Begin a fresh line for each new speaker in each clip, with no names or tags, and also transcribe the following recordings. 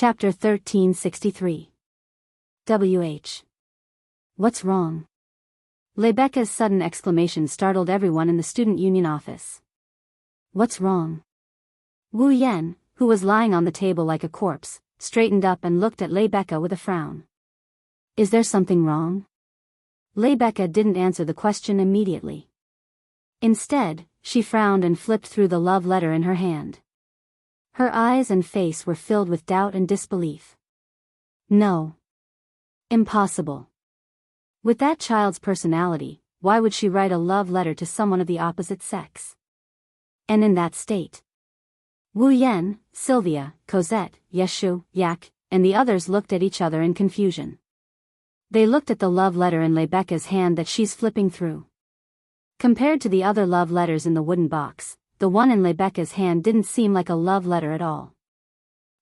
Chapter 1363. WH. What's wrong? Rebecca's sudden exclamation startled everyone in the student union office. What's wrong? Wu Yan, who was lying on the table like a corpse, straightened up and looked at Rebecca with a frown. Is there something wrong? Rebecca didn't answer the question immediately. Instead, she frowned and flipped through the love letter in her hand. Her eyes and face were filled with doubt and disbelief. No. Impossible. With that child's personality, why would she write a love letter to someone of the opposite sex? And in that state. Wu Yan, Sylvia, Cosette, Yeshu, Yak, and the others looked at each other in confusion. They looked at the love letter in Rebecca's hand that she's flipping through. Compared to the other love letters in the wooden box, the one in Rebecca's hand didn't seem like a love letter at all.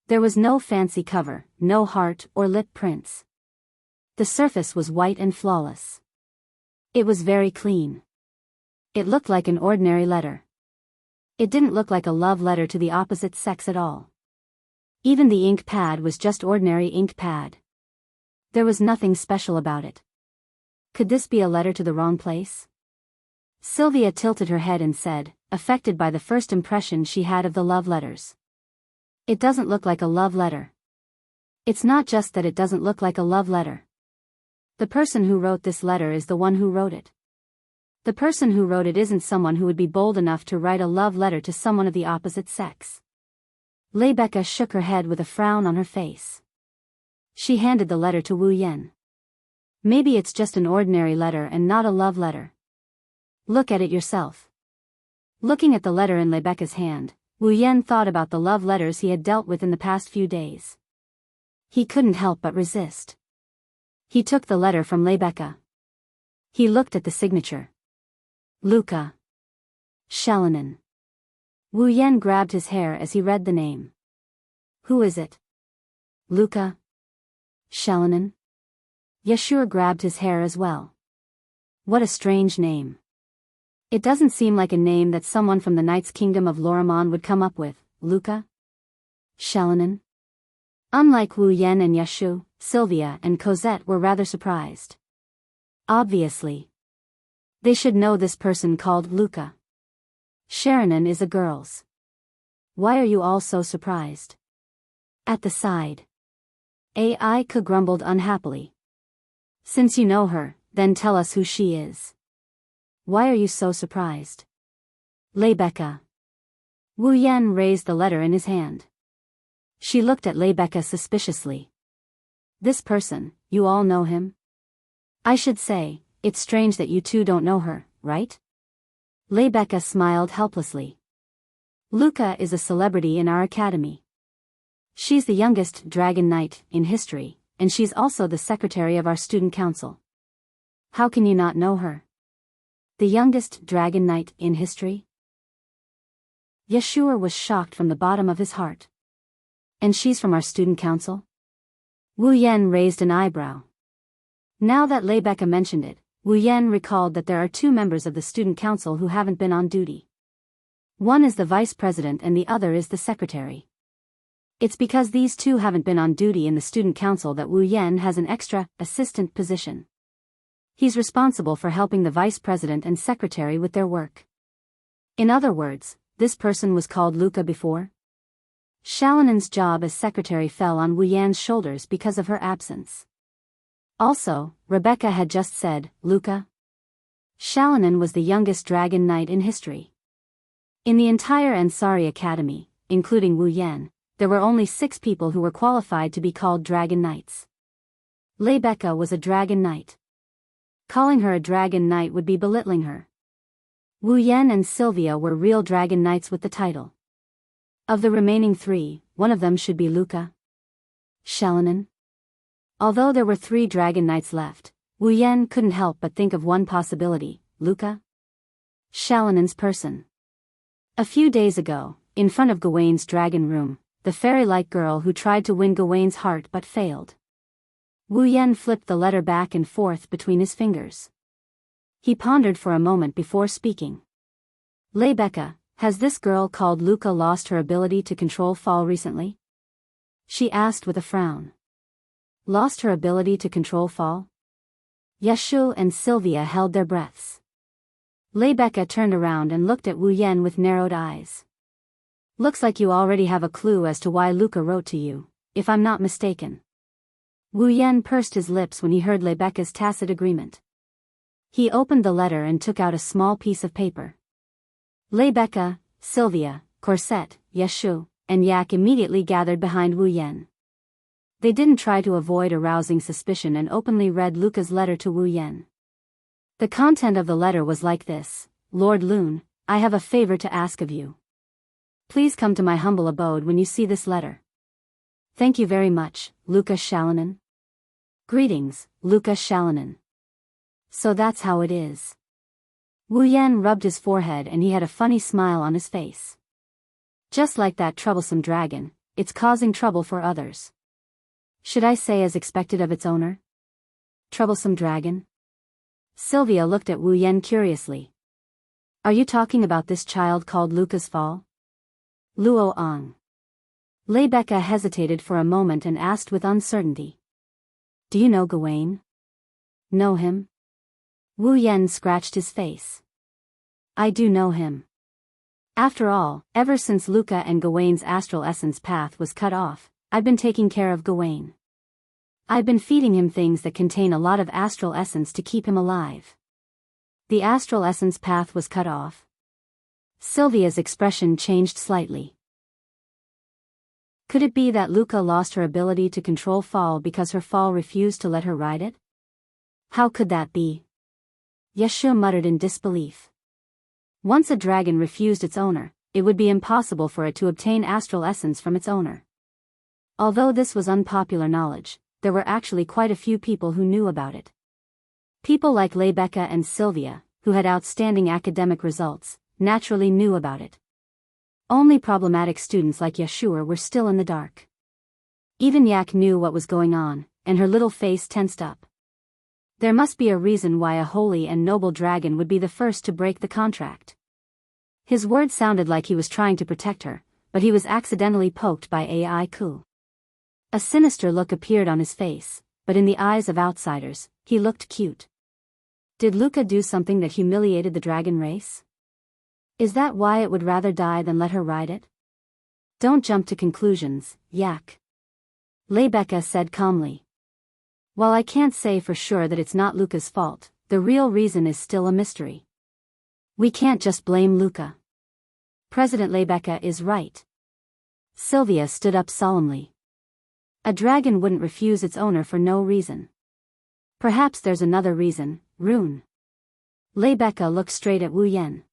There was no fancy cover, no heart or lip prints. The surface was white and flawless. It was very clean. It looked like an ordinary letter. It didn't look like a love letter to the opposite sex at all. Even the ink pad was just ordinary ink pad. There was nothing special about it. Could this be a letter to the wrong place? Sylvia tilted her head and said, affected by the first impression she had of the love letters. It doesn't look like a love letter. It's not just that it doesn't look like a love letter. The person who wrote this letter is the one who wrote it. The person who wrote it isn't someone who would be bold enough to write a love letter to someone of the opposite sex. Rebecca shook her head with a frown on her face. She handed the letter to Wu Yan. Maybe it's just an ordinary letter and not a love letter. Look at it yourself. Looking at the letter in Rebecca's hand, Wu Yan thought about the love letters he had dealt with in the past few days. He couldn't help but resist. He took the letter from Rebecca. He looked at the signature. Wuxia Xianxia. Wu Yan grabbed his hair as he read the name. Who is it? Wuxia Xianxia? Yeshua grabbed his hair as well. What a strange name. It doesn't seem like a name that someone from the Knight's Kingdom of Lorimon would come up with, Wuxia Xianxia. Unlike Wu Yan and Yeshu, Sylvia and Cosette were rather surprised. Obviously. They should know this person called Wuxia Xianxia is a girl's. Why are you all so surprised? At the side. Aika grumbled unhappily. Since you know her, then tell us who she is. Why are you so surprised? Rebecca. Wu Yan raised the letter in his hand. She looked at Rebecca suspiciously. This person, you all know him? I should say, it's strange that you two don't know her, right? Rebecca smiled helplessly. Wuxia is a celebrity in our academy. She's the youngest Dragon Knight in history, and she's also the secretary of our student council. How can you not know her? The youngest Dragon Knight in history? Yeshua was shocked from the bottom of his heart. And she's from our student council? Wu Yan raised an eyebrow. Now that Rebecca mentioned it, Wu Yan recalled that there are two members of the student council who haven't been on duty. One is the vice president and the other is the secretary. It's because these two haven't been on duty in the student council that Wu Yan has an extra, assistant position. He's responsible for helping the vice president and secretary with their work. In other words, this person was called Wuxia before. Xianxia's job as secretary fell on Wu Yan's shoulders because of her absence. Also, Rebecca had just said, Wuxia Xianxia was the youngest Dragon Knight in history. In the entire Ansari Academy, including Wu Yan, there were only 6 people who were qualified to be called Dragon Knights. Rebecca was a Dragon Knight. Calling her a Dragon Knight would be belittling her. Wu Yan and Sylvia were real Dragon Knights with the title. Of the remaining 3, one of them should be Wuxia Xianxia. Although there were 3 Dragon Knights left, Wu Yan couldn't help but think of one possibility, Wuxia Xianxia's person. A few days ago, in front of Gawain's dragon room, the fairy-like girl who tried to win Gawain's heart but failed. Wu Yan flipped the letter back and forth between his fingers. He pondered for a moment before speaking. Rebecca, has this girl called Wuxia lost her ability to control fall recently? she asked with a frown. Lost her ability to control fall? Yashu and Sylvia held their breaths. Rebecca turned around and looked at Wu Yan with narrowed eyes. Looks like you already have a clue as to why Luca wrote to you, if I'm not mistaken. Wu Yan pursed his lips when he heard Rebecca's tacit agreement. He opened the letter and took out a small piece of paper. Rebecca, Sylvia, Corset, Yashu, and Yak immediately gathered behind Wu Yan. They didn't try to avoid arousing suspicion and openly read Luca's letter to Wu Yan. The content of the letter was like this: Lord Lune, I have a favor to ask of you. Please come to my humble abode when you see this letter. Thank you very much, Luca Xianxia. Greetings, Luca Xianxia. So that's how it is. Wu Yan rubbed his forehead and he had a funny smile on his face. Just like that troublesome dragon, it's causing trouble for others. Should I say as expected of its owner? Troublesome dragon? Sylvia looked at Wu Yan curiously. Are you talking about this child called Luca's Fall? Luo Ang. Rebecca hesitated for a moment and asked with uncertainty. Do you know Gawain? Know him? Wu Yan scratched his face. I do know him. After all, ever since Luca and Gawain's astral essence path was cut off, I've been taking care of Gawain. I've been feeding him things that contain a lot of astral essence to keep him alive. The astral essence path was cut off. Sylvia's expression changed slightly. Could it be that Luca lost her ability to control fall because her fall refused to let her ride it? How could that be? Yashu muttered in disbelief. Once a dragon refused its owner, it would be impossible for it to obtain astral essence from its owner. Although this was unpopular knowledge, there were actually quite a few people who knew about it. People like Rebecca and Sylvia, who had outstanding academic results, naturally knew about it. Only problematic students like Yashu were still in the dark. Even Yak knew what was going on, and her little face tensed up. There must be a reason why a holy and noble dragon would be the first to break the contract. His words sounded like he was trying to protect her, but he was accidentally poked by Ai Ku. A sinister look appeared on his face, but in the eyes of outsiders, he looked cute. Did Luca do something that humiliated the dragon race? Is that why it would rather die than let her ride it? Don't jump to conclusions, Yak. Rebecca said calmly. While I can't say for sure that it's not Luca's fault, the real reason is still a mystery. We can't just blame Luca. President Rebecca is right. Sylvia stood up solemnly. A dragon wouldn't refuse its owner for no reason. Perhaps there's another reason, Rune. Rebecca looked straight at Wu Yan.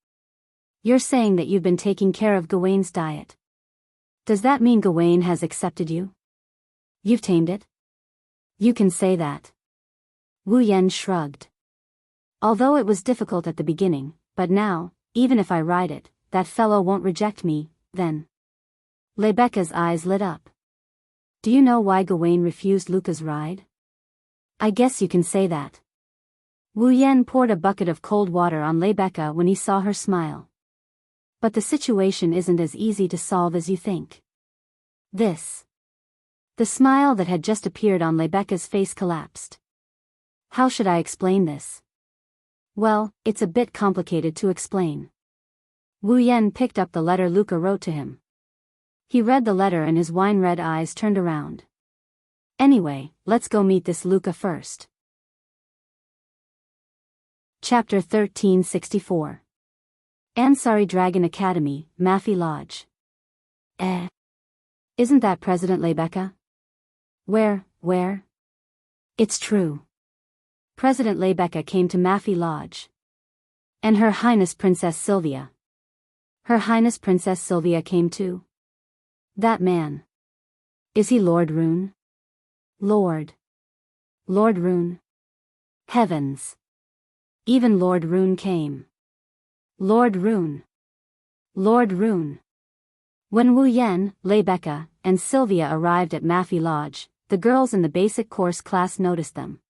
You're saying that you've been taking care of Gawain's diet. Does that mean Gawain has accepted you? You've tamed it? You can say that. Wu Yan shrugged. Although it was difficult at the beginning, but now, even if I ride it, that fellow won't reject me, then. Rebecca's eyes lit up. Do you know why Gawain refused Luca's ride? I guess you can say that. Wu Yan poured a bucket of cold water on Rebecca when he saw her smile. But the situation isn't as easy to solve as you think. The smile that had just appeared on Rebecca's face collapsed. How should I explain this? Well, it's a bit complicated to explain. Wu Yan picked up the letter Luca wrote to him. He read the letter and his wine-red eyes turned around. Anyway, let's go meet this Luca first. Chapter 1364. Ansari Dragon Academy, Mafi Lodge. Isn't that President Rebecca? Where? It's true. President Rebecca came to Mafi Lodge. And Her Highness Princess Sylvia. Her Highness Princess Sylvia came too? That man. Is he Lord Rune? Lord Rune. Heavens. Even Lord Rune came. Lord Rune. When Wu Yan, Rebecca, and Sylvia arrived at Mafi Lodge, the girls in the basic course class noticed them.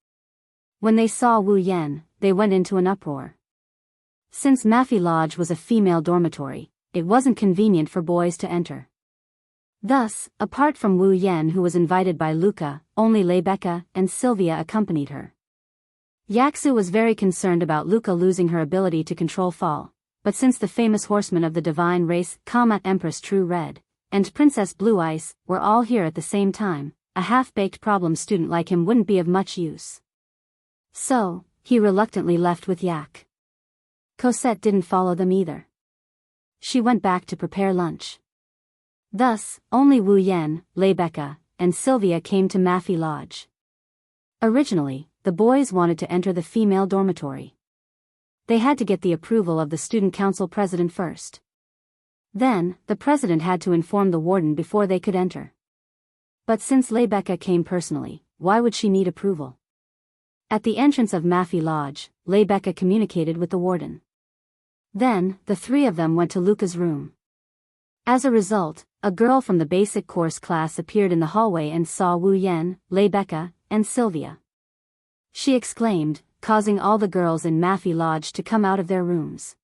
When they saw Wu Yan, they went into an uproar. Since Mafi Lodge was a female dormitory, it wasn't convenient for boys to enter. Thus, apart from Wu Yan who was invited by Luca, only Rebecca and Sylvia accompanied her. Yaxu was very concerned about Luca losing her ability to control fall, but since the famous horsemen of the divine race, Empress True Red, and Princess Blue Ice, were all here at the same time, a half-baked problem student like him wouldn't be of much use. So, he reluctantly left with Yak. Cosette didn't follow them either. She went back to prepare lunch. Thus, only Wu Yan, Rebecca, and Sylvia came to Maffei Lodge. Originally, the boys wanted to enter the female dormitory. They had to get the approval of the student council president first. Then, the president had to inform the warden before they could enter. But since Rebecca came personally, why would she need approval? At the entrance of Maffei Lodge, Rebecca communicated with the warden. Then, the three of them went to Luca's room. As a result, a girl from the basic course class appeared in the hallway and saw Wu Yan, Rebecca, and Sylvia. She exclaimed, causing all the girls in Maffei Lodge to come out of their rooms.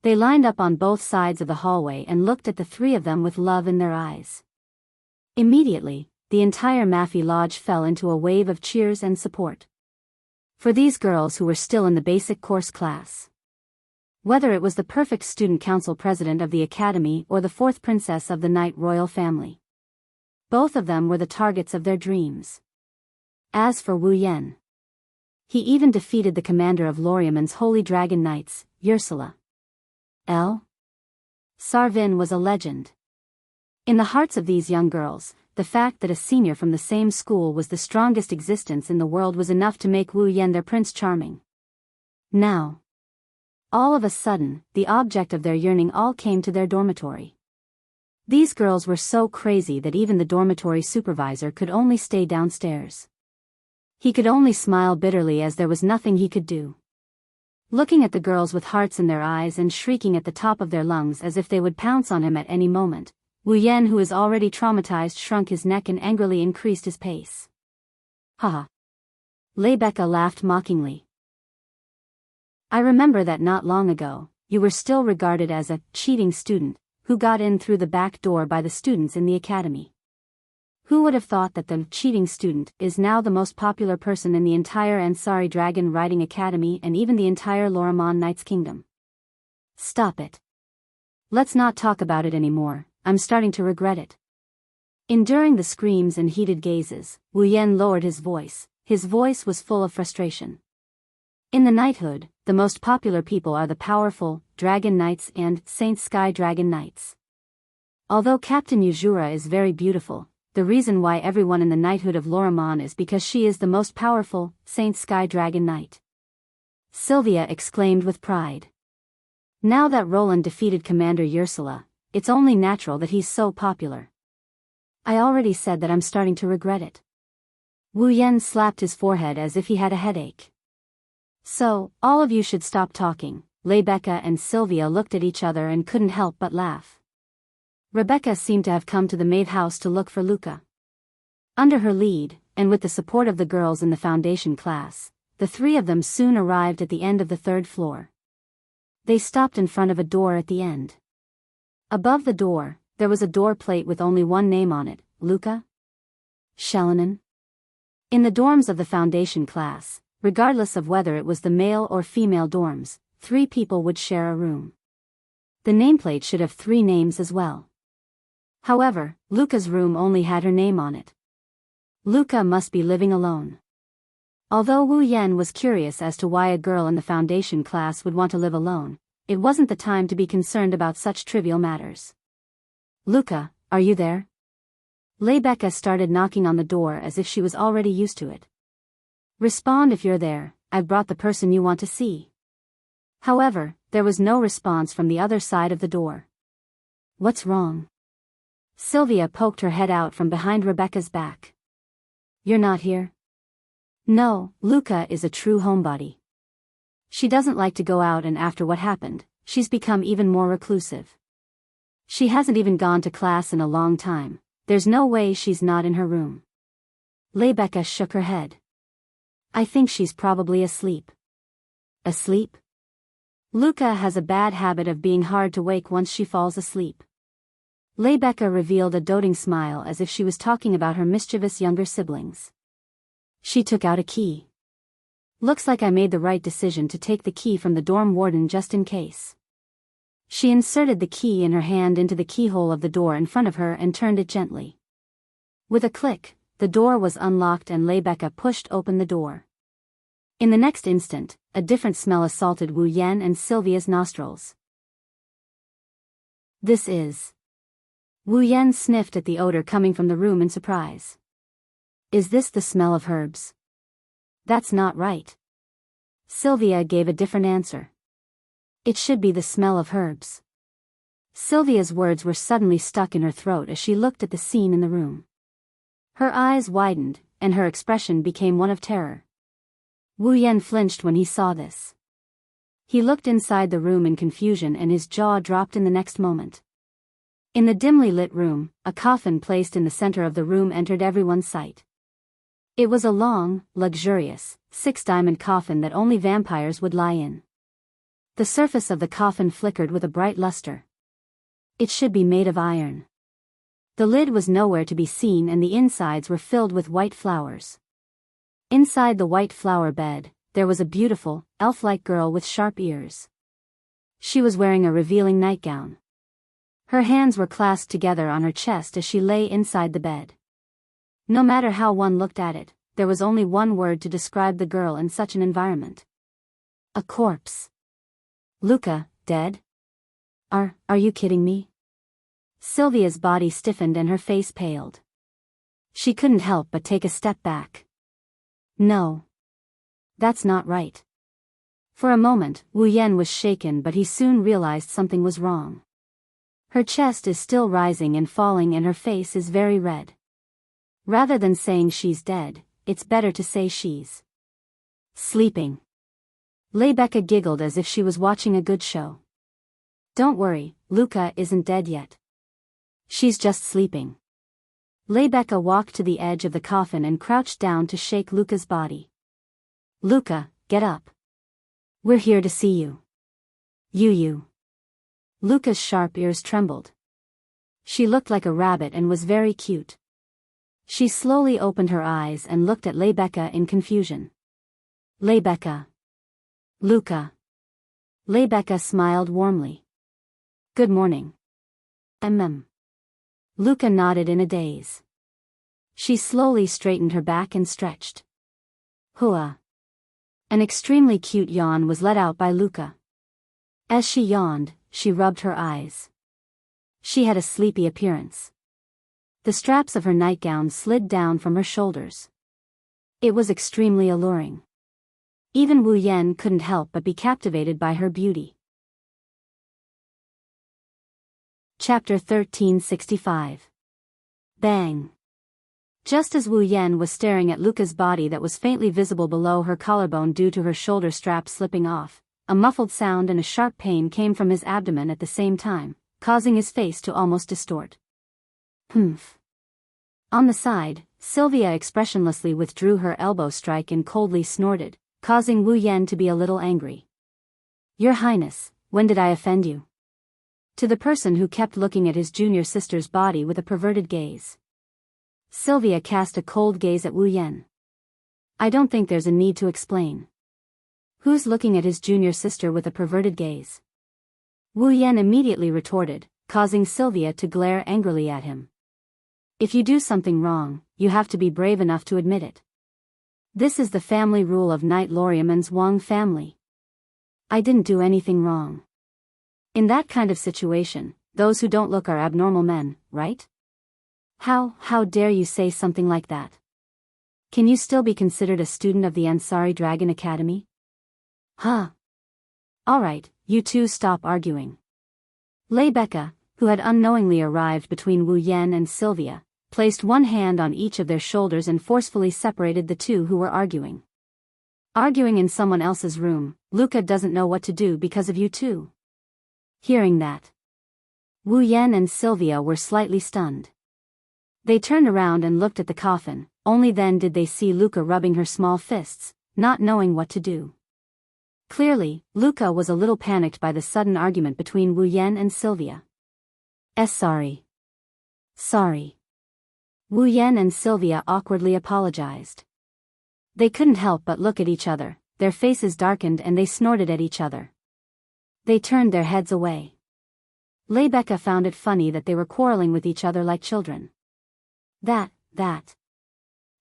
They lined up on both sides of the hallway and looked at the three of them with love in their eyes. Immediately, the entire Maffei Lodge fell into a wave of cheers and support. For these girls who were still in the basic course class. Whether it was the perfect student council president of the academy or the fourth princess of the Night royal family. Both of them were the targets of their dreams. As for Wu Yan, he even defeated the commander of Loriaman's Holy Dragon Knights, Ursula. Sarvin was a legend. In the hearts of these young girls, the fact that a senior from the same school was the strongest existence in the world was enough to make Wu Yan their Prince Charming. Now, all of a sudden, the object of their yearning all came to their dormitory. These girls were so crazy that even the dormitory supervisor could only stay downstairs. He could only smile bitterly as there was nothing he could do. Looking at the girls with hearts in their eyes and shrieking at the top of their lungs as if they would pounce on him at any moment, Wu Yan, who is already traumatized, shrunk his neck and angrily increased his pace. Haha. Rebecca laughed mockingly. I remember that not long ago, you were still regarded as a cheating student, who got in through the back door by the students in the academy. Who would have thought that the cheating student is now the most popular person in the entire Ansari Dragon Riding Academy and even the entire Lorimon Knights Kingdom? Stop it. Let's not talk about it anymore, I'm starting to regret it. Enduring the screams and heated gazes, Wu Yan lowered his voice. His voice was full of frustration. In the knighthood, the most popular people are the powerful Dragon Knights and Saint Sky Dragon Knights. Although Captain Yuzura is very beautiful, the reason why everyone in the knighthood of Lorimon is because she is the most powerful Saint Sky Dragon Knight. Sylvia exclaimed with pride. Now that Roland defeated Commander Ursula, it's only natural that he's so popular. I already said that I'm starting to regret it. Wu Yan slapped his forehead as if he had a headache. So, all of you should stop talking. Rebecca and Sylvia looked at each other and couldn't help but laugh. Rebecca seemed to have come to the maid house to look for Luca. Under her lead, and with the support of the girls in the foundation class, the three of them soon arrived at the end of the third floor. They stopped in front of a door at the end. Above the door, there was a door plate with only one name on it, Luca Xianxia. In the dorms of the foundation class, regardless of whether it was the male or female dorms, 3 people would share a room. The nameplate should have 3 names as well. However, Luca's room only had her name on it. Luca must be living alone. Although Wu Yan was curious as to why a girl in the foundation class would want to live alone, it wasn't the time to be concerned about such trivial matters. Luca, are you there? Rebecca started knocking on the door as if she was already used to it. Respond if you're there, I've brought the person you want to see. However, there was no response from the other side of the door. What's wrong? Sylvia poked her head out from behind Rebecca's back. You're not here? No, Luca is a true homebody. She doesn't like to go out, and after what happened, she's become even more reclusive. She hasn't even gone to class in a long time. There's no way she's not in her room. Rebecca shook her head. I think she's probably asleep. Asleep? Luca has a bad habit of being hard to wake once she falls asleep. Rebecca revealed a doting smile as if she was talking about her mischievous younger siblings. She took out a key. Looks like I made the right decision to take the key from the dorm warden just in case. She inserted the key in her hand into the keyhole of the door in front of her and turned it gently. With a click, the door was unlocked and Rebecca pushed open the door. In the next instant, a different smell assaulted Wu Yan and Sylvia's nostrils. This is... Wu Yan sniffed at the odor coming from the room in surprise. Is this the smell of herbs? That's not right. Sylvia gave a different answer. It should be the smell of herbs. Sylvia's words were suddenly stuck in her throat as she looked at the scene in the room. Her eyes widened, and her expression became one of terror. Wu Yan flinched when he saw this. He looked inside the room in confusion and his jaw dropped in the next moment. In the dimly lit room, a coffin placed in the center of the room entered everyone's sight. It was a long, luxurious, 6-diamond coffin that only vampires would lie in. The surface of the coffin flickered with a bright luster. It should be made of iron. The lid was nowhere to be seen and the insides were filled with white flowers. Inside the white flower bed, there was a beautiful, elf-like girl with sharp ears. She was wearing a revealing nightgown. Her hands were clasped together on her chest as she lay inside the bed. No matter how one looked at it, there was only one word to describe the girl in such an environment. A corpse. Luca, dead? Are you kidding me? Sylvia's body stiffened and her face paled. She couldn't help but take a step back. No. That's not right. For a moment, Wu Yan was shaken but he soon realized something was wrong. Her chest is still rising and falling and her face is very red. Rather than saying she's dead, it's better to say she's sleeping. Rebecca giggled as if she was watching a good show. Don't worry, Luca isn't dead yet. She's just sleeping. Rebecca walked to the edge of the coffin and crouched down to shake Luca's body. Luca, get up. We're here to see you. You. Luca's sharp ears trembled. She looked like a rabbit and was very cute. She slowly opened her eyes and looked at Rebecca in confusion. Rebecca. Luca. Rebecca smiled warmly. Good morning. Luca nodded in a daze. She slowly straightened her back and stretched. Hua. An extremely cute yawn was let out by Luca. As she yawned, she rubbed her eyes. She had a sleepy appearance. The straps of her nightgown slid down from her shoulders. It was extremely alluring. Even Wu Yan couldn't help but be captivated by her beauty. Chapter 1365. Bang. Just as Wu Yan was staring at Luca's body that was faintly visible below her collarbone due to her shoulder strap slipping off, a muffled sound and a sharp pain came from his abdomen at the same time, causing his face to almost distort. Humph. On the side, Sylvia expressionlessly withdrew her elbow strike and coldly snorted, causing Wu Yan to be a little angry. Your Highness, when did I offend you? To the person who kept looking at his junior sister's body with a perverted gaze. Sylvia cast a cold gaze at Wu Yan. I don't think there's a need to explain. Who's looking at his junior sister with a perverted gaze? Wu Yan immediately retorted, causing Sylvia to glare angrily at him. If you do something wrong, you have to be brave enough to admit it. This is the family rule of Knight Loriaman's Wang family. I didn't do anything wrong. In that kind of situation, those who don't look are abnormal men, right? How dare you say something like that? Can you still be considered a student of the Ansari Dragon Academy? Huh. Alright, you two stop arguing. Rebecca, who had unknowingly arrived between Wu Yan and Sylvia, placed one hand on each of their shoulders and forcefully separated the two who were arguing. Arguing in someone else's room, Luca doesn't know what to do because of you two. Hearing that, Wu Yan and Sylvia were slightly stunned. They turned around and looked at the coffin, only then did they see Luca rubbing her small fists, not knowing what to do. Clearly, Luca was a little panicked by the sudden argument between Wu Yan and Sylvia. Sorry. Sorry. Wu Yan and Sylvia awkwardly apologized. They couldn't help but look at each other, their faces darkened and they snorted at each other. They turned their heads away. Rebecca found it funny that they were quarreling with each other like children. That.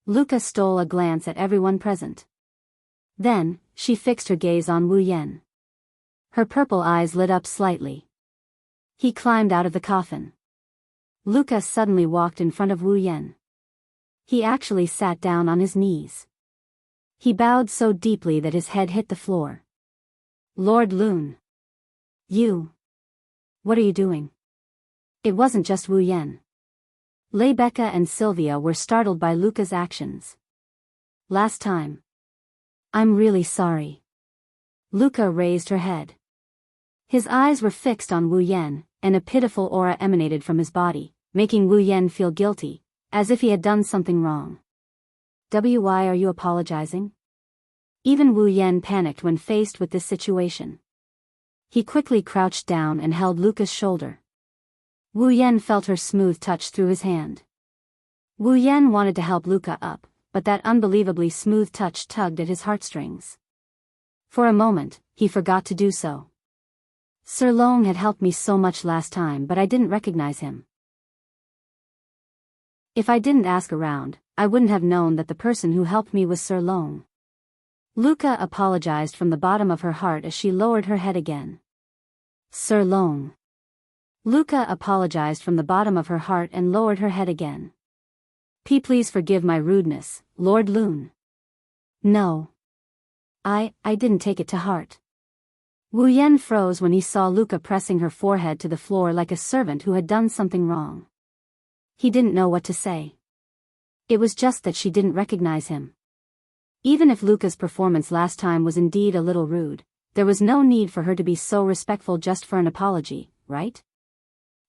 Luca stole a glance at everyone present. Then, she fixed her gaze on Wu Yan. Her purple eyes lit up slightly. He climbed out of the coffin. Luca suddenly walked in front of Wu Yan. He actually sat down on his knees. He bowed so deeply that his head hit the floor. Lord Lun. You. What are you doing? It wasn't just Wu Yan. Rebecca and Sylvia were startled by Luca's actions. Last time. I'm really sorry. Luca raised her head. His eyes were fixed on Wu Yan, and a pitiful aura emanated from his body, making Wu Yan feel guilty, as if he had done something wrong. Why are you apologizing? Even Wu Yan panicked when faced with this situation. He quickly crouched down and held Luca's shoulder. Wu Yan felt her smooth touch through his hand. Wu Yan wanted to help Luca up, but that unbelievably smooth touch tugged at his heartstrings. For a moment, he forgot to do so. Sir Long had helped me so much last time, but I didn't recognize him. If I didn't ask around, I wouldn't have known that the person who helped me was Sir Long. Luca apologized from the bottom of her heart as she lowered her head again. Sir Long. Luca apologized from the bottom of her heart and lowered her head again. Please forgive my rudeness, Lord Lun. No. I didn't take it to heart. Wu Yan froze when he saw Luca pressing her forehead to the floor like a servant who had done something wrong. He didn't know what to say. It was just that she didn't recognize him. Even if Luca's performance last time was indeed a little rude, there was no need for her to be so respectful just for an apology, right?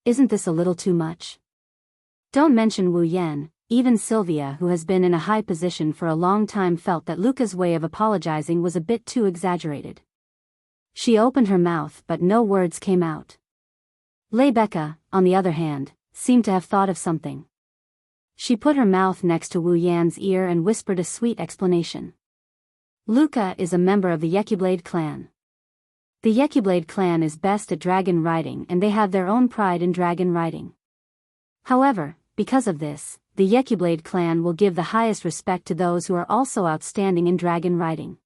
Isn't this a little too much? Don't mention Wu Yan, even Sylvia, who has been in a high position for a long time, felt that Luca's way of apologizing was a bit too exaggerated. She opened her mouth but no words came out. Rebecca, on the other hand, seemed to have thought of something. She put her mouth next to Wu Yan's ear and whispered a sweet explanation. Luca is a member of the Yekiblade clan. The Yekiblade clan is best at dragon riding and they have their own pride in dragon riding. However, because of this, the Yekiblade clan will give the highest respect to those who are also outstanding in dragon riding.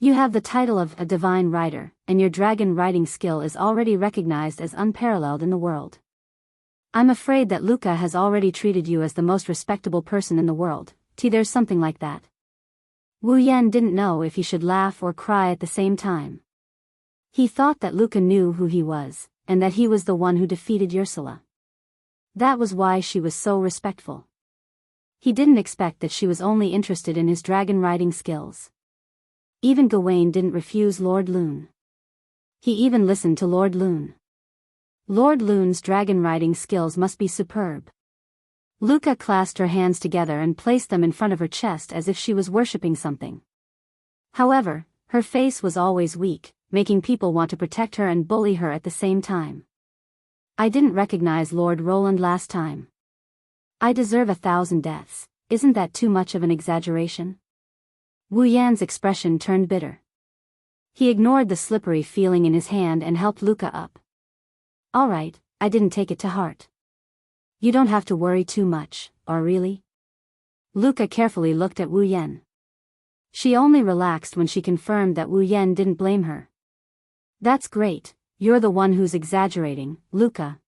You have the title of a divine rider, and your dragon riding skill is already recognized as unparalleled in the world. I'm afraid that Luca has already treated you as the most respectable person in the world. There's something like that. Wu Yan didn't know if he should laugh or cry at the same time. He thought that Luca knew who he was, and that he was the one who defeated Ursula. That was why she was so respectful. He didn't expect that she was only interested in his dragon riding skills. Even Gawain didn't refuse Lord Lun. He even listened to Lord Lun. Lord Lun's dragon riding skills must be superb. Luca clasped her hands together and placed them in front of her chest as if she was worshipping something. However, her face was always weak, making people want to protect her and bully her at the same time. I didn't recognize Lord Roland last time. I deserve 1,000 deaths, isn't that too much of an exaggeration? Wu Yan's expression turned bitter. He ignored the slippery feeling in his hand and helped Luca up. All right, I didn't take it to heart. You don't have to worry too much, or really? Luca carefully looked at Wu Yan. She only relaxed when she confirmed that Wu Yan didn't blame her. That's great, you're the one who's exaggerating, Luca.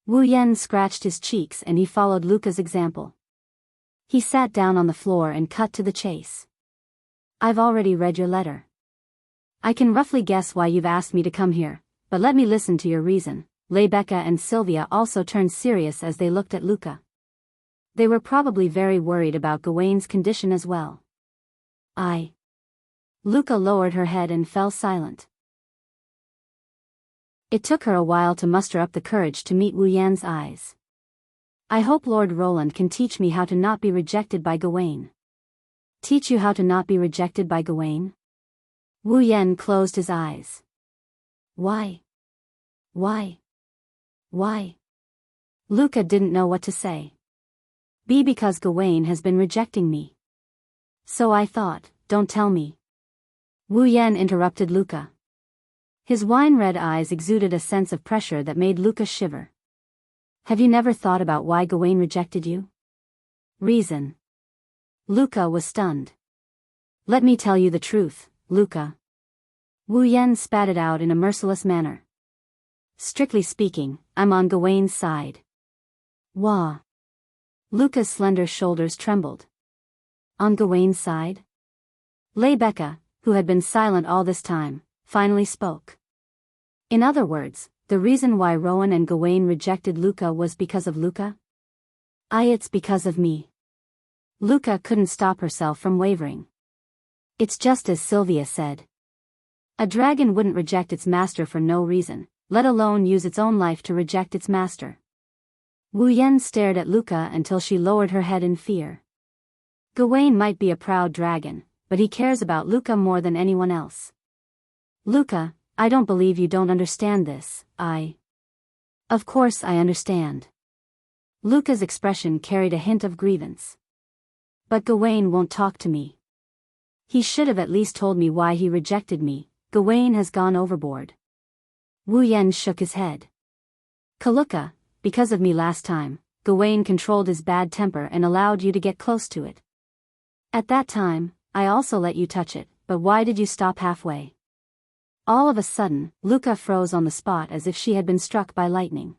Wu Yan scratched his cheeks and he followed Luca's example. He sat down on the floor and cut to the chase. I've already read your letter. I can roughly guess why you've asked me to come here, but let me listen to your reason. Rebecca and Sylvia also turned serious as they looked at Luca. They were probably very worried about Gawain's condition as well. Luca lowered her head and fell silent. It took her a while to muster up the courage to meet Wu Yan's eyes. I hope Lord Roland can teach me how to not be rejected by Gawain. Teach you how to not be rejected by Gawain? Wu Yan closed his eyes. Why? Luca didn't know what to say. B because Gawain has been rejecting me. So I thought, don't tell me. Wu Yan interrupted Luca. His wine-red eyes exuded a sense of pressure that made Luca shiver. Have you never thought about why Gawain rejected you? Reason. Luca was stunned. Let me tell you the truth, Luca. Wu Yan spat it out in a merciless manner. Strictly speaking, I'm on Gawain's side. Wah. Luca's slender shoulders trembled. On Gawain's side? Rebecca, who had been silent all this time, finally spoke. In other words, the reason why Rowan and Gawain rejected Luca was because of Luca? It's because of me. Luca couldn't stop herself from wavering. It's just as Sylvia said. A dragon wouldn't reject its master for no reason, let alone use its own life to reject its master. Wu Yan stared at Luca until she lowered her head in fear. Gawain might be a proud dragon, but he cares about Luca more than anyone else. Luca, I don't believe you don't understand this. Of course I understand. Luca's expression carried a hint of grievance. But Gawain won't talk to me. He should have at least told me why he rejected me. Gawain has gone overboard. Wu Yan shook his head. Kaluka, because of me last time, Gawain controlled his bad temper and allowed you to get close to it. At that time, I also let you touch it, but why did you stop halfway? All of a sudden, Luca froze on the spot as if she had been struck by lightning.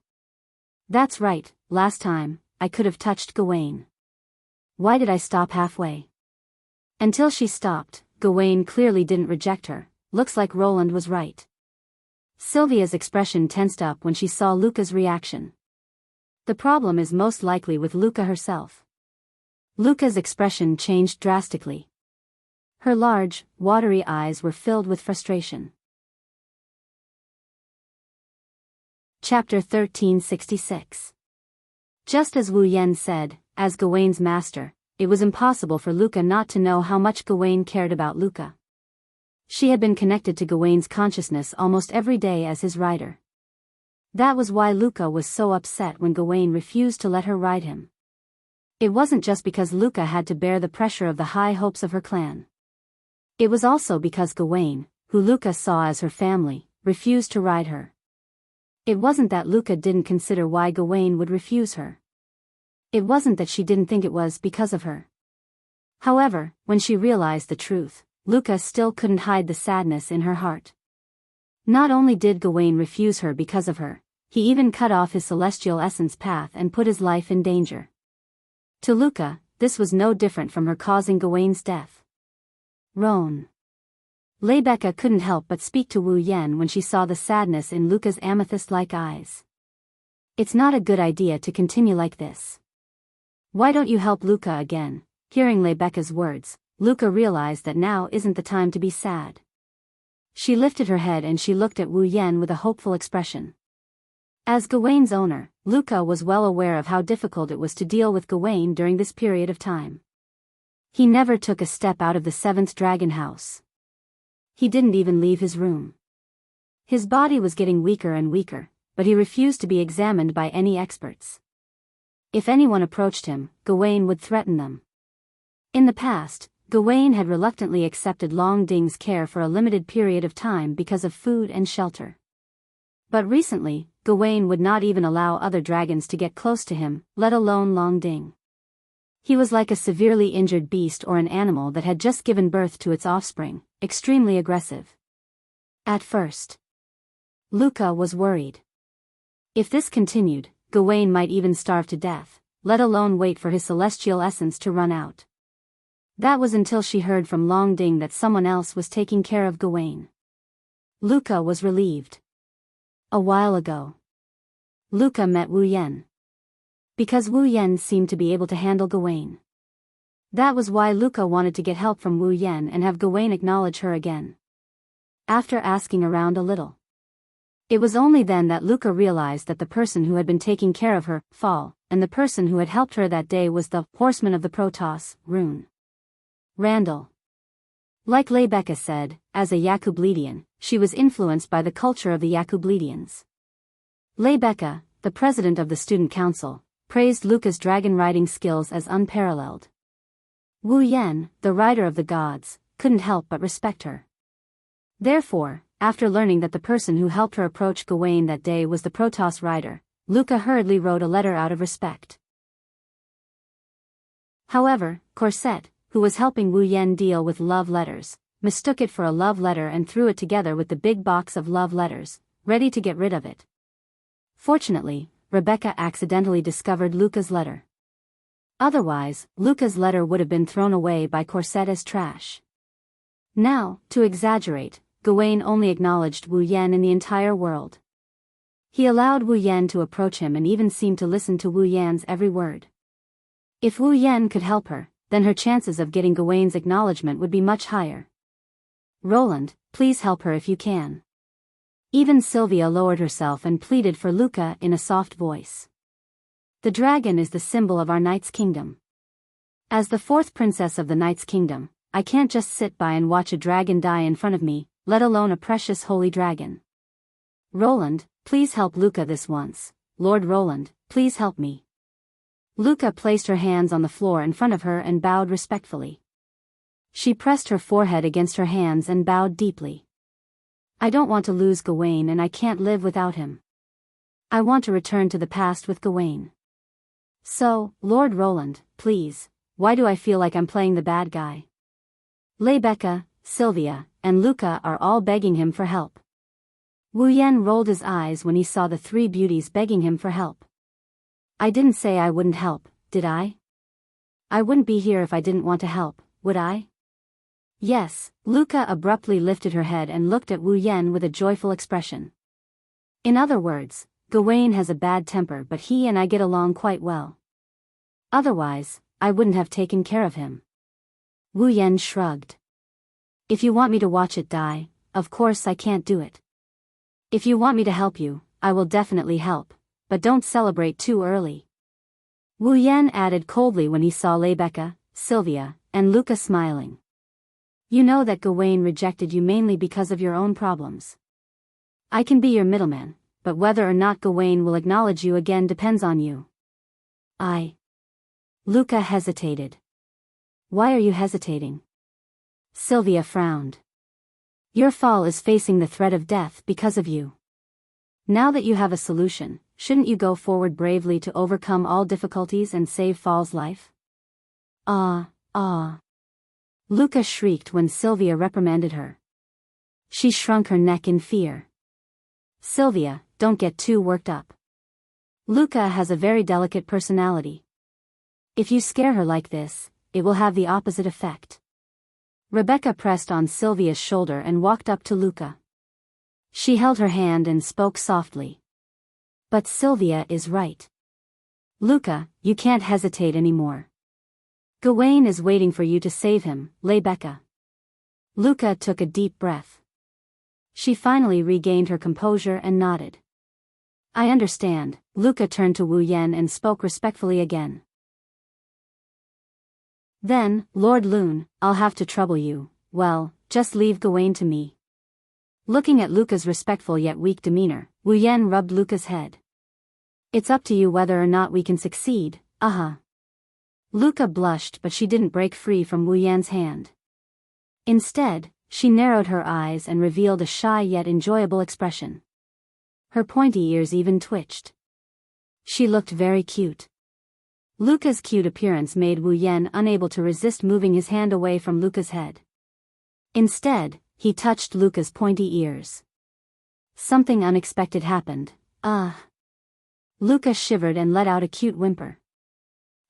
That's right, last time, I could have touched Gawain. Why did I stop halfway? Until she stopped, Gawain clearly didn't reject her. Looks like Roland was right. Sylvia's expression tensed up when she saw Luca's reaction. The problem is most likely with Luca herself. Luca's expression changed drastically. Her large, watery eyes were filled with frustration. Chapter 1366. Just as Wu Yan said, as Gawain's master, it was impossible for Luca not to know how much Gawain cared about Luca. She had been connected to Gawain's consciousness almost every day as his rider. That was why Luca was so upset when Gawain refused to let her ride him. It wasn't just because Luca had to bear the pressure of the high hopes of her clan. It was also because Gawain, who Luca saw as her family, refused to ride her. It wasn't that Luca didn't consider why Gawain would refuse her. It wasn't that she didn't think it was because of her. However, when she realized the truth, Luca still couldn't hide the sadness in her heart. Not only did Gawain refuse her because of her, he even cut off his celestial essence path and put his life in danger. To Luca, this was no different from her causing Gawain's death. Roan. Rebecca couldn't help but speak to Wu Yan when she saw the sadness in Luca's amethyst-like eyes. It's not a good idea to continue like this. Why don't you help Luca again? Hearing Rebecca's words, Luca realized that now isn't the time to be sad. She lifted her head and she looked at Wu Yan with a hopeful expression. As Gawain's owner, Luca was well aware of how difficult it was to deal with Gawain during this period of time. He never took a step out of the 7th Dragon House. He didn't even leave his room. His body was getting weaker and weaker, but he refused to be examined by any experts. If anyone approached him, Gawain would threaten them. In the past, Gawain had reluctantly accepted Long Ding's care for a limited period of time because of food and shelter. But recently, Gawain would not even allow other dragons to get close to him, let alone Long Ding. He was like a severely injured beast or an animal that had just given birth to its offspring, extremely aggressive. At first, Luca was worried. If this continued, Gawain might even starve to death, let alone wait for his celestial essence to run out. That was until she heard from Long Ding that someone else was taking care of Gawain. Luca was relieved. A while ago, Luca met Wu Yan. Because Wu Yan seemed to be able to handle Gawain. That was why Luca wanted to get help from Wu Yan and have Gawain acknowledge her again. After asking around a little, it was only then that Luca realized that the person who had been taking care of her, Fall, and the person who had helped her that day was the horseman of the Protoss, Rune. Randall. Like Rebecca said, as a Yakubledian, she was influenced by the culture of the Yakubledians. Rebecca, the president of the student council, praised Luca's dragon riding skills as unparalleled. Wu Yan, the rider of the gods, couldn't help but respect her. Therefore, after learning that the person who helped her approach Gawain that day was the Protoss rider, Luca hurriedly wrote a letter out of respect. However, Corset, who was helping Wu Yan deal with love letters, mistook it for a love letter and threw it together with the big box of love letters, ready to get rid of it. Fortunately, Rebecca accidentally discovered Luca's letter. Otherwise, Luca's letter would have been thrown away by Corset as trash. Now, to exaggerate, Gawain only acknowledged Wu Yan in the entire world. He allowed Wu Yan to approach him and even seemed to listen to Wu Yan's every word. If Wu Yan could help her, then her chances of getting Gawain's acknowledgement would be much higher. Roland, please help her if you can. Even Sylvia lowered herself and pleaded for Luca in a soft voice. The dragon is the symbol of our knight's kingdom. As the fourth princess of the knight's kingdom, I can't just sit by and watch a dragon die in front of me, let alone a precious holy dragon. Roland, please help Luca this once. Lord Roland, please help me. Luca placed her hands on the floor in front of her and bowed respectfully. She pressed her forehead against her hands and bowed deeply. I don't want to lose Gawain and I can't live without him. I want to return to the past with Gawain. So, Lord Roland, please, why do I feel like I'm playing the bad guy? Rebecca, Sylvia, and Luca are all begging him for help. Wu Yan rolled his eyes when he saw the three beauties begging him for help. I didn't say I wouldn't help, did I? I wouldn't be here if I didn't want to help, would I? Yes, Luca abruptly lifted her head and looked at Wu Yan with a joyful expression. In other words, Gawain has a bad temper but he and I get along quite well. Otherwise, I wouldn't have taken care of him. Wu Yan shrugged. If you want me to watch it die, of course I can't do it. If you want me to help you, I will definitely help, but don't celebrate too early. Wu Yan added coldly when he saw Rebecca, Sylvia, and Luca smiling. You know that Gawain rejected you mainly because of your own problems. I can be your middleman, but whether or not Gawain will acknowledge you again depends on you. Luca hesitated. Why are you hesitating? Sylvia frowned. Your fall is facing the threat of death because of you. Now that you have a solution, shouldn't you go forward bravely to overcome all difficulties and save Fall's life? Luca shrieked when Sylvia reprimanded her. She shrunk her neck in fear. Sylvia, don't get too worked up. Luca has a very delicate personality. If you scare her like this, it will have the opposite effect. Rebecca pressed on Sylvia's shoulder and walked up to Luca. She held her hand and spoke softly. But Sylvia is right. Luca, you can't hesitate anymore. Gawain is waiting for you to save him, Rebecca. Luca took a deep breath. She finally regained her composure and nodded. I understand. Luca turned to Wu Yan and spoke respectfully again. Then, Lord Loon, I'll have to trouble you. Well, just leave Gawain to me. Looking at Luca's respectful yet weak demeanor, Wu Yan rubbed Luca's head. It's up to you whether or not we can succeed, Luca blushed but she didn't break free from Wu Yan's hand. Instead, she narrowed her eyes and revealed a shy yet enjoyable expression. Her pointy ears even twitched. She looked very cute. Luca's cute appearance made Wu Yan unable to resist moving his hand away from Luca's head. Instead, he touched Luca's pointy ears. Something unexpected happened. Luca shivered and let out a cute whimper.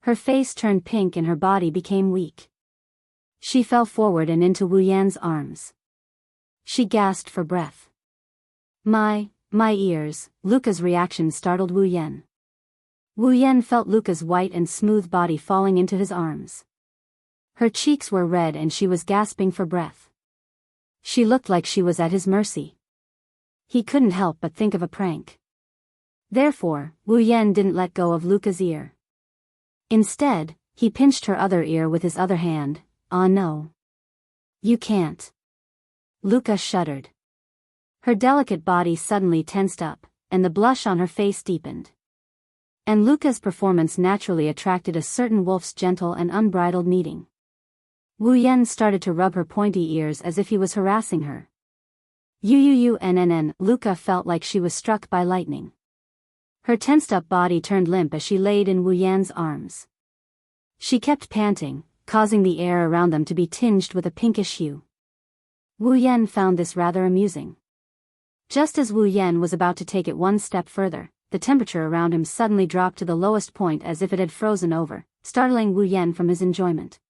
Her face turned pink and her body became weak. She fell forward and into Wu Yan's arms. She gasped for breath. My ears. Luca's reaction startled Wu Yan. Wu Yan felt Luca's white and smooth body falling into his arms. Her cheeks were red and she was gasping for breath. She looked like she was at his mercy. He couldn't help but think of a prank. Therefore, Wu Yan didn't let go of Luca's ear. Instead, he pinched her other ear with his other hand. No. You can't. Luca shuddered. Her delicate body suddenly tensed up, and the blush on her face deepened. And Luca's performance naturally attracted a certain wolf's gentle and unbridled kneading. Wu Yan started to rub her pointy ears as if he was harassing her. Luca felt like she was struck by lightning. Her tensed-up body turned limp as she laid in Wu Yan's arms. She kept panting, causing the air around them to be tinged with a pinkish hue. Wu Yan found this rather amusing. Just as Wu Yan was about to take it one step further, the temperature around him suddenly dropped to the lowest point as if it had frozen over, startling Wu Yan from his enjoyment.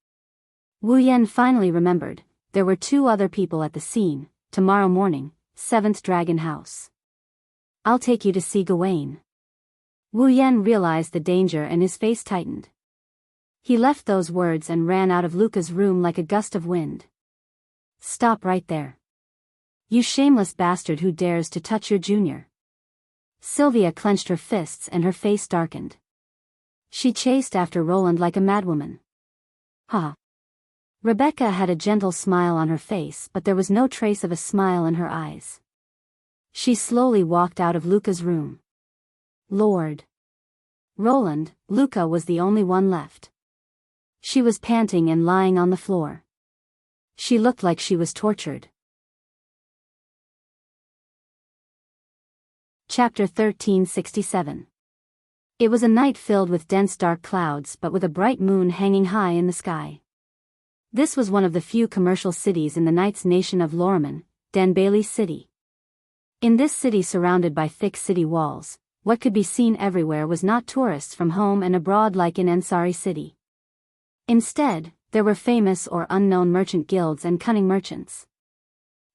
Wu Yan finally remembered, there were 2 other people at the scene. Tomorrow morning, 7th Dragon House. I'll take you to see Gawain. Wu Yan realized the danger and his face tightened. He left those words and ran out of Luca's room like a gust of wind. Stop right there. You shameless bastard who dares to touch your junior. Sylvia clenched her fists and her face darkened. She chased after Roland like a madwoman. Ha! Rebecca had a gentle smile on her face, but there was no trace of a smile in her eyes. She slowly walked out of Luca's room. Lord! Roland, Luca was the only one left. She was panting and lying on the floor. She looked like she was tortured. Chapter 1367. It was a night filled with dense dark clouds but with a bright moon hanging high in the sky. This was one of the few commercial cities in the Knight's Nation of Lorman, Danbailey City. In this city surrounded by thick city walls, what could be seen everywhere was not tourists from home and abroad like in Ansari City. Instead, there were famous or unknown merchant guilds and cunning merchants.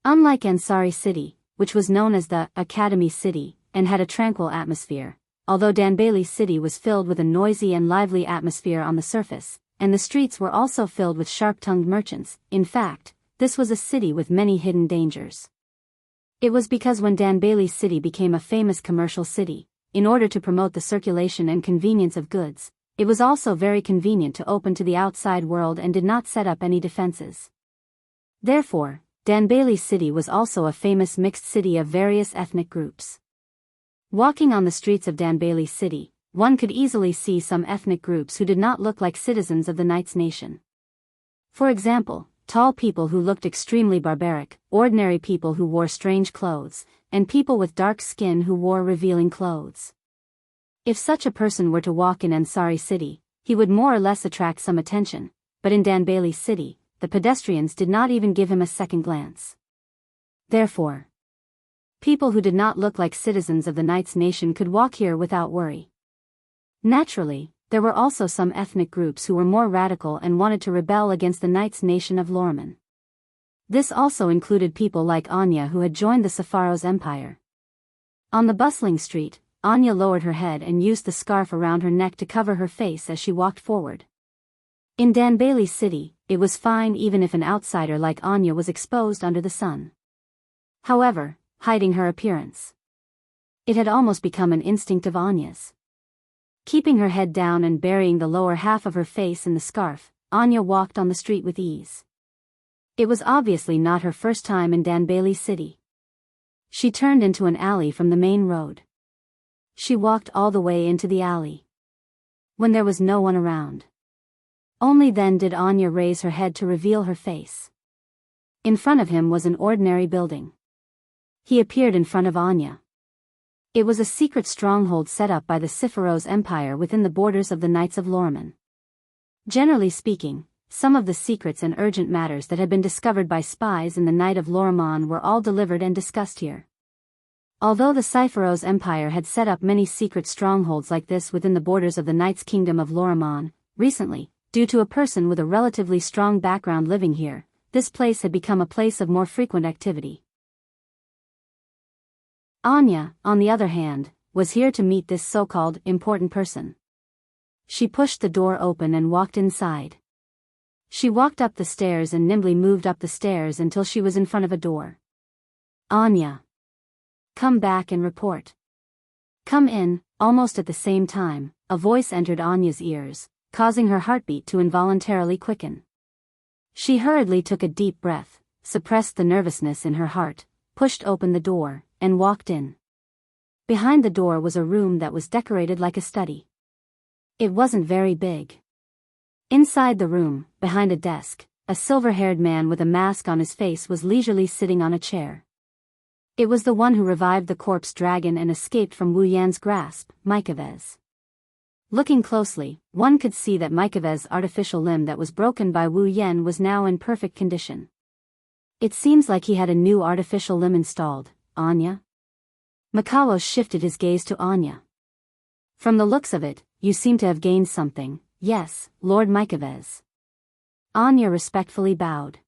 Unlike Ansari City, which was known as the Academy City, and had a tranquil atmosphere, although Danbailey City was filled with a noisy and lively atmosphere on the surface, and the streets were also filled with sharp-tongued merchants. In fact, this was a city with many hidden dangers. It was because when Danbailey City became a famous commercial city, in order to promote the circulation and convenience of goods, it was also very convenient to open to the outside world and did not set up any defenses. Therefore, Danbailey City was also a famous mixed city of various ethnic groups. Walking on the streets of Danbailey City, one could easily see some ethnic groups who did not look like citizens of the Knight's Nation. For example, tall people who looked extremely barbaric, ordinary people who wore strange clothes, and people with dark skin who wore revealing clothes. If such a person were to walk in Ansari City, he would more or less attract some attention, but in Danbailey City, the pedestrians did not even give him a second glance. Therefore, people who did not look like citizens of the Knight's Nation could walk here without worry. Naturally, there were also some ethnic groups who were more radical and wanted to rebel against the Knight's Nation of Lorman. This also included people like Anya who had joined the Sepharo's empire. On the bustling street, Anya lowered her head and used the scarf around her neck to cover her face as she walked forward. In Danbailey City, it was fine even if an outsider like Anya was exposed under the sun. However, hiding her appearance. It had almost become an instinct of Anya's. Keeping her head down and burying the lower half of her face in the scarf, Anya walked on the street with ease. It was obviously not her first time in Danbailey City. She turned into an alley from the main road. She walked all the way into the alley. When there was no one around. Only then did Anya raise her head to reveal her face. In front of him was an ordinary building. He appeared in front of Anya. It was a secret stronghold set up by the Sepharo's empire within the borders of the Knights of Lorman. Generally speaking, some of the secrets and urgent matters that had been discovered by spies in the Knight of Lorman were all delivered and discussed here. Although the Sepharo's empire had set up many secret strongholds like this within the borders of the Knight's Kingdom of Lorman, recently, due to a person with a relatively strong background living here, this place had become a place of more frequent activity. Anya, on the other hand, was here to meet this so-called important person. She pushed the door open and walked inside. She walked up the stairs and nimbly moved up the stairs until she was in front of a door. Anya. Come back and report. Come in. Almost at the same time, a voice entered Anya's ears, causing her heartbeat to involuntarily quicken. She hurriedly took a deep breath, suppressed the nervousness in her heart, pushed open the door, and walked in. Behind the door was a room that was decorated like a study. It wasn't very big. Inside the room, behind a desk, a silver-haired man with a mask on his face was leisurely sitting on a chair. It was the one who revived the corpse dragon and escaped from Wu Yan's grasp, Mykovez. Looking closely, one could see that Mykovez's artificial limb that was broken by Wu Yan was now in perfect condition. It seems like he had a new artificial limb installed, Anya. Makalos shifted his gaze to Anya. From the looks of it, you seem to have gained something, yes, Lord Mykovez. Anya respectfully bowed.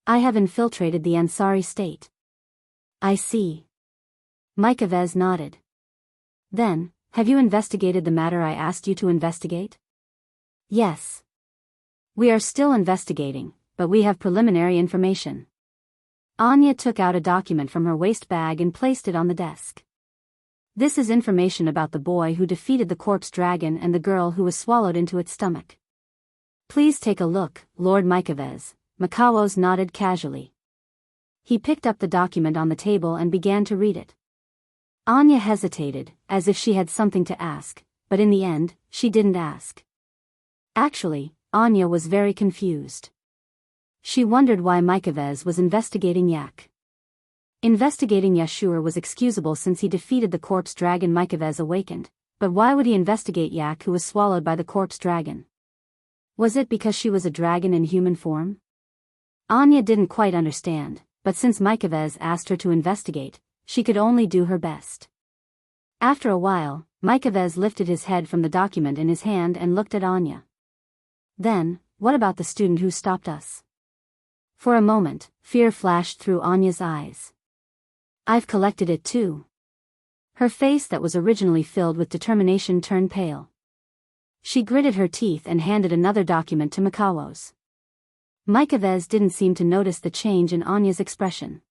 I have infiltrated the Ansari state. I see. Mykovez nodded. Then, have you investigated the matter I asked you to investigate? Yes. We are still investigating, but we have preliminary information. Anya took out a document from her waist bag and placed it on the desk. This is information about the boy who defeated the corpse dragon and the girl who was swallowed into its stomach. Please take a look, Lord Mykovez. Makalos nodded casually. He picked up the document on the table and began to read it. Anya hesitated, as if she had something to ask, but in the end, she didn't ask. Actually, Anya was very confused. She wondered why Mykovez was investigating Yak. Investigating Yashur was excusable since he defeated the corpse dragon Mykovez awakened, but why would he investigate Yak who was swallowed by the corpse dragon? Was it because she was a dragon in human form? Anya didn't quite understand, but since Mykovez asked her to investigate, she could only do her best. After a while, Mykovez lifted his head from the document in his hand and looked at Anya. Then, what about the student who stopped us? For a moment, fear flashed through Anya's eyes. I've collected it too. Her face that was originally filled with determination turned pale. She gritted her teeth and handed another document to Makalos. Mykovez didn't seem to notice the change in Anya's expression.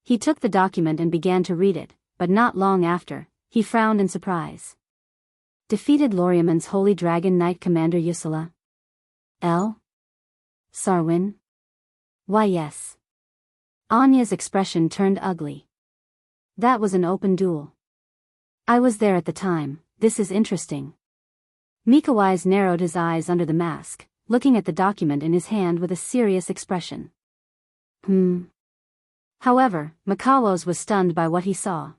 He took the document and began to read it, but not long after, he frowned in surprise. Defeated Loriaman's Holy Dragon Knight Commander Yusula? L. Sarwin? Why yes. Anya's expression turned ugly. That was an open duel. I was there at the time. This is interesting. Mikawais narrowed his eyes under the mask, looking at the document in his hand with a serious expression. However, Makalos was stunned by what he saw.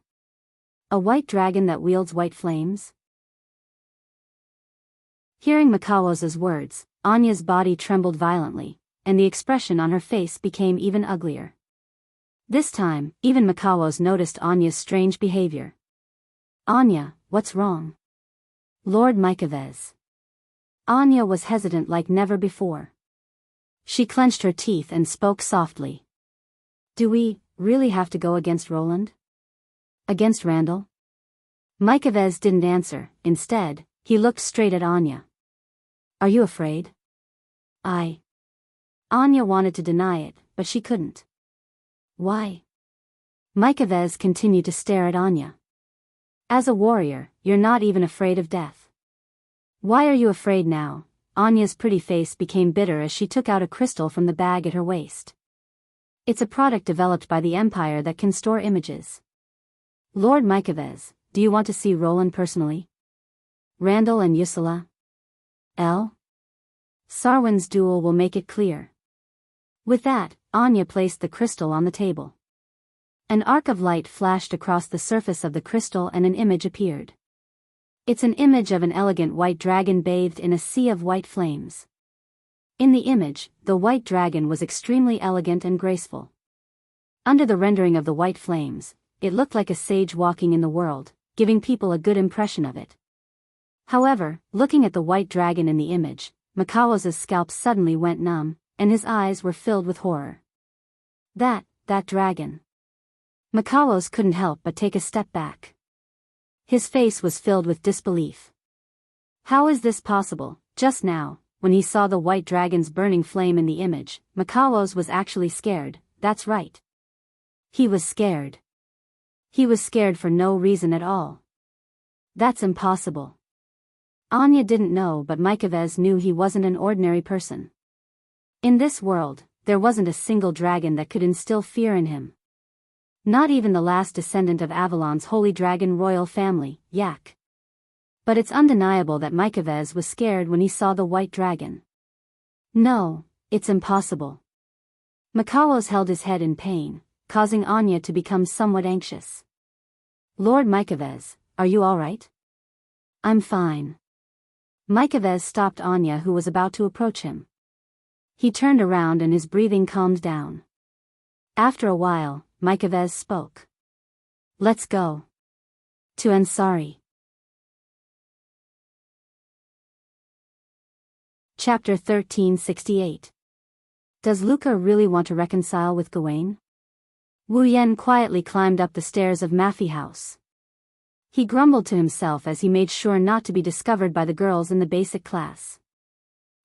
A white dragon that wields white flames? Hearing Makalos's words, Anya's body trembled violently, and the expression on her face became even uglier. This time, even Makalos noticed Anya's strange behavior. Anya, what's wrong? Lord Mykovez. Anya was hesitant like never before. She clenched her teeth and spoke softly. Do we really have to go against Roland? Against Randall? Mykovez didn't answer. Instead, he looked straight at Anya. Are you afraid? Anya wanted to deny it, but she couldn't. Why? Mykovez continued to stare at Anya. As a warrior, you're not even afraid of death. Why are you afraid now? Anya's pretty face became bitter as she took out a crystal from the bag at her waist. It's a product developed by the Empire that can store images. Lord Mykovez, do you want to see Roland personally? Randall and Yusula? L. Sarwin's duel will make it clear. With that, Anya placed the crystal on the table. An arc of light flashed across the surface of the crystal and an image appeared. It's an image of an elegant white dragon bathed in a sea of white flames. In the image, the white dragon was extremely elegant and graceful. Under the rendering of the white flames, it looked like a sage walking in the world, giving people a good impression of it. However, looking at the white dragon in the image, Makalos's scalp suddenly went numb, and his eyes were filled with horror. That dragon. Makalos couldn't help but take a step back. His face was filled with disbelief. How is this possible? Just now, when he saw the white dragon's burning flame in the image, Makalos was actually scared. That's right. He was scared. He was scared for no reason at all. That's impossible. Anya didn't know, but Mykovez knew he wasn't an ordinary person. In this world, there wasn't a single dragon that could instill fear in him. Not even the last descendant of Avalon's holy dragon royal family, Yak. But it's undeniable that Mikovez was scared when he saw the white dragon. No, it's impossible. Mikawos held his head in pain, causing Anya to become somewhat anxious. Lord Mikovez, are you all right? I'm fine. Mikovez stopped Anya, who was about to approach him. He turned around and his breathing calmed down. After a while, Mikovez spoke. Let's go. To Ansari. Chapter 1368. Does Luca really want to reconcile with Gawain? Wu Yan quietly climbed up the stairs of Maffei House. He grumbled to himself as he made sure not to be discovered by the girls in the basic class.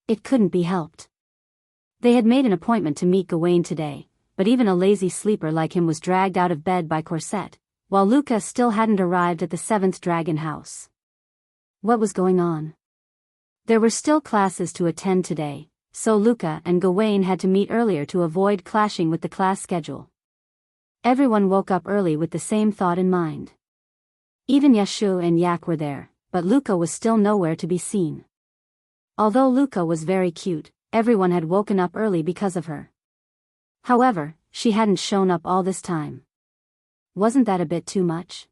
It couldn't be helped. They had made an appointment to meet Gawain today, but even a lazy sleeper like him was dragged out of bed by corset, while Luca still hadn't arrived at the 7th Dragon House. What was going on? There were still classes to attend today, so Luca and Gawain had to meet earlier to avoid clashing with the class schedule. Everyone woke up early with the same thought in mind. Even Yashu and Yak were there, but Luca was still nowhere to be seen. Although Luca was very cute, everyone had woken up early because of her. However, she hadn't shown up all this time. Wasn't that a bit too much?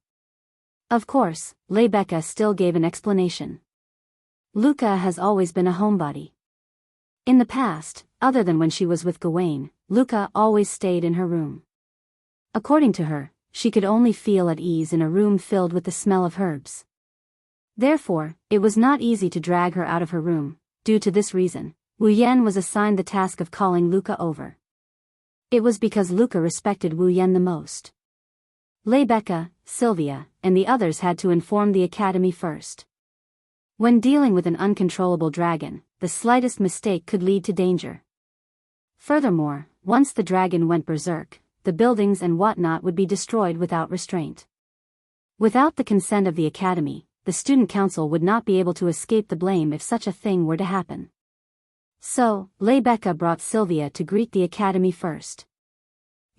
Of course, Rebecca still gave an explanation. Luca has always been a homebody. In the past, other than when she was with Gawain, Luca always stayed in her room. According to her, she could only feel at ease in a room filled with the smell of herbs. Therefore, it was not easy to drag her out of her room. Due to this reason, Wu Yan was assigned the task of calling Luca over. It was because Luca respected Wu Yan the most. Rebecca, Sylvia, and the others had to inform the academy first. When dealing with an uncontrollable dragon, the slightest mistake could lead to danger. Furthermore, once the dragon went berserk, the buildings and whatnot would be destroyed without restraint. Without the consent of the academy, the student council would not be able to escape the blame if such a thing were to happen. So, Rebecca brought Sylvia to greet the academy first.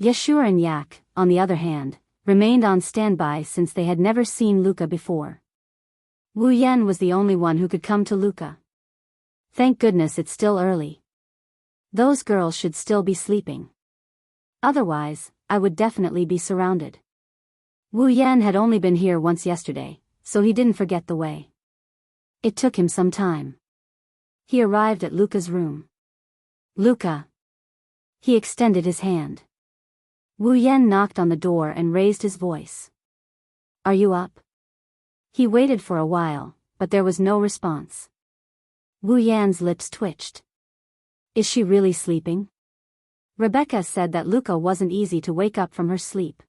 Yashur and Yak, on the other hand, remained on standby since they had never seen Luca before. Wu Yan was the only one who could come to Luca. Thank goodness it's still early. Those girls should still be sleeping. Otherwise, I would definitely be surrounded. Wu Yan had only been here once yesterday, so he didn't forget the way. It took him some time. He arrived at Luca's room. Luca. He extended his hand. Wu Yan knocked on the door and raised his voice. Are you up? He waited for a while, but there was no response. Wu Yan's lips twitched. Is she really sleeping? Rebecca said that Luca wasn't easy to wake up from her sleep.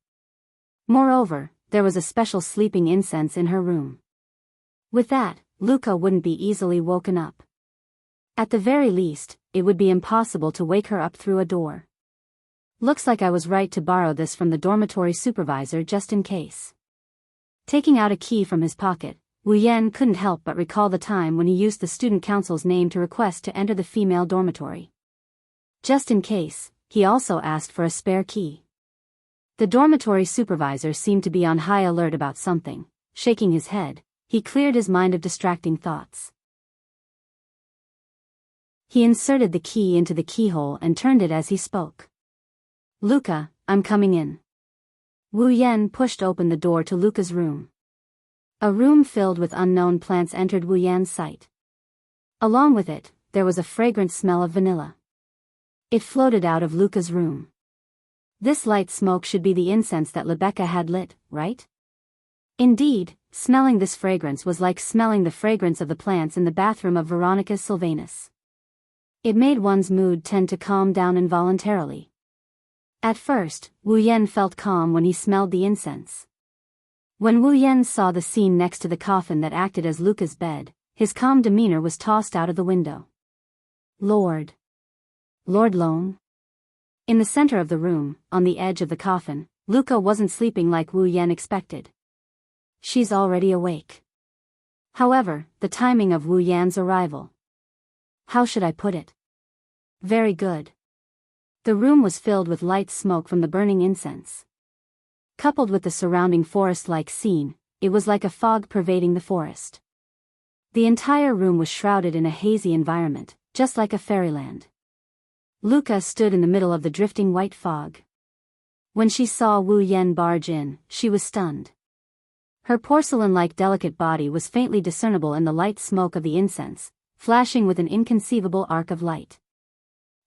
Moreover, there was a special sleeping incense in her room. With that, Luca wouldn't be easily woken up. At the very least, it would be impossible to wake her up through a door. Looks like I was right to borrow this from the dormitory supervisor just in case. Taking out a key from his pocket, Wu Yan couldn't help but recall the time when he used the student council's name to request to enter the female dormitory. Just in case, he also asked for a spare key. The dormitory supervisor seemed to be on high alert about something. Shaking his head, he cleared his mind of distracting thoughts. He inserted the key into the keyhole and turned it as he spoke. Luca, I'm coming in. Wu Yan pushed open the door to Luca's room. A room filled with unknown plants entered Wu Yan's sight. Along with it, there was a fragrant smell of vanilla. It floated out of Luca's room. This light smoke should be the incense that Rebecca had lit, right? Indeed, smelling this fragrance was like smelling the fragrance of the plants in the bathroom of Veronica Sylvanus. It made one's mood tend to calm down involuntarily. At first, Wu Yan felt calm when he smelled the incense. When Wu Yan saw the scene next to the coffin that acted as Luca's bed, his calm demeanor was tossed out of the window. Lord Lone? In the center of the room, on the edge of the coffin, Luca wasn't sleeping like Wu Yan expected. She's already awake. However, the timing of Wu Yan's arrival. How should I put it? Very good. The room was filled with light smoke from the burning incense. Coupled with the surrounding forest-like scene, it was like a fog pervading the forest. The entire room was shrouded in a hazy environment, just like a fairyland. Luca stood in the middle of the drifting white fog. When she saw Wu Yan barge in, she was stunned. Her porcelain-like delicate body was faintly discernible in the light smoke of the incense, flashing with an inconceivable arc of light.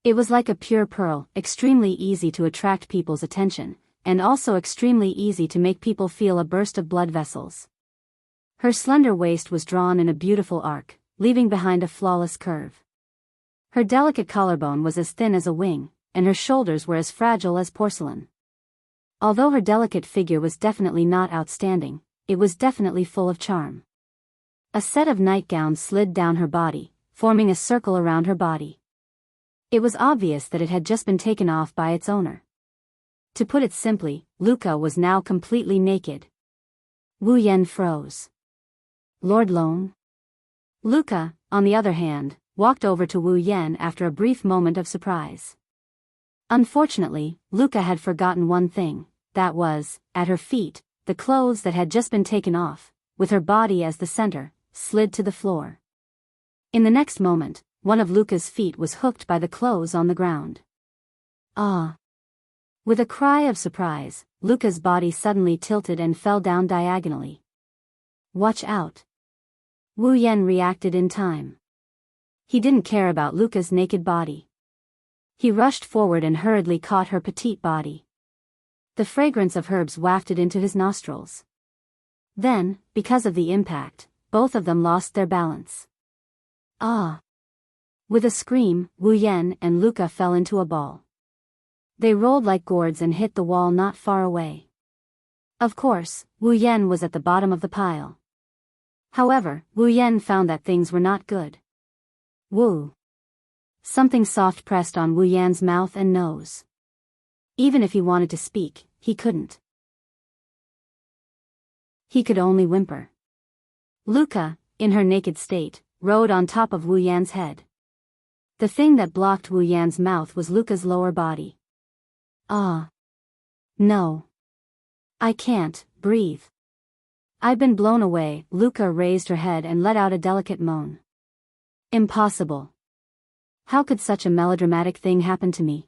It was like a pure pearl, extremely easy to attract people's attention, and also extremely easy to make people feel a burst of blood vessels. Her slender waist was drawn in a beautiful arc, leaving behind a flawless curve. Her delicate collarbone was as thin as a wing, and her shoulders were as fragile as porcelain. Although her delicate figure was definitely not outstanding, it was definitely full of charm. A set of nightgowns slid down her body, forming a circle around her body. It was obvious that it had just been taken off by its owner. To put it simply, Luca was now completely naked. Wu Yan froze. Lord Lone? Luca, on the other hand, walked over to Wu Yan after a brief moment of surprise. Unfortunately, Luca had forgotten one thing, that was, at her feet, the clothes that had just been taken off, with her body as the center, slid to the floor. In the next moment, one of Luca's feet was hooked by the clothes on the ground. Ah! With a cry of surprise, Luca's body suddenly tilted and fell down diagonally. Watch out! Wu Yan reacted in time. He didn't care about Luca's naked body. He rushed forward and hurriedly caught her petite body. The fragrance of herbs wafted into his nostrils. Then, because of the impact, both of them lost their balance. Ah! With a scream, Wu Yan and Luca fell into a ball. They rolled like gourds and hit the wall not far away. Of course, Wu Yan was at the bottom of the pile. However, Wu Yan found that things were not good. Wu. Something soft pressed on Wu Yan's mouth and nose. Even if he wanted to speak, he couldn't. He could only whimper. Luca, in her naked state, rode on top of Wu Yan's head. The thing that blocked Wu Yan's mouth was Luca's lower body. Ah. No. I can't breathe. I've been blown away. Luca raised her head and let out a delicate moan. Impossible. How could such a melodramatic thing happen to me?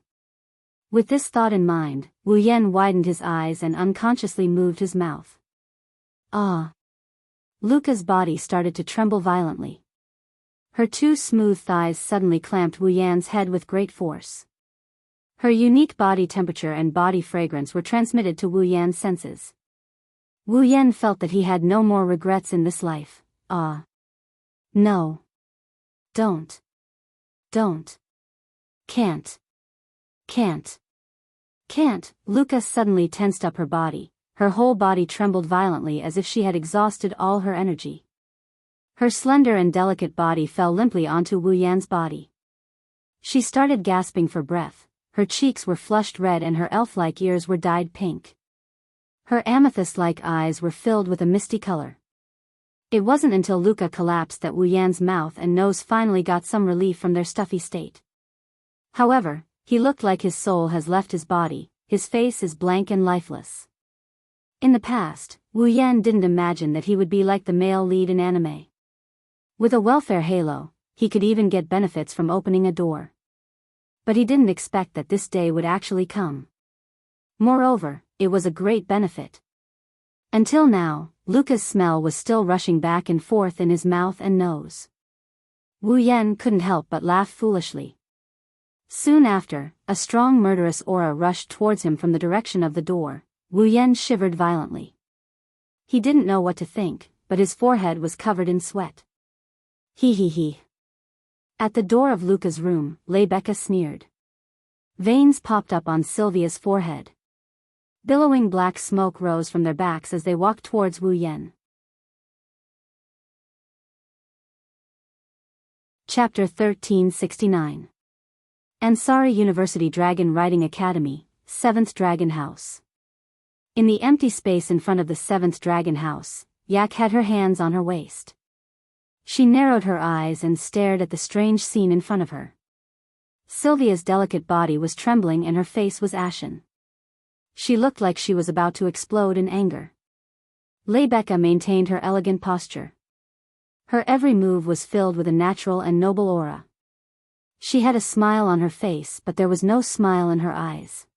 With this thought in mind, Wu Yan widened his eyes and unconsciously moved his mouth. Ah. Luca's body started to tremble violently. Her two smooth thighs suddenly clamped Wu Yan's head with great force. Her unique body temperature and body fragrance were transmitted to Wu Yan's senses. Wu Yan felt that he had no more regrets in this life. Ah. No. Don't. Don't. Can't. Can't. Can't. Luca suddenly tensed up her body. Her whole body trembled violently as if she had exhausted all her energy. Her slender and delicate body fell limply onto Wu Yan's body. She started gasping for breath. Her cheeks were flushed red and her elf-like ears were dyed pink. Her amethyst-like eyes were filled with a misty color. It wasn't until Luca collapsed that Wu Yan's mouth and nose finally got some relief from their stuffy state. However, he looked like his soul has left his body, his face is blank and lifeless. In the past, Wu Yan didn't imagine that he would be like the male lead in anime. With a welfare halo, he could even get benefits from opening a door. But he didn't expect that this day would actually come. Moreover, it was a great benefit. Until now, Luca's smell was still rushing back and forth in his mouth and nose. Wu Yan couldn't help but laugh foolishly. Soon after, a strong murderous aura rushed towards him from the direction of the door. Wu Yan shivered violently. He didn't know what to think, but his forehead was covered in sweat. He. At the door of Luca's room, Rebecca sneered. Veins popped up on Sylvia's forehead. Billowing black smoke rose from their backs as they walked towards Wu Yan. Chapter 1369. Ansari University Dragon Riding Academy, 7th Dragon House. In the empty space in front of the 7th Dragon House, Yak had her hands on her waist. She narrowed her eyes and stared at the strange scene in front of her. Sylvia's delicate body was trembling and her face was ashen. She looked like she was about to explode in anger. Rebecca maintained her elegant posture. Her every move was filled with a natural and noble aura. She had a smile on her face, but there was no smile in her eyes.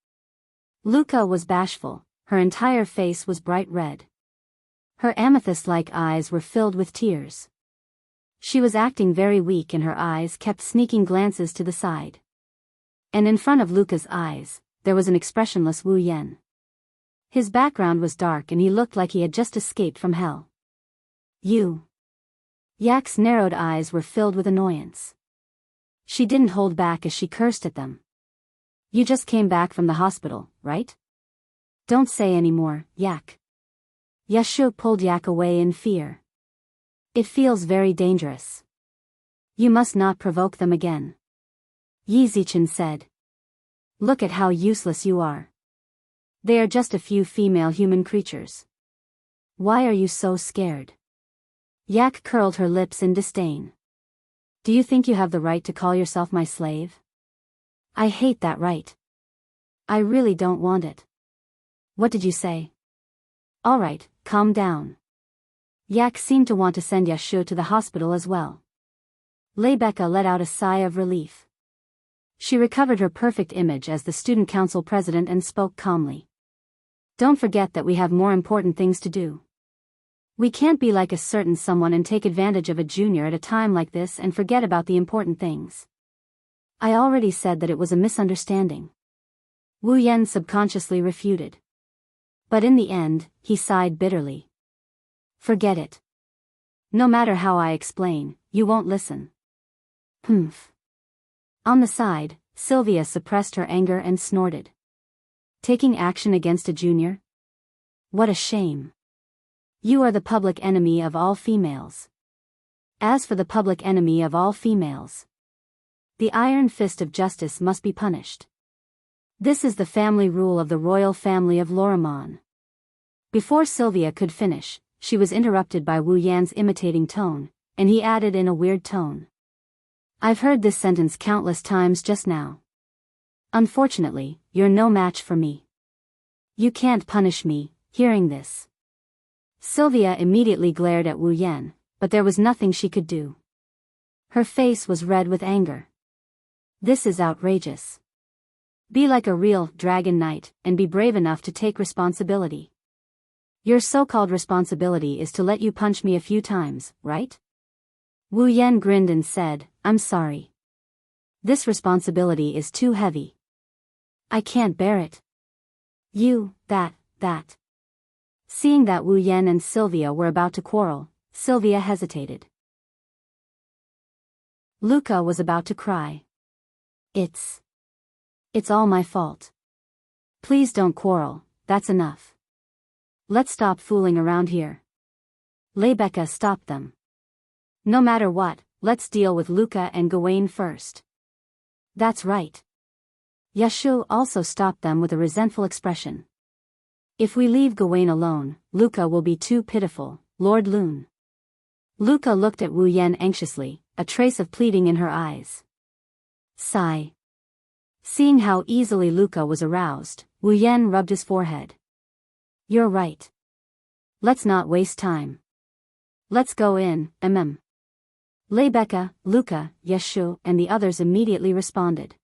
Luca was bashful, her entire face was bright red. Her amethyst-like eyes were filled with tears. She was acting very weak and her eyes kept sneaking glances to the side. And in front of Luca's eyes, there was an expressionless Wu Yan. His background was dark and he looked like he had just escaped from hell. You. Yak's narrowed eyes were filled with annoyance. She didn't hold back as she cursed at them. You just came back from the hospital, right? Don't say any more, Yak. Yashu pulled Yak away in fear. It feels very dangerous. You must not provoke them again. Yi Zichen said. Look at how useless you are. They are just a few female human creatures. Why are you so scared? Yak curled her lips in disdain. Do you think you have the right to call yourself my slave? I hate that right. I really don't want it. What did you say? All right, calm down. Yak seemed to want to send Yashu to the hospital as well. Rebecca let out a sigh of relief. She recovered her perfect image as the student council president and spoke calmly. Don't forget that we have more important things to do. We can't be like a certain someone and take advantage of a junior at a time like this and forget about the important things. I already said that it was a misunderstanding. Wu Yan subconsciously refuted. But in the end, he sighed bitterly. Forget it. No matter how I explain, you won't listen. Humph. On the side, Sylvia suppressed her anger and snorted. Taking action against a junior? What a shame. You are the public enemy of all females. As for the public enemy of all females, the iron fist of justice must be punished. This is the family rule of the royal family of Lorimon. Before Sylvia could finish, she was interrupted by Wu Yan's imitating tone, and he added in a weird tone. I've heard this sentence countless times just now. Unfortunately, you're no match for me. You can't punish me. Hearing this, Sylvia immediately glared at Wu Yan, but there was nothing she could do. Her face was red with anger. This is outrageous. Be like a real dragon knight, and be brave enough to take responsibility. Your so-called responsibility is to let you punch me a few times, right? Wu Yan grinned and said, I'm sorry. This responsibility is too heavy. I can't bear it. You, that. Seeing that Wu Yan and Sylvia were about to quarrel, Sylvia hesitated. Luca was about to cry. It's all my fault. Please don't quarrel, that's enough. Let's stop fooling around here. Rebecca stopped them. No matter what, let's deal with Luca and Gawain first. That's right. Yashu also stopped them with a resentful expression. If we leave Gawain alone, Luca will be too pitiful, Lord Lune. Luca looked at Wu Yan anxiously, a trace of pleading in her eyes. Sigh. Seeing how easily Luca was aroused, Wu Yan rubbed his forehead. You're right. Let's not waste time. Let's go in, Rebecca, Luca, Yashu, and the others immediately responded.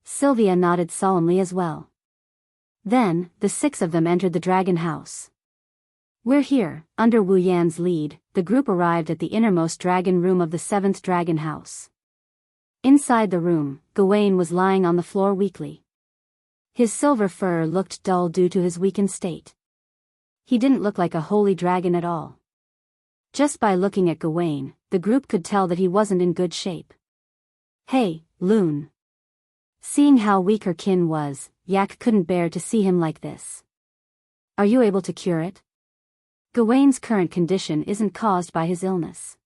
Sylvia nodded solemnly as well. Then, the 6 of them entered the dragon house. We're here. Under Wu Yan's lead, the group arrived at the innermost dragon room of the 7th dragon house. Inside the room, Gawain was lying on the floor weakly. His silver fur looked dull due to his weakened state. He didn't look like a holy dragon at all. Just by looking at Gawain, the group could tell that he wasn't in good shape. Hey, Lune. Seeing how weak her kin was, Yak couldn't bear to see him like this. Are you able to cure it? Gawain's current condition isn't caused by his illness.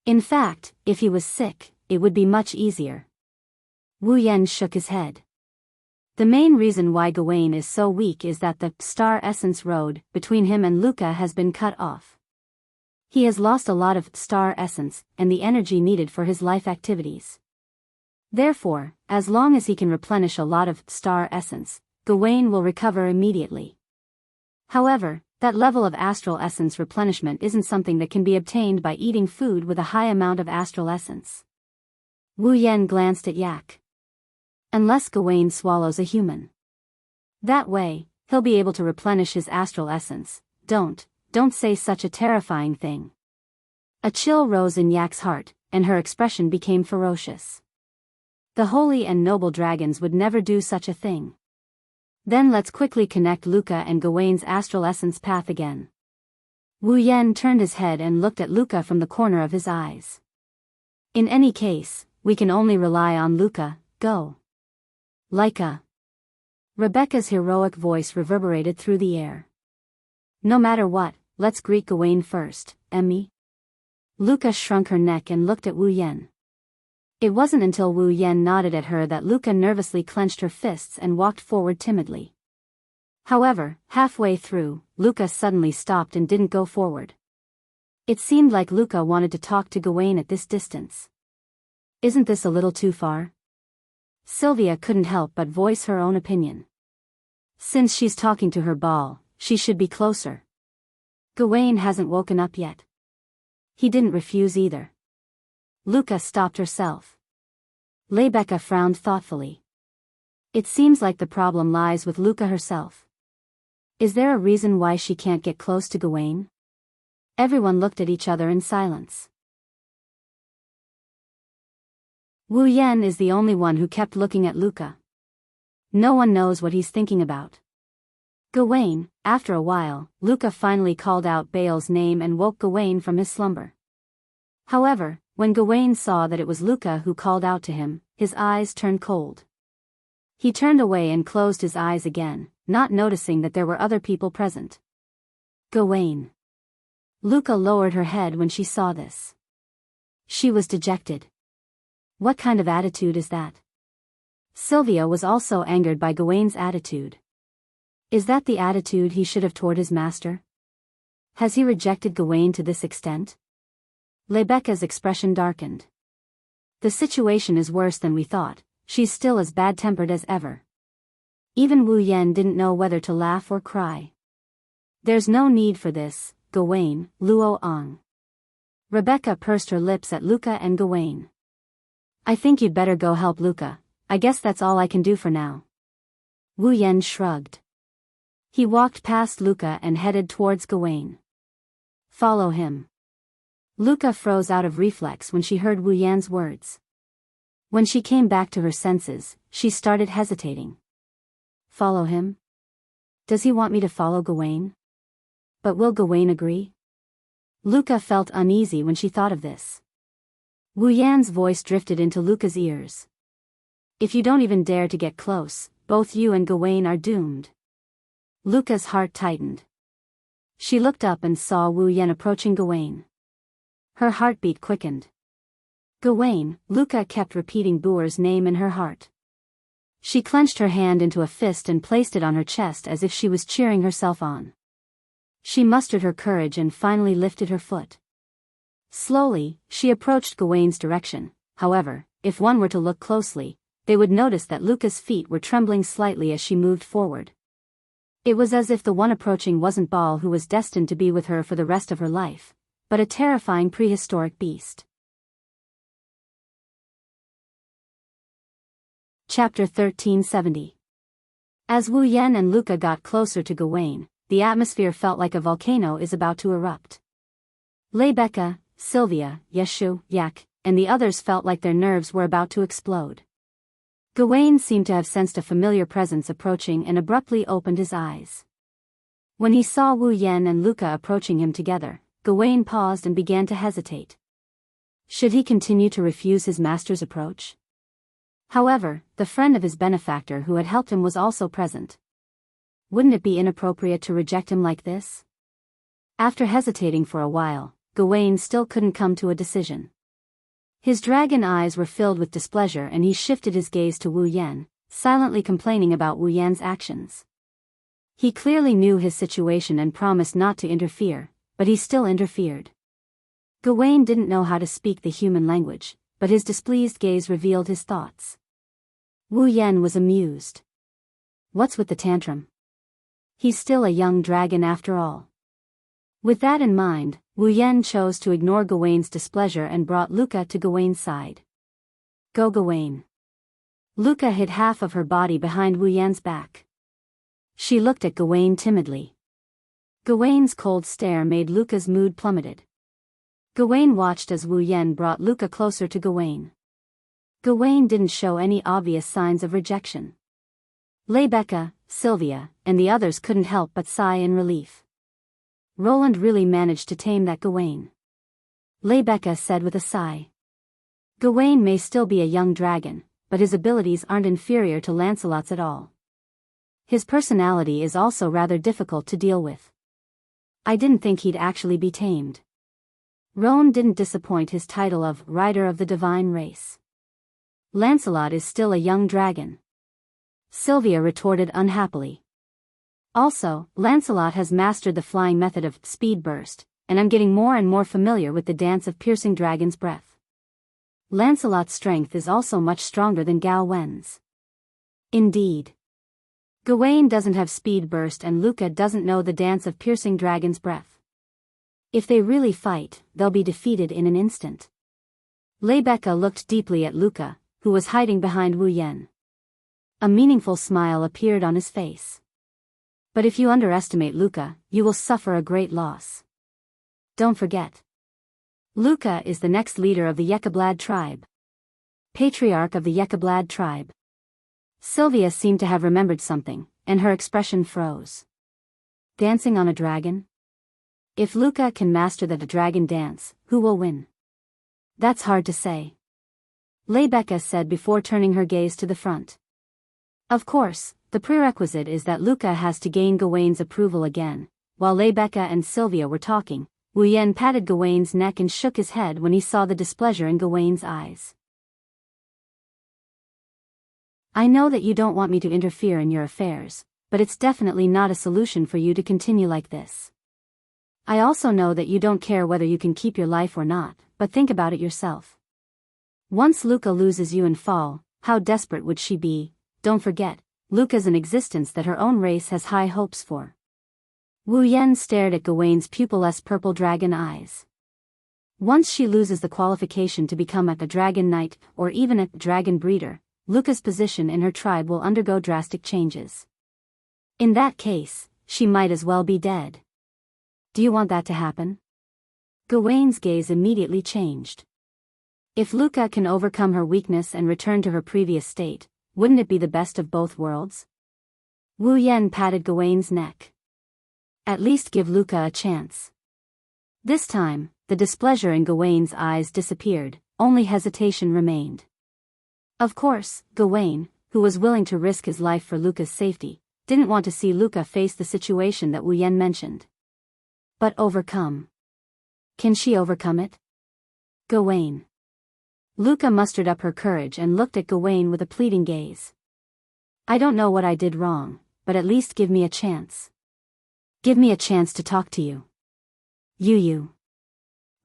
In fact, if he was sick, it would be much easier. Wu Yan shook his head. The main reason why Gawain is so weak is that the star essence road between him and Luca has been cut off. He has lost a lot of star essence and the energy needed for his life activities. Therefore, as long as he can replenish a lot of star essence, Gawain will recover immediately. However, That level of astral essence replenishment isn't something that can be obtained by eating food with a high amount of astral essence. Wu Yan glanced at Yak. Unless Gawain swallows a human. That way, he'll be able to replenish his astral essence. Don't say such a terrifying thing. A chill rose in Yak's heart, and her expression became ferocious. The holy and noble dragons would never do such a thing. Then let's quickly connect Luca and Gawain's astral essence path again. Wu Yan turned his head and looked at Luca from the corner of his eyes. In any case, we can only rely on Luca. Go. Laika. Rebecca's heroic voice reverberated through the air. No matter what, let's greet Gawain first, Emmy. Luca shrunk her neck and looked at Wu Yan. It wasn't until Wu Yan nodded at her that Luca nervously clenched her fists and walked forward timidly. However, halfway through, Luca suddenly stopped and didn't go forward. It seemed like Luca wanted to talk to Gawain at this distance. Isn't this a little too far? Sylvia couldn't help but voice her own opinion. Since she's talking to her ball, she should be closer. Gawain hasn't woken up yet. He didn't refuse either. Luca stopped herself. Rebecca frowned thoughtfully. It seems like the problem lies with Luca herself. Is there a reason why she can't get close to Gawain? Everyone looked at each other in silence. Wu Yan is the only one who kept looking at Luca. No one knows what he's thinking about. Gawain. After a while, Luca finally called out Baal's name and woke Gawain from his slumber. However, when Gawain saw that it was Luca who called out to him, his eyes turned cold. He turned away and closed his eyes again, not noticing that there were other people present. Gawain. Luca lowered her head when she saw this. She was dejected. What kind of attitude is that? Sylvia was also angered by Gawain's attitude. Is that the attitude he should have toward his master? Has he rejected Gawain to this extent? Rebecca's expression darkened. The situation is worse than we thought. She's still as bad-tempered as ever. Even Wu Yan didn't know whether to laugh or cry. There's no need for this, Gawain, Luo Ang. Rebecca pursed her lips at Luca and Gawain. I think you'd better go help Luca. I guess that's all I can do for now. Wu Yan shrugged. He walked past Luca and headed towards Gawain. Follow him. Luca froze out of reflex when she heard Wu Yan's words. When she came back to her senses, she started hesitating. Follow him? Does he want me to follow Gawain? But will Gawain agree? Luca felt uneasy when she thought of this. Wu Yan's voice drifted into Luca's ears. If you don't even dare to get close, both you and Gawain are doomed. Luca's heart tightened. She looked up and saw Wu Yan approaching Gawain. Her heartbeat quickened. Gawain. Luca kept repeating Boer's name in her heart. She clenched her hand into a fist and placed it on her chest as if she was cheering herself on. She mustered her courage and finally lifted her foot. Slowly, she approached Gawain's direction. However, if one were to look closely, they would notice that Luca's feet were trembling slightly as she moved forward. It was as if the one approaching wasn't Baal, who was destined to be with her for the rest of her life, but a terrifying prehistoric beast. Chapter 1370. As Wu Yan and Luca got closer to Gawain, the atmosphere felt like a volcano is about to erupt. Rebecca, Sylvia, Yeshu, Yak, and the others felt like their nerves were about to explode. Gawain seemed to have sensed a familiar presence approaching and abruptly opened his eyes. When he saw Wu Yan and Luca approaching him together, Gawain paused and began to hesitate. Should he continue to refuse his master's approach? However, the friend of his benefactor who had helped him was also present. Wouldn't it be inappropriate to reject him like this? After hesitating for a while, Gawain still couldn't come to a decision. His dragon eyes were filled with displeasure and he shifted his gaze to Wu Yan, silently complaining about Wu Yan's actions. He clearly knew his situation and promised not to interfere, but he still interfered. Gawain didn't know how to speak the human language, but his displeased gaze revealed his thoughts. Wu Yan was amused. What's with the tantrum? He's still a young dragon after all. With that in mind, Wu Yan chose to ignore Gawain's displeasure and brought Luca to Gawain's side. Go Gawain. Luca hid half of her body behind Wu Yan's back. She looked at Gawain timidly. Gawain's cold stare made Luca's mood plummeted. Gawain watched as Wu Yan brought Luca closer to Gawain. Gawain didn't show any obvious signs of rejection. Rebecca, Sylvia, and the others couldn't help but sigh in relief. Roland really managed to tame that Gawain. Rebecca said with a sigh. Gawain may still be a young dragon, but his abilities aren't inferior to Lancelot's at all. His personality is also rather difficult to deal with. I didn't think he'd actually be tamed. Roan didn't disappoint his title of Rider of the Divine Race. Lancelot is still a young dragon. Sylvia retorted unhappily. Also, Lancelot has mastered the flying method of speed burst, and I'm getting more and more familiar with the dance of piercing dragon's breath. Lancelot's strength is also much stronger than Gao Wen's. Indeed. Gawain doesn't have speed burst and Luca doesn't know the dance of piercing dragon's breath. If they really fight, they'll be defeated in an instant. Rebecca looked deeply at Luca, who was hiding behind Wu Yan. A meaningful smile appeared on his face. But if you underestimate Luca, you will suffer a great loss. Don't forget. Luca is the next leader of the Yekablad tribe. Patriarch of the Yekablad tribe. Sylvia seemed to have remembered something, and her expression froze. Dancing on a dragon? If Luca can master the dragon dance, who will win? That's hard to say. Rebecca said before turning her gaze to the front. Of course, the prerequisite is that Luca has to gain Gawain's approval again. While Rebecca and Sylvia were talking, Wu Yan patted Gawain's neck and shook his head when he saw the displeasure in Gawain's eyes. I know that you don't want me to interfere in your affairs, but it's definitely not a solution for you to continue like this. I also know that you don't care whether you can keep your life or not, but think about it yourself. Once Luca loses you and fall, how desperate would she be? Don't forget, Luca's an existence that her own race has high hopes for. Wu Yan stared at Gawain's pupilless purple dragon eyes. Once she loses the qualification to become a dragon knight, or even a dragon breeder, Luca's position in her tribe will undergo drastic changes. In that case, she might as well be dead. Do you want that to happen? Gawain's gaze immediately changed. If Luca can overcome her weakness and return to her previous state, wouldn't it be the best of both worlds? Wu Yan patted Gawain's neck. At least give Luca a chance. This time, the displeasure in Gawain's eyes disappeared, only hesitation remained. Of course, Gawain, who was willing to risk his life for Luca's safety, didn't want to see Luca face the situation that Wu Yan mentioned. But overcome. Can she overcome it? Gawain. Luca mustered up her courage and looked at Gawain with a pleading gaze. I don't know what I did wrong, but at least give me a chance. Give me a chance to talk to you. You.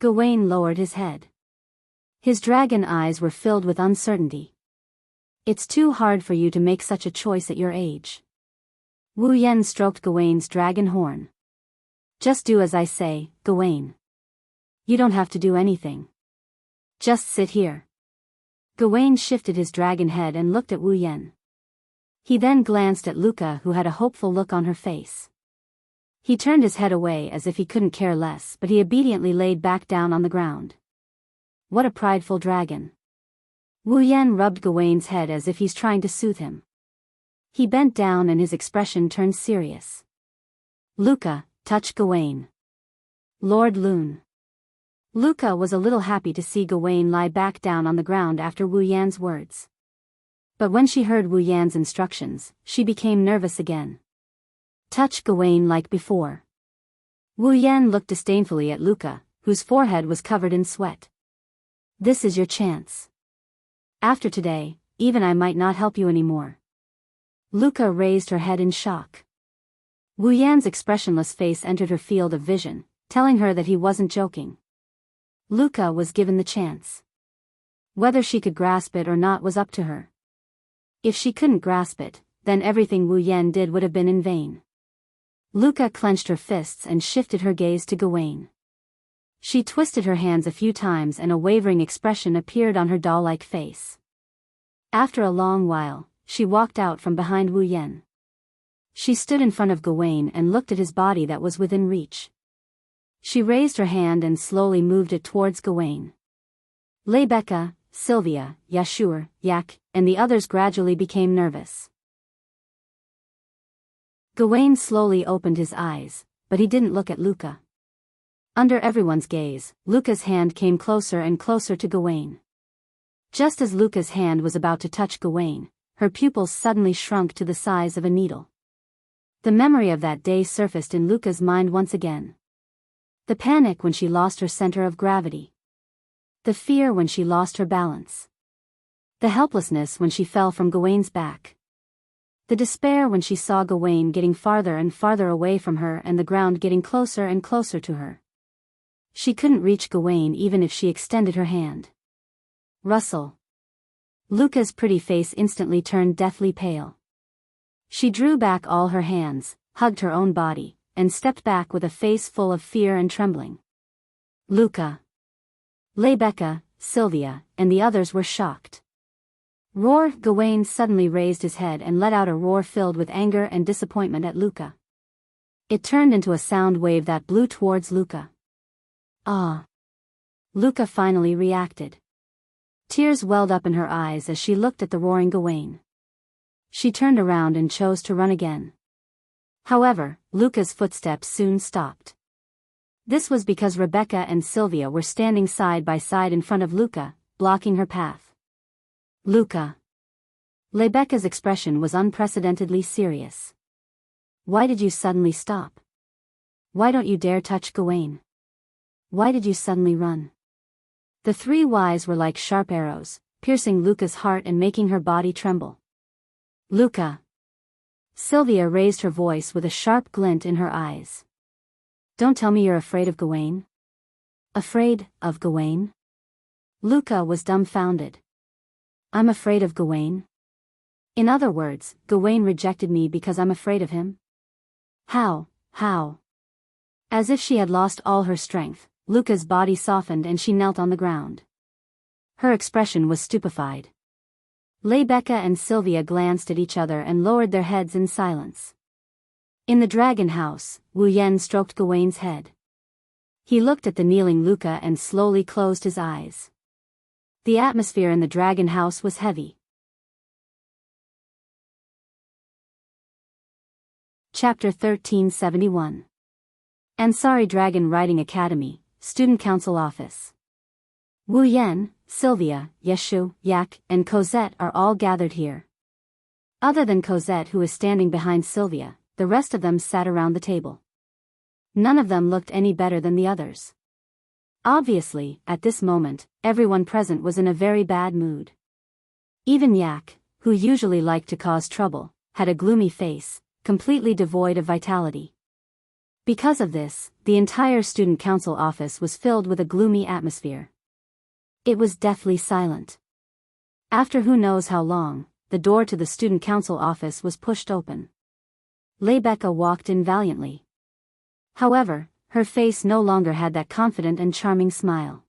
Gawain lowered his head. His dragon eyes were filled with uncertainty. It's too hard for you to make such a choice at your age. Wu Yan stroked Gawain's dragon horn. Just do as I say, Gawain. You don't have to do anything. Just sit here. Gawain shifted his dragon head and looked at Wu Yan. He then glanced at Luca, who had a hopeful look on her face. He turned his head away as if he couldn't care less, but he obediently laid back down on the ground. What a prideful dragon. Wu Yan rubbed Gawain's head as if he's trying to soothe him. He bent down and his expression turned serious. Luca, touch Gawain. Lord Loon. Luca was a little happy to see Gawain lie back down on the ground after Wu Yan's words. But when she heard Wu Yan's instructions, she became nervous again. Touch Gawain like before. Wu Yan looked disdainfully at Luca, whose forehead was covered in sweat. This is your chance. After today, even I might not help you anymore. Luca raised her head in shock. Wu Yan's expressionless face entered her field of vision, telling her that he wasn't joking. Luca was given the chance. Whether she could grasp it or not was up to her. If she couldn't grasp it, then everything Wu Yan did would have been in vain. Luca clenched her fists and shifted her gaze to Gawain. She twisted her hands a few times and a wavering expression appeared on her doll-like face. After a long while, she walked out from behind Wu Yan. She stood in front of Gawain and looked at his body that was within reach. She raised her hand and slowly moved it towards Gawain. Rebecca, Sylvia, Yashur, Yak, and the others gradually became nervous. Gawain slowly opened his eyes, but he didn't look at Luca. Under everyone's gaze, Luca's hand came closer and closer to Gawain. Just as Luca's hand was about to touch Gawain, her pupils suddenly shrunk to the size of a needle. The memory of that day surfaced in Luca's mind once again. The panic when she lost her center of gravity. The fear when she lost her balance. The helplessness when she fell from Gawain's back. The despair when she saw Gawain getting farther and farther away from her and the ground getting closer and closer to her. She couldn't reach Gawain even if she extended her hand. Russell. Luca's pretty face instantly turned deathly pale. She drew back all her hands, hugged her own body, and stepped back with a face full of fear and trembling. Luca. Rebecca, Sylvia, and the others were shocked. Roar! Gawain suddenly raised his head and let out a roar filled with anger and disappointment at Luca. It turned into a sound wave that blew towards Luca. Ah! Luca finally reacted. Tears welled up in her eyes as she looked at the roaring Gawain. She turned around and chose to run again. However, Luca's footsteps soon stopped. This was because Rebecca and Sylvia were standing side by side in front of Luca, blocking her path. Luca. Rebecca's expression was unprecedentedly serious. Why did you suddenly stop? Why don't you dare touch Gawain? Why did you suddenly run? The three whys were like sharp arrows, piercing Luca's heart and making her body tremble. Luca. Sylvia raised her voice with a sharp glint in her eyes. Don't tell me you're afraid of Gawain? Afraid of Gawain? Luca was dumbfounded. I'm afraid of Gawain? In other words, Gawain rejected me because I'm afraid of him? How? As if she had lost all her strength, Luca's body softened and she knelt on the ground. Her expression was stupefied. Rebecca and Sylvia glanced at each other and lowered their heads in silence. In the dragon house, Wu Yan stroked Gawain's head. He looked at the kneeling Luca and slowly closed his eyes. The atmosphere in the dragon house was heavy. Chapter 1371. Ansari Dragon Riding Academy, Student Council Office. Wu Yan, Sylvia, Yeshu, Yak, and Cosette are all gathered here. Other than Cosette, who is standing behind Sylvia, the rest of them sat around the table. None of them looked any better than the others. Obviously, at this moment, everyone present was in a very bad mood. Even Yak, who usually liked to cause trouble, had a gloomy face, completely devoid of vitality. Because of this, the entire student council office was filled with a gloomy atmosphere. It was deathly silent. After who knows how long, the door to the student council office was pushed open. Rebecca walked in valiantly. However, her face no longer had that confident and charming smile.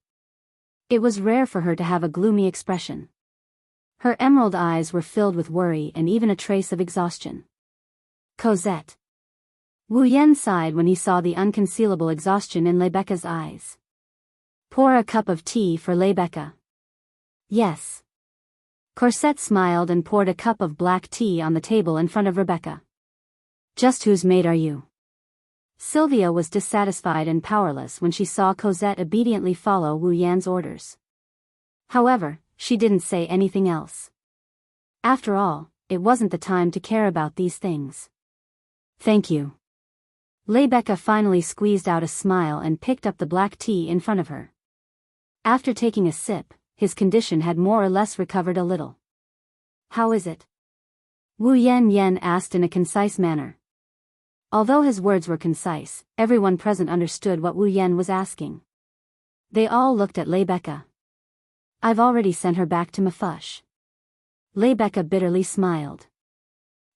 It was rare for her to have a gloomy expression. Her emerald eyes were filled with worry and even a trace of exhaustion. Cosette. Wu Yan sighed when he saw the unconcealable exhaustion in Rebecca's eyes. Pour a cup of tea for Rebecca. Yes. Cosette smiled and poured a cup of black tea on the table in front of Rebecca. Just whose maid are you? Sylvia was dissatisfied and powerless when she saw Cosette obediently follow Wu Yan's orders. However, she didn't say anything else. After all, it wasn't the time to care about these things. Thank you. Rebecca finally squeezed out a smile and picked up the black tea in front of her. After taking a sip, his condition had more or less recovered a little. How is it? Wu Yan asked in a concise manner. Although his words were concise, everyone present understood what Wu Yan was asking. They all looked at Rebecca. I've already sent her back to Mafush. Rebecca bitterly smiled.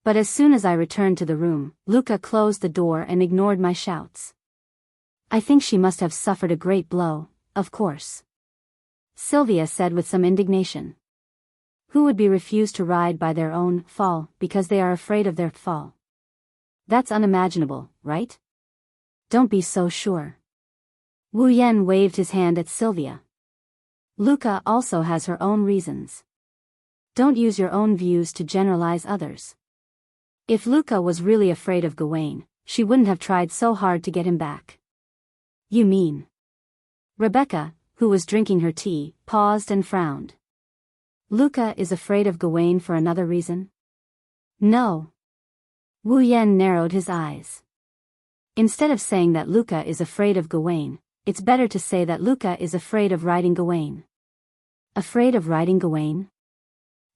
But as soon as I returned to the room, Luca closed the door and ignored my shouts. I think she must have suffered a great blow, of course. Sylvia said with some indignation. Who would be refused to ride by their own fall because they are afraid of their fall? That's unimaginable, right? Don't be so sure. Wu Yan waved his hand at Sylvia. Luca also has her own reasons. Don't use your own views to generalize others. If Luca was really afraid of Gawain, she wouldn't have tried so hard to get him back. You mean? Rebecca, who was drinking her tea, paused and frowned. Luca is afraid of Gawain for another reason? No. Wu Yan narrowed his eyes. Instead of saying that Luca is afraid of Gawain, it's better to say that Luca is afraid of riding Gawain. Afraid of riding Gawain?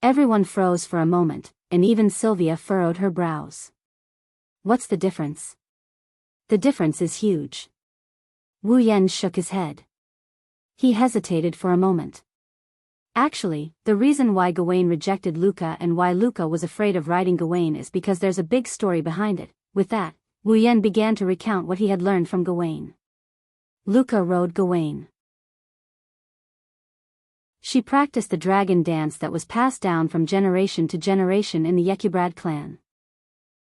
Everyone froze for a moment, and even Sylvia furrowed her brows. What's the difference? The difference is huge. Wu Yan shook his head. He hesitated for a moment. Actually, the reason why Gawain rejected Luca and why Luca was afraid of riding Gawain is because there's a big story behind it. With that, Wu Yan began to recount what he had learned from Gawain. Luca rode Gawain. She practiced the dragon dance that was passed down from generation to generation in the Yekybrad clan.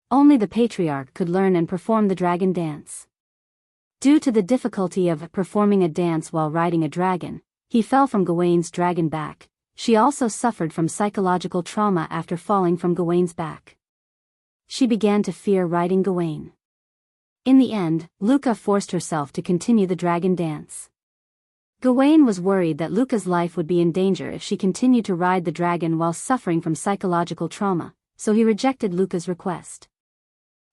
Only the patriarch could learn and perform the dragon dance. Due to the difficulty of performing a dance while riding a dragon, he fell from Gawain's dragon back. She also suffered from psychological trauma after falling from Gawain's back. She began to fear riding Gawain. In the end, Luca forced herself to continue the dragon dance. Gawain was worried that Luca's life would be in danger if she continued to ride the dragon while suffering from psychological trauma, so he rejected Luca's request.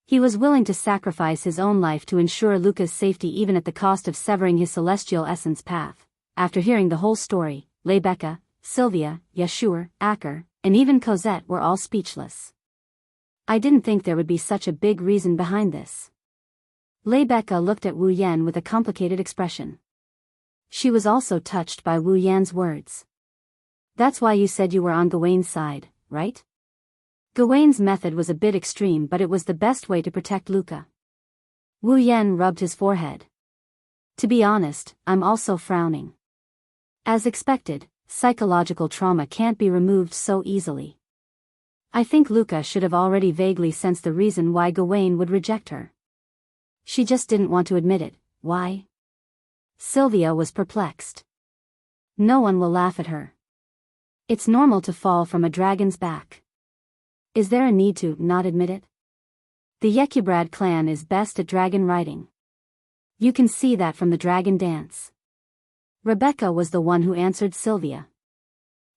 He was willing to sacrifice his own life to ensure Luca's safety even at the cost of severing his celestial essence path. After hearing the whole story, Rebecca, Sylvia, Yashur, Acker, and even Cosette were all speechless. I didn't think there would be such a big reason behind this. Rebecca looked at Wu Yan with a complicated expression. She was also touched by Wu Yan's words. That's why you said you were on Gawain's side, right? Gawain's method was a bit extreme, but it was the best way to protect Luca. Wu Yan rubbed his forehead. To be honest, I'm also frowning. As expected, psychological trauma can't be removed so easily. I think Luca should have already vaguely sensed the reason why Gawain would reject her. She just didn't want to admit it. Why? Sylvia was perplexed. No one will laugh at her. It's normal to fall from a dragon's back. Is there a need to not admit it? The Yekybrad clan is best at dragon riding. You can see that from the dragon dance. Rebecca was the one who answered Sylvia.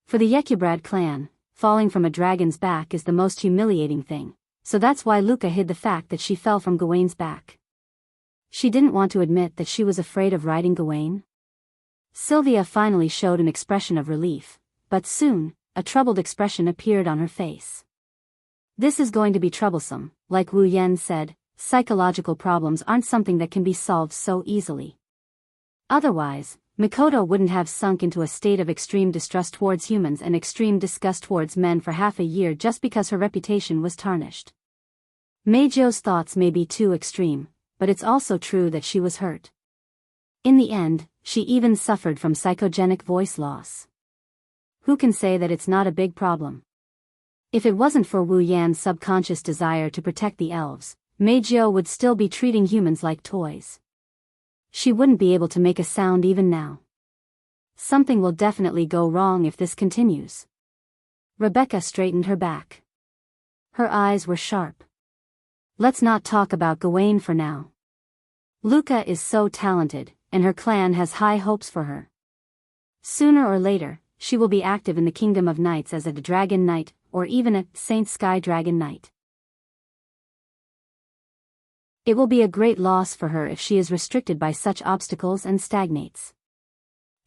For the Yekybrad clan, falling from a dragon's back is the most humiliating thing, so that's why Luca hid the fact that she fell from Gawain's back. She didn't want to admit that she was afraid of riding Gawain. Sylvia finally showed an expression of relief, but soon, a troubled expression appeared on her face. This is going to be troublesome. Like Wu Yan said, psychological problems aren't something that can be solved so easily. Otherwise, Mikoto wouldn't have sunk into a state of extreme distrust towards humans and extreme disgust towards men for half a year just because her reputation was tarnished. Meijio's thoughts may be too extreme, but it's also true that she was hurt. In the end, she even suffered from psychogenic voice loss. Who can say that it's not a big problem? If it wasn't for Wu Yan's subconscious desire to protect the elves, Meijio would still be treating humans like toys. She wouldn't be able to make a sound even now. Something will definitely go wrong if this continues. Rebecca straightened her back. Her eyes were sharp. Let's not talk about Gawain for now. Luca is so talented, and her clan has high hopes for her. Sooner or later, she will be active in the Kingdom of Knights as a Dragon Knight, or even a Saint Sky Dragon Knight. It will be a great loss for her if she is restricted by such obstacles and stagnates.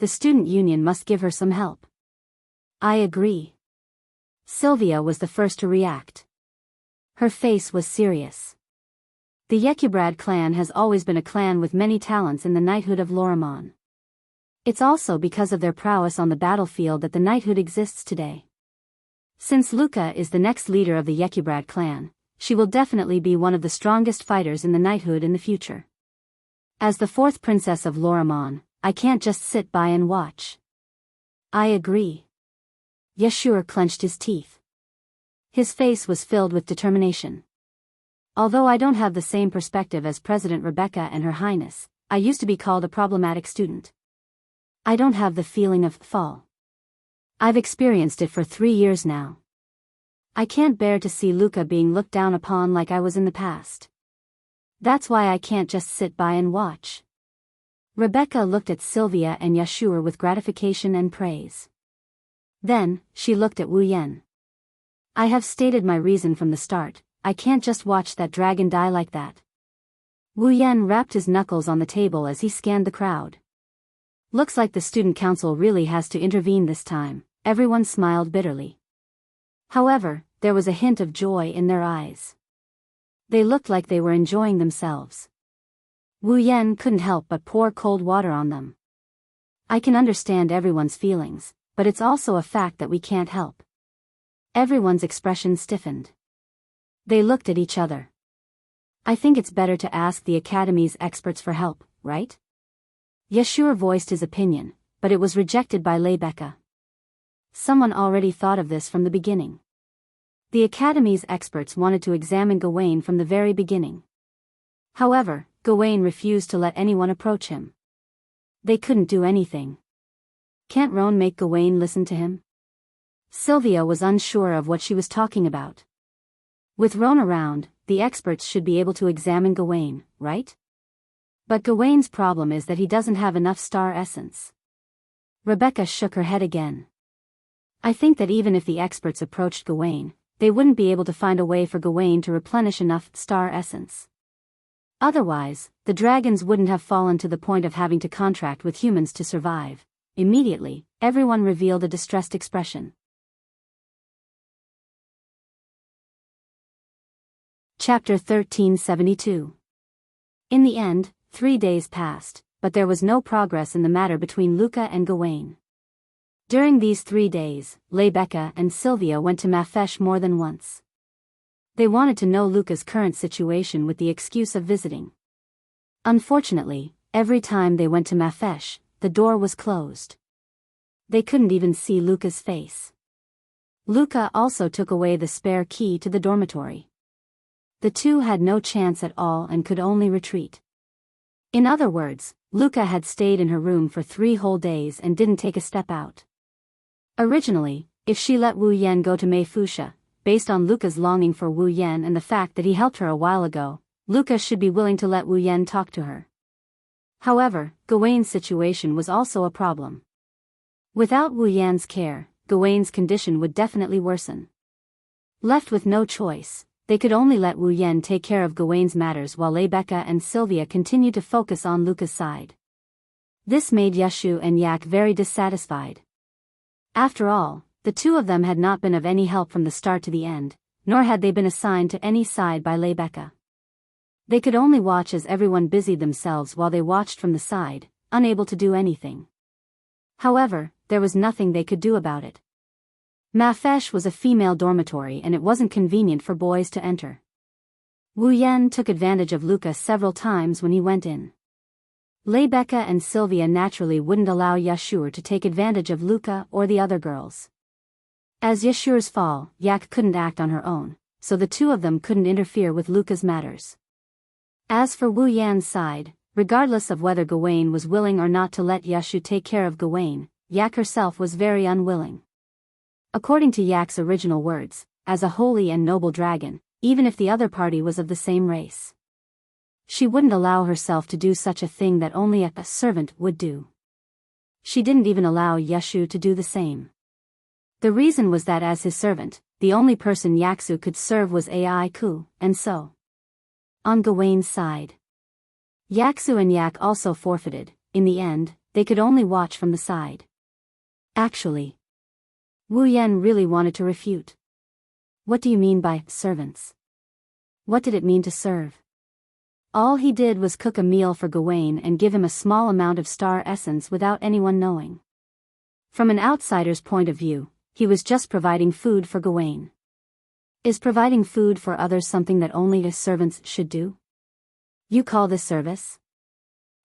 The student union must give her some help. I agree. Sylvia was the first to react. Her face was serious. The Yekybrad clan has always been a clan with many talents in the knighthood of Lorimon. It's also because of their prowess on the battlefield that the knighthood exists today. Since Luca is the next leader of the Yekybrad clan, she will definitely be one of the strongest fighters in the knighthood in the future. As the fourth princess of Lorimon, I can't just sit by and watch. I agree. Yeshua clenched his teeth. His face was filled with determination. Although I don't have the same perspective as President Rebecca and Her Highness, I used to be called a problematic student. I don't have the feeling of fall. I've experienced it for 3 years now. I can't bear to see Luca being looked down upon like I was in the past. That's why I can't just sit by and watch. Rebecca looked at Sylvia and Yeshua with gratification and praise. Then, she looked at Wu Yan. I have stated my reason from the start, I can't just watch that dragon die like that. Wu Yan rapped his knuckles on the table as he scanned the crowd. Looks like the student council really has to intervene this time. Everyone smiled bitterly. However, there was a hint of joy in their eyes. They looked like they were enjoying themselves. Wu Yan couldn't help but pour cold water on them. I can understand everyone's feelings, but it's also a fact that we can't help. Everyone's expression stiffened. They looked at each other. I think it's better to ask the Academy's experts for help, right? Yeshua voiced his opinion, but it was rejected by Rebecca. Someone already thought of this from the beginning. The Academy's experts wanted to examine Gawain from the very beginning. However, Gawain refused to let anyone approach him. They couldn't do anything. Can't Roan make Gawain listen to him? Sylvia was unsure of what she was talking about. With Roan around, the experts should be able to examine Gawain, right? But Gawain's problem is that he doesn't have enough star essence. Rebecca shook her head again. I think that even if the experts approached Gawain, they wouldn't be able to find a way for Gawain to replenish enough star essence. Otherwise, the dragons wouldn't have fallen to the point of having to contract with humans to survive. Immediately, everyone revealed a distressed expression. Chapter 1372. In the end, 3 days passed, but there was no progress in the matter between Luca and Gawain. During these 3 days, Rebecca and Sylvia went to Mafesh more than once. They wanted to know Luca's current situation with the excuse of visiting. Unfortunately, every time they went to Mafesh, the door was closed. They couldn't even see Luca's face. Luca also took away the spare key to the dormitory. The two had no chance at all and could only retreat. In other words, Luca had stayed in her room for 3 whole days and didn't take a step out. Originally, if she let Wu Yan go to Mei Fuxia, based on Luca's longing for Wu Yan and the fact that he helped her a while ago, Luca should be willing to let Wu Yan talk to her. However, Gawain's situation was also a problem. Without Wu Yan's care, Gawain's condition would definitely worsen. Left with no choice, they could only let Wu Yan take care of Gawain's matters while Rebecca and Sylvia continued to focus on Luca's side. This made Yeshu and Yak very dissatisfied. After all, the two of them had not been of any help from the start to the end, nor had they been assigned to any side by Rebecca. They could only watch as everyone busied themselves while they watched from the side, unable to do anything. However, there was nothing they could do about it. Mafesh was a female dormitory and it wasn't convenient for boys to enter. Wu Yan took advantage of Luca several times when he went in. Rebecca and Sylvia naturally wouldn't allow Yeshua to take advantage of Luca or the other girls. As Yeshua's fall, Yak couldn't act on her own, so the two of them couldn't interfere with Luca's matters. As for Wu Yan's side, regardless of whether Gawain was willing or not to let Yeshu take care of Gawain, Yak herself was very unwilling. According to Yak's original words, as a holy and noble dragon, even if the other party was of the same race, she wouldn't allow herself to do such a thing that only a servant would do. She didn't even allow Yeshu to do the same. The reason was that as his servant, the only person Yaksu could serve was Ai Ku, and so. On Gawain's side, Yaksu and Yak also forfeited. In the end, they could only watch from the side. Actually, Wu Yan really wanted to refute. What do you mean by servants? What did it mean to serve? All he did was cook a meal for Gawain and give him a small amount of star essence without anyone knowing. From an outsider's point of view, he was just providing food for Gawain. Is providing food for others something that only servants should do? You call this service?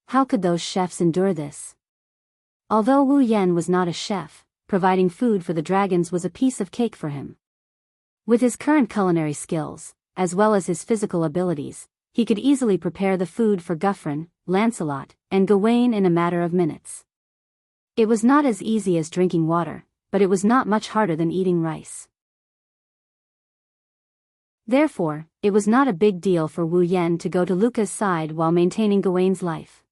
How could those chefs endure this? Although Wu Yan was not a chef, providing food for the dragons was a piece of cake for him. With his current culinary skills, as well as his physical abilities, he could easily prepare the food for Guffrin, Lancelot, and Gawain in a matter of minutes. It was not as easy as drinking water, but it was not much harder than eating rice. Therefore, it was not a big deal for Wu Yan to go to Luca's side while maintaining Gawain's life.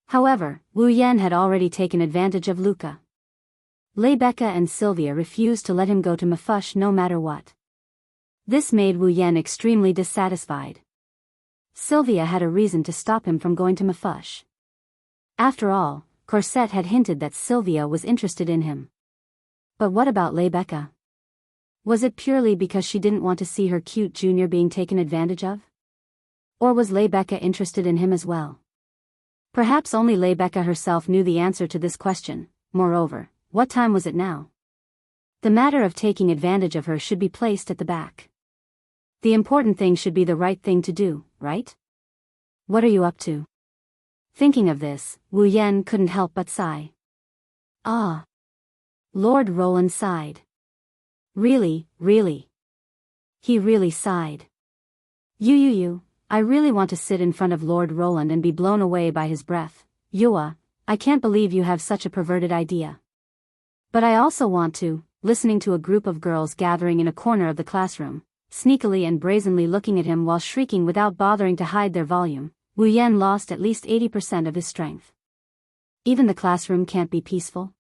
However, Wu Yan had already taken advantage of Luca. Rebecca and Sylvia refused to let him go to Mafush no matter what. This made Wu Yan extremely dissatisfied. Sylvia had a reason to stop him from going to Mafush. After all, Corset had hinted that Sylvia was interested in him. But what about Rebecca? Was it purely because she didn't want to see her cute junior being taken advantage of? Or was Rebecca interested in him as well? Perhaps only Rebecca herself knew the answer to this question. Moreover, what time was it now? The matter of taking advantage of her should be placed at the back. The important thing should be the right thing to do, right? What are you up to? Thinking of this, Wu Yan couldn't help but sigh. Ah. Lord Roland sighed. Really, really. He really sighed. I really want to sit in front of Lord Roland and be blown away by his breath. Yua, I can't believe you have such a perverted idea. But I also want to, listening to a group of girls gathering in a corner of the classroom, sneakily and brazenly looking at him while shrieking without bothering to hide their volume, Wu Yan lost at least 80% of his strength. Even the classroom can't be peaceful?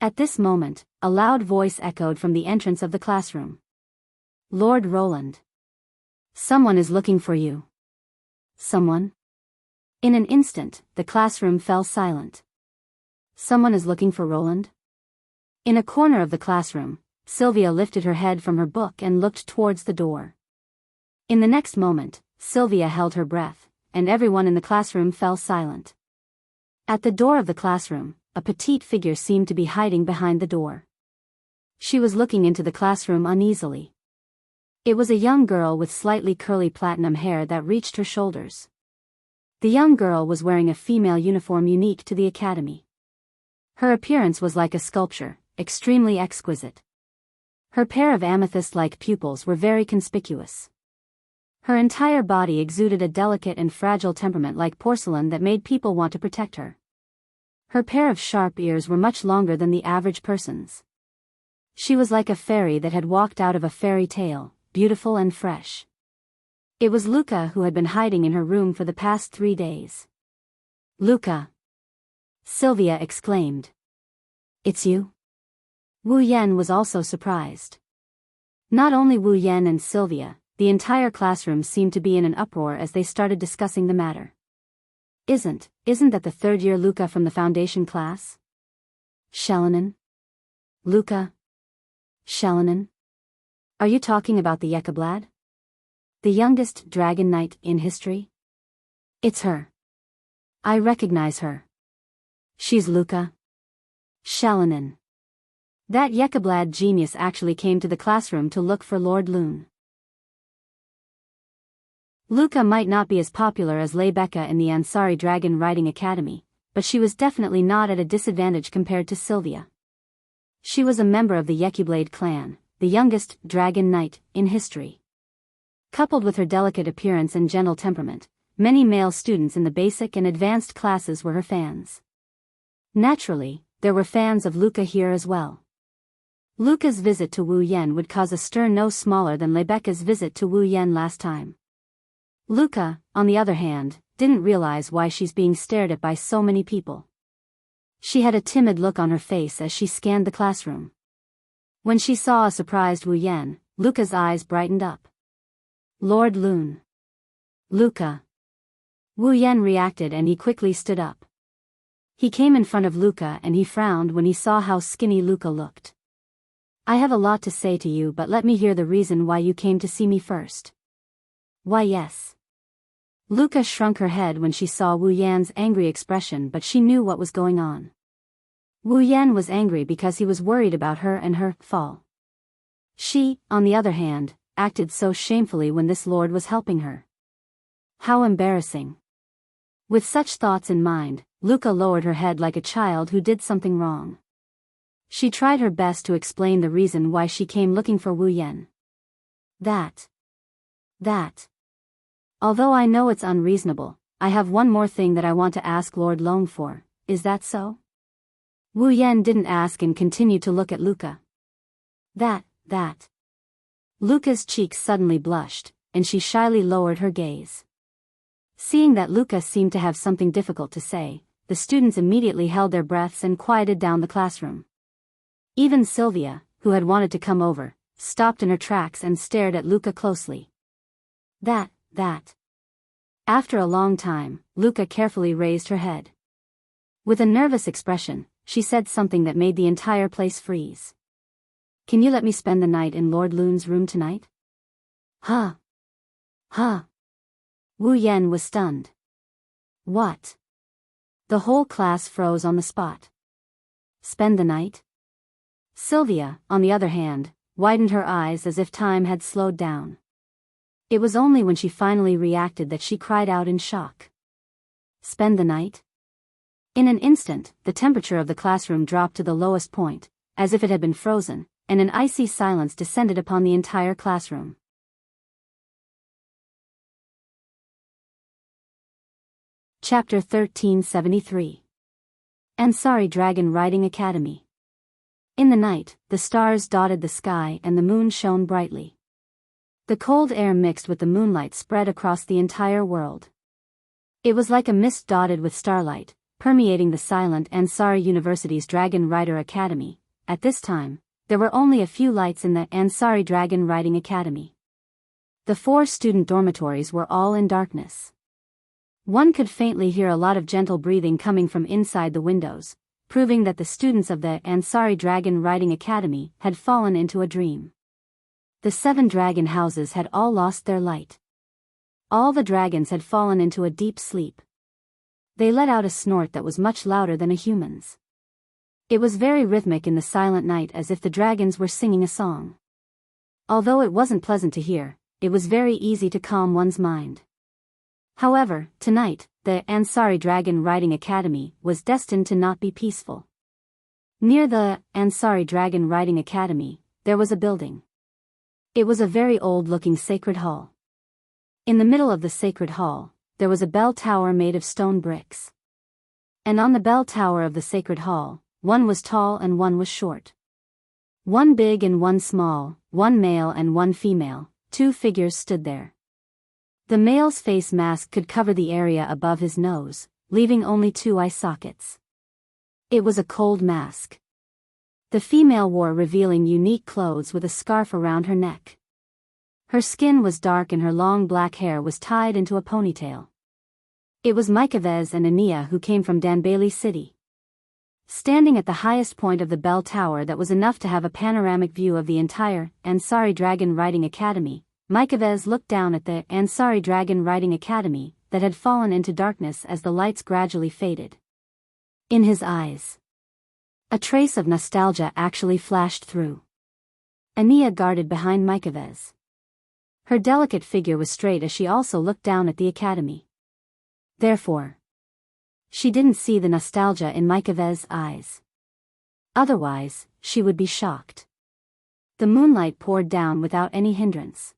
At this moment, a loud voice echoed from the entrance of the classroom. Lord Roland. Someone is looking for you. Someone? In an instant, the classroom fell silent. Someone is looking for Roland? In a corner of the classroom, Sylvia lifted her head from her book and looked towards the door. In the next moment, Sylvia held her breath, and everyone in the classroom fell silent. At the door of the classroom, a petite figure seemed to be hiding behind the door. She was looking into the classroom uneasily. It was a young girl with slightly curly platinum hair that reached her shoulders. The young girl was wearing a female uniform unique to the academy. Her appearance was like a sculpture, extremely exquisite. Her pair of amethyst-like pupils were very conspicuous. Her entire body exuded a delicate and fragile temperament like porcelain that made people want to protect her. Her pair of sharp ears were much longer than the average person's. She was like a fairy that had walked out of a fairy tale, beautiful and fresh. It was Luca who had been hiding in her room for the past 3 days. Luca! Sylvia exclaimed. It's you? Wu Yan was also surprised. Not only Wu Yan and Sylvia, the entire classroom seemed to be in an uproar as they started discussing the matter. Isn't that the third-year Luca from the foundation class? Shalanin? Luca? Shalanin? Are you talking about the Yekablad? The youngest dragon knight in history? It's her. I recognize her. She's Luca. Shalanin. That Yekablad genius actually came to the classroom to look for Lord Loon. Luca might not be as popular as Rebecca in the Ansari Dragon Riding Academy, but she was definitely not at a disadvantage compared to Sylvia. She was a member of the Yekublade clan, the youngest dragon knight in history. Coupled with her delicate appearance and gentle temperament, many male students in the basic and advanced classes were her fans. Naturally, there were fans of Luca here as well. Luca's visit to Wu Yan would cause a stir no smaller than Rebecca's visit to Wu Yan last time. Luca, on the other hand, didn't realize why she's being stared at by so many people. She had a timid look on her face as she scanned the classroom. When she saw a surprised Wu Yan, Luca's eyes brightened up. Lord Loon. Luca. Wu Yan reacted and he quickly stood up. He came in front of Luca and he frowned when he saw how skinny Luca looked. I have a lot to say to you, but let me hear the reason why you came to see me first. Why yes. Luca shrunk her head when she saw Wu Yan's angry expression, but she knew what was going on. Wu Yan was angry because he was worried about her and her fall. She, on the other hand, acted so shamefully when this lord was helping her. How embarrassing. With such thoughts in mind, Luca lowered her head like a child who did something wrong. She tried her best to explain the reason why she came looking for Wu Yan. That. Although I know it's unreasonable, I have one more thing that I want to ask Lord Long for, is that so? Wu Yan didn't ask and continued to look at Luca. That. Luca's cheeks suddenly blushed, and she shyly lowered her gaze. Seeing that Luca seemed to have something difficult to say, the students immediately held their breaths and quieted down the classroom. Even Sylvia, who had wanted to come over, stopped in her tracks and stared at Luca closely. That. After a long time, Luca carefully raised her head. With a nervous expression, she said something that made the entire place freeze. Can you let me spend the night in Lord Lun's room tonight? Huh. Wu Yan was stunned. What? The whole class froze on the spot. Spend the night? Sylvia, on the other hand, widened her eyes as if time had slowed down. It was only when she finally reacted that she cried out in shock. Spend the night? In an instant, the temperature of the classroom dropped to the lowest point, as if it had been frozen, and an icy silence descended upon the entire classroom. Chapter 1373. Ansari Dragon Riding Academy. In the night, the stars dotted the sky and the moon shone brightly. The cold air mixed with the moonlight spread across the entire world. It was like a mist dotted with starlight, permeating the silent Ansari University's Dragon Rider Academy. At this time, there were only a few lights in the Ansari Dragon Riding Academy. The 4 student dormitories were all in darkness. One could faintly hear a lot of gentle breathing coming from inside the windows, proving that the students of the Ansari Dragon Riding Academy had fallen into a dream. The 7 dragon houses had all lost their light. All the dragons had fallen into a deep sleep. They let out a snort that was much louder than a human's. It was very rhythmic in the silent night, as if the dragons were singing a song. Although it wasn't pleasant to hear, it was very easy to calm one's mind. However, tonight, the Ansari Dragon Riding Academy was destined to not be peaceful. Near the Ansari Dragon Riding Academy, there was a building. It was a very old-looking sacred hall. In the middle of the sacred hall, there was a bell tower made of stone bricks. And on the bell tower of the sacred hall, one was tall and one was short. One big and one small, one male and one female, 2 figures stood there. The male's face mask could cover the area above his nose, leaving only 2 eye sockets. It was a cold mask. The female wore revealing unique clothes with a scarf around her neck. Her skin was dark and her long black hair was tied into a ponytail. It was Mykovez and Ania who came from Danbailey City. Standing at the highest point of the bell tower that was enough to have a panoramic view of the entire Ansari Dragon Riding Academy, Mykovez looked down at the Ansari Dragon Riding Academy that had fallen into darkness as the lights gradually faded. In his eyes, a trace of nostalgia actually flashed through. Ania guarded behind Mykovez. Her delicate figure was straight as she also looked down at the academy. Therefore, she didn't see the nostalgia in Mykovez's eyes. Otherwise, she would be shocked. The moonlight poured down without any hindrance.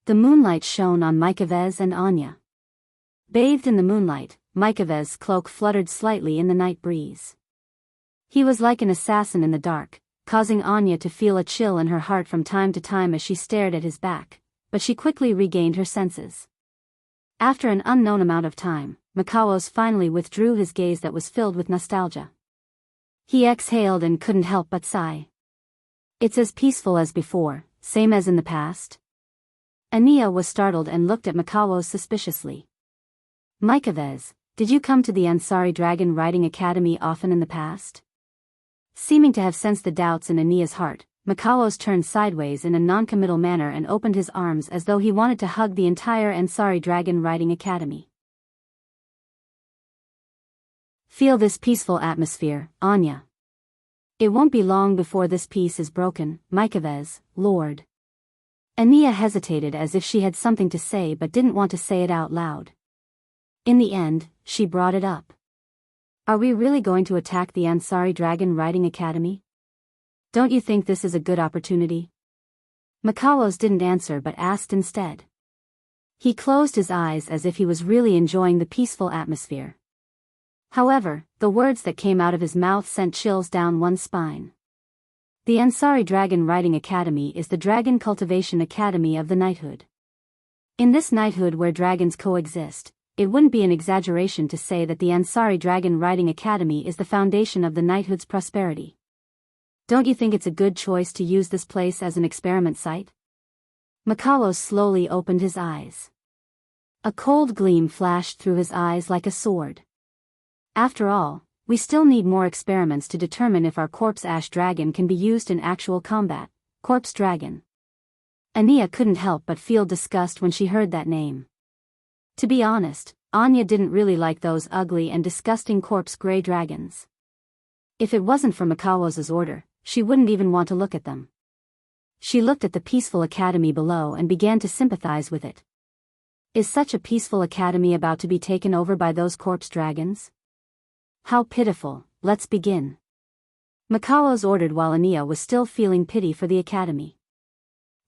The moonlight shone on Mykovez and Anya. Bathed in the moonlight, Mykovez's cloak fluttered slightly in the night breeze. He was like an assassin in the dark, causing Anya to feel a chill in her heart from time to time as she stared at his back, but she quickly regained her senses. After an unknown amount of time, Mikawos finally withdrew his gaze that was filled with nostalgia. He exhaled and couldn't help but sigh. It's as peaceful as before, same as in the past? Ania was startled and looked at Mikawos suspiciously. Mykovez, did you come to the Ansari Dragon Riding Academy often in the past? Seeming to have sensed the doubts in Ania's heart, Mikawos turned sideways in a non-committal manner and opened his arms as though he wanted to hug the entire Ansari Dragon Riding Academy. Feel this peaceful atmosphere, Anya. It won't be long before this piece is broken, Mycavez, Lord. Ania hesitated as if she had something to say but didn't want to say it out loud. In the end, she brought it up. Are we really going to attack the Ansari Dragon Riding Academy? Don't you think this is a good opportunity? Makalos didn't answer but asked instead. He closed his eyes as if he was really enjoying the peaceful atmosphere. However, the words that came out of his mouth sent chills down one's spine. The Ansari Dragon Riding Academy is the Dragon Cultivation Academy of the Knighthood. In this knighthood where dragons coexist, it wouldn't be an exaggeration to say that the Ansari Dragon Riding Academy is the foundation of the knighthood's prosperity. Don't you think it's a good choice to use this place as an experiment site? Makalos slowly opened his eyes. A cold gleam flashed through his eyes like a sword. After all, we still need more experiments to determine if our corpse ash dragon can be used in actual combat. Corpse dragon. Ania couldn't help but feel disgust when she heard that name. To be honest, Anya didn't really like those ugly and disgusting corpse gray dragons. If it wasn't for Makawos's order, she wouldn't even want to look at them. She looked at the peaceful academy below and began to sympathize with it. Is such a peaceful academy about to be taken over by those corpse dragons? How pitiful. Let's begin. Makalos ordered while Ania was still feeling pity for the academy.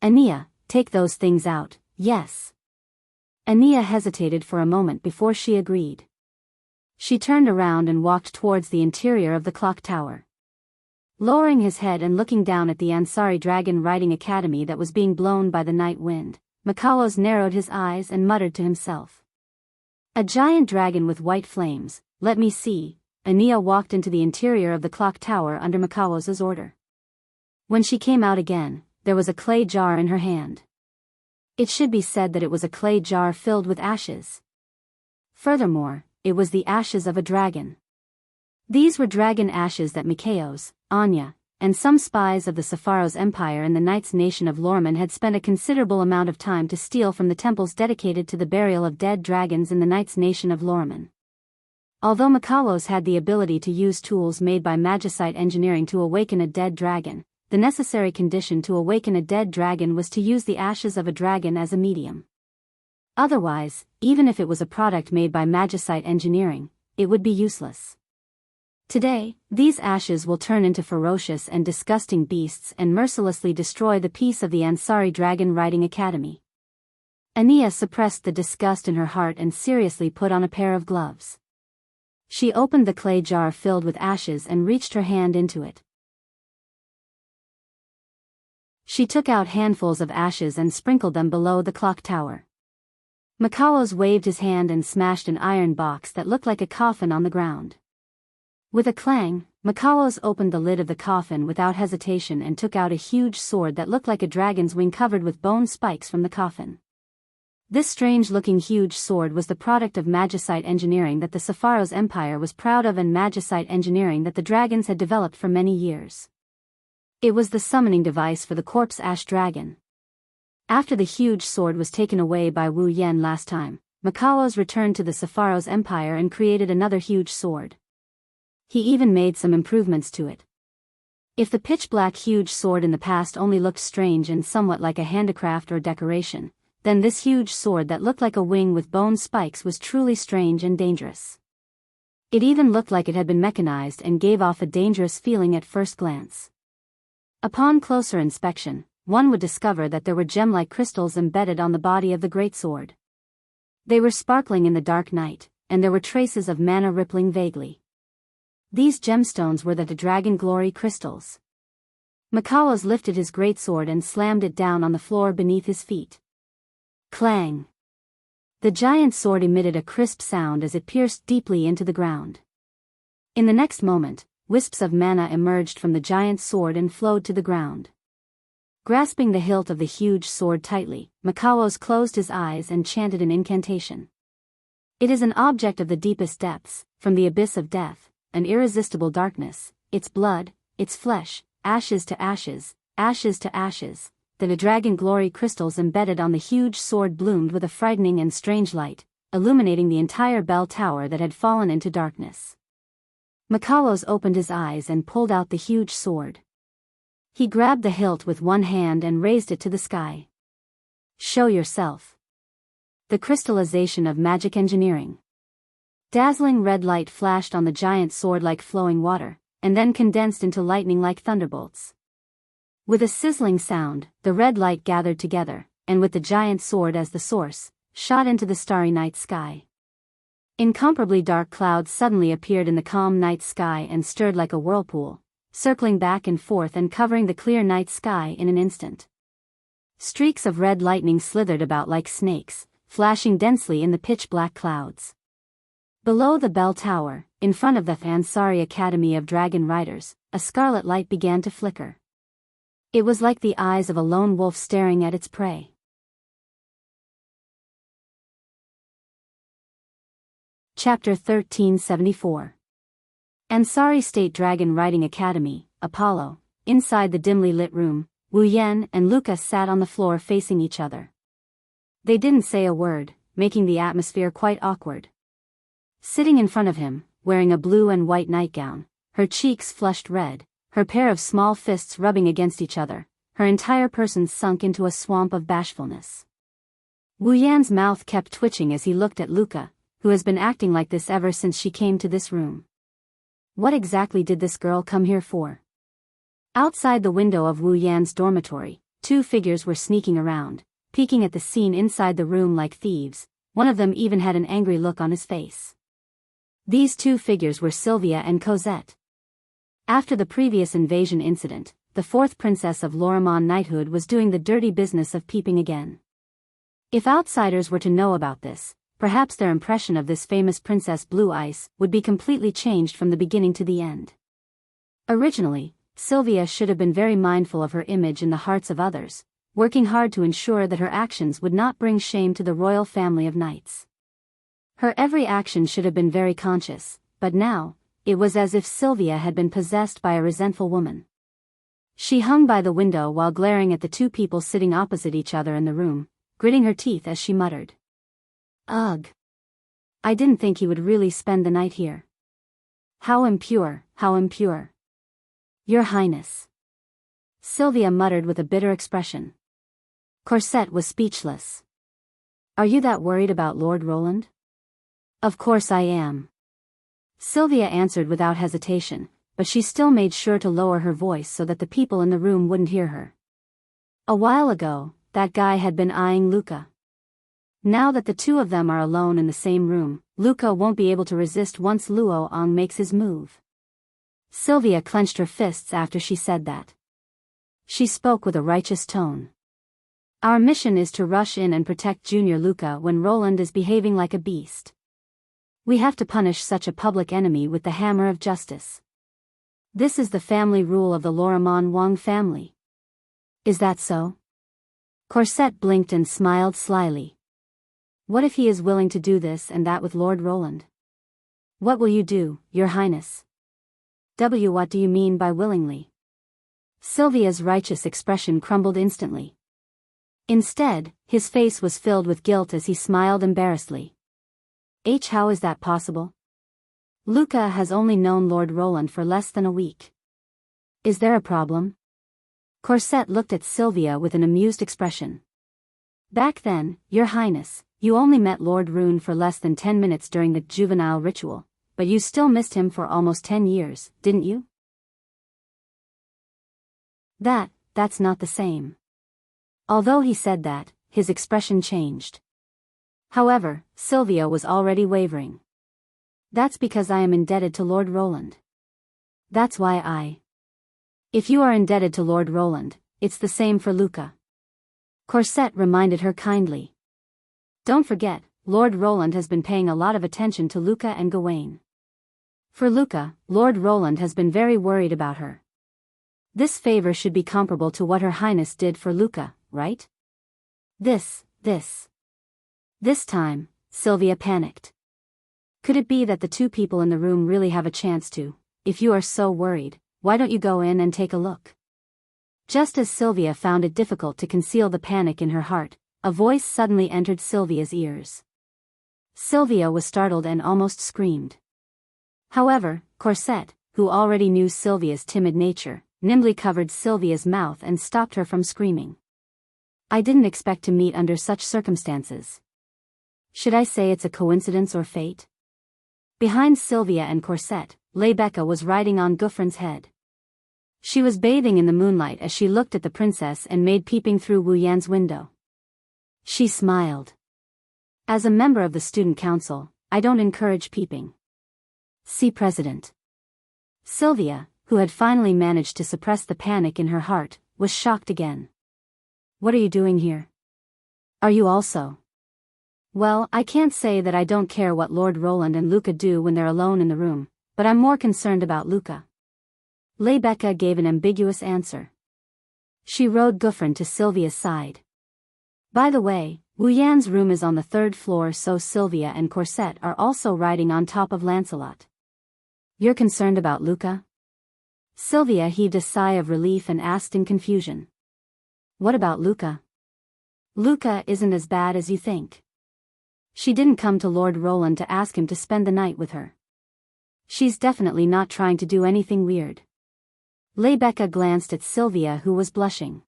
Ania, take those things out, yes. Ania hesitated for a moment before she agreed. She turned around and walked towards the interior of the clock tower. Lowering his head and looking down at the Ansari Dragon Riding Academy that was being blown by the night wind, Makalos narrowed his eyes and muttered to himself. A giant dragon with white flames, let me see. Ania walked into the interior of the clock tower under Makawos's order. When she came out again, there was a clay jar in her hand. It should be said that it was a clay jar filled with ashes. Furthermore, it was the ashes of a dragon. These were dragon ashes that Mikaos, Anya, and some spies of the Sepharos Empire and the Knights Nation of Lorman had spent a considerable amount of time to steal from the temples dedicated to the burial of dead dragons in the Knights Nation of Lorman. Although Makalos had the ability to use tools made by magicite engineering to awaken a dead dragon, the necessary condition to awaken a dead dragon was to use the ashes of a dragon as a medium. Otherwise, even if it was a product made by magicite engineering, it would be useless. Today, these ashes will turn into ferocious and disgusting beasts and mercilessly destroy the peace of the Ansari Dragon Riding Academy. Ania suppressed the disgust in her heart and seriously put on a pair of gloves. She opened the clay jar filled with ashes and reached her hand into it. She took out handfuls of ashes and sprinkled them below the clock tower. Makalos waved his hand and smashed an iron box that looked like a coffin on the ground. With a clang, Makalos opened the lid of the coffin without hesitation and took out a huge sword that looked like a dragon's wing covered with bone spikes from the coffin. This strange-looking huge sword was the product of magicite engineering that the Sepharos Empire was proud of and magicite engineering that the dragons had developed for many years. It was the summoning device for the corpse ash dragon. After the huge sword was taken away by Wu Yen last time, Makalos returned to the Sepharos Empire and created another huge sword. He even made some improvements to it. If the pitch-black huge sword in the past only looked strange and somewhat like a handicraft or decoration, then this huge sword that looked like a wing with bone spikes was truly strange and dangerous. It even looked like it had been mechanized and gave off a dangerous feeling at first glance. Upon closer inspection, one would discover that there were gem-like crystals embedded on the body of the great sword. They were sparkling in the dark night, and there were traces of mana rippling vaguely. These gemstones were the Dragon Glory crystals. Makalos lifted his greatsword and slammed it down on the floor beneath his feet. Clang! The giant sword emitted a crisp sound as it pierced deeply into the ground. In the next moment, wisps of mana emerged from the giant sword and flowed to the ground. Grasping the hilt of the huge sword tightly, Makalos closed his eyes and chanted an incantation. It is an object of the deepest depths, from the abyss of death, an irresistible darkness, its blood, its flesh, ashes to ashes, ashes to ashes. The Dragon Glory crystals embedded on the huge sword bloomed with a frightening and strange light, illuminating the entire bell tower that had fallen into darkness. Makalos opened his eyes and pulled out the huge sword. He grabbed the hilt with one hand and raised it to the sky. Show yourself. The crystallization of magic engineering. Dazzling red light flashed on the giant sword like flowing water, and then condensed into lightning like thunderbolts. With a sizzling sound, the red light gathered together, and with the giant sword as the source, shot into the starry night sky. Incomparably dark clouds suddenly appeared in the calm night sky and stirred like a whirlpool, circling back and forth and covering the clear night sky in an instant. Streaks of red lightning slithered about like snakes, flashing densely in the pitch-black clouds. Below the bell tower, in front of the Ansari Academy of Dragon Riders, a scarlet light began to flicker. It was like the eyes of a lone wolf staring at its prey. Chapter 1374. Ansari State Dragon Riding Academy, Apollo. Inside the dimly lit room, Wu Yan and Luca sat on the floor facing each other. They didn't say a word, making the atmosphere quite awkward. Sitting in front of him, wearing a blue and white nightgown, her cheeks flushed red, her pair of small fists rubbing against each other, her entire person sunk into a swamp of bashfulness. Wu Yan's mouth kept twitching as he looked at Luca, who has been acting like this ever since she came to this room. What exactly did this girl come here for? Outside the window of Wu Yan's dormitory, two figures were sneaking around, peeking at the scene inside the room like thieves. One of them even had an angry look on his face. These two figures were Sylvia and Cosette. After the previous invasion incident, the fourth princess of Lorimon knighthood was doing the dirty business of peeping again. If outsiders were to know about this, perhaps their impression of this famous Princess Blue Ice would be completely changed from the beginning to the end. Originally, Sylvia should have been very mindful of her image in the hearts of others, working hard to ensure that her actions would not bring shame to the royal family of knights. Her every action should have been very conscious, but now, it was as if Sylvia had been possessed by a resentful woman. She hung by the window while glaring at the two people sitting opposite each other in the room, gritting her teeth as she muttered. Ugh. I didn't think he would really spend the night here. How impure, how impure. Your Highness. Sylvia muttered with a bitter expression. Cosette was speechless. Are you that worried about Lord Roland? Of course I am. Sylvia answered without hesitation, but she still made sure to lower her voice so that the people in the room wouldn't hear her. A while ago, that guy had been eyeing Luca. Now that the two of them are alone in the same room, Luca won't be able to resist once Luo Ong makes his move. Sylvia clenched her fists after she said that. She spoke with a righteous tone. Our mission is to rush in and protect Junior Luca when Roland is behaving like a beast. We have to punish such a public enemy with the hammer of justice. This is the family rule of the Lorimon Wang family. Is that so? Cosette blinked and smiled slyly. What if he is willing to do this and that with Lord Roland? What will you do, Your Highness? What do you mean by willingly? Sylvia's righteous expression crumbled instantly. Instead, his face was filled with guilt as he smiled embarrassedly. How is that possible? Luca has only known Lord Roland for less than a week. Is there a problem? Cosette looked at Sylvia with an amused expression. Back then, Your Highness, you only met Lord Rune for less than 10 minutes during the juvenile ritual, but you still missed him for almost 10 years, didn't you? That's not the same. Although he said that, his expression changed. However, Sylvia was already wavering. That's because I am indebted to Lord Roland. That's why If you are indebted to Lord Roland, it's the same for Luca. Cosette reminded her kindly. Don't forget, Lord Roland has been paying a lot of attention to Luca and Gawain. For Luca, Lord Roland has been very worried about her. This favor should be comparable to what Her Highness did for Luca, right? This time, Sylvia panicked. Could it be that the two people in the room really have a chance to? If you are so worried, why don't you go in and take a look? Just as Sylvia found it difficult to conceal the panic in her heart, a voice suddenly entered Sylvia's ears. Sylvia was startled and almost screamed. However, Corset, who already knew Sylvia's timid nature, nimbly covered Sylvia's mouth and stopped her from screaming. I didn't expect to meet under such circumstances. Should I say it's a coincidence or fate? Behind Sylvia and Corset, Rebecca was riding on Gouffrin's head. She was bathing in the moonlight as she looked at the princess and made peeping through Wu Yan's window. She smiled. As a member of the student council, I don't encourage peeping. See President. Sylvia, who had finally managed to suppress the panic in her heart, was shocked again. What are you doing here? Are you also? Well, I can't say that I don't care what Lord Roland and Luca do when they're alone in the room, but I'm more concerned about Luca. Rebecca gave an ambiguous answer. She rode Gouffrin to Sylvia's side. By the way, Wu Yan's room is on the 3rd floor, so Sylvia and Corset are also riding on top of Lancelot. You're concerned about Luca? Sylvia heaved a sigh of relief and asked in confusion. What about Luca? Luca isn't as bad as you think. She didn't come to Lord Roland to ask him to spend the night with her. She's definitely not trying to do anything weird. Rebecca glanced at Sylvia, who was blushing.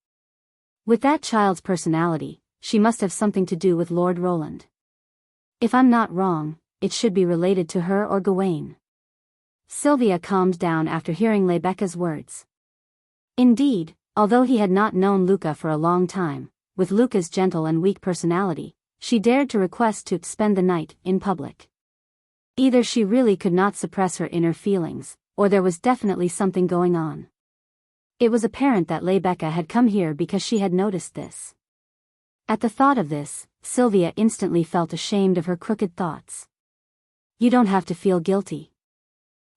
With that child's personality, she must have something to do with Lord Roland. If I'm not wrong, it should be related to her or Gawain. Sylvia calmed down after hearing Rebecca's words. Indeed, although he had not known Luca for a long time, with Luca's gentle and weak personality, she dared to request to spend the night in public. Either she really could not suppress her inner feelings, or there was definitely something going on. It was apparent that Rebecca had come here because she had noticed this. At the thought of this, Sylvia instantly felt ashamed of her crooked thoughts. You don't have to feel guilty.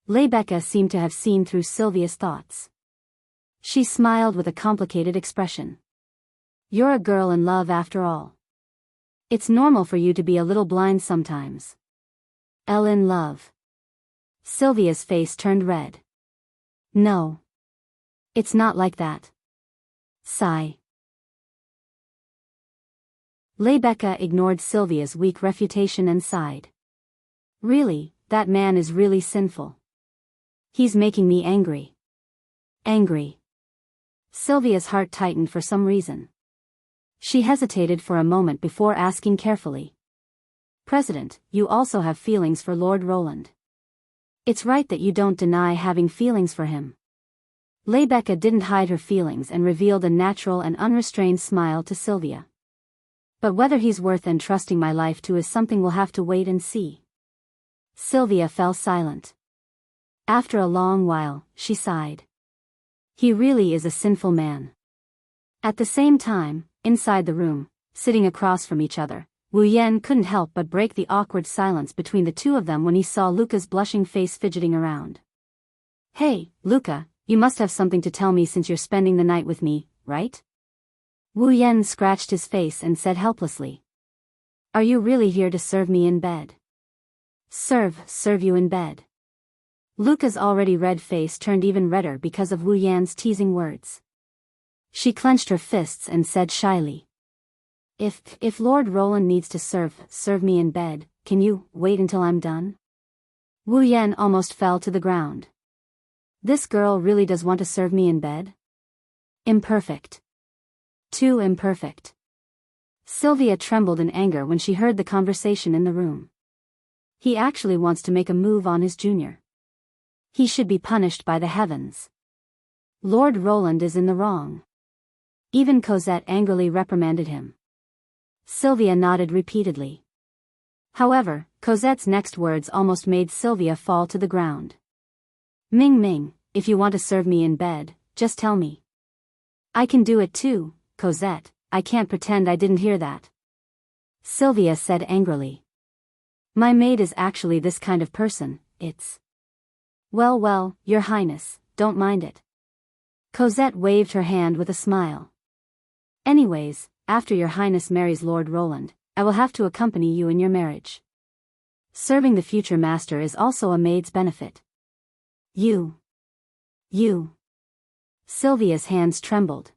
Rebecca seemed to have seen through Sylvia's thoughts. She smiled with a complicated expression. You're a girl in love after all. It's normal for you to be a little blind sometimes. Elle in love. Sylvia's face turned red. No. It's not like that. Sigh. Rebecca ignored Sylvia's weak refutation and sighed. Really, that man is really sinful. He's making me angry. Angry. Sylvia's heart tightened for some reason. She hesitated for a moment before asking carefully. President, you also have feelings for Lord Roland. It's right that you don't deny having feelings for him. Rebecca didn't hide her feelings and revealed a natural and unrestrained smile to Sylvia. But whether he's worth entrusting my life to is something we'll have to wait and see. Sylvia fell silent. After a long while, she sighed. He really is a sinful man. At the same time, inside the room, sitting across from each other, Wu Yan couldn't help but break the awkward silence between the two of them when he saw Luca's blushing face fidgeting around. Hey, Luca, you must have something to tell me since you're spending the night with me, right? Wu Yan scratched his face and said helplessly. Are you really here to serve me in bed? Serve you in bed. Luca's already red face turned even redder because of Wu Yan's teasing words. She clenched her fists and said shyly. If Lord Roland needs to serve me in bed, can you wait until I'm done? Wu Yan almost fell to the ground. This girl really does want to serve me in bed? Imperfect. Too imperfect. Sylvia trembled in anger when she heard the conversation in the room. He actually wants to make a move on his junior. He should be punished by the heavens. Lord Roland is in the wrong. Even Cosette angrily reprimanded him. Sylvia nodded repeatedly. However, Cosette's next words almost made Sylvia fall to the ground. Ming, if you want to serve me in bed, just tell me. I can do it too, Cosette, I can't pretend I didn't hear that. Sylvia said angrily. My maid is actually this kind of person, it's... Well, Your Highness, don't mind it. Cosette waved her hand with a smile. Anyways, after Your Highness marries Lord Roland, I will have to accompany you in your marriage. Serving the future master is also a maid's benefit. You. Sylvia's hands trembled.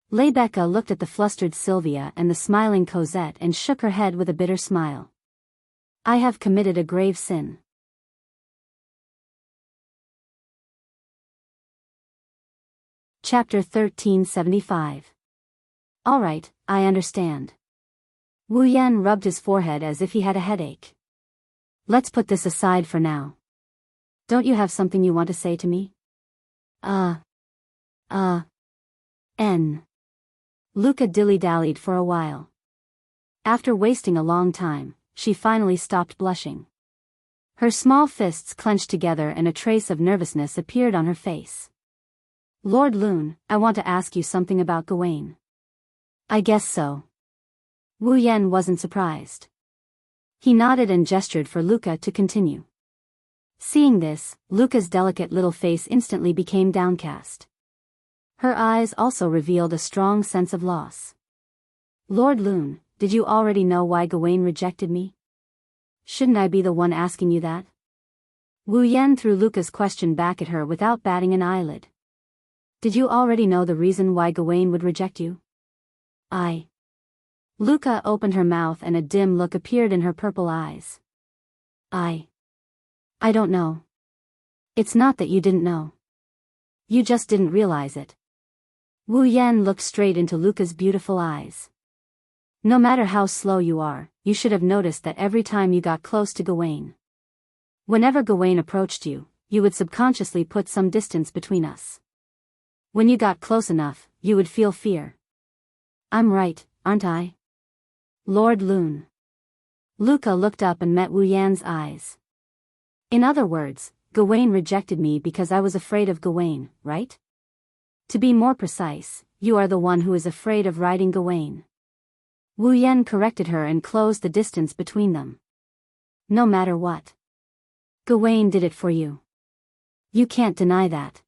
Rebecca looked at the flustered Sylvia and the smiling Cosette and shook her head with a bitter smile. I have committed a grave sin. Chapter 1375. All right, I understand. Wu Yan rubbed his forehead as if he had a headache. Let's put this aside for now. Don't you have something you want to say to me? Luca dilly-dallied for a while. After wasting a long time, she finally stopped blushing. Her small fists clenched together and a trace of nervousness appeared on her face. Lord Lune, I want to ask you something about Gawain. I guess so. Wu Yan wasn't surprised. He nodded and gestured for Luca to continue. Seeing this, Luca's delicate little face instantly became downcast. Her eyes also revealed a strong sense of loss. Lord Lune, did you already know why Gawain rejected me? Shouldn't I be the one asking you that? Wu Yan threw Luca's question back at her without batting an eyelid. Did you already know the reason why Gawain would reject you? Luca opened her mouth and a dim look appeared in her purple eyes. I don't know. It's not that you didn't know. You just didn't realize it. Wu Yan looked straight into Luca's beautiful eyes. No matter how slow you are, you should have noticed that every time you got close to Gawain. Whenever Gawain approached you, you would subconsciously put some distance between us. When you got close enough, you would feel fear. I'm right, aren't I? Lord Lune. Luca looked up and met Wu Yan's eyes. In other words, Gawain rejected me because I was afraid of Gawain, right? To be more precise, you are the one who is afraid of riding Gawain. Wu Yan corrected her and closed the distance between them. No matter what. Gawain did it for you. You can't deny that.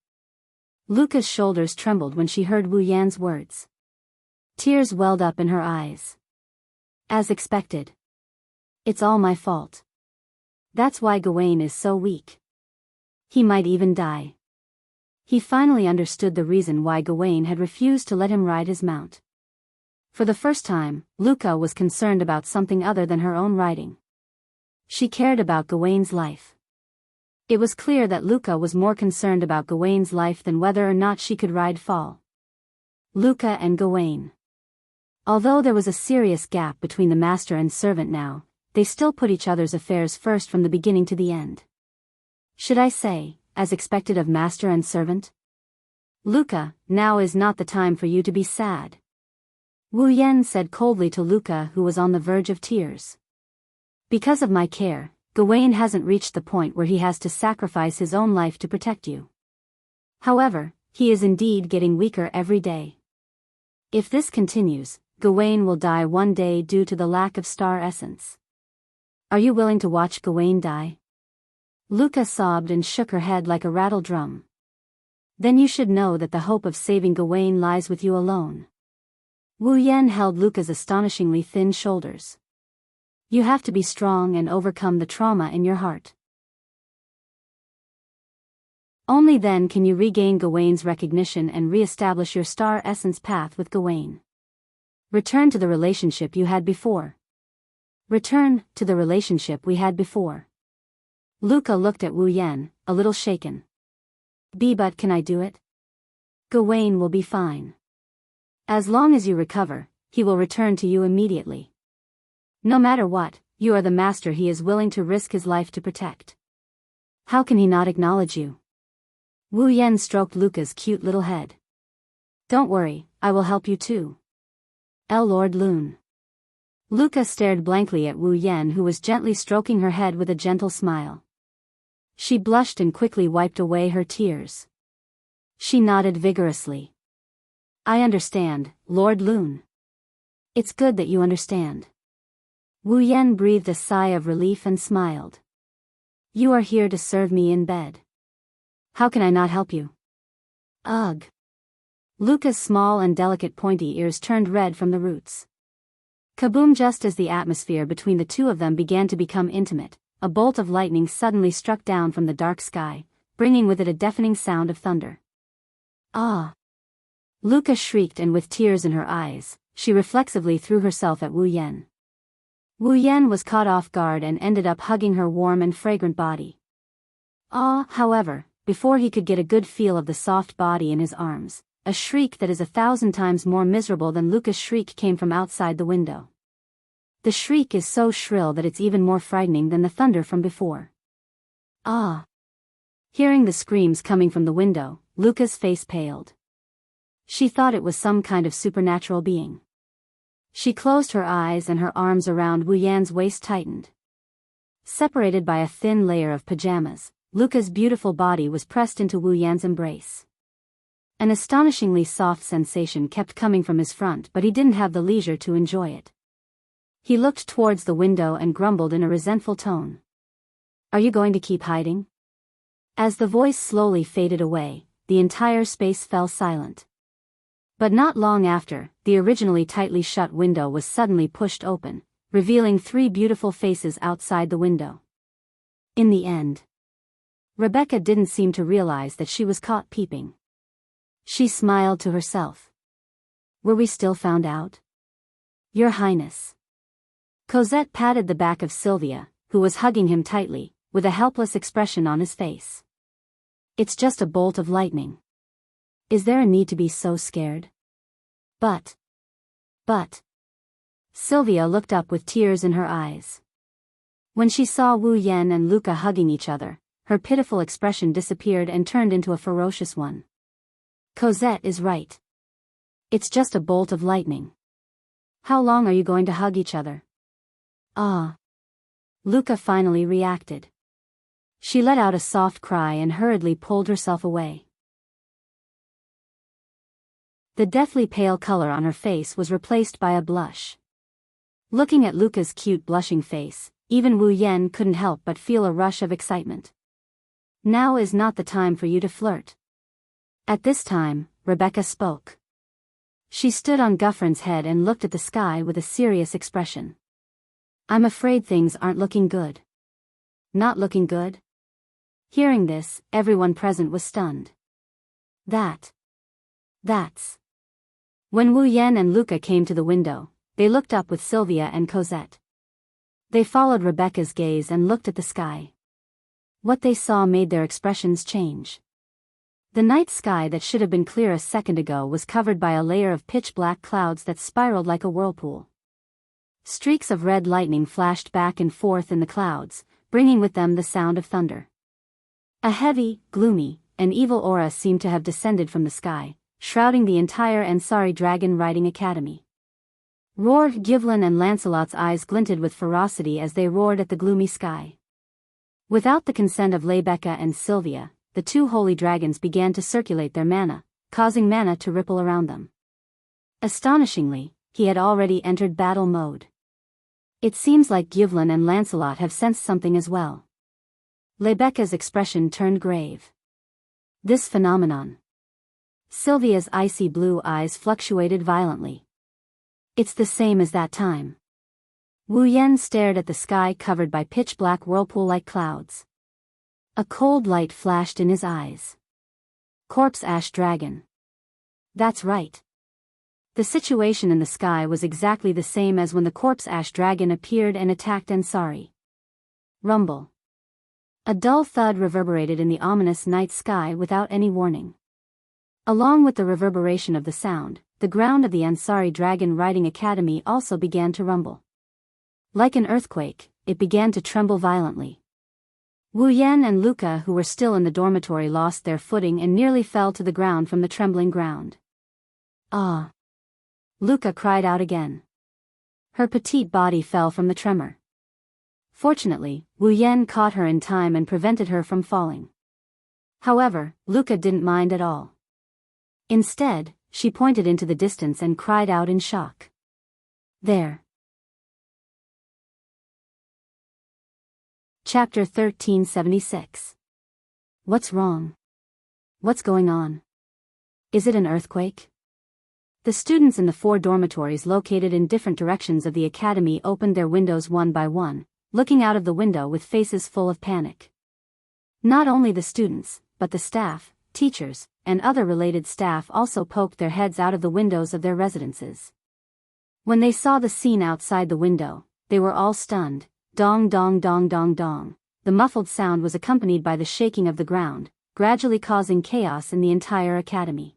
Luca's shoulders trembled when she heard Wu Yan's words. Tears welled up in her eyes. As expected. It's all my fault. That's why Gawain is so weak. He might even die. He finally understood the reason why Gawain had refused to let him ride his mount. For the first time, Luca was concerned about something other than her own riding. She cared about Gawain's life. It was clear that Luca was more concerned about Gawain's life than whether or not she could ride Fall. Luca and Gawain. Although there was a serious gap between the master and servant now, they still put each other's affairs first from the beginning to the end. Should I say, as expected of master and servant? Luca, now is not the time for you to be sad. Wu Yan said coldly to Luca, who was on the verge of tears. Because of my care, Gawain hasn't reached the point where he has to sacrifice his own life to protect you. However, he is indeed getting weaker every day. If this continues, Gawain will die one day due to the lack of star essence. Are you willing to watch Gawain die? Luca sobbed and shook her head like a rattle drum. Then you should know that the hope of saving Gawain lies with you alone. Wu Yan held Luca's astonishingly thin shoulders. You have to be strong and overcome the trauma in your heart. Only then can you regain Gawain's recognition and re-establish your star essence path with Gawain. Return to the relationship you had before. Return to the relationship we had before. Luca looked at Wu Yan, a little shaken. But can I do it? Gawain will be fine. As long as you recover, he will return to you immediately. No matter what, you are the master he is willing to risk his life to protect. How can he not acknowledge you? Wu Yan stroked Luca's cute little head. Don't worry, I will help you too. Lord Lune. Luca stared blankly at Wu Yan, who was gently stroking her head with a gentle smile. She blushed and quickly wiped away her tears. She nodded vigorously. I understand, Lord Lune. It's good that you understand. Wu Yan breathed a sigh of relief and smiled. You are here to serve me in bed. How can I not help you? Ugh. Luca's small and delicate pointy ears turned red from the roots. Kaboom! Just as the atmosphere between the two of them began to become intimate, a bolt of lightning suddenly struck down from the dark sky, bringing with it a deafening sound of thunder. Ah! Luca shrieked, and with tears in her eyes, she reflexively threw herself at Wu Yan. Wu Yan was caught off guard and ended up hugging her warm and fragrant body. However, before he could get a good feel of the soft body in his arms, a shriek that is 1,000 times more miserable than Luca's shriek came from outside the window. The shriek is so shrill that it's even more frightening than the thunder from before. Ah! Hearing the screams coming from the window, Luca's face paled. She thought it was some kind of supernatural being. She closed her eyes and her arms around Wu Yan's waist tightened. Separated by a thin layer of pajamas, Luca's beautiful body was pressed into Wu Yan's embrace. An astonishingly soft sensation kept coming from his front, but he didn't have the leisure to enjoy it. He looked towards the window and grumbled in a resentful tone. "Are you going to keep hiding?" As the voice slowly faded away, the entire space fell silent. But not long after, the originally tightly shut window was suddenly pushed open, revealing 3 beautiful faces outside the window. In the end, Rebecca didn't seem to realize that she was caught peeping. She smiled to herself. "Were we still found out?" "Your Highness." Cosette patted the back of Sylvia, who was hugging him tightly, with a helpless expression on his face. "It's just a bolt of lightning. Is there a need to be so scared?" But. Sylvia looked up with tears in her eyes. When she saw Wu Yan and Luca hugging each other, her pitiful expression disappeared and turned into a ferocious one. Cosette is right. It's just a bolt of lightning. How long are you going to hug each other? Ah. Luca finally reacted. She let out a soft cry and hurriedly pulled herself away. The deathly pale color on her face was replaced by a blush. Looking at Luca's cute blushing face, even Wu Yan couldn't help but feel a rush of excitement. "Now is not the time for you to flirt." At this time, Rebecca spoke. She stood on Guffrin's head and looked at the sky with a serious expression. "I'm afraid things aren't looking good." "Not looking good?" Hearing this, everyone present was stunned. That's. When Wu Yan and Luca came to the window, they looked up with Sylvia and Cosette. They followed Rebecca's gaze and looked at the sky. What they saw made their expressions change. The night sky that should have been clear a second ago was covered by a layer of pitch-black clouds that spiraled like a whirlpool. Streaks of red lightning flashed back and forth in the clouds, bringing with them the sound of thunder. A heavy, gloomy, and evil aura seemed to have descended from the sky, shrouding the entire Ansari Dragon Riding Academy. Roared Givlin, and Lancelot's eyes glinted with ferocity as they roared at the gloomy sky. Without the consent of Rebecca and Sylvia, the 2 holy dragons began to circulate their mana, causing mana to ripple around them. Astonishingly, he had already entered battle mode. It seems like Givlin and Lancelot have sensed something as well. Rebecca's expression turned grave. This phenomenon. Sylvia's icy blue eyes fluctuated violently. It's the same as that time. Wu Yan stared at the sky covered by pitch-black whirlpool-like clouds. A cold light flashed in his eyes. Corpse Ash Dragon. That's right. The situation in the sky was exactly the same as when the Corpse Ash Dragon appeared and attacked Ansari. Rumble. A dull thud reverberated in the ominous night sky without any warning. Along with the reverberation of the sound, the ground of the Ansari Dragon Riding Academy also began to rumble. Like an earthquake, it began to tremble violently. Wu Yan and Luca, who were still in the dormitory, lost their footing and nearly fell to the ground from the trembling ground. "Ah!" Luca cried out again. Her petite body fell from the tremor. Fortunately, Wu Yan caught her in time and prevented her from falling. However, Luca didn't mind at all. Instead, she pointed into the distance and cried out in shock. "There!" Chapter 1376. What's wrong? What's going on? Is it an earthquake? The students in the 4 dormitories located in different directions of the academy opened their windows one by one, looking out of the window with faces full of panic. Not only the students, but the staff, teachers, and other related staff also poked their heads out of the windows of their residences. When they saw the scene outside the window, they were all stunned. Dong dong dong dong dong. The muffled sound was accompanied by the shaking of the ground, gradually causing chaos in the entire academy.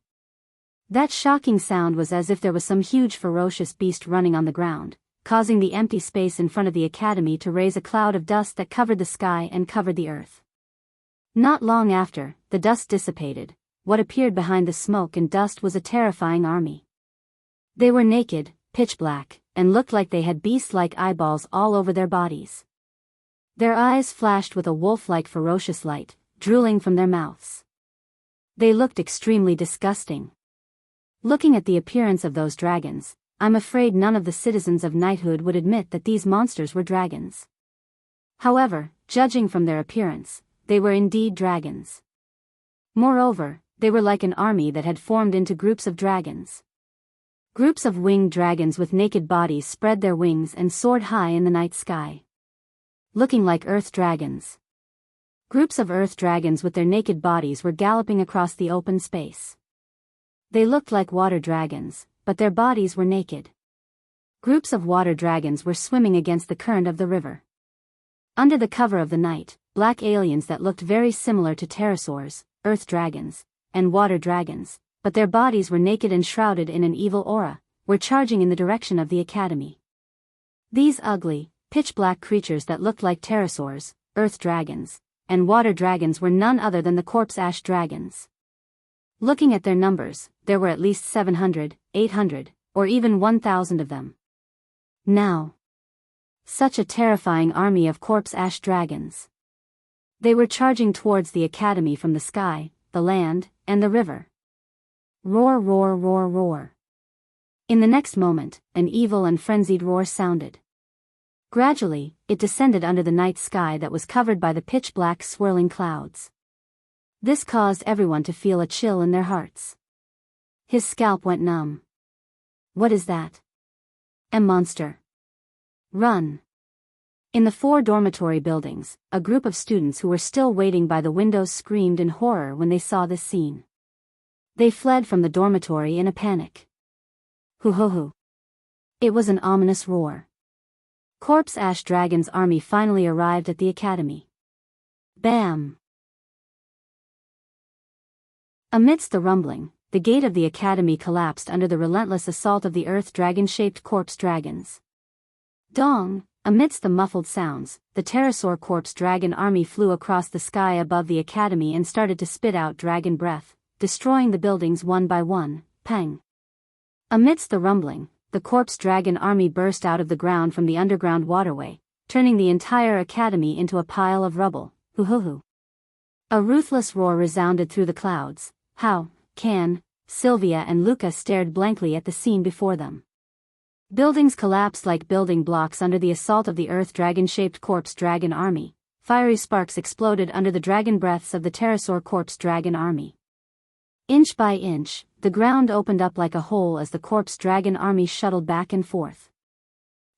That shocking sound was as if there was some huge ferocious beast running on the ground, causing the empty space in front of the academy to raise a cloud of dust that covered the sky and covered the earth. Not long after, the dust dissipated. What appeared behind the smoke and dust was a terrifying army. They were naked, pitch black, and looked like they had beast-like eyeballs all over their bodies. Their eyes flashed with a wolf-like ferocious light, drooling from their mouths. They looked extremely disgusting. Looking at the appearance of those dragons, I'm afraid none of the citizens of knighthood would admit that these monsters were dragons. However, judging from their appearance, they were indeed dragons. Moreover, they were like an army that had formed into groups of dragons. Groups of winged dragons with naked bodies spread their wings and soared high in the night sky. Looking like earth dragons. Groups of earth dragons with their naked bodies were galloping across the open space. They looked like water dragons, but their bodies were naked. Groups of water dragons were swimming against the current of the river. Under the cover of the night, black aliens that looked very similar to pterosaurs, earth dragons, and water dragons, but their bodies were naked and shrouded in an evil aura, were charging in the direction of the academy. These ugly, pitch-black creatures that looked like pterosaurs, earth dragons, and water dragons were none other than the corpse ash dragons. Looking at their numbers, there were at least 700, 800, or even 1,000 of them. Now, such a terrifying army of corpse ash dragons. They were charging towards the academy from the sky, the land, and the river. Roar, roar, roar, roar. In the next moment, an evil and frenzied roar sounded. Gradually, it descended under the night sky that was covered by the pitch-black swirling clouds. This caused everyone to feel a chill in their hearts. His scalp went numb. What is that? A monster. Run. In the 4 dormitory buildings, a group of students who were still waiting by the windows screamed in horror when they saw this scene. They fled from the dormitory in a panic. Hoo-hoo-hoo. It was an ominous roar. Corpse Ash Dragon's army finally arrived at the academy. Bam! Amidst the rumbling, the gate of the academy collapsed under the relentless assault of the earth dragon-shaped corpse dragons. Dong! Amidst the muffled sounds, the pterosaur corpse dragon army flew across the sky above the academy and started to spit out dragon breath, destroying the buildings one by one. Pang! Amidst the rumbling, the corpse dragon army burst out of the ground from the underground waterway, turning the entire academy into a pile of rubble. Hoo-hoo-hoo. A ruthless roar resounded through the clouds. How, Can, Sylvia and Luca stared blankly at the scene before them. Buildings collapsed like building blocks under the assault of the earth dragon-shaped corpse dragon army. Fiery sparks exploded under the dragon breaths of the pterosaur corpse dragon army. Inch by inch, the ground opened up like a hole as the corpse dragon army shuttled back and forth.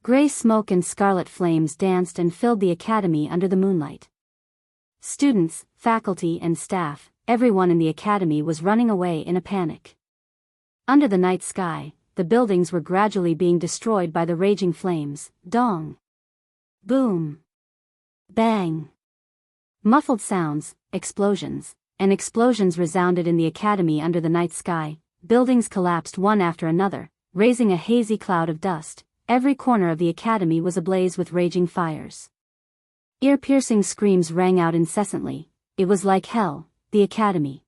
Gray smoke and scarlet flames danced and filled the academy under the moonlight. Students, faculty and staff, everyone in the academy was running away in a panic. Under the night sky, the buildings were gradually being destroyed by the raging flames. Dong! Boom! Bang! Muffled sounds, explosions, and explosions resounded in the academy under the night sky. Buildings collapsed one after another, raising a hazy cloud of dust. Every corner of the academy was ablaze with raging fires. Ear-piercing screams rang out incessantly. It was like hell, the academy.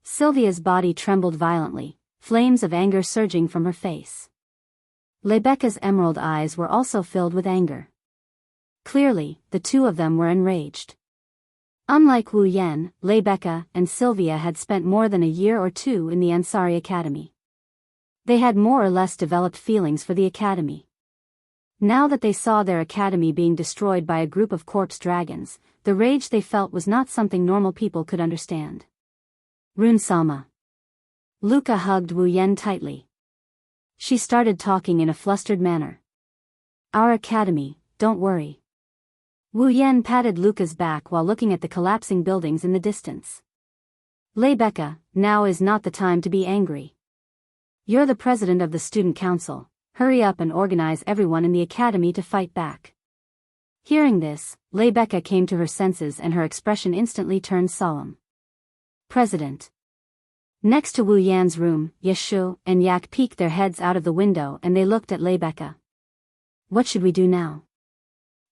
Sylvia's body trembled violently, flames of anger surging from her face. Rebecca's emerald eyes were also filled with anger. Clearly, the two of them were enraged. Unlike Wu Yan, Rebecca and Sylvia had spent more than a year or two in the Ansari Academy. They had more or less developed feelings for the academy. Now that they saw their academy being destroyed by a group of corpse dragons, the rage they felt was not something normal people could understand. Rune-sama. Luca hugged Wu Yan tightly. She started talking in a flustered manner. Our academy, don't worry. Wu Yan patted Luca's back while looking at the collapsing buildings in the distance. Rebecca, now is not the time to be angry. You're the president of the student council. Hurry up and organize everyone in the academy to fight back. Hearing this, Rebecca came to her senses and her expression instantly turned solemn. President. Next to Wu Yan's room, Yashu and Yak peeked their heads out of the window and they looked at Lebecca. What should we do now?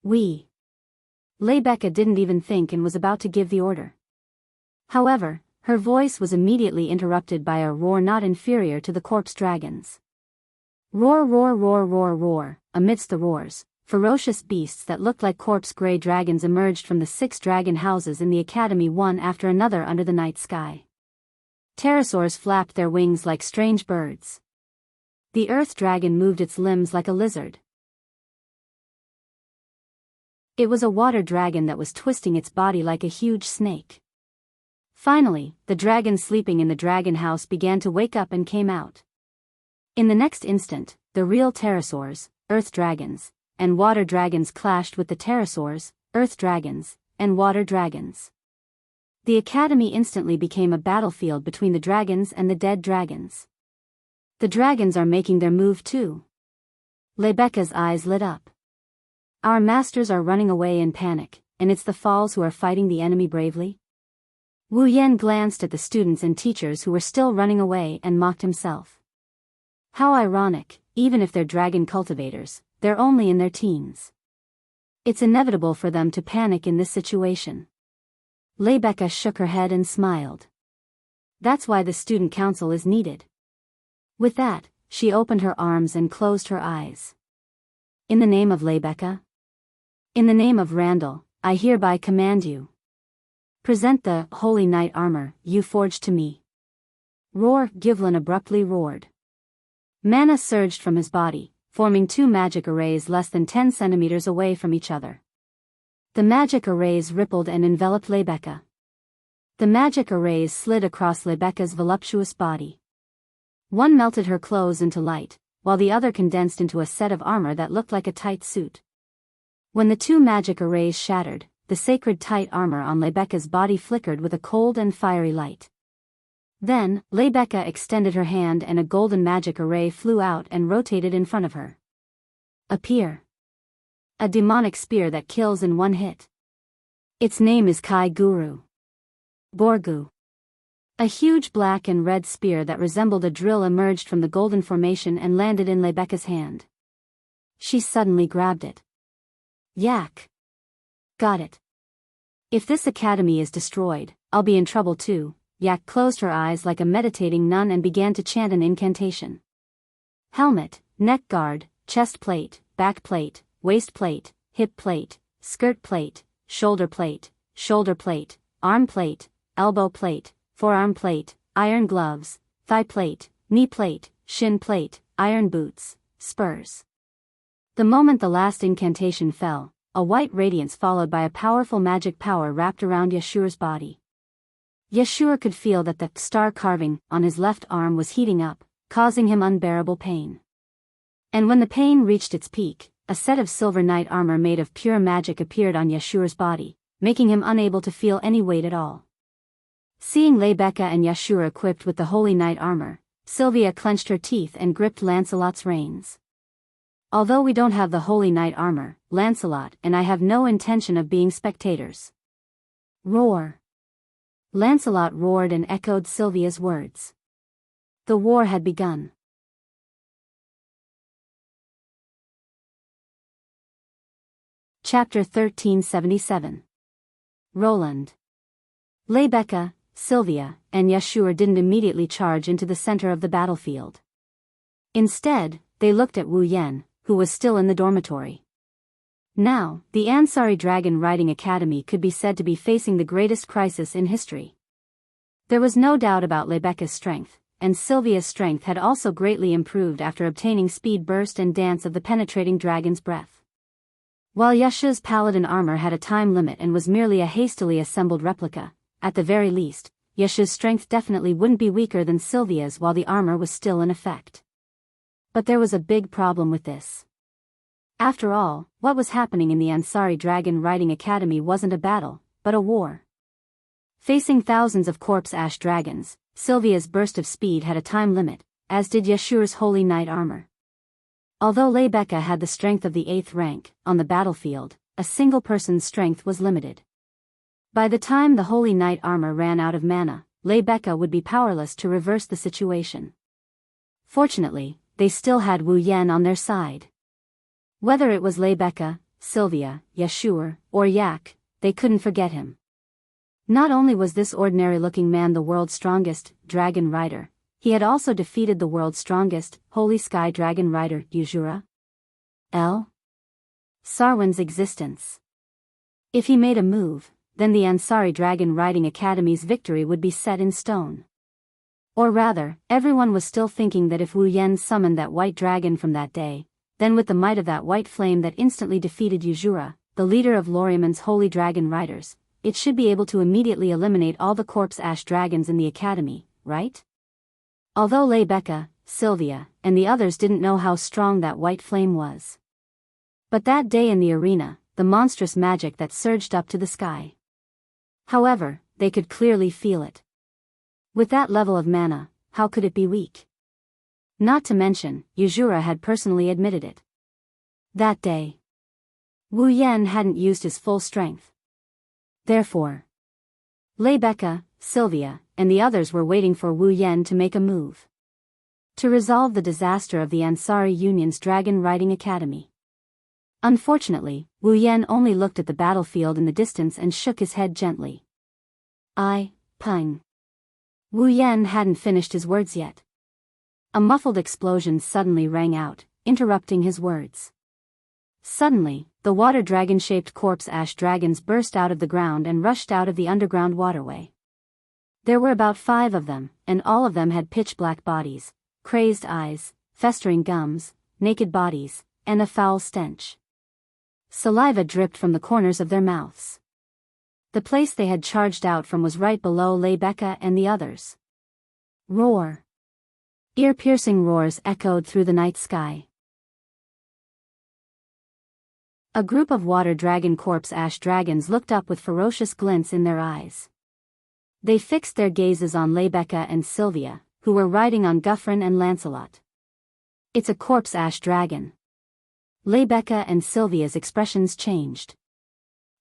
Lebecca didn't even think and was about to give the order. However, her voice was immediately interrupted by a roar not inferior to the corpse dragons. Roar, roar, roar, roar, roar. Amidst the roars, ferocious beasts that looked like corpse-gray dragons emerged from the 6 dragon houses in the academy one after another under the night sky. Pterosaurs flapped their wings like strange birds. The earth dragon moved its limbs like a lizard. It was a water dragon that was twisting its body like a huge snake. Finally, the dragons sleeping in the dragon house began to wake up and came out. In the next instant, the real pterosaurs, earth dragons, and water dragons clashed with the pterosaurs, earth dragons, and water dragons. The academy instantly became a battlefield between the dragons and the dead dragons. The dragons are making their move too. Lebecca's eyes lit up. Our masters are running away in panic, and it's the Falls who are fighting the enemy bravely? Wu Yan glanced at the students and teachers who were still running away and mocked himself. How ironic, even if they're dragon cultivators, they're only in their teens. It's inevitable for them to panic in this situation. Lebecca shook her head and smiled. That's why the student council is needed. With that, she opened her arms and closed her eyes. In the name of Lebecca? In the name of Randall, I hereby command you. Present the holy knight armor you forged to me. Roar! Givlin abruptly roared. Mana surged from his body, forming 2 magic arrays less than 10 centimeters away from each other. The magic arrays rippled and enveloped Lebecca. The magic arrays slid across Lebecca's voluptuous body. One melted her clothes into light, while the other condensed into a set of armor that looked like a tight suit. When the 2 magic arrays shattered, the sacred tight armor on Lebecca's body flickered with a cold and fiery light. Then, Lebecca extended her hand and a golden magic array flew out and rotated in front of her. Appear. A demonic spear that kills in 1 hit. Its name is Kai Guru. Borgu. A huge black and red spear that resembled a drill emerged from the golden formation and landed in Lebecca's hand. She suddenly grabbed it. Yak. Got it. If this academy is destroyed, I'll be in trouble too. Yak closed her eyes like a meditating nun and began to chant an incantation. Helmet, neck guard, chest plate, back plate, waist plate, hip plate, skirt plate, shoulder plate, arm plate, elbow plate, forearm plate, iron gloves, thigh plate, knee plate, shin plate, iron boots, spurs. The moment the last incantation fell, a white radiance followed by a powerful magic power wrapped around Yashua's body. Yashua could feel that the star carving on his left arm was heating up, causing him unbearable pain. And when the pain reached its peak, a set of silver knight armor made of pure magic appeared on Yashua's body, making him unable to feel any weight at all. Seeing Lebecca and Yashua equipped with the holy knight armor, Sylvia clenched her teeth and gripped Lancelot's reins. Although we don't have the holy knight armor, Lancelot and I have no intention of being spectators. Roar. Lancelot roared and echoed Sylvia's words. The war had begun. Chapter 1377. Roland. Lebecca, Sylvia, and Yashua didn't immediately charge into the center of the battlefield. Instead, they looked at Wu Yan, who was still in the dormitory. Now, the Ansari Dragon Riding Academy could be said to be facing the greatest crisis in history. There was no doubt about Lebecca's strength, and Sylvia's strength had also greatly improved after obtaining Speed Burst and Dance of the Penetrating Dragon's Breath. While Yashua's paladin armor had a time limit and was merely a hastily assembled replica, at the very least, Yashua's strength definitely wouldn't be weaker than Sylvia's while the armor was still in effect. But there was a big problem with this. After all, what was happening in the Ansari Dragon Riding Academy wasn't a battle, but a war. Facing thousands of corpse ash dragons, Sylvia's burst of speed had a time limit, as did Yashua's holy knight armor. Although Lebecca had the strength of the 8th rank, on the battlefield, a single person's strength was limited. By the time the holy knight armor ran out of mana, Rebecca would be powerless to reverse the situation. Fortunately, they still had Wu Yan on their side. Whether it was Rebecca, Sylvia, Yashur, or Yak, they couldn't forget him. Not only was this ordinary-looking man the world's strongest dragon rider, he had also defeated the world's strongest Holy Sky Dragon rider, Yuzura L. Sarwan's existence. If he made a move, then the Ansari Dragon Riding Academy's victory would be set in stone. Or rather, everyone was still thinking that if Wu Yan summoned that white dragon from that day, then with the might of that white flame that instantly defeated Yuzura, the leader of Loriman's Holy Dragon Riders, it should be able to immediately eliminate all the corpse ash dragons in the academy, right? Although Rebecca, Sylvia, and the others didn't know how strong that white flame was. But that day in the arena, the monstrous magic that surged up to the sky. However, they could clearly feel it. With that level of mana, how could it be weak? Not to mention, Yuzura had personally admitted it. That day, Wu Yan hadn't used his full strength. Therefore, Rebecca, Sylvia, and the others were waiting for Wu Yan to make a move. To resolve the disaster of the Ansari Union's Dragon Riding Academy. Unfortunately, Wu Yan only looked at the battlefield in the distance and shook his head gently. Pung. Wu Yan hadn't finished his words yet. A muffled explosion suddenly rang out, interrupting his words. Suddenly, the water dragon-shaped corpse ash dragons burst out of the ground and rushed out of the underground waterway. There were about 5 of them, and all of them had pitch-black bodies, crazed eyes, festering gums, naked bodies, and a foul stench. Saliva dripped from the corners of their mouths. The place they had charged out from was right below Rebecca and the others. Roar. Ear-piercing roars echoed through the night sky. A group of water dragon corpse ash dragons looked up with ferocious glints in their eyes. They fixed their gazes on Rebecca and Sylvia, who were riding on Guffrin and Lancelot. It's a corpse ash dragon. Rebecca and Sylvia's expressions changed.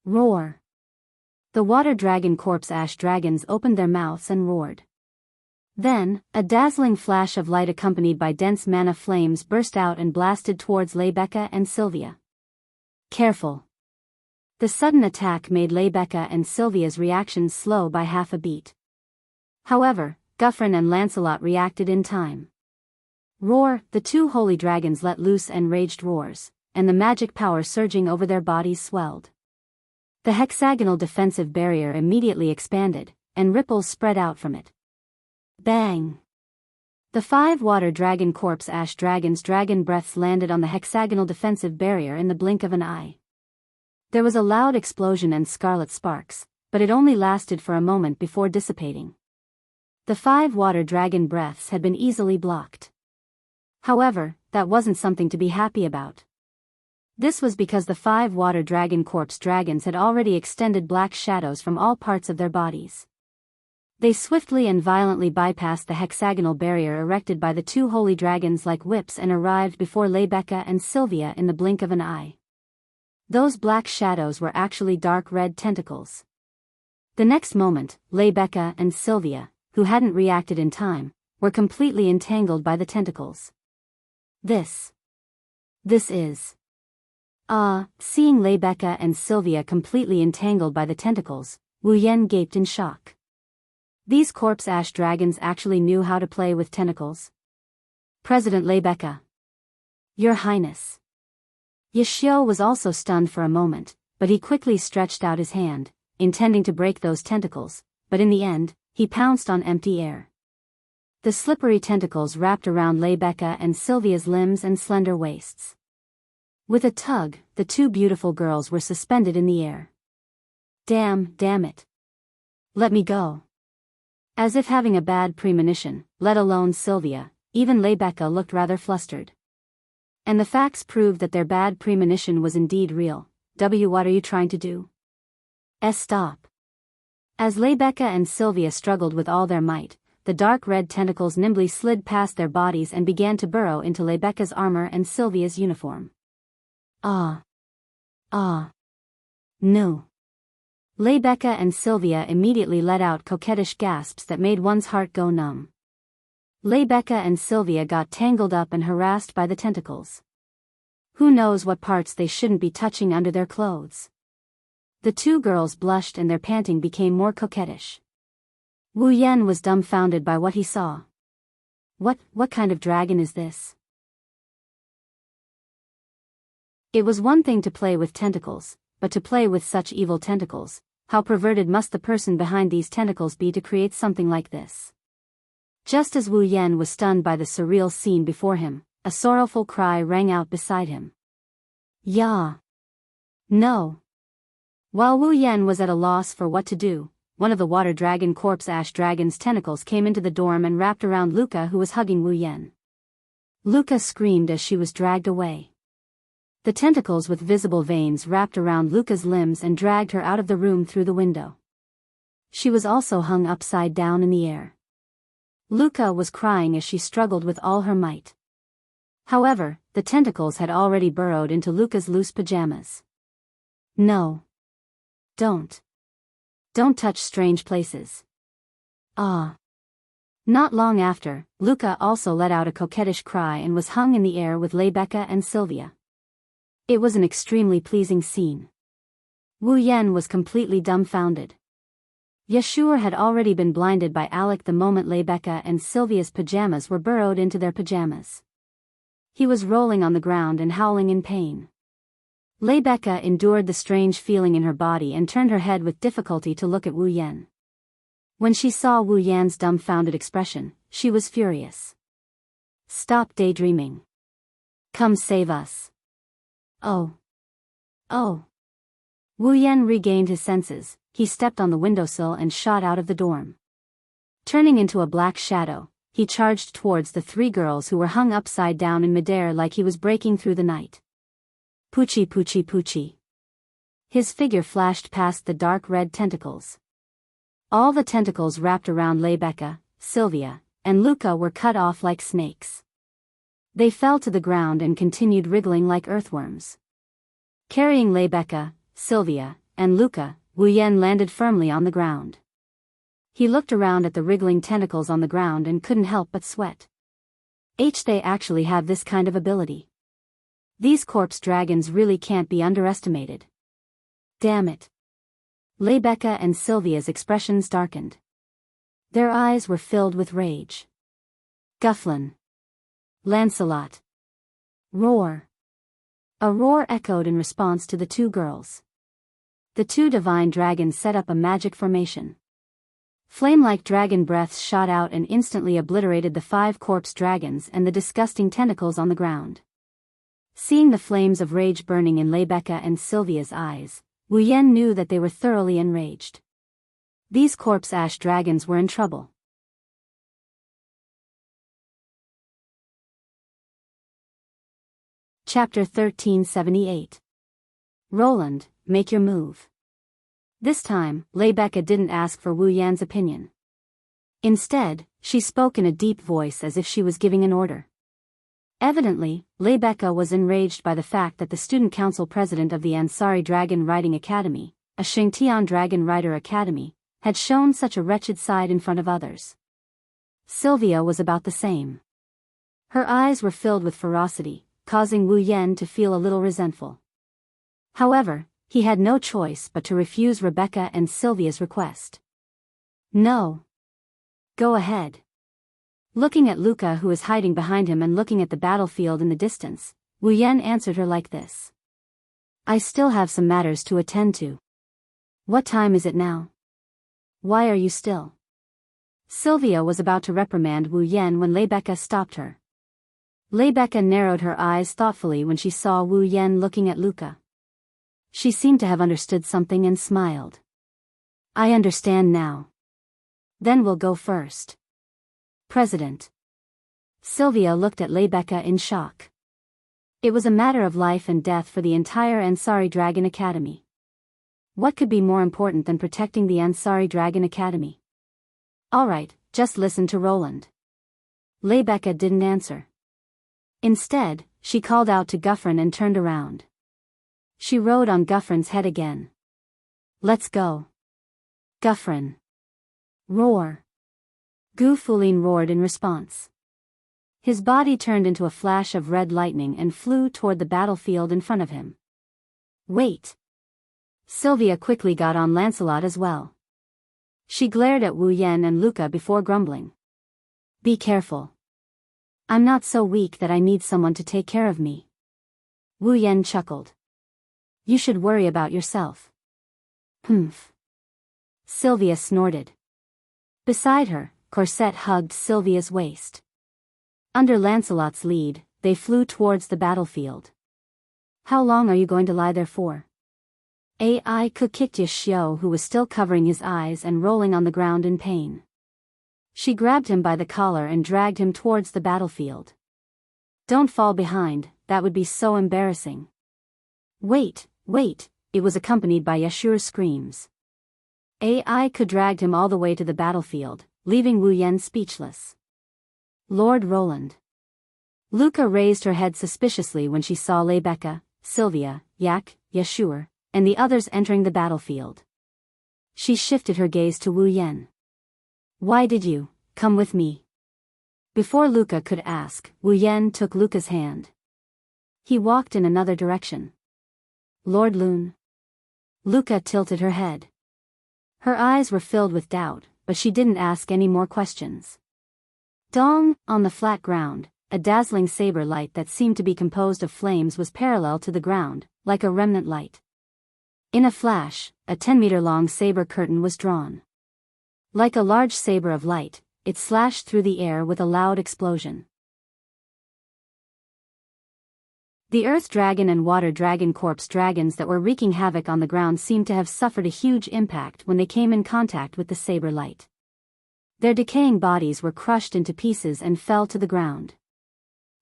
Roar. The water dragon corpse ash dragons opened their mouths and roared. Then, a dazzling flash of light accompanied by dense mana flames burst out and blasted towards Rebecca and Sylvia. Careful. The sudden attack made Rebecca and Sylvia's reactions slow by half a beat. However, Guffrin and Lancelot reacted in time. Roar, the 2 holy dragons let loose enraged roars, and the magic power surging over their bodies swelled. The hexagonal defensive barrier immediately expanded, and ripples spread out from it. Bang! The 5 water dragon corpse ash dragons' dragon breaths landed on the hexagonal defensive barrier in the blink of an eye. There was a loud explosion and scarlet sparks, but it only lasted for a moment before dissipating. The 5 water dragon breaths had been easily blocked. However, that wasn't something to be happy about. This was because the 5 water dragon corpse dragons had already extended black shadows from all parts of their bodies. They swiftly and violently bypassed the hexagonal barrier erected by the 2 holy dragons like whips and arrived before Rebecca and Sylvia in the blink of an eye. Those black shadows were actually dark red tentacles. The next moment, Rebecca and Sylvia, who hadn't reacted in time, were completely entangled by the tentacles. This is... Seeing Rebecca and Sylvia completely entangled by the tentacles, Wu Yan gaped in shock. These corpse ash dragons actually knew how to play with tentacles. President Rebecca. Your Highness. Yashio was also stunned for a moment, but he quickly stretched out his hand, intending to break those tentacles, but in the end, he pounced on empty air. The slippery tentacles wrapped around Rebecca and Sylvia's limbs and slender waists. With a tug, the 2 beautiful girls were suspended in the air. Damn it. Let me go. As if having a bad premonition, let alone Sylvia, even Rebecca looked rather flustered. And the facts proved that their bad premonition was indeed real. What are you trying to do? Stop. As Rebecca and Sylvia struggled with all their might, the dark red tentacles nimbly slid past their bodies and began to burrow into Rebecca's armor and Sylvia's uniform. No. Lebecca and Sylvia immediately let out coquettish gasps that made one's heart go numb. Lebecca and Sylvia got tangled up and harassed by the tentacles. Who knows what parts they shouldn't be touching under their clothes. The two girls blushed and their panting became more coquettish. Wu Yan was dumbfounded by what he saw. What kind of dragon is this? It was one thing to play with tentacles, but to play with such evil tentacles, how perverted must the person behind these tentacles be to create something like this? Just as Wu Yan was stunned by the surreal scene before him, a sorrowful cry rang out beside him. Ya! No! While Wu Yan was at a loss for what to do, one of the water dragon corpse ash dragon's tentacles came into the dorm and wrapped around Luca, who was hugging Wu Yan. Luca screamed as she was dragged away. The tentacles with visible veins wrapped around Luca's limbs and dragged her out of the room through the window. She was also hung upside down in the air. Luca was crying as she struggled with all her might. However, the tentacles had already burrowed into Luca's loose pajamas. No. Don't. Don't touch strange places. Ah. Not long after, Luca also let out a coquettish cry and was hung in the air with Lebecca and Sylvia. It was an extremely pleasing scene. Wu Yan was completely dumbfounded. Yeshua had already been blinded by Alec the moment Lebecca and Sylvia's pajamas were burrowed into their pajamas. He was rolling on the ground and howling in pain. Lebecca endured the strange feeling in her body and turned her head with difficulty to look at Wu Yan. When she saw Wu Yan's dumbfounded expression, she was furious. Stop daydreaming. Come save us. Oh. Oh. Wu Yan regained his senses. He stepped on the windowsill and shot out of the dorm. Turning into a black shadow, he charged towards the three girls who were hung upside down in midair like he was breaking through the night. Poochie poochie poochie. His figure flashed past the dark red tentacles. All the tentacles wrapped around Lebecca, Sylvia, and Luca were cut off like snakes. They fell to the ground and continued wriggling like earthworms. Carrying Lebecca, Sylvia, and Luca, Wu Yan landed firmly on the ground. He looked around at the wriggling tentacles on the ground and couldn't help but sweat. They actually have this kind of ability. These corpse dragons really can't be underestimated. Damn it. Lebecca and Sylvia's expressions darkened. Their eyes were filled with rage. Gufflin. Lancelot. Roar. A roar echoed in response to the two girls. The two divine dragons set up a magic formation. Flame-like dragon breaths shot out and instantly obliterated the 5 corpse dragons and the disgusting tentacles on the ground. Seeing the flames of rage burning in Lebecca and Sylvia's eyes, Wu Yan knew that they were thoroughly enraged. These corpse ash dragons were in trouble. Chapter 1378. Roland, make your move. This time, Lebecca didn't ask for Wu Yan's opinion. Instead, she spoke in a deep voice as if she was giving an order. Evidently, Lebecca was enraged by the fact that the student council president of the Ansari Dragon Riding Academy, a Xingtian Dragon Rider Academy, had shown such a wretched side in front of others. Sylvia was about the same. Her eyes were filled with ferocity, causing Wu Yan to feel a little resentful. However, he had no choice but to refuse Rebecca and Sylvia's request. No. Go ahead. Looking at Luca, who was hiding behind him, and looking at the battlefield in the distance, Wu Yan answered her like this. I still have some matters to attend to. What time is it now? Why are you still? Sylvia was about to reprimand Wu Yan when Lebecca stopped her. Lebecca narrowed her eyes thoughtfully when she saw Wu Yan looking at Luca. She seemed to have understood something and smiled. I understand now. Then we'll go first. President. Sylvia looked at Lebecca in shock. It was a matter of life and death for the entire Ansari Dragon Academy. What could be more important than protecting the Ansari Dragon Academy? Alright, just listen to Roland. Lebecca didn't answer. Instead, she called out to Guffrin and turned around. She rode on Guffrin's head again. Let's go. Guffrin. Roar. Gu Fulin roared in response. His body turned into a flash of red lightning and flew toward the battlefield in front of him. Wait. Sylvia quickly got on Lancelot as well. She glared at Wu Yan and Luca before grumbling. Be careful. I'm not so weak that I need someone to take care of me. Wu Yan chuckled. You should worry about yourself. Humph. Sylvia snorted. Beside her, Corset hugged Sylvia's waist. Under Lancelot's lead, they flew towards the battlefield. How long are you going to lie there for? AI kicked Xiao, who was still covering his eyes and rolling on the ground in pain. She grabbed him by the collar and dragged him towards the battlefield. Don't fall behind, that would be so embarrassing. Wait, it was accompanied by Yashu's screams. AI dragged him all the way to the battlefield, leaving Wu Yan speechless. Lord Roland. Luca raised her head suspiciously when she saw Rebecca, Sylvia, Yak, Yashur, and the others entering the battlefield. She shifted her gaze to Wu Yan. Why did you come with me? Before Luca could ask, Wu Yan took Luca's hand. He walked in another direction. Lord Lun. Luca tilted her head. Her eyes were filled with doubt, but she didn't ask any more questions. Dong, on the flat ground, a dazzling saber light that seemed to be composed of flames was parallel to the ground, like a remnant light. In a flash, a 10-meter-long saber curtain was drawn. Like a large saber of light, it slashed through the air with a loud explosion. The Earth Dragon and Water Dragon corpse dragons that were wreaking havoc on the ground seemed to have suffered a huge impact when they came in contact with the saber light. Their decaying bodies were crushed into pieces and fell to the ground.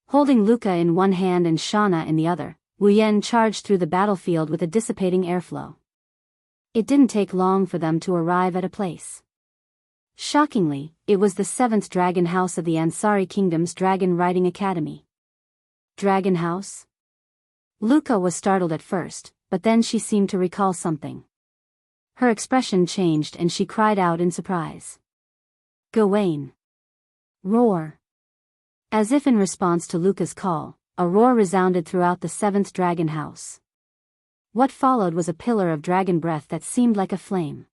Holding Luca in one hand and Shauna in the other, Wu Yan charged through the battlefield with a dissipating airflow. It didn't take long for them to arrive at a place. Shockingly, it was the 7th Dragon House of the Ansari Kingdom's Dragon Riding Academy. Dragon House? Luca was startled at first, but then she seemed to recall something. Her expression changed and she cried out in surprise. Gawain. Roar. As if in response to Luca's call, a roar resounded throughout the 7th Dragon House. What followed was a pillar of dragon breath that seemed like a flame.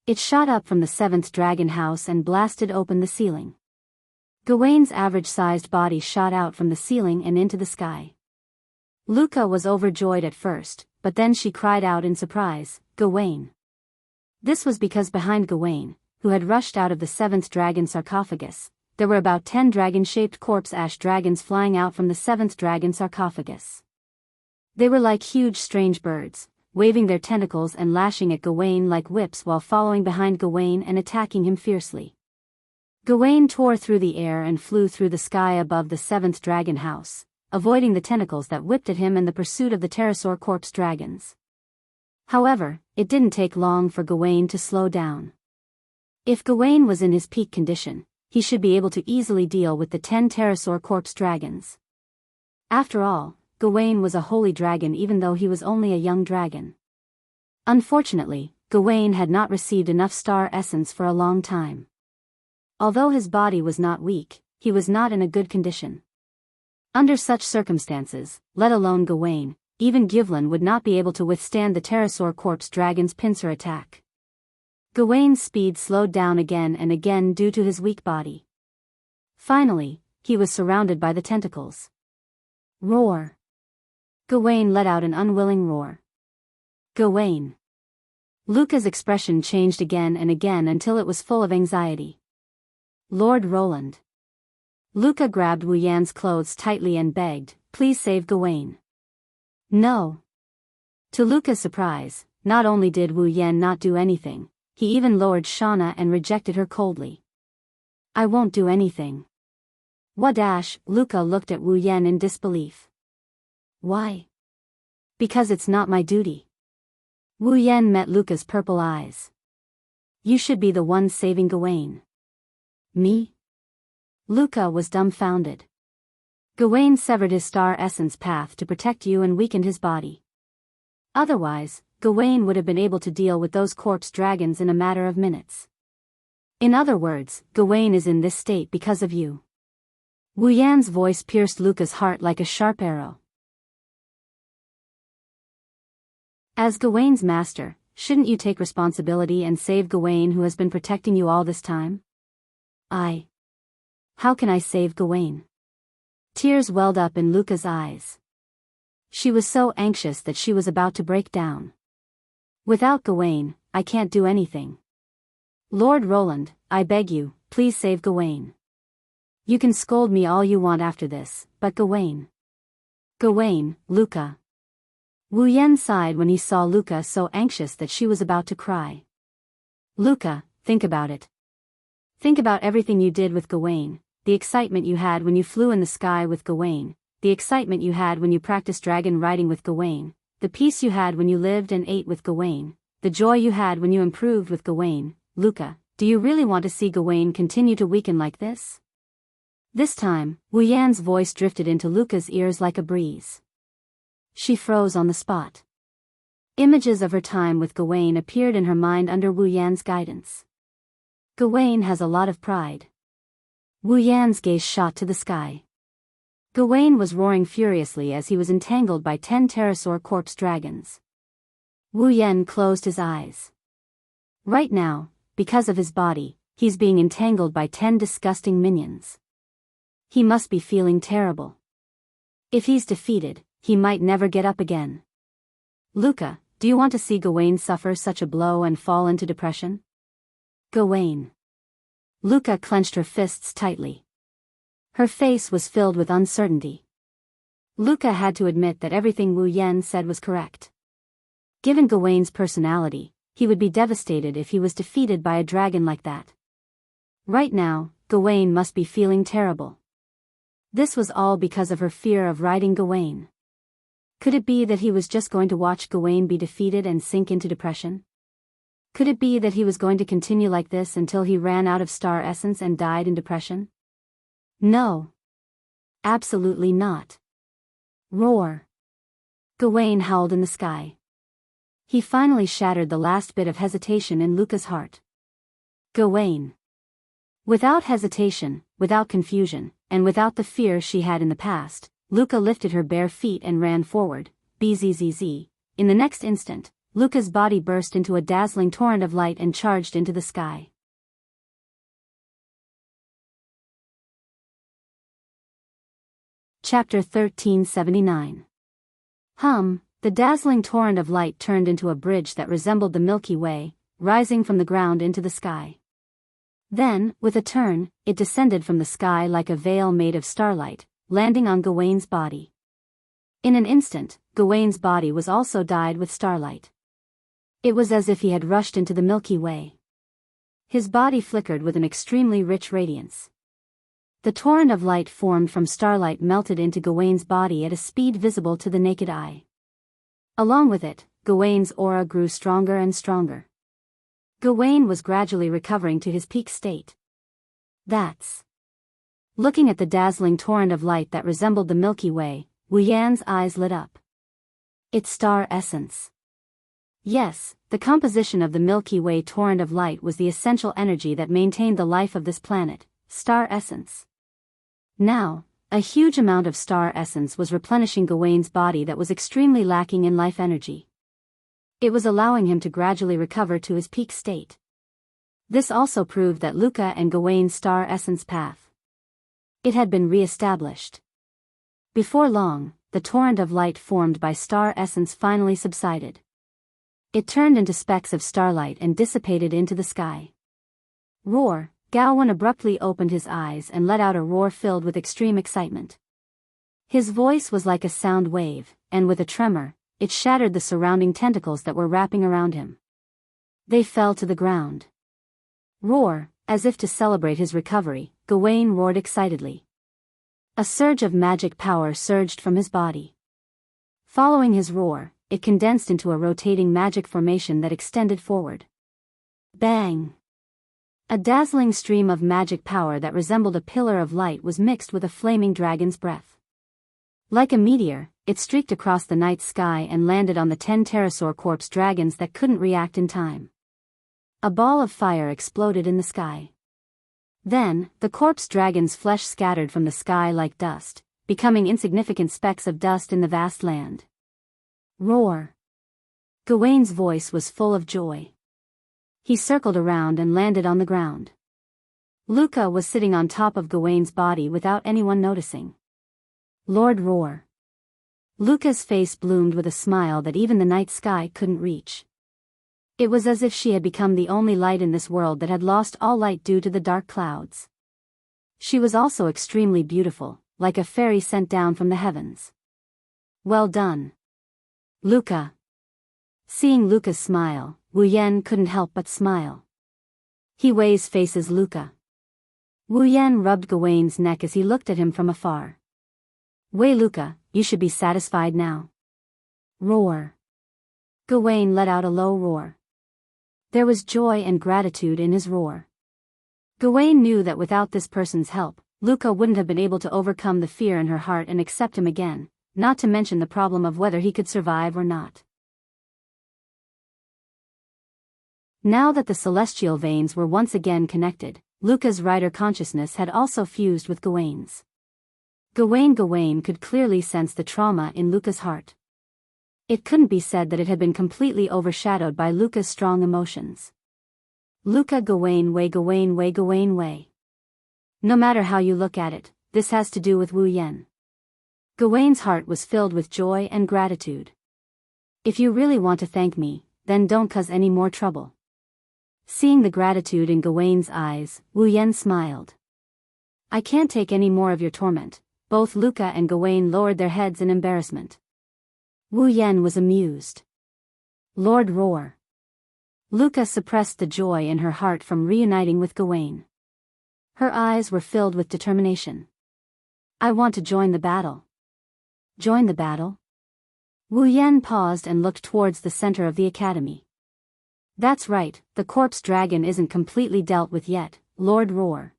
It shot up from the 7th Dragon House and blasted open the ceiling. Gawain's average-sized body shot out from the ceiling and into the sky. Luca was overjoyed at first, but then she cried out in surprise, Gawain. This was because behind Gawain, who had rushed out of the 7th dragon sarcophagus, there were about 10 dragon-shaped corpse ash dragons flying out from the 7th dragon sarcophagus. They were like huge strange birds, waving their tentacles and lashing at Gawain like whips while following behind Gawain and attacking him fiercely. Gawain tore through the air and flew through the sky above the 7th dragon house, avoiding the tentacles that whipped at him in the pursuit of the pterosaur corpse dragons. However, it didn't take long for Gawain to slow down. If Gawain was in his peak condition, he should be able to easily deal with the 10 pterosaur corpse dragons. After all, Gawain was a holy dragon even though he was only a young dragon. Unfortunately, Gawain had not received enough star essence for a long time. Although his body was not weak, he was not in a good condition. Under such circumstances, let alone Gawain, even Givlin would not be able to withstand the pterosaur corpse dragon's pincer attack. Gawain's speed slowed down again and again due to his weak body. Finally, he was surrounded by the tentacles. Roar. Gawain let out an unwilling roar. Gawain. Luca's expression changed again and again until it was full of anxiety. Lord Roland. Luca grabbed Wu Yan's clothes tightly and begged, please save Gawain. No. To Luca's surprise, not only did Wu Yan not do anything, he even lowered Shauna and rejected her coldly. I won't do anything. What? Luca looked at Wu Yan in disbelief. Why? Because it's not my duty. Wu Yan met Luca's purple eyes. You should be the one saving Gawain. Me? Luca was dumbfounded. Gawain severed his star essence path to protect you and weakened his body. Otherwise, Gawain would have been able to deal with those corpse dragons in a matter of minutes. In other words, Gawain is in this state because of you. Wu Yan's voice pierced Luca's heart like a sharp arrow. As Gawain's master, shouldn't you take responsibility and save Gawain who has been protecting you all this time? How can I save Gawain? Tears welled up in Luca's eyes. She was so anxious that she was about to break down. Without Gawain, I can't do anything. Lord Roland, I beg you, please save Gawain. You can scold me all you want after this, but Gawain. Gawain, Luca. Wu Yan sighed when he saw Luca so anxious that she was about to cry. Luca, think about it. Think about everything you did with Gawain, the excitement you had when you flew in the sky with Gawain, the excitement you had when you practiced dragon riding with Gawain, the peace you had when you lived and ate with Gawain, the joy you had when you improved with Gawain. Luca, do you really want to see Gawain continue to weaken like this? This time, Wu Yan's voice drifted into Luca's ears like a breeze. She froze on the spot. Images of her time with Gawain appeared in her mind under Wu Yan's guidance. Gawain has a lot of pride. Wu Yan's gaze shot to the sky. Gawain was roaring furiously as he was entangled by 10 pterosaur corpse dragons. Wu Yan closed his eyes. Right now, because of his body, he's being entangled by 10 disgusting minions. He must be feeling terrible. If he's defeated, he might never get up again. Luca, do you want to see Gawain suffer such a blow and fall into depression? Gawain. Luca clenched her fists tightly. Her face was filled with uncertainty. Luca had to admit that everything Wu Yan said was correct. Given Gawain's personality, he would be devastated if he was defeated by a dragon like that. Right now, Gawain must be feeling terrible. This was all because of her fear of riding Gawain. Could it be that he was just going to watch Gawain be defeated and sink into depression? Could it be that he was going to continue like this until he ran out of star essence and died in depression? No. Absolutely not. Roar. Gawain howled in the sky. He finally shattered the last bit of hesitation in Luca's heart. Gawain. Without hesitation, without confusion, and without the fear she had in the past, Luca lifted her bare feet and ran forward, bzzz. In the next instant, Luca's body burst into a dazzling torrent of light and charged into the sky. Chapter 1379. The dazzling torrent of light turned into a bridge that resembled the Milky Way, rising from the ground into the sky. Then, with a turn, it descended from the sky like a veil made of starlight, landing on Gawain's body. In an instant, Gawain's body was also dyed with starlight. It was as if he had rushed into the Milky Way. His body flickered with an extremely rich radiance. The torrent of light formed from starlight melted into Gawain's body at a speed visible to the naked eye. Along with it, Gawain's aura grew stronger and stronger. Gawain was gradually recovering to his peak state. Looking at the dazzling torrent of light that resembled the Milky Way, Wu Yan's eyes lit up. It's star essence. Yes, the composition of the Milky Way torrent of light was the essential energy that maintained the life of this planet, star essence. Now, a huge amount of star essence was replenishing Gawain's body that was extremely lacking in life energy. It was allowing him to gradually recover to his peak state. This also proved that Luca and Gawain's star essence path. It had been re-established. Before long, the torrent of light formed by star essence finally subsided. It turned into specks of starlight and dissipated into the sky. Roar! Gawain abruptly opened his eyes and let out a roar filled with extreme excitement. His voice was like a sound wave, and with a tremor, it shattered the surrounding tentacles that were wrapping around him. They fell to the ground. Roar! As if to celebrate his recovery, Gawain roared excitedly. A surge of magic power surged from his body. Following his roar, it condensed into a rotating magic formation that extended forward. Bang! A dazzling stream of magic power that resembled a pillar of light was mixed with a flaming dragon's breath. Like a meteor, it streaked across the night sky and landed on the 10 pterosaur corpse dragons that couldn't react in time. A ball of fire exploded in the sky. Then, the corpse dragon's flesh scattered from the sky like dust, becoming insignificant specks of dust in the vast land. Roar! Gawain's voice was full of joy. He circled around and landed on the ground. Luca was sitting on top of Gawain's body without anyone noticing. Lord Roar! Luca's face bloomed with a smile that even the night sky couldn't reach. It was as if she had become the only light in this world that had lost all light due to the dark clouds. She was also extremely beautiful, like a fairy sent down from the heavens. Well done, Luca. Seeing Luca's smile, Wu Yan couldn't help but smile. He faces Luca. Wu Yan rubbed Gawain's neck as he looked at him from afar. Wei Luca, you should be satisfied now. Roar. Gawain let out a low roar. There was joy and gratitude in his roar. Gawain knew that without this person's help, Luca wouldn't have been able to overcome the fear in her heart and accept him again, not to mention the problem of whether he could survive or not. Now that the celestial veins were once again connected, Luca's rider consciousness had also fused with Gawain's. Gawain could clearly sense the trauma in Luca's heart. It couldn't be said that it had been completely overshadowed by Luca's strong emotions. Luca Gawain way. No matter how you look at it, this has to do with Wu Yan. Gawain's heart was filled with joy and gratitude. If you really want to thank me, then don't cause any more trouble. Seeing the gratitude in Gawain's eyes, Wu Yan smiled. I can't take any more of your torment. Both Luca and Gawain lowered their heads in embarrassment. Wu Yan was amused. Lord Roar. Luca suppressed the joy in her heart from reuniting with Gawain. Her eyes were filled with determination. I want to join the battle. Join the battle? Wu Yan paused and looked towards the center of the academy. That's right, the corpse dragon isn't completely dealt with yet, Lord Roar.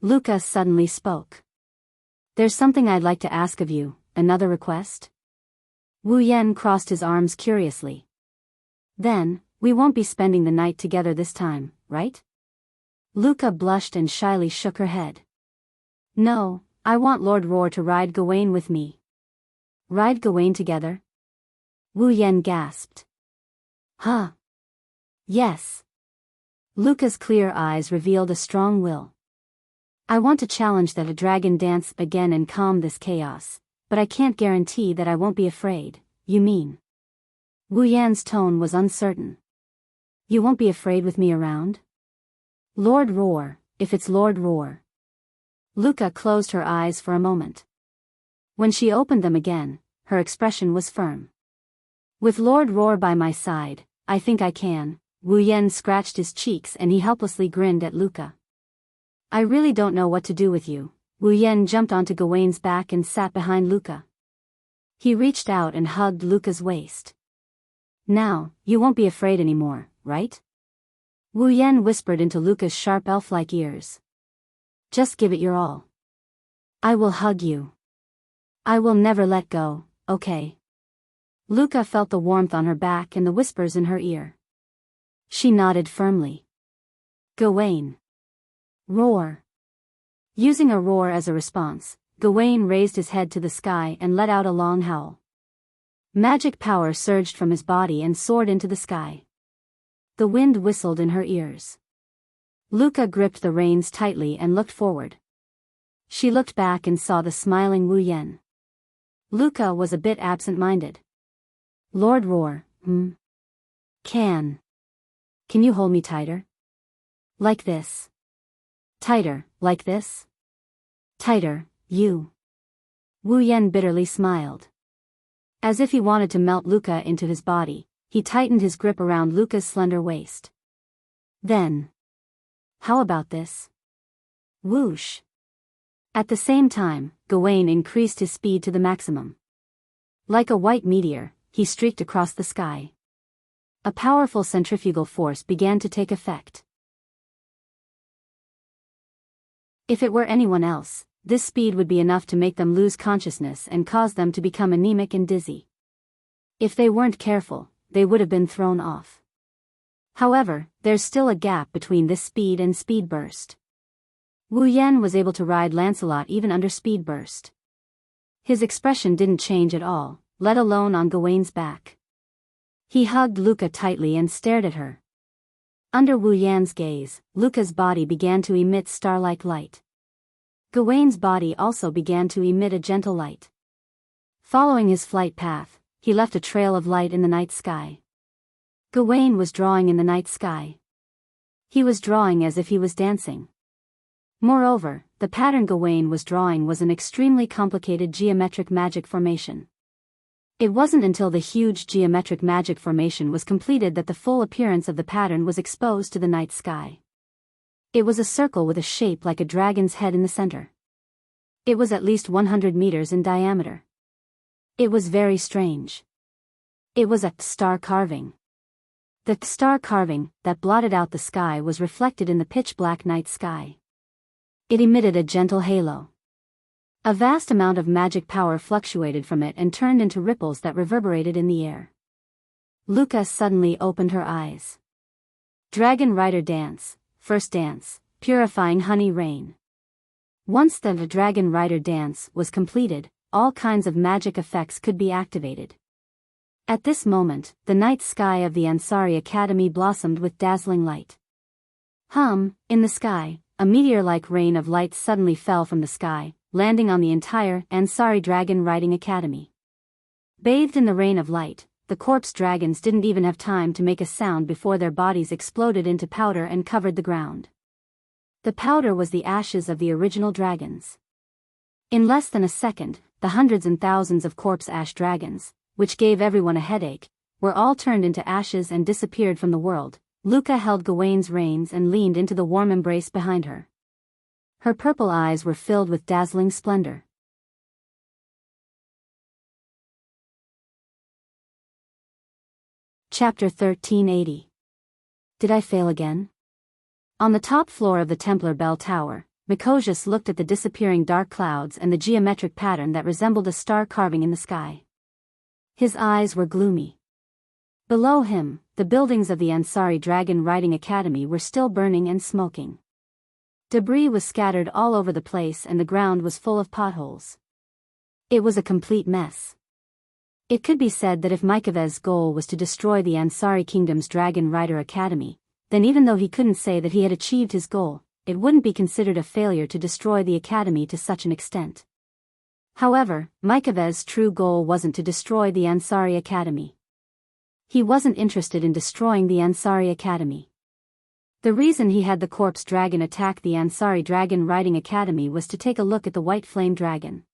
Luca suddenly spoke. There's something I'd like to ask of you, another request? Wu Yan crossed his arms curiously. Then, we won't be spending the night together this time, right? Luca blushed and shyly shook her head. No, I want Lord Roar to ride Gawain with me. Ride Gawain together? Wu Yan gasped. Huh? Yes. Luca's clear eyes revealed a strong will. I want to challenge that a dragon dance again and calm this chaos, but I can't guarantee that I won't be afraid. You mean? Wu Yan's tone was uncertain. You won't be afraid with me around? Lord Roar, if it's Lord Roar. Luca closed her eyes for a moment. When she opened them again, her expression was firm. With Lord Roar by my side, I think I can. Wu Yan scratched his cheeks and he helplessly grinned at Luca. I really don't know what to do with you. Wu Yan jumped onto Gawain's back and sat behind Luca. He reached out and hugged Luca's waist. Now, you won't be afraid anymore, right? Wu Yan whispered into Luca's sharp elf-like ears. Just give it your all. I will hug you. I will never let go, okay? Luca felt the warmth on her back and the whispers in her ear. She nodded firmly. Gawain. Roar. Using a roar as a response, Gawain raised his head to the sky and let out a long howl. Magic power surged from his body and soared into the sky. The wind whistled in her ears. Luca gripped the reins tightly and looked forward. She looked back and saw the smiling Wu Yan. Luca was a bit absent-minded. Lord Roar, Can you hold me tighter? Like this. Tighter, like this? Tighter, you. Wu Yan bitterly smiled. As if he wanted to melt Luca into his body, he tightened his grip around Luca's slender waist. Then. How about this? Whoosh. At the same time, Gawain increased his speed to the maximum. Like a white meteor, he streaked across the sky. A powerful centrifugal force began to take effect. If it were anyone else, this speed would be enough to make them lose consciousness and cause them to become anemic and dizzy. If they weren't careful, they would have been thrown off. However, there's still a gap between this speed and speed burst. Wu Yan was able to ride Lancelot even under speed burst. His expression didn't change at all, let alone on Gawain's back. He hugged Luca tightly and stared at her. Under Wu Yan's gaze, Luca's body began to emit star-like light. Gawain's body also began to emit a gentle light. Following his flight path, he left a trail of light in the night sky. Gawain was drawing in the night sky. He was drawing as if he was dancing. Moreover, the pattern Gawain was drawing was an extremely complicated geometric magic formation. It wasn't until the huge geometric magic formation was completed that the full appearance of the pattern was exposed to the night sky. It was a circle with a shape like a dragon's head in the center. It was at least 100 meters in diameter. It was very strange. It was a star carving. The star carving that blotted out the sky was reflected in the pitch-black night sky. It emitted a gentle halo. A vast amount of magic power fluctuated from it and turned into ripples that reverberated in the air. Luca suddenly opened her eyes. Dragon Rider Dance, First Dance, Purifying Honey Rain. Once the Dragon Rider Dance was completed, all kinds of magic effects could be activated. At this moment, the night sky of the Ansari Academy blossomed with dazzling light. In the sky, a meteor-like rain of light suddenly fell from the sky, landing on the entire Ansari Dragon Riding Academy. Bathed in the rain of light, the corpse dragons didn't even have time to make a sound before their bodies exploded into powder and covered the ground. The powder was the ashes of the original dragons. In less than a second, the hundreds and thousands of corpse ash dragons, which gave everyone a headache, were all turned into ashes and disappeared from the world. Luca held Gawain's reins and leaned into the warm embrace behind her. Her purple eyes were filled with dazzling splendor. Chapter 1380. Did I fail again? On the top floor of the Templar Bell Tower, Mikojas looked at the disappearing dark clouds and the geometric pattern that resembled a star carving in the sky. His eyes were gloomy. Below him, the buildings of the Ansari Dragon Riding Academy were still burning and smoking. Debris was scattered all over the place and the ground was full of potholes. It was a complete mess. It could be said that if Mikovez's goal was to destroy the Ansari Kingdom's Dragon Rider Academy, then even though he couldn't say that he had achieved his goal, it wouldn't be considered a failure to destroy the academy to such an extent. However, Mikovez's true goal wasn't to destroy the Ansari Academy. He wasn't interested in destroying the Ansari Academy. The reason he had the corpse dragon attack the Ansari Dragon Riding Academy was to take a look at the white flame dragon.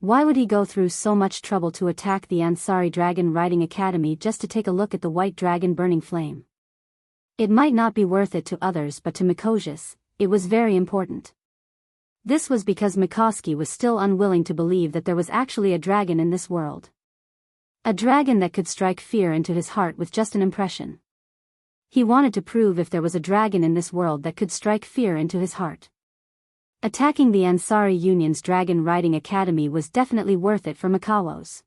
Why would he go through so much trouble to attack the Ansari Dragon Riding Academy just to take a look at the white dragon burning flame? It might not be worth it to others, but to Mikojas, it was very important. This was because Mikoski was still unwilling to believe that there was actually a dragon in this world. A dragon that could strike fear into his heart with just an impression. He wanted to prove if there was a dragon in this world that could strike fear into his heart. Attacking the Ansari Union's Dragon Riding Academy was definitely worth it for Mikawas.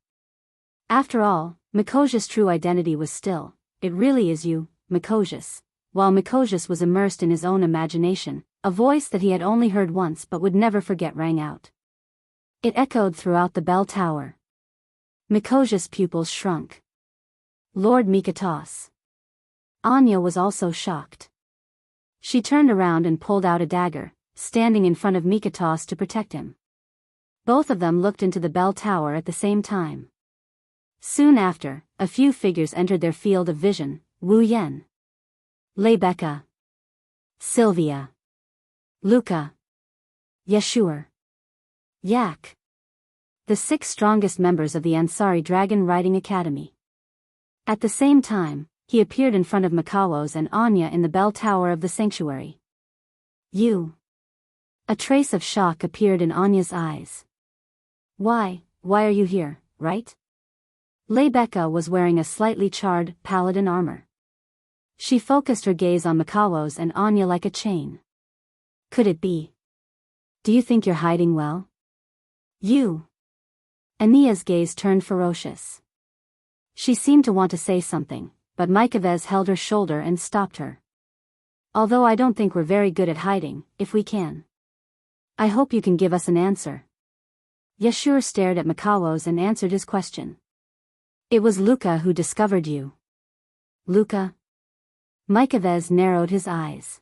After all, Mikojas' true identity was still, "It really is you, Mikojas." While Mikojas was immersed in his own imagination, a voice that he had only heard once but would never forget rang out. It echoed throughout the bell tower. Mikojas' pupils shrunk. Lord Mikotas. Anya was also shocked. She turned around and pulled out a dagger, standing in front of Mikotas to protect him. Both of them looked into the bell tower at the same time. Soon after, a few figures entered their field of vision: Wu Yan, Lebecca, Sylvia, Luca, Yeshua, Yak. The 6 strongest members of the Ansari Dragon Riding Academy. At the same time, he appeared in front of Mikawas and Anya in the bell tower of the sanctuary. You. A trace of shock appeared in Anya's eyes. Why are you here, right? Lebecca was wearing a slightly charred, paladin armor. She focused her gaze on Mikawas and Anya like a chain. Could it be? Do you think you're hiding well? You. Ania's gaze turned ferocious. She seemed to want to say something, but Mykovez held her shoulder and stopped her. Although I don't think we're very good at hiding, if we can. I hope you can give us an answer. Yashur stared at Mikawos and answered his question. It was Luca who discovered you. Luca? Mykovez narrowed his eyes.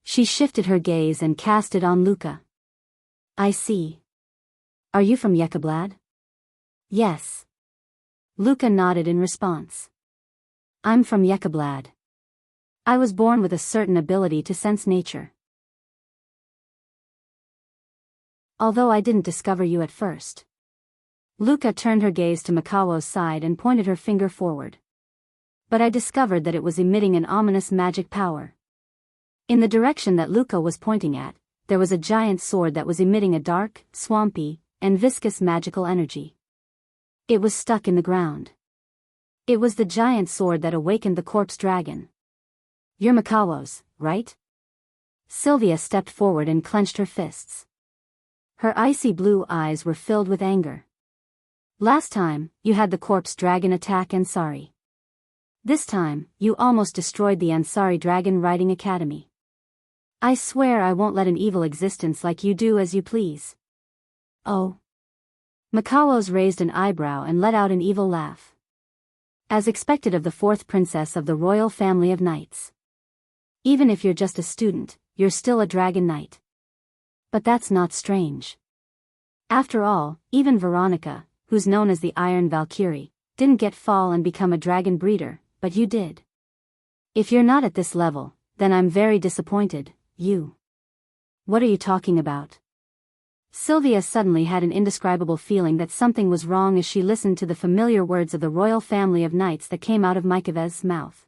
She shifted her gaze and cast it on Luca. I see. Are you from Yekablad? Yes. Luca nodded in response. I'm from Yekablad. I was born with a certain ability to sense nature. Although I didn't discover you at first. Luca turned her gaze to Mikawo's side and pointed her finger forward. But I discovered that it was emitting an ominous magic power. In the direction that Luca was pointing at, there was a giant sword that was emitting a dark, swampy, and viscous magical energy. It was stuck in the ground. It was the giant sword that awakened the corpse dragon. You're Mikawo's, right? Sylvia stepped forward and clenched her fists. Her icy blue eyes were filled with anger. Last time, you had the corpse dragon attack Ansari. This time, you almost destroyed the Ansari Dragon Riding Academy. I swear I won't let an evil existence like you do as you please. Oh. Mikawos raised an eyebrow and let out an evil laugh. As expected of the fourth princess of the royal family of knights. Even if you're just a student, you're still a dragon knight. But that's not strange. After all, even Veronica, who's known as the Iron Valkyrie, didn't get fall and become a dragon breeder, but you did. If you're not at this level, then I'm very disappointed, you. What are you talking about? Sylvia suddenly had an indescribable feeling that something was wrong as she listened to the familiar words of the royal family of knights that came out of Mykovez's mouth.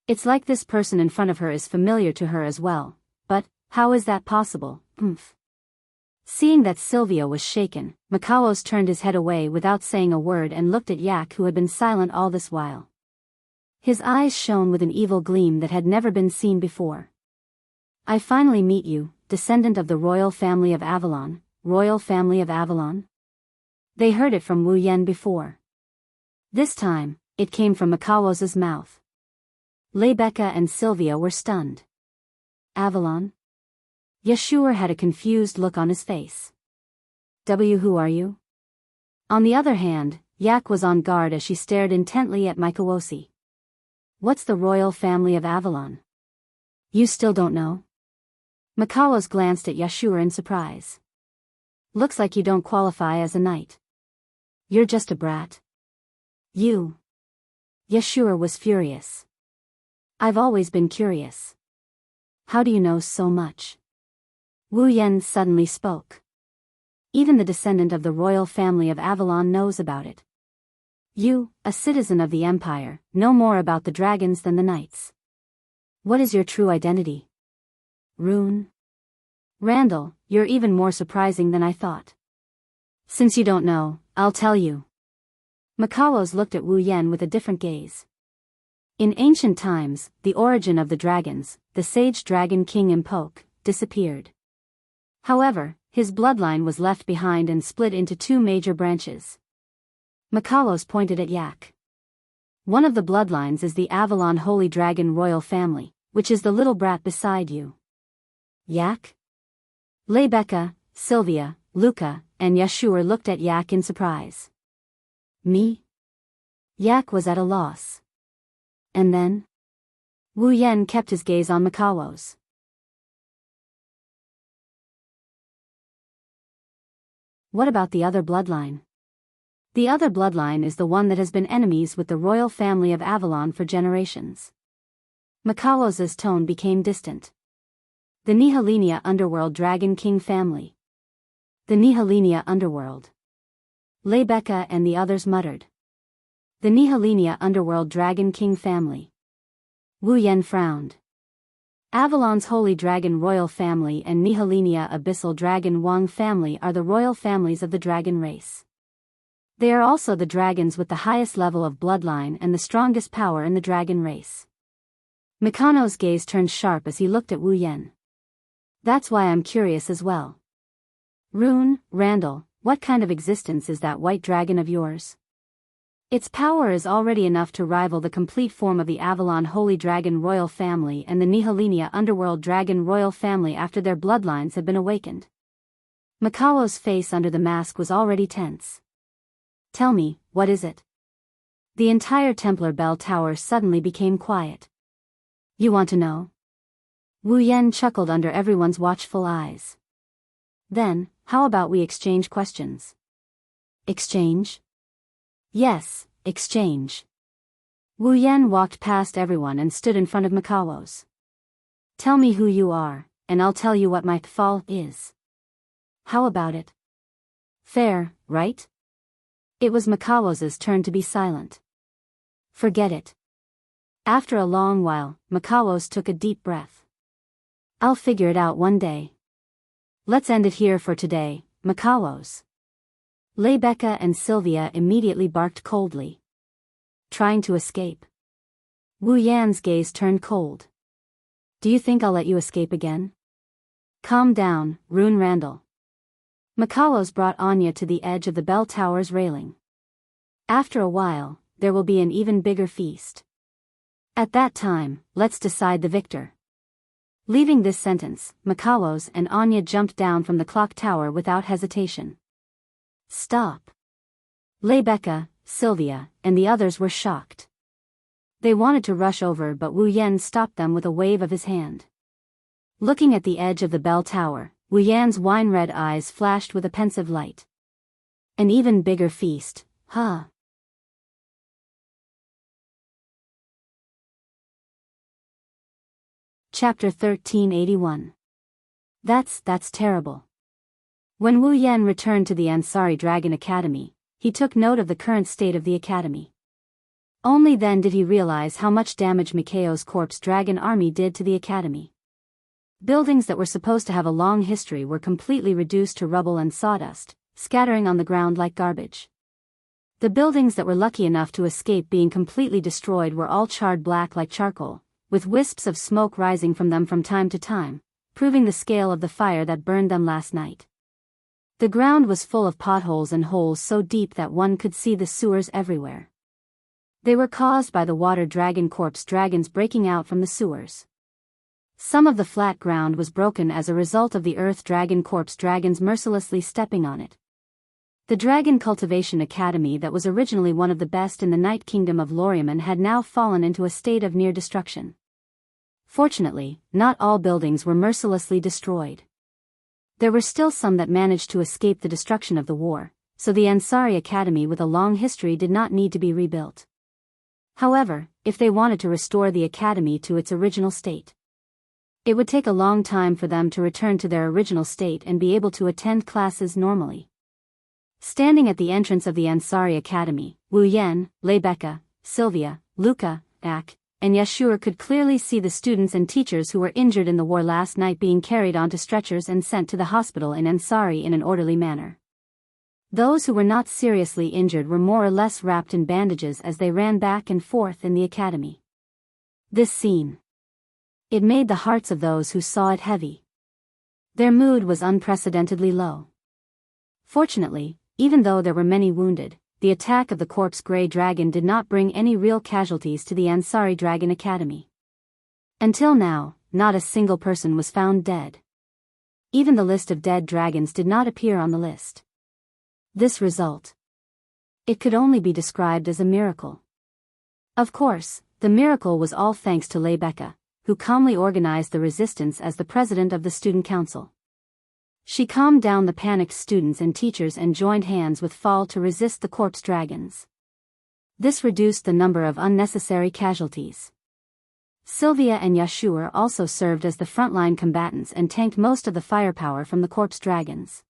It's like this person in front of her is familiar to her as well, but, how is that possible, Seeing that Sylvia was shaken, Mikawos turned his head away without saying a word and looked at Yak, who had been silent all this while. His eyes shone with an evil gleam that had never been seen before. I finally meet you, descendant of the royal family of Avalon, royal family of Avalon? They heard it from Wu Yen before. This time, it came from Mikawos's mouth. Lebecca and Sylvia were stunned. Avalon? Yashur had a confused look on his face. Who are you? On the other hand, Yak was on guard as she stared intently at Mikawosi. What's the royal family of Avalon? You still don't know? Mikawos glanced at Yashur in surprise. Looks like you don't qualify as a knight. You're just a brat. You. Yashur was furious. I've always been curious. How do you know so much? Wu Yen suddenly spoke. Even the descendant of the royal family of Avalon knows about it. You, a citizen of the Empire, know more about the dragons than the knights. What is your true identity? Rune? Randall, you're even more surprising than I thought. Since you don't know, I'll tell you. Mikawos looked at Wu Yen with a different gaze. In ancient times, the origin of the dragons, the sage dragon king Impoke, disappeared. However, his bloodline was left behind and split into two major branches. Mikawos pointed at Yak. One of the bloodlines is the Avalon Holy Dragon royal family, which is the little brat beside you. Yak? Lebecca, Sylvia, Luca, and Yashur looked at Yak in surprise. Me? Yak was at a loss. And then? Wu Yen kept his gaze on Mikawos. What about the other bloodline? The other bloodline is the one that has been enemies with the royal family of Avalon for generations. Mikawos's tone became distant. The Nihilinia Underworld Dragon King family. The Nihilinia Underworld. Lebecca and the others muttered. The Nihilinia Underworld Dragon King family. Wu Yen frowned. Avalon's Holy Dragon Royal Family and Nihilinia Abyssal Dragon Wang family are the royal families of the dragon race. They are also the dragons with the highest level of bloodline and the strongest power in the dragon race. Mikano's gaze turned sharp as he looked at Wu Yen. That's why I'm curious as well. Rune, Randall, what kind of existence is that white dragon of yours? Its power is already enough to rival the complete form of the Avalon Holy Dragon royal family and the Nihilinia Underworld Dragon royal family after their bloodlines have been awakened. Makao's face under the mask was already tense. Tell me, what is it? The entire Templar bell tower suddenly became quiet. You want to know? Wu Yan chuckled under everyone's watchful eyes. Then, how about we exchange questions? Exchange? Yes, exchange. Wu Yan walked past everyone and stood in front of Makao's. Tell me who you are, and I'll tell you what my fall is. How about it? Fair, right? It was Makao's turn to be silent. Forget it. After a long while, Makao's took a deep breath. I'll figure it out one day. Let's end it here for today, Makao's. Rebecca and Sylvia immediately barked coldly. Trying to escape. Wu Yan's gaze turned cold. Do you think I'll let you escape again? Calm down, Rune Randall. Makao's brought Anya to the edge of the bell tower's railing. After a while, there will be an even bigger feast. At that time, let's decide the victor. Leaving this sentence, Makao's and Anya jumped down from the clock tower without hesitation. Stop. Rebecca, Sylvia, and the others were shocked. They wanted to rush over but Wu Yan stopped them with a wave of his hand. Looking at the edge of the bell tower, Wu Yan's wine-red eyes flashed with a pensive light. An even bigger feast, huh? Chapter 1381. That's terrible. When Wu Yan returned to the Ansari Dragon Academy, he took note of the current state of the academy. Only then did he realize how much damage Makao's corpse dragon army did to the academy. Buildings that were supposed to have a long history were completely reduced to rubble and sawdust, scattering on the ground like garbage. The buildings that were lucky enough to escape being completely destroyed were all charred black like charcoal, with wisps of smoke rising from them from time to time, proving the scale of the fire that burned them last night. The ground was full of potholes and holes so deep that one could see the sewers everywhere. They were caused by the water dragon corpse dragons breaking out from the sewers. Some of the flat ground was broken as a result of the earth dragon corpse dragons mercilessly stepping on it. The Dragon Cultivation Academy that was originally one of the best in the Night Kingdom of Loriaman had now fallen into a state of near destruction. Fortunately, not all buildings were mercilessly destroyed. There were still some that managed to escape the destruction of the war, so the Ansari Academy with a long history did not need to be rebuilt. However, if they wanted to restore the academy to its original state, it would take a long time for them to return to their original state and be able to attend classes normally. Standing at the entrance of the Ansari Academy, Wu Yan, Rebecca, Sylvia, Luca, Ak, and Yashur could clearly see the students and teachers who were injured in the war last night being carried onto stretchers and sent to the hospital in Ansari in an orderly manner. Those who were not seriously injured were more or less wrapped in bandages as they ran back and forth in the academy. This scene. It made the hearts of those who saw it heavy. Their mood was unprecedentedly low. Fortunately, even though there were many wounded, the attack of the corpse grey dragon did not bring any real casualties to the Ansari Dragon Academy. Until now, not a single person was found dead. Even the list of dead dragons did not appear on the list. This result. It could only be described as a miracle. Of course, the miracle was all thanks to Rebecca, who calmly organized the resistance as the president of the student council. She calmed down the panicked students and teachers and joined hands with Fall to resist the corpse dragons. This reduced the number of unnecessary casualties. Sylvia and Yashur also served as the frontline combatants and tanked most of the firepower from the corpse dragons.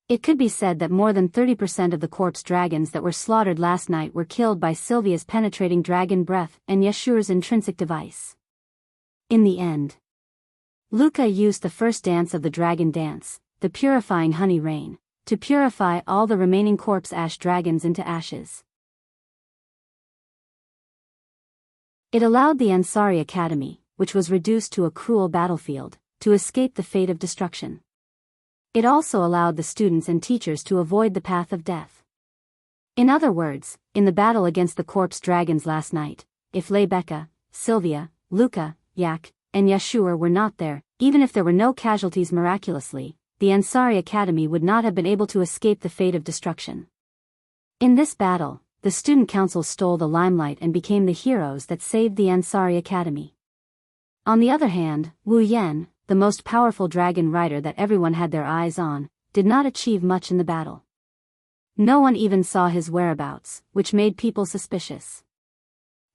It could be said that more than 30% of the corpse dragons that were slaughtered last night were killed by Sylvia's penetrating dragon breath and Yashur's intrinsic device. In the end, Luca used the first dance of the dragon dance, the purifying honey rain, to purify all the remaining corpse ash dragons into ashes. It allowed the Ansari Academy, which was reduced to a cruel battlefield, to escape the fate of destruction. It also allowed the students and teachers to avoid the path of death. In other words, in the battle against the corpse dragons last night, if Rebecca, Sylvia, Luca, Yak, and Yashur were not there, even if there were no casualties miraculously, the Ansari Academy would not have been able to escape the fate of destruction. In this battle, the student council stole the limelight and became the heroes that saved the Ansari Academy. On the other hand, Wu Yan, the most powerful dragon rider that everyone had their eyes on, did not achieve much in the battle. No one even saw his whereabouts, which made people suspicious.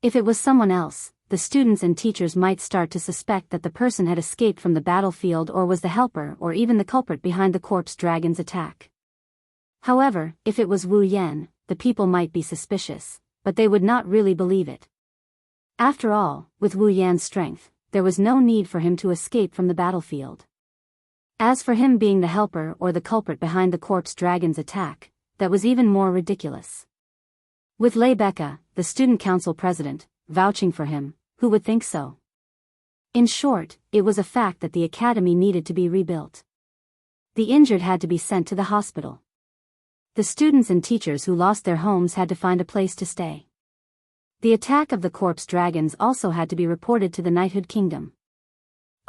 If it was someone else, the students and teachers might start to suspect that the person had escaped from the battlefield or was the helper or even the culprit behind the corpse dragon's attack. However, if it was Wu Yan, the people might be suspicious, but they would not really believe it. After all, with Wu Yan's strength, there was no need for him to escape from the battlefield. As for him being the helper or the culprit behind the corpse dragon's attack, that was even more ridiculous. With Rebecca, the student council president, vouching for him, who would think so? In short, it was a fact that the academy needed to be rebuilt. The injured had to be sent to the hospital. The students and teachers who lost their homes had to find a place to stay. The attack of the corpse dragons also had to be reported to the knighthood kingdom.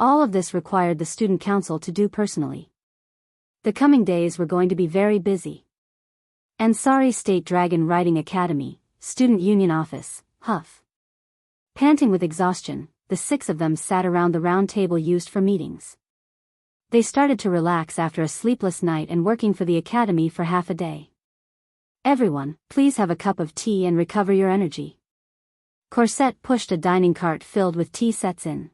All of this required the student council to do personally. The coming days were going to be very busy. Ansari State Dragon Riding Academy, Student Union Office, Huff. Panting with exhaustion, the 6 of them sat around the round table used for meetings. They started to relax after a sleepless night and working for the academy for half a day. Everyone, please have a cup of tea and recover your energy. Corset pushed a dining cart filled with tea sets in.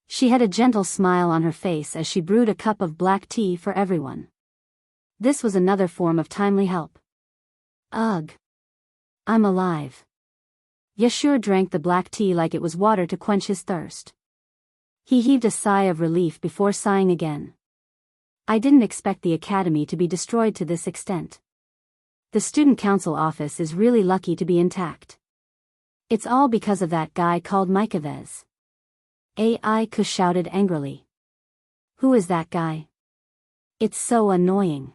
She had a gentle smile on her face as she brewed a cup of black tea for everyone. This was another form of timely help. Ugh. I'm alive. Yashur drank the black tea like it was water to quench his thirst. He heaved a sigh of relief before sighing again. I didn't expect the academy to be destroyed to this extent. The student council office is really lucky to be intact. It's all because of that guy called Mikavez. AI Kush shouted angrily. Who is that guy? It's so annoying.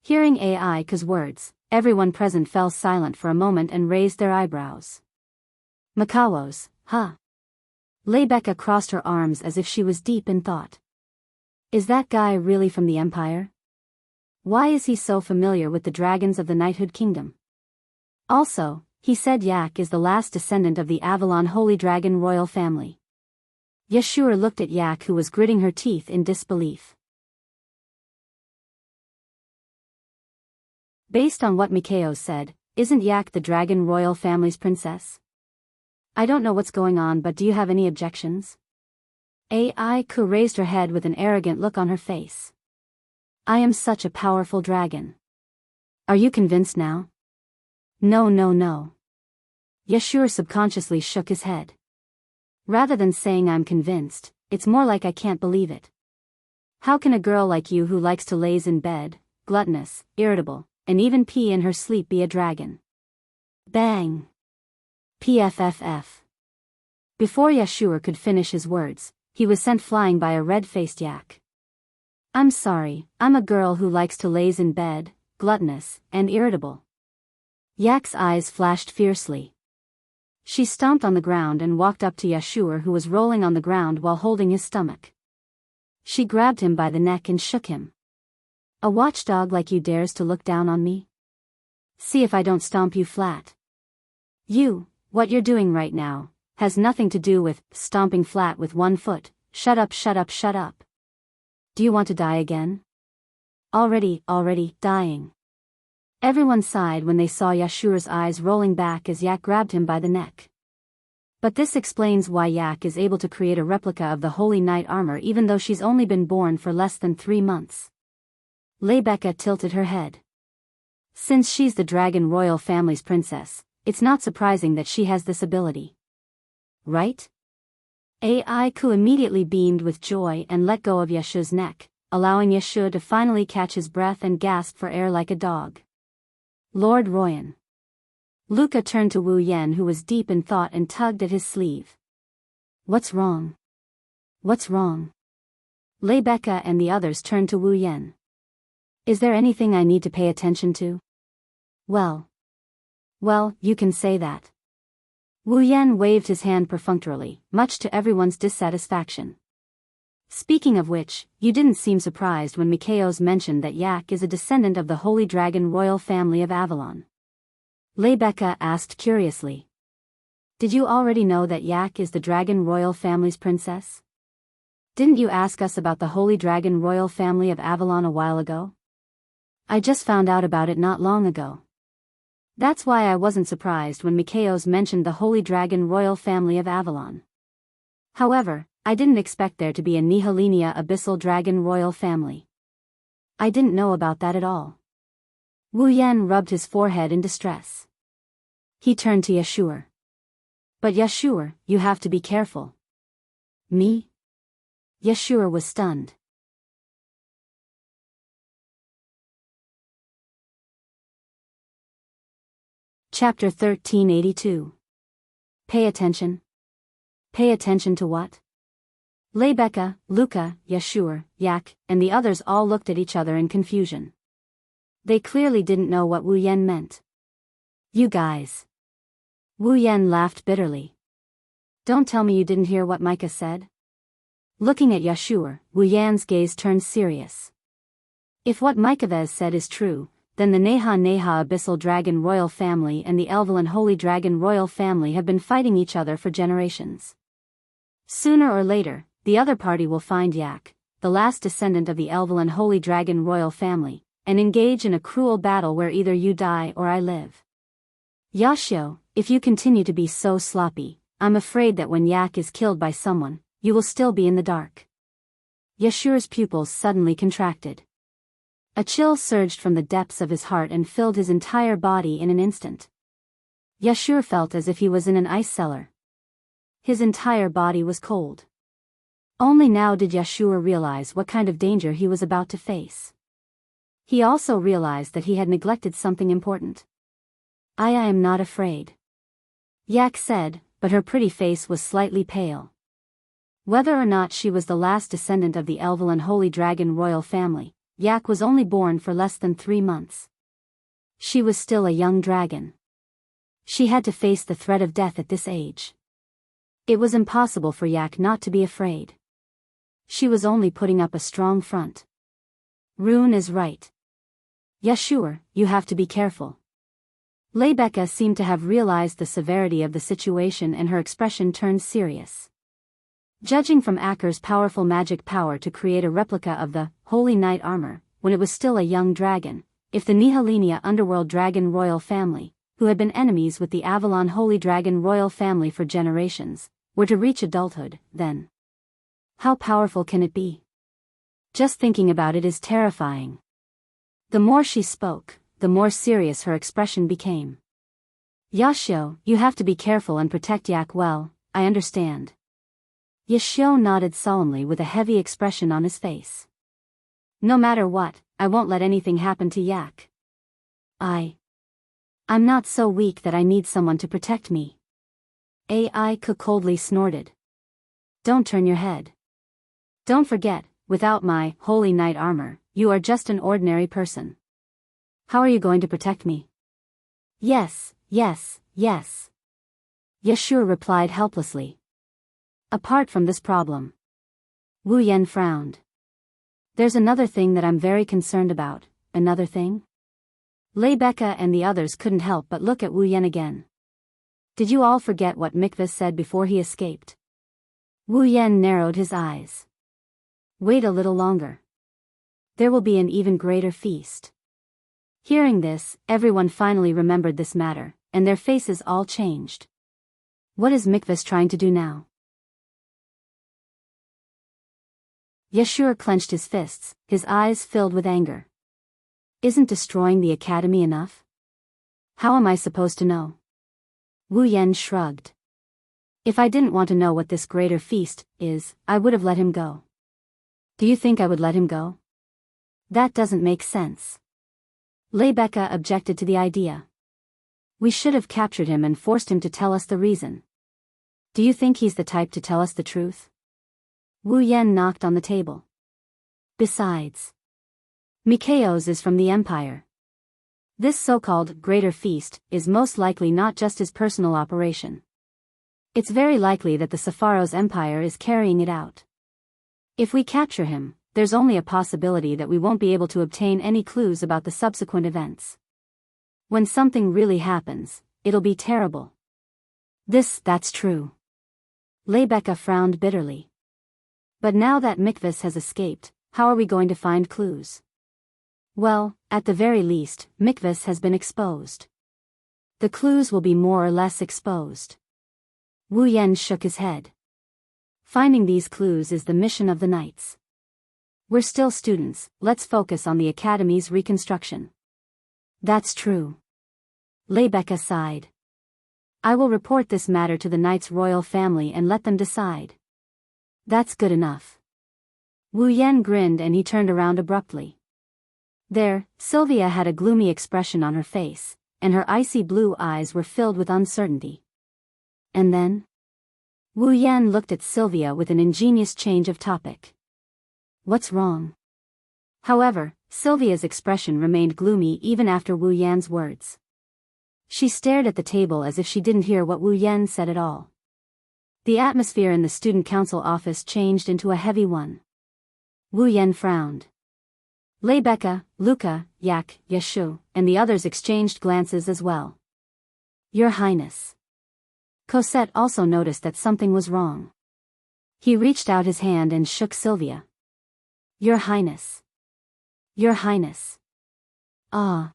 Hearing AI Kush's words, everyone present fell silent for a moment and raised their eyebrows. Makawos, huh? Rebecca crossed her arms as if she was deep in thought. Is that guy really from the Empire? Why is he so familiar with the dragons of the knighthood kingdom? Also, he said Yak is the last descendant of the Avalon Holy Dragon royal family. Yashur looked at Yak, who was gritting her teeth in disbelief. Based on what Mikao said, isn't Yak the dragon royal family's princess? I don't know what's going on, but do you have any objections? AI Ku raised her head with an arrogant look on her face. I am such a powerful dragon. Are you convinced now? No. Yashur subconsciously shook his head. Rather than saying I'm convinced, it's more like I can't believe it. How can a girl like you who likes to laze in bed, gluttonous, irritable, and even pee in her sleep be a dragon? Bang! PFFF. Before Yashur could finish his words, he was sent flying by a red-faced Yak. I'm sorry, I'm a girl who likes to laze in bed, gluttonous, and irritable. Yak's eyes flashed fiercely. She stomped on the ground and walked up to Yashur, who was rolling on the ground while holding his stomach. She grabbed him by the neck and shook him. A watchdog like you dares to look down on me? See if I don't stomp you flat. What you're doing right now, has nothing to do with stomping flat with one foot. Shut up. Do you want to die again? Already dying. Everyone sighed when they saw Yashur's eyes rolling back as Yak grabbed him by the neck. But this explains why Yak is able to create a replica of the Holy Knight armor even though she's only been born for less than 3 months. Rebecca tilted her head. Since she's the Dragon Royal family's princess, it's not surprising that she has this ability. Right? AI Ku immediately beamed with joy and let go of Yashur's neck, allowing Yashur to finally catch his breath and gasp for air like a dog. Lord Royan. Luca turned to Wu Yan, who was deep in thought, and tugged at his sleeve. What's wrong? Lei Becca and the others turned to Wu Yan. Is there anything I need to pay attention to? Well, you can say that. Wu Yan waved his hand perfunctorily, much to everyone's dissatisfaction. Speaking of which, you didn't seem surprised when Mikaos mentioned that Yak is a descendant of the Holy Dragon royal family of Avalon. Lei Becca asked curiously. Did you already know that Yak is the Dragon royal family's princess? Didn't you ask us about the Holy Dragon royal family of Avalon a while ago? I just found out about it not long ago. That's why I wasn't surprised when Mikaos mentioned the Holy Dragon royal family of Avalon. However, I didn't expect there to be a Nihilinia abyssal dragon royal family. I didn't know about that at all. Wu Yan rubbed his forehead in distress. He turned to Yashur. But Yashur, you have to be careful. Me? Yashur was stunned. Chapter 1382. Pay attention. Pay attention to what? Lei Becca, Luca, Yashur, Yak, and the others all looked at each other in confusion. They clearly didn't know what Wu Yan meant. You guys. Wu Yan laughed bitterly. Don't tell me you didn't hear what Micah said? Looking at Yashur, Wu Yan's gaze turned serious. If what Micah said is true, then the Neha Abyssal Dragon Royal Family and the Elvelyn Holy Dragon Royal Family have been fighting each other for generations. Sooner or later, the other party will find Yak, the last descendant of the Elvelyn Holy Dragon Royal Family, and engage in a cruel battle where either you die or I live. Yashio, if you continue to be so sloppy, I'm afraid that when Yak is killed by someone, you will still be in the dark. Yashur's pupils suddenly contracted. A chill surged from the depths of his heart and filled his entire body in an instant. Yashur felt as if he was in an ice cellar. His entire body was cold. Only now did Yashur realize what kind of danger he was about to face. He also realized that he had neglected something important. I am not afraid. Yak said, but her pretty face was slightly pale. Whether or not she was the last descendant of the Elvelyn Holy Dragon Royal Family, Yak was only born for less than 3 months. She was still a young dragon. She had to face the threat of death at this age. It was impossible for Yak not to be afraid. She was only putting up a strong front. Rune is right. Yashur, you have to be careful. Lei Becca seemed to have realized the severity of the situation and her expression turned serious. Judging from Acker's powerful magic power to create a replica of the Holy Knight armor, when it was still a young dragon, if the Nihilinia Underworld Dragon Royal Family, who had been enemies with the Avalon Holy Dragon Royal Family for generations, were to reach adulthood, then how powerful can it be? Just thinking about it is terrifying. The more she spoke, the more serious her expression became. Yashio, you have to be careful and protect Yak well, I understand. Yashio nodded solemnly with a heavy expression on his face. No matter what, I won't let anything happen to Yak. I'm not so weak that I need someone to protect me. Ai coldly snorted. Don't turn your head. Don't forget, without my Holy Knight armor, you are just an ordinary person. How are you going to protect me? Yes. Yashur replied helplessly. Apart from this problem. Wu Yan frowned. There's another thing that I'm very concerned about. Another thing? Lei Becca and the others couldn't help but look at Wu Yan again. Did you all forget what Mikvah said before he escaped? Wu Yan narrowed his eyes. Wait a little longer. There will be an even greater feast. Hearing this, everyone finally remembered this matter, and their faces all changed. What is Mikvah trying to do now? Yashur clenched his fists, his eyes filled with anger. Isn't destroying the academy enough? How am I supposed to know? Wu Yan shrugged. If I didn't want to know what this greater feast is, I would have let him go. Do you think I would let him go? That doesn't make sense. Lei Becca objected to the idea. We should have captured him and forced him to tell us the reason. Do you think he's the type to tell us the truth? Wu Yan knocked on the table. Besides, Mikhail's is from the Empire. This so-called Greater Feast is most likely not just his personal operation. It's very likely that the Sepharo's Empire is carrying it out. If we capture him, there's only a possibility that we won't be able to obtain any clues about the subsequent events. When something really happens, it'll be terrible. That's true. Lebeka frowned bitterly. But now that Mikvis has escaped, how are we going to find clues? Well, at the very least, Mikvis has been exposed. The clues will be more or less exposed. Wu Yan shook his head. Finding these clues is the mission of the knights. We're still students, let's focus on the academy's reconstruction. That's true. Lebeka sighed. I will report this matter to the knights' royal family and let them decide. That's good enough. Wu Yan grinned and he turned around abruptly. There, Sylvia had a gloomy expression on her face, and her icy blue eyes were filled with uncertainty. And then? Wu Yan looked at Sylvia with an ingenious change of topic. What's wrong? However, Sylvia's expression remained gloomy even after Wu Yan's words. She stared at the table as if she didn't hear what Wu Yan said at all. The atmosphere in the student council office changed into a heavy one. Wu Yan frowned. Lebeka, Luca, Yak, Yeshu, and the others exchanged glances as well. Your Highness. Cosette also noticed that something was wrong. He reached out his hand and shook Sylvia. Your Highness. Your Highness. Ah.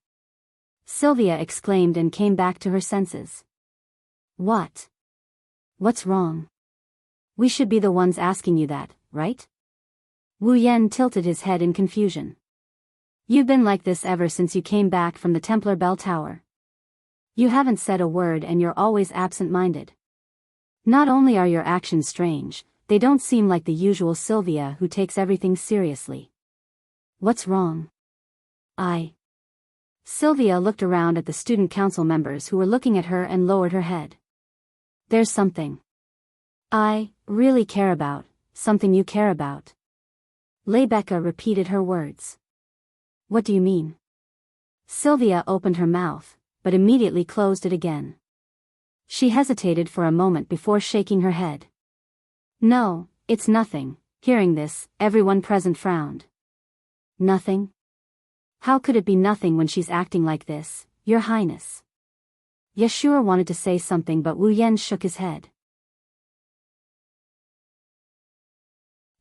Sylvia exclaimed and came back to her senses. What? What's wrong? We should be the ones asking you that, right? Wu Yan tilted his head in confusion. You've been like this ever since you came back from the Templar Bell Tower. You haven't said a word and you're always absent-minded. Not only are your actions strange, they don't seem like the usual Sylvia who takes everything seriously. What's wrong? Sylvia looked around at the student council members who were looking at her and lowered her head. There's something I really care about, something you care about. Lebeka repeated her words. What do you mean? Sylvia opened her mouth, but immediately closed it again. She hesitated for a moment before shaking her head. No, it's nothing. Hearing this, everyone present frowned. Nothing? How could it be nothing when she's acting like this, Your Highness? Yeshua wanted to say something but Wu Yan shook his head.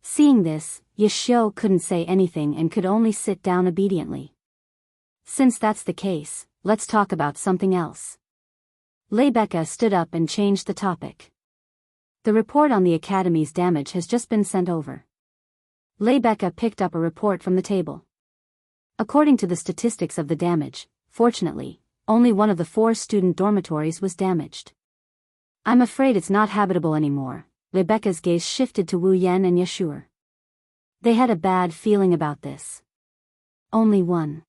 Seeing this, Yeshua couldn't say anything and could only sit down obediently. Since that's the case, let's talk about something else. Lebeka stood up and changed the topic. The report on the Academy's damage has just been sent over. Lebeka picked up a report from the table. According to the statistics of the damage, fortunately, only one of the 4 student dormitories was damaged. I'm afraid it's not habitable anymore. Lebeka's gaze shifted to Wu Yan and Yeshua. They had a bad feeling about this. Only one.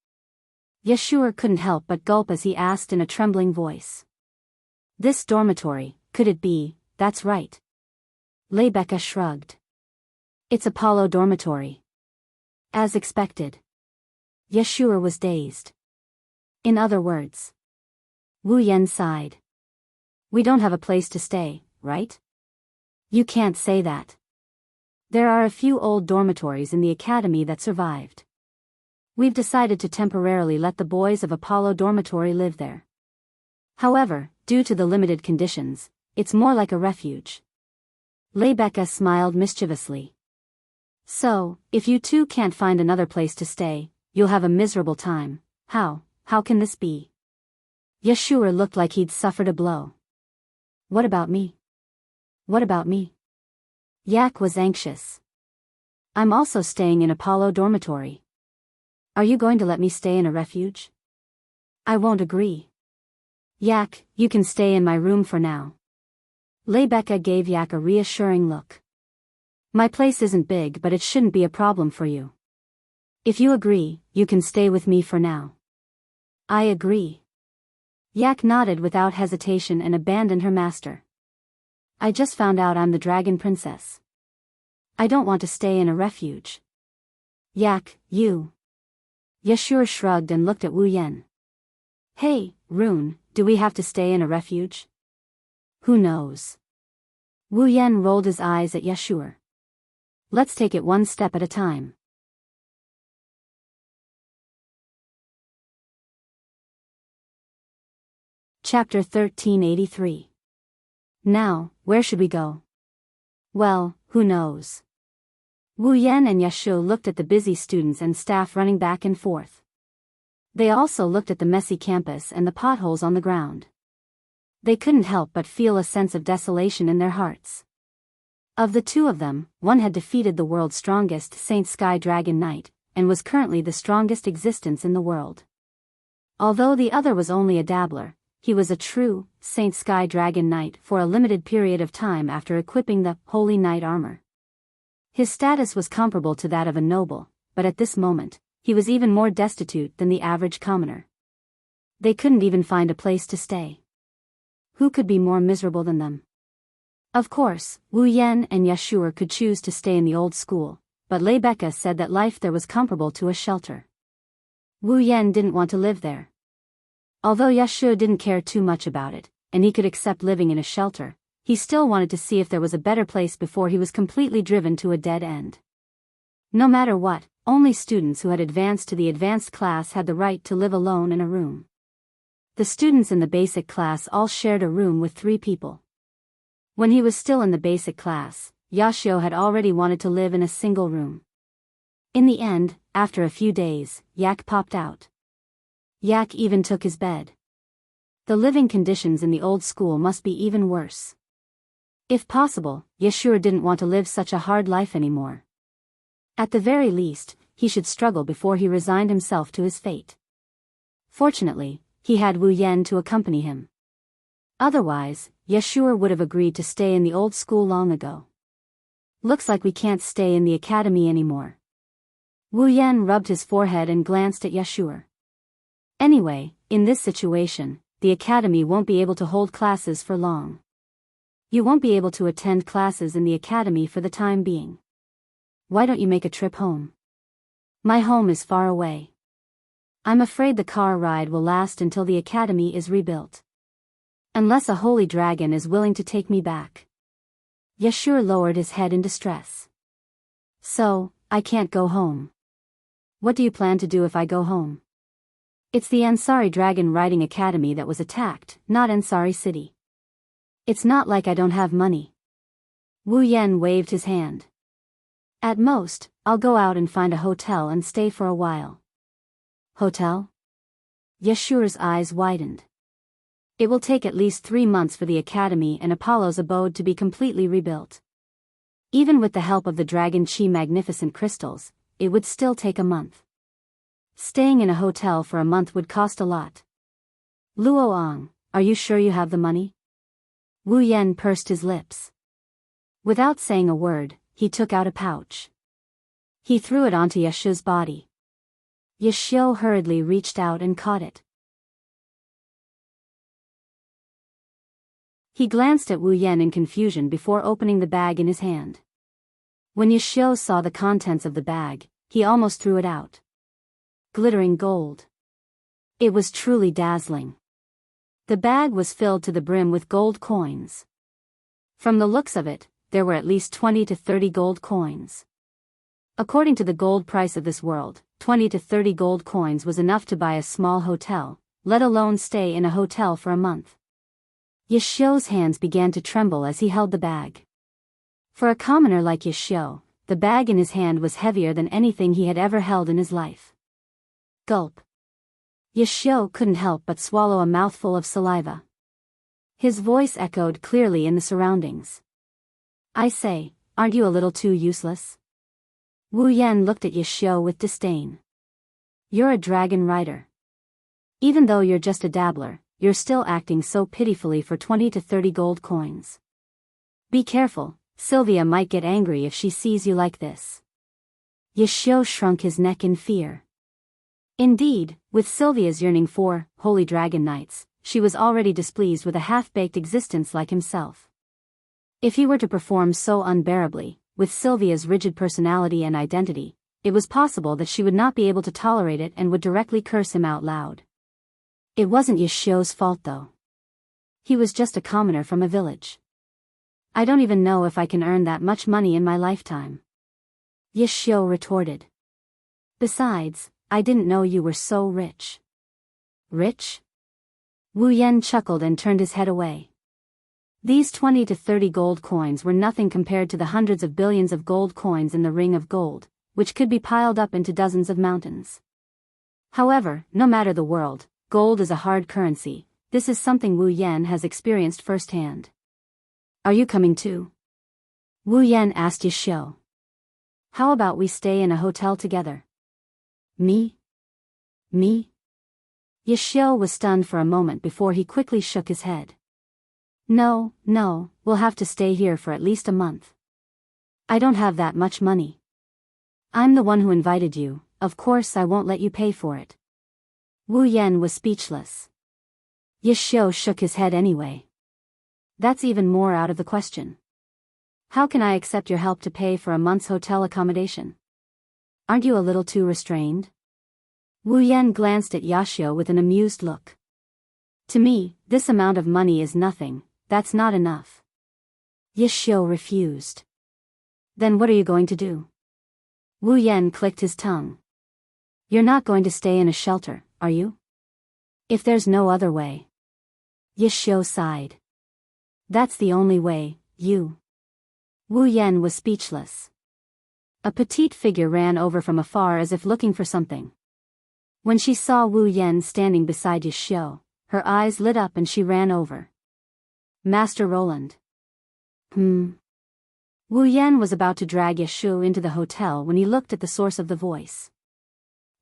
Yeshua couldn't help but gulp as he asked in a trembling voice. This dormitory, could it be? That's right. Lebeka shrugged. It's Apollo dormitory. As expected. Yeshua was dazed. In other words. Wu Yan sighed. We don't have a place to stay, right? You can't say that. There are a few old dormitories in the academy that survived. We've decided to temporarily let the boys of Apollo dormitory live there. However, due to the limited conditions, it's more like a refuge. Lebeka smiled mischievously. So, if you two can't find another place to stay, you'll have a miserable time. How can this be? Yeshua looked like he'd suffered a blow. What about me? What about me? Yak was anxious. I'm also staying in Apollo dormitory. Are you going to let me stay in a refuge? I won't agree. Yak, you can stay in my room for now. Lebeka gave Yak a reassuring look. My place isn't big but it shouldn't be a problem for you. If you agree, you can stay with me for now. I agree. Yak nodded without hesitation and abandoned her master. I just found out I'm the dragon princess. I don't want to stay in a refuge. Yak, you. Yeshua shrugged and looked at Wu Yan. Hey, Rune, do we have to stay in a refuge? Who knows? Wu Yan rolled his eyes at Yeshua. Let's take it one step at a time. Chapter 1383. Now, where should we go? Well, who knows? Wu Yan and Yashu looked at the busy students and staff running back and forth. They also looked at the messy campus and the potholes on the ground. They couldn't help but feel a sense of desolation in their hearts. Of the two of them, one had defeated the world's strongest Saint Sky Dragon Knight, and was currently the strongest existence in the world. Although the other was only a dabbler, he was a true Saint Sky Dragon Knight for a limited period of time after equipping the Holy Knight armor. His status was comparable to that of a noble, but at this moment, he was even more destitute than the average commoner. They couldn't even find a place to stay. Who could be more miserable than them? Of course, Wu Yan and Yeshua could choose to stay in the old school, but Lebecca said that life there was comparable to a shelter. Wu Yan didn't want to live there. Although Yeshua didn't care too much about it, and he could accept living in a shelter, he still wanted to see if there was a better place before he was completely driven to a dead end. No matter what, only students who had advanced to the advanced class had the right to live alone in a room. The students in the basic class all shared a room with 3 people. When he was still in the basic class, Yashio had already wanted to live in a single room. In the end, after a few days, Yak popped out. Yak even took his bed. The living conditions in the old school must be even worse. If possible, Yeshua didn't want to live such a hard life anymore. At the very least, he should struggle before he resigned himself to his fate. Fortunately, he had Wu Yan to accompany him. Otherwise, Yeshua would have agreed to stay in the old school long ago. Looks like we can't stay in the academy anymore. Wu Yan rubbed his forehead and glanced at Yeshua. Anyway, in this situation, the academy won't be able to hold classes for long. You won't be able to attend classes in the academy for the time being. Why don't you make a trip home? My home is far away. I'm afraid the car ride will last until the academy is rebuilt. Unless a holy dragon is willing to take me back. Yeshua lowered his head in distress. So, I can't go home. What do you plan to do if I go home? It's the Ansari Dragon Riding Academy that was attacked, not Ansari City. It's not like I don't have money. Wu Yan waved his hand. At most, I'll go out and find a hotel and stay for a while. Hotel? Yeshua's eyes widened. It will take at least 3 months for the academy and Apollo's abode to be completely rebuilt. Even with the help of the Dragon Chi magnificent crystals, it would still take a month. Staying in a hotel for a month would cost a lot. Luoang, are you sure you have the money? Wu Yan pursed his lips. Without saying a word, he took out a pouch. He threw it onto Yeshua's body. Yeshio hurriedly reached out and caught it. He glanced at Wu Yan in confusion before opening the bag in his hand. When Yeshio saw the contents of the bag, he almost threw it out. Glittering gold. It was truly dazzling. The bag was filled to the brim with gold coins. From the looks of it, there were at least 20 to 30 gold coins. According to the gold price of this world, 20 to 30 gold coins was enough to buy a small hotel, let alone stay in a hotel for a month. Yeshio's hands began to tremble as he held the bag. For a commoner like Yeshio, the bag in his hand was heavier than anything he had ever held in his life. Gulp. Yeshio couldn't help but swallow a mouthful of saliva. His voice echoed clearly in the surroundings. I say, aren't you a little too useless? Wu Yan looked at Yeshio with disdain. You're a dragon rider. Even though you're just a dabbler, you're still acting so pitifully for 20 to 30 gold coins. Be careful, Sylvia might get angry if she sees you like this. Yeshio shrunk his neck in fear. Indeed, with Sylvia's yearning for holy dragon knights, she was already displeased with a half-baked existence like himself. If he were to perform so unbearably, with Sylvia's rigid personality and identity, it was possible that she would not be able to tolerate it and would directly curse him out loud. It wasn't Yashio's fault though. He was just a commoner from a village. I don't even know if I can earn that much money in my lifetime. Yashio retorted. Besides, I didn't know you were so rich. Rich? Wu Yan chuckled and turned his head away. These 20 to 30 gold coins were nothing compared to the hundreds of billions of gold coins in the Ring of Gold, which could be piled up into dozens of mountains. However, no matter the world, gold is a hard currency. This is something Wu Yan has experienced firsthand. Are you coming too? Wu Yan asked Yashio. How about we stay in a hotel together? Me? Me? Yashio was stunned for a moment before he quickly shook his head. No, we'll have to stay here for at least a month. I don't have that much money. I'm the one who invited you, of course I won't let you pay for it. Wu Yan was speechless. Yashio shook his head anyway. That's even more out of the question. How can I accept your help to pay for a month's hotel accommodation? Aren't you a little too restrained? Wu Yan glanced at Yashio with an amused look. To me, this amount of money is nothing, that's not enough. Yashio refused. Then what are you going to do? Wu Yan clicked his tongue. You're not going to stay in a shelter, are you? If there's no other way. Yashio sighed. That's the only way, you. Wu Yan was speechless. A petite figure ran over from afar as if looking for something. When she saw Wu Yan standing beside Yashio, her eyes lit up and she ran over. Master Roland. Wu Yan was about to drag Yashio into the hotel when he looked at the source of the voice.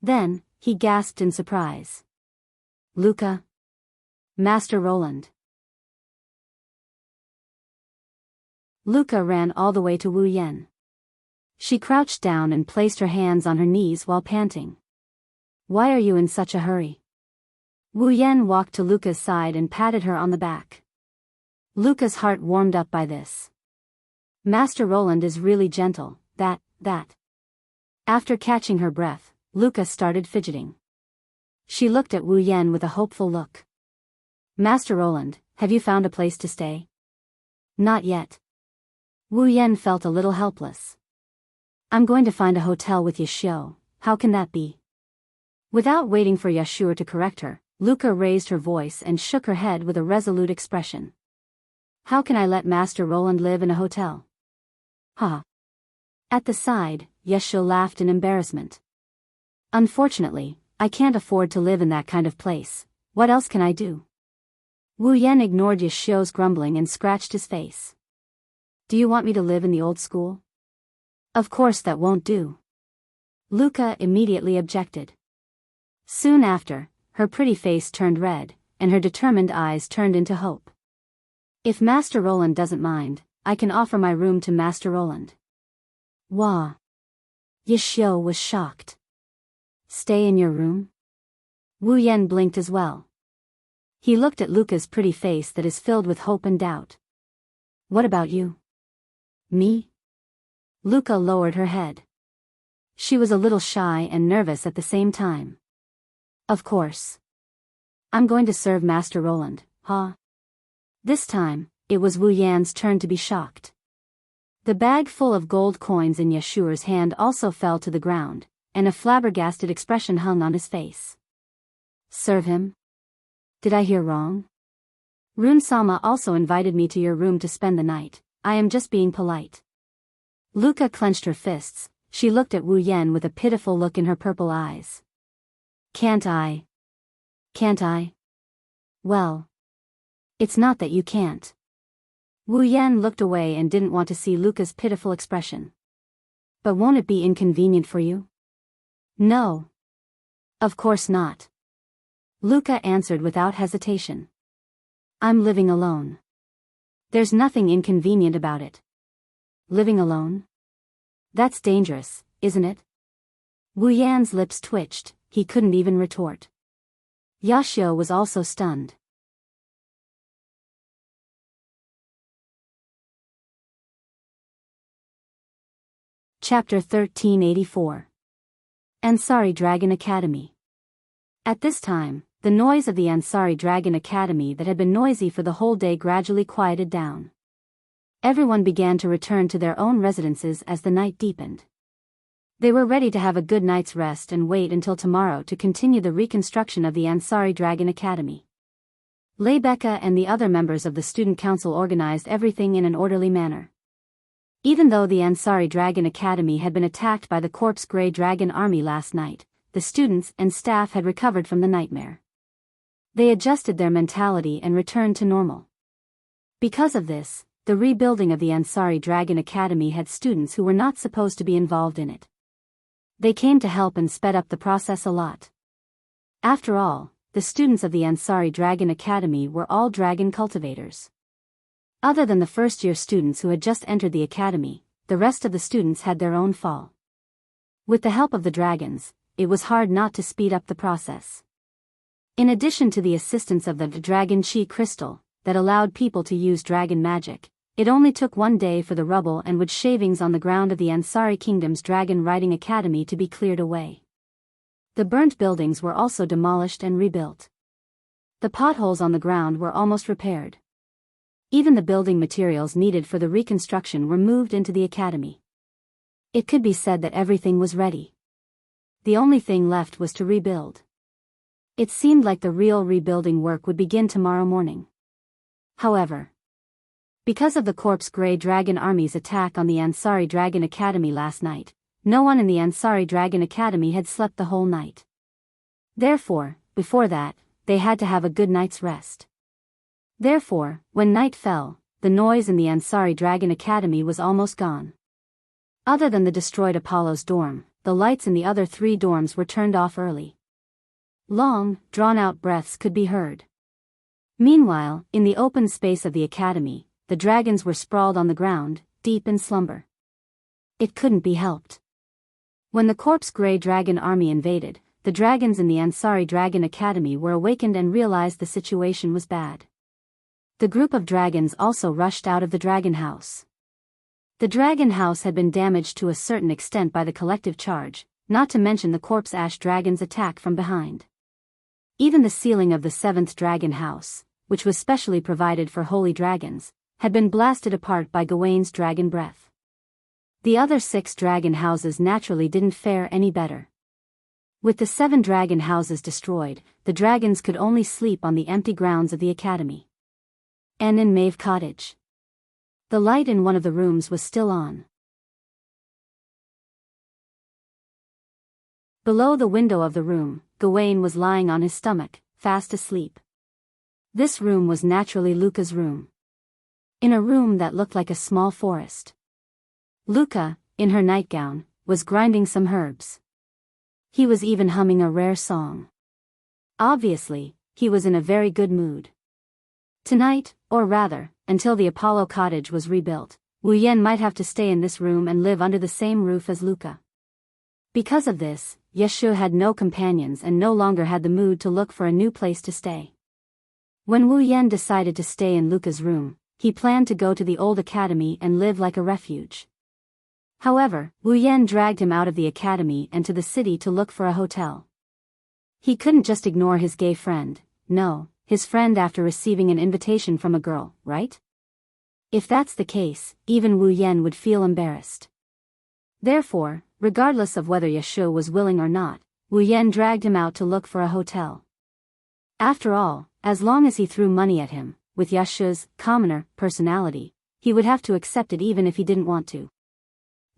Then, he gasped in surprise. Luca? Master Roland. Luca ran all the way to Wu Yan. She crouched down and placed her hands on her knees while panting. Why are you in such a hurry? Wu Yan walked to Luca's side and patted her on the back. Luca's heart warmed up by this. Master Roland is really gentle, that. After catching her breath, Luca started fidgeting. She looked at Wu Yan with a hopeful look. Master Roland, have you found a place to stay? Not yet. Wu Yan felt a little helpless. I'm going to find a hotel with Yashio, how can that be? Without waiting for Yashio to correct her, Luca raised her voice and shook her head with a resolute expression. How can I let Master Roland live in a hotel? Ha! At the side, Yashio laughed in embarrassment. Unfortunately, I can't afford to live in that kind of place. What else can I do? Wu Yan ignored Yashio's grumbling and scratched his face. Do you want me to live in the old school? Of course that won't do. Luca immediately objected. Soon after, her pretty face turned red, and her determined eyes turned into hope. If Master Roland doesn't mind, I can offer my room to Master Roland. Wah! Yashio was shocked. Stay in your room? Wu Yan blinked as well. He looked at Luca's pretty face that is filled with hope and doubt. What about you? Me? Luca lowered her head. She was a little shy and nervous at the same time. Of course. I'm going to serve Master Roland, huh? This time, it was Wu Yan's turn to be shocked. The bag full of gold coins in Yashio's hand also fell to the ground, and a flabbergasted expression hung on his face. Serve him? Did I hear wrong? Rune-sama also invited me to your room to spend the night. I am just being polite. Luca clenched her fists. She looked at Wu Yan with a pitiful look in her purple eyes. Can't I? Well. It's not that you can't. Wu Yan looked away and didn't want to see Luca's pitiful expression. But won't it be inconvenient for you? No. Of course not. Luca answered without hesitation. I'm living alone. There's nothing inconvenient about it. Living alone? That's dangerous, isn't it? Wu Yan's lips twitched, he couldn't even retort. Yashio was also stunned. Chapter 1384. Ansari Dragon Academy. At this time, the noise of the Ansari Dragon Academy that had been noisy for the whole day gradually quieted down. Everyone began to return to their own residences as the night deepened. They were ready to have a good night's rest and wait until tomorrow to continue the reconstruction of the Ansari Dragon Academy. Lebecca and the other members of the student council organized everything in an orderly manner. Even though the Ansari Dragon Academy had been attacked by the Corpse Grey Dragon Army last night, the students and staff had recovered from the nightmare. They adjusted their mentality and returned to normal. Because of this, the rebuilding of the Ansari Dragon Academy had students who were not supposed to be involved in it. They came to help and sped up the process a lot. After all, the students of the Ansari Dragon Academy were all dragon cultivators. Other than the first-year students who had just entered the academy, the rest of the students had their own fall. With the help of the dragons, it was hard not to speed up the process. In addition to the assistance of the Dragon Chi crystal, that allowed people to use dragon magic, it only took one day for the rubble and wood shavings on the ground of the Ansari Kingdom's Dragon Riding Academy to be cleared away. The burnt buildings were also demolished and rebuilt. The potholes on the ground were almost repaired. Even the building materials needed for the reconstruction were moved into the academy. It could be said that everything was ready. The only thing left was to rebuild. It seemed like the real rebuilding work would begin tomorrow morning. However, because of the Corpse Grey Dragon Army's attack on the Ansari Dragon Academy last night, no one in the Ansari Dragon Academy had slept the whole night. Therefore, before that, they had to have a good night's rest. Therefore, when night fell, the noise in the Ansari Dragon Academy was almost gone. Other than the destroyed Apollo's dorm, the lights in the other 3 dorms were turned off early. Long, drawn-out breaths could be heard. Meanwhile, in the open space of the academy, the dragons were sprawled on the ground, deep in slumber. It couldn't be helped. When the Corpse Grey Dragon Army invaded, the dragons in the Ansari Dragon Academy were awakened and realized the situation was bad. The group of dragons also rushed out of the dragon house. The dragon house had been damaged to a certain extent by the collective charge, not to mention the corpse ash dragon's attack from behind. Even the ceiling of the 7th dragon house, which was specially provided for holy dragons, had been blasted apart by Gawain's dragon breath. The other 6 dragon houses naturally didn't fare any better. With the 7 dragon houses destroyed, the dragons could only sleep on the empty grounds of the academy. And in Maeve Cottage. The light in one of the rooms was still on. Below the window of the room, Gawain was lying on his stomach, fast asleep. This room was naturally Luca's room. In a room that looked like a small forest. Luca, in her nightgown, was grinding some herbs. He was even humming a rare song. Obviously, he was in a very good mood. Tonight, or rather, until the Apollo cottage was rebuilt, Wu Yan might have to stay in this room and live under the same roof as Luca. Because of this, Yeshu had no companions and no longer had the mood to look for a new place to stay. When Wu Yan decided to stay in Luca's room, he planned to go to the old academy and live like a refuge. However, Wu Yan dragged him out of the academy and to the city to look for a hotel. He couldn't just ignore his gay friend, no, his friend after receiving an invitation from a girl, right? If that's the case, even Wu Yan would feel embarrassed. Therefore, regardless of whether Yeshu was willing or not, Wu Yan dragged him out to look for a hotel. After all, as long as he threw money at him, with Yeshu's commoner personality, he would have to accept it even if he didn't want to.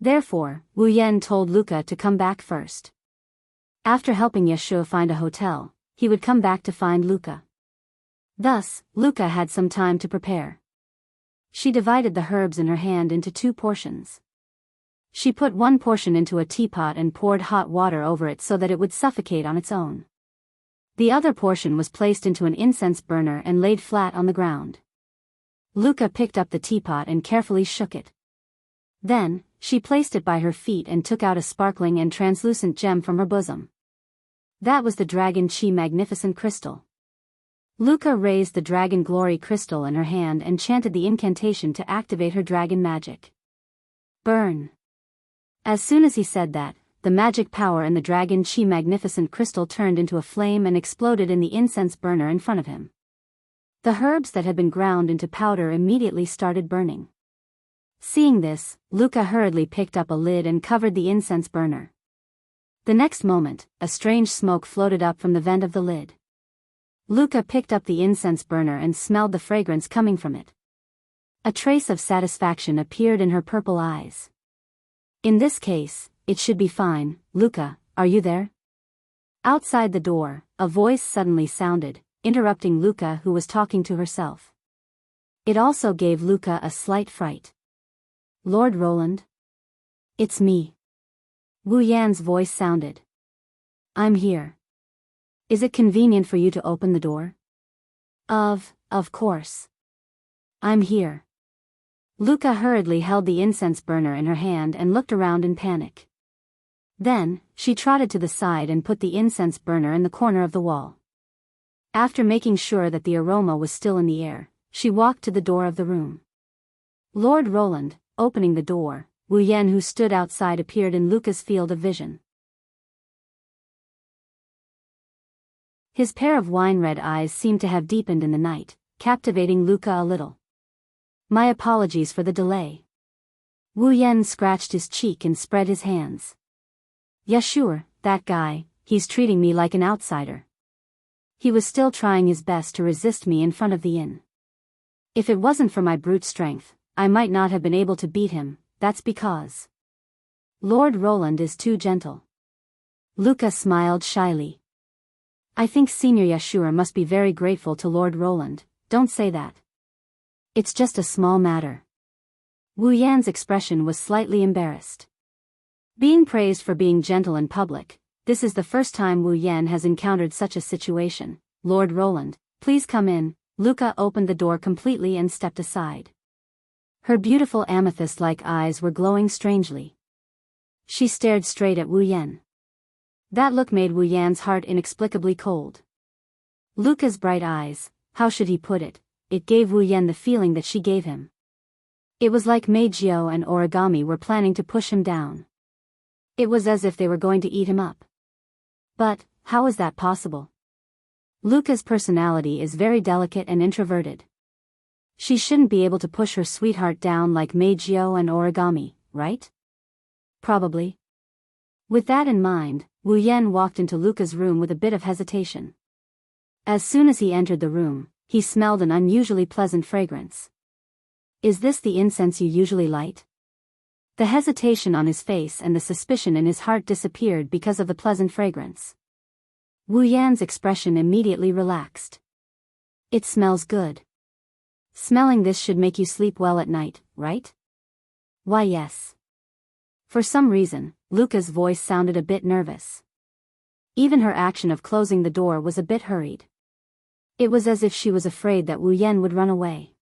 Therefore, Wu Yan told Luca to come back first. After helping Yeshu find a hotel, he would come back to find Luca. Thus, Luca had some time to prepare. She divided the herbs in her hand into 2 portions. She put one portion into a teapot and poured hot water over it so that it would suffocate on its own. The other portion was placed into an incense burner and laid flat on the ground. Luca picked up the teapot and carefully shook it. Then, she placed it by her feet and took out a sparkling and translucent gem from her bosom. That was the Dragon Chi Magnificent Crystal. Luca raised the Dragon Glory Crystal in her hand and chanted the incantation to activate her dragon magic. Burn. As soon as he said that, the magic power in the dragon chi magnificent crystal turned into a flame and exploded in the incense burner in front of him. The herbs that had been ground into powder immediately started burning. Seeing this, Luca hurriedly picked up a lid and covered the incense burner. The next moment, a strange smoke floated up from the vent of the lid. Luca picked up the incense burner and smelled the fragrance coming from it. A trace of satisfaction appeared in her purple eyes. In this case, it should be fine. Luca, are you there? Outside the door, a voice suddenly sounded, interrupting Luca, who was talking to herself. It also gave Luca a slight fright. Lord Roland? It's me. Wu Yan's voice sounded. I'm here. Is it convenient for you to open the door? Of course. I'm here. Luca hurriedly held the incense burner in her hand and looked around in panic. Then, she trotted to the side and put the incense burner in the corner of the wall. After making sure that the aroma was still in the air, she walked to the door of the room. Lord Roland, opening the door, Wu Yan, who stood outside, appeared in Luca's field of vision. His pair of wine-red eyes seemed to have deepened in the night, captivating Luca a little. My apologies for the delay. Wu Yan scratched his cheek and spread his hands. Yeah, sure, that guy, he's treating me like an outsider. He was still trying his best to resist me in front of the inn. If it wasn't for my brute strength, I might not have been able to beat him. That's because Lord Roland is too gentle. Luca smiled shyly. I think Senior Yashur must be very grateful to Lord Roland. Don't say that. It's just a small matter. Wu Yan's expression was slightly embarrassed. Being praised for being gentle in public, this is the first time Wu Yan has encountered such a situation. Lord Roland, please come in. Luca opened the door completely and stepped aside. Her beautiful amethyst-like eyes were glowing strangely. She stared straight at Wu Yan. That look made Wu Yan's heart inexplicably cold. Luca's bright eyes, how should he put it? It gave Wu Yan the feeling that she gave him. It was like Meijio and Origami were planning to push him down. It was as if they were going to eat him up. But, how is that possible? Luca's personality is very delicate and introverted. She shouldn't be able to push her sweetheart down like Meijio and Origami, right? Probably. With that in mind, Wu Yan walked into Luca's room with a bit of hesitation. As soon as he entered the room, he smelled an unusually pleasant fragrance. Is this the incense you usually light? The hesitation on his face and the suspicion in his heart disappeared because of the pleasant fragrance. Wu Yan's expression immediately relaxed. It smells good. Smelling this should make you sleep well at night, right? Why, yes. For some reason, Luca's voice sounded a bit nervous. Even her action of closing the door was a bit hurried. It was as if she was afraid that Wu Yan would run away.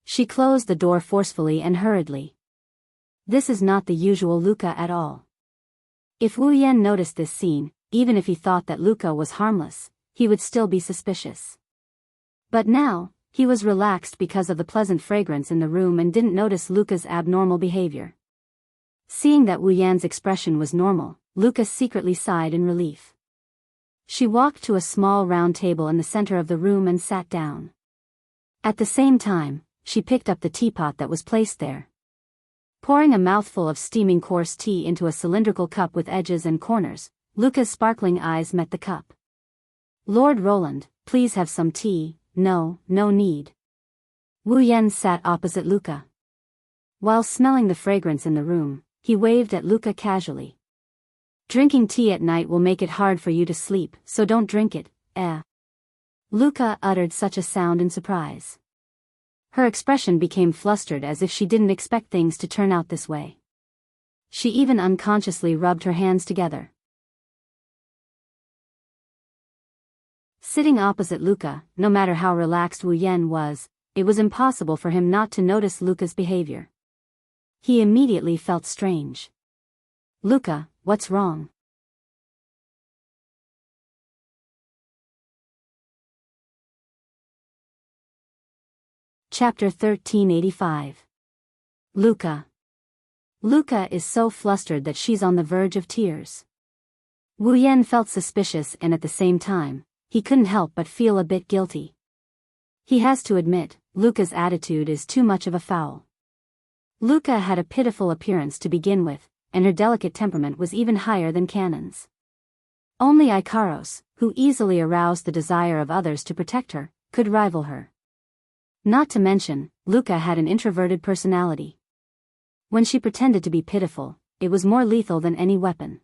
She closed the door forcefully and hurriedly. This is not the usual Luca at all. If Wu Yan noticed this scene, even if he thought that Luca was harmless, he would still be suspicious. But now, he was relaxed because of the pleasant fragrance in the room and didn't notice Luca's abnormal behavior. Seeing that Wu Yan's expression was normal, Luca secretly sighed in relief. She walked to a small round table in the center of the room and sat down. At the same time, she picked up the teapot that was placed there. Pouring a mouthful of steaming coarse tea into a cylindrical cup with edges and corners, Luca's sparkling eyes met the cup. Lord Roland, please have some tea. No need. Wu Yan sat opposite Luca. While smelling the fragrance in the room, he waved at Luca casually. Drinking tea at night will make it hard for you to sleep, so don't drink it, Luca uttered such a sound in surprise. Her expression became flustered as if she didn't expect things to turn out this way. She even unconsciously rubbed her hands together. Sitting opposite Luca, no matter how relaxed Wu Yan was, it was impossible for him not to notice Luca's behavior. He immediately felt strange. Luca, what's wrong? Chapter 1385. Luca. Luca is so flustered that she's on the verge of tears. Wu Yan felt suspicious and at the same time, he couldn't help but feel a bit guilty. He has to admit, Luca's attitude is too much of a foul. Luca had a pitiful appearance to begin with, and her delicate temperament was even higher than Cannon's. Only Ikaros, who easily aroused the desire of others to protect her, could rival her. Not to mention, Luca had an introverted personality. When she pretended to be pitiful, it was more lethal than any weapon.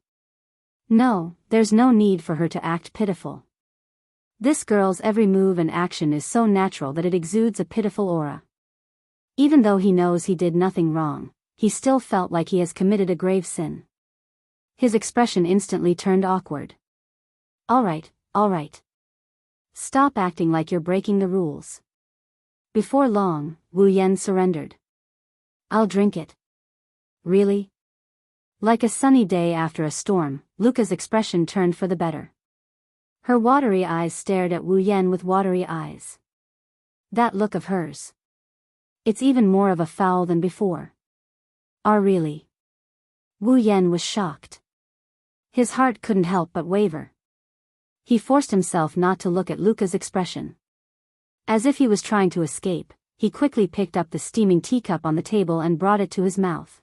No, there's no need for her to act pitiful. This girl's every move and action is so natural that it exudes a pitiful aura. Even though he knows he did nothing wrong, he still felt like he has committed a grave sin. His expression instantly turned awkward. All right. Stop acting like you're breaking the rules. Before long, Wu Yan surrendered. I'll drink it. Really? Like a sunny day after a storm, Luca's expression turned for the better. Her watery eyes stared at Wu Yan with watery eyes. That look of hers. It's even more of a foul than before. Really? Wu Yan was shocked. His heart couldn't help but waver. He forced himself not to look at Luca's expression. As if he was trying to escape, he quickly picked up the steaming teacup on the table and brought it to his mouth.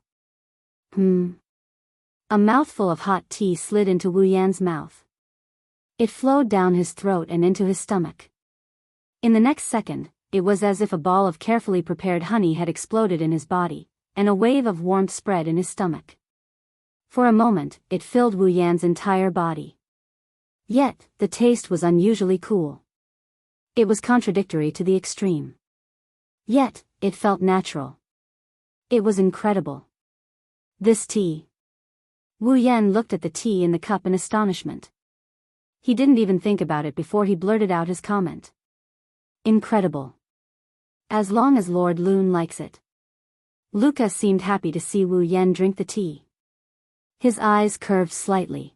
A mouthful of hot tea slid into Wu Yan's mouth. It flowed down his throat and into his stomach. In the next second, it was as if a ball of carefully prepared honey had exploded in his body, and a wave of warmth spread in his stomach. For a moment, it filled Wu Yan's entire body. Yet, the taste was unusually cool. It was contradictory to the extreme. Yet, it felt natural. It was incredible. This tea. Wu Yan looked at the tea in the cup in astonishment. He didn't even think about it before he blurted out his comment. Incredible. As long as Lord Lune likes it. Luca seemed happy to see Wu Yan drink the tea. His eyes curved slightly.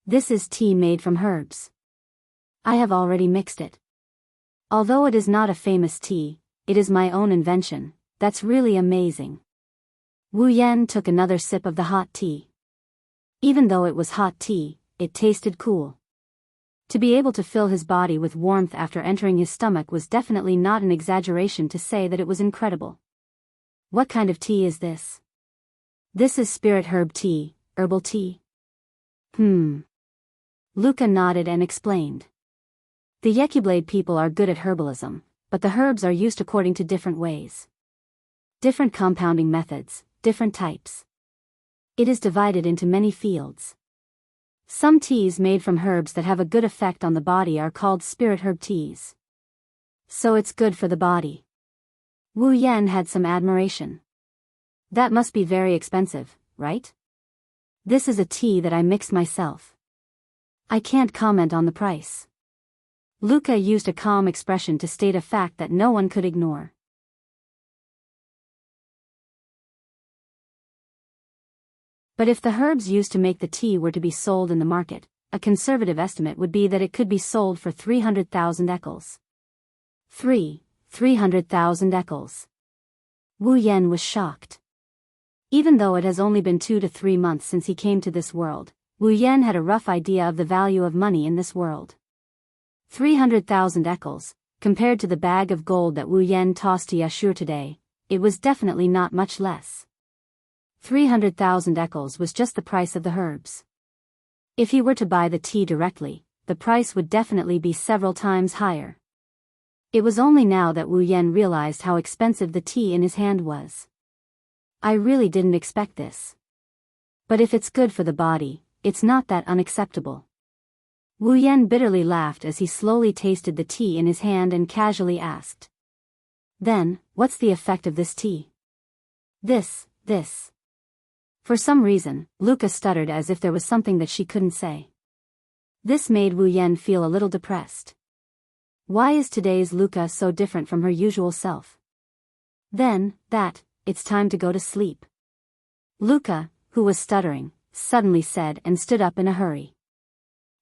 This is tea made from herbs. I have already mixed it. Although it is not a famous tea, it is my own invention. That's really amazing. Wu Yan took another sip of the hot tea. Even though it was hot tea, it tasted cool. To be able to fill his body with warmth after entering his stomach was definitely not an exaggeration to say that it was incredible. What kind of tea is this? This is spirit herb tea, herbal tea. Luca nodded and explained. The Yekiblade people are good at herbalism, but the herbs are used according to different ways. Different compounding methods, different types. It is divided into many fields. Some teas made from herbs that have a good effect on the body are called spirit herb teas. So it's good for the body. Wu Yan had some admiration. That must be very expensive, right? This is a tea that I mixed myself. I can't comment on the price. Luca used a calm expression to state a fact that no one could ignore. But if the herbs used to make the tea were to be sold in the market, a conservative estimate would be that it could be sold for 300,000 ekels. 300,000 ekels. Wu Yan was shocked. Even though it has only been 2 to 3 months since he came to this world, Wu Yan had a rough idea of the value of money in this world. 300,000 ekels, compared to the bag of gold that Wu Yan tossed to Yashur today, it was definitely not much less. 300,000 ekels was just the price of the herbs. If he were to buy the tea directly, the price would definitely be several times higher. It was only now that Wu Yan realized how expensive the tea in his hand was. I really didn't expect this. But if it's good for the body, it's not that unacceptable. Wu Yan bitterly laughed as he slowly tasted the tea in his hand and casually asked. Then, what's the effect of this tea? This. For some reason, Luca stuttered as if there was something that she couldn't say. This made Wu Yan feel a little depressed. Why is today's Luca so different from her usual self? Then, it's time to go to sleep. Luca, who was stuttering, suddenly said and stood up in a hurry.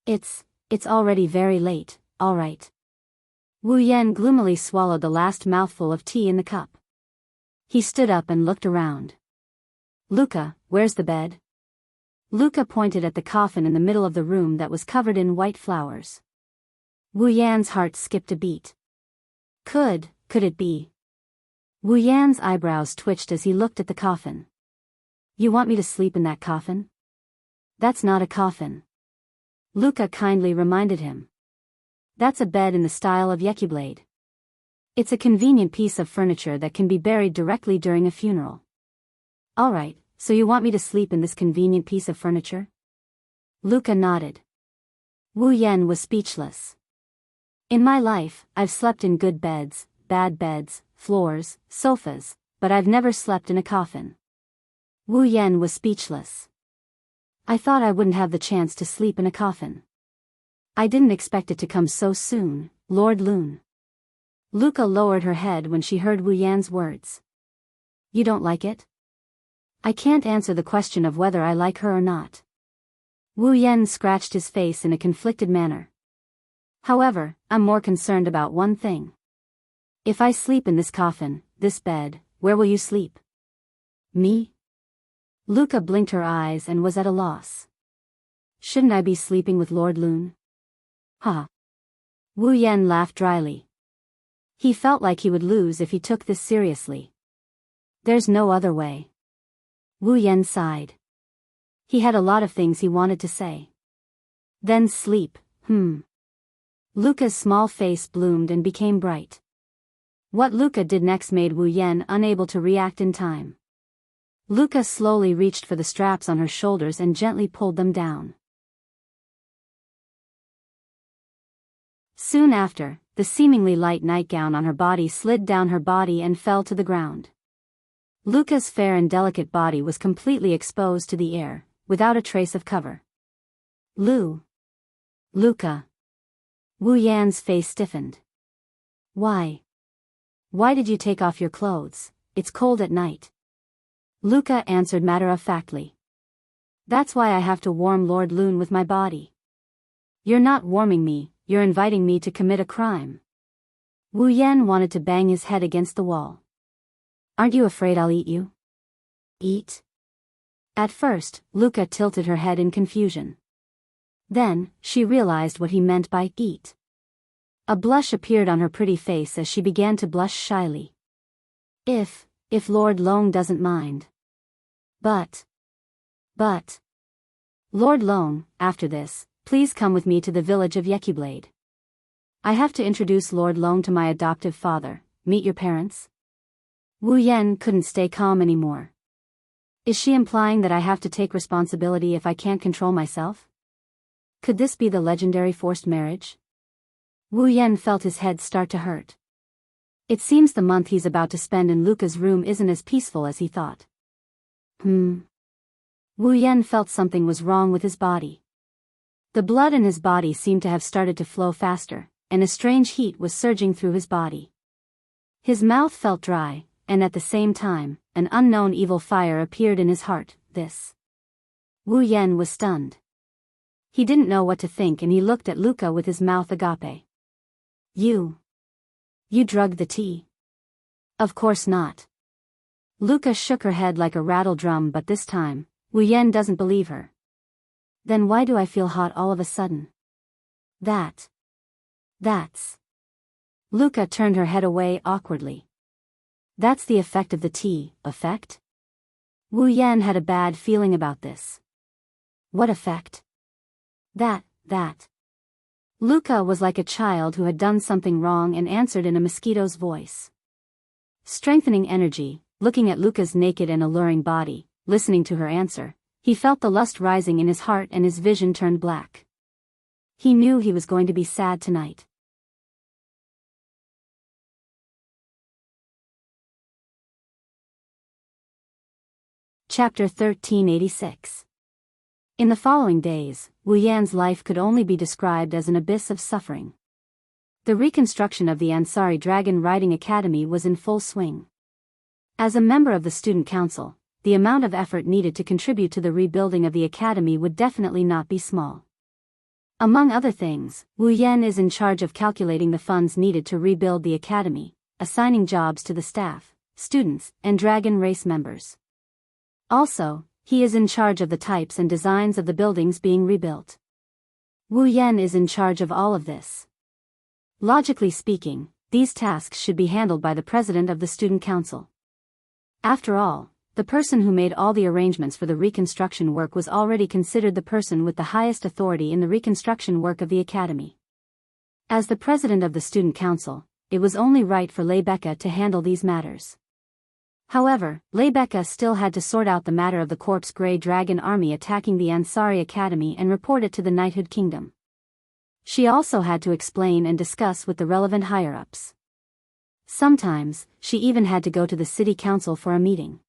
It's already very late, all right. Wu Yan gloomily swallowed the last mouthful of tea in the cup. He stood up and looked around. Luca, where's the bed? Luca pointed at the coffin in the middle of the room that was covered in white flowers. Wu Yan's heart skipped a beat. Could it be? Wu Yan's eyebrows twitched as he looked at the coffin. You want me to sleep in that coffin? That's not a coffin. Luca kindly reminded him. That's a bed in the style of Yekyblade. It's a convenient piece of furniture that can be buried directly during a funeral. Alright, so you want me to sleep in this convenient piece of furniture? Luca nodded. Wu Yan was speechless. In my life, I've slept in good beds, bad beds, floors, sofas, but I've never slept in a coffin. Wu Yan was speechless. I thought I wouldn't have the chance to sleep in a coffin. I didn't expect it to come so soon, Lord Lune. Luca lowered her head when she heard Wu Yan's words. You don't like it? I can't answer the question of whether I like her or not. Wu Yan scratched his face in a conflicted manner. However, I'm more concerned about one thing. If I sleep in this coffin, this bed, where will you sleep? Me? Luca blinked her eyes and was at a loss. Shouldn't I be sleeping with Lord Lune? Ha! Wu Yan laughed dryly. He felt like he would lose if he took this seriously. There's no other way. Wu Yan sighed. He had a lot of things he wanted to say. Then sleep, Luca's small face bloomed and became bright. What Luca did next made Wu Yan unable to react in time. Luca slowly reached for the straps on her shoulders and gently pulled them down. Soon after, the seemingly light nightgown on her body slid down her body and fell to the ground. Luca's fair and delicate body was completely exposed to the air, without a trace of cover. Luca. Wu Yan's face stiffened. Why? Why did you take off your clothes? It's cold at night. Luca answered matter-of-factly. That's why I have to warm Lord Lune with my body. You're not warming me, you're inviting me to commit a crime. Wu Yan wanted to bang his head against the wall. Aren't you afraid I'll eat you? Eat? At first, Luca tilted her head in confusion. Then, she realized what he meant by eat. A blush appeared on her pretty face as she began to blush shyly. If Lord Long doesn't mind. But. Lord Long, after this, please come with me to the village of Yekyblade. I have to introduce Lord Long to my adoptive father, meet your parents. Wu Yan couldn't stay calm anymore. Is she implying that I have to take responsibility if I can't control myself? Could this be the legendary forced marriage? Wu Yan felt his head start to hurt. It seems the month he's about to spend in Luca's room isn't as peaceful as he thought. Wu Yan felt something was wrong with his body. The blood in his body seemed to have started to flow faster, and a strange heat was surging through his body. His mouth felt dry, and at the same time, an unknown evil fire appeared in his heart. Wu Yan was stunned. He didn't know what to think and he looked at Luca with his mouth agape. You drugged the tea? Of course not. Luca shook her head like a rattle drum, but this time, Wu Yan doesn't believe her. Then why do I feel hot all of a sudden? That's. Luca turned her head away awkwardly. That's the effect of the tea. Effect? Wu Yan had a bad feeling about this. What effect? That. Luca was like a child who had done something wrong and answered in a mosquito's voice. Strengthening energy, looking at Luca's naked and alluring body, listening to her answer, he felt the lust rising in his heart and his vision turned black. He knew he was going to be sad tonight. Chapter 1386. In the following days, Wu Yan's life could only be described as an abyss of suffering. The reconstruction of the Ansari Dragon Riding Academy was in full swing. As a member of the student council, the amount of effort needed to contribute to the rebuilding of the academy would definitely not be small. Among other things, Wu Yan is in charge of calculating the funds needed to rebuild the academy, assigning jobs to the staff, students, and dragon race members. Also, he is in charge of the types and designs of the buildings being rebuilt. Wu Yan is in charge of all of this. Logically speaking, these tasks should be handled by the president of the student council. After all, the person who made all the arrangements for the reconstruction work was already considered the person with the highest authority in the reconstruction work of the academy. As the president of the student council, it was only right for Lebecca to handle these matters. However, Lebecca still had to sort out the matter of the Corpse Grey Dragon army attacking the Ansari Academy and report it to the Knighthood Kingdom. She also had to explain and discuss with the relevant higher-ups. Sometimes, she even had to go to the city council for a meeting.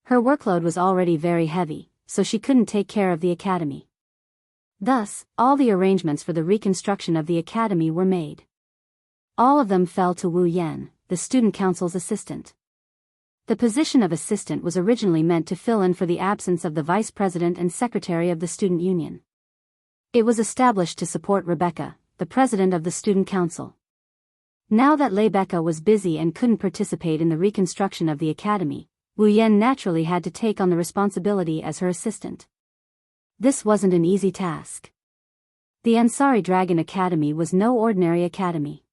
Her workload was already very heavy, so she couldn't take care of the academy. Thus, all the arrangements for the reconstruction of the academy were made. All of them fell to Wu Yan, the student council's assistant. The position of assistant was originally meant to fill in for the absence of the vice president and secretary of the student union. It was established to support Rebecca, the president of the student council. Now that Lebecca was busy and couldn't participate in the reconstruction of the academy, Wu Yan naturally had to take on the responsibility as her assistant. This wasn't an easy task. The Ansari Dragon Academy was no ordinary academy.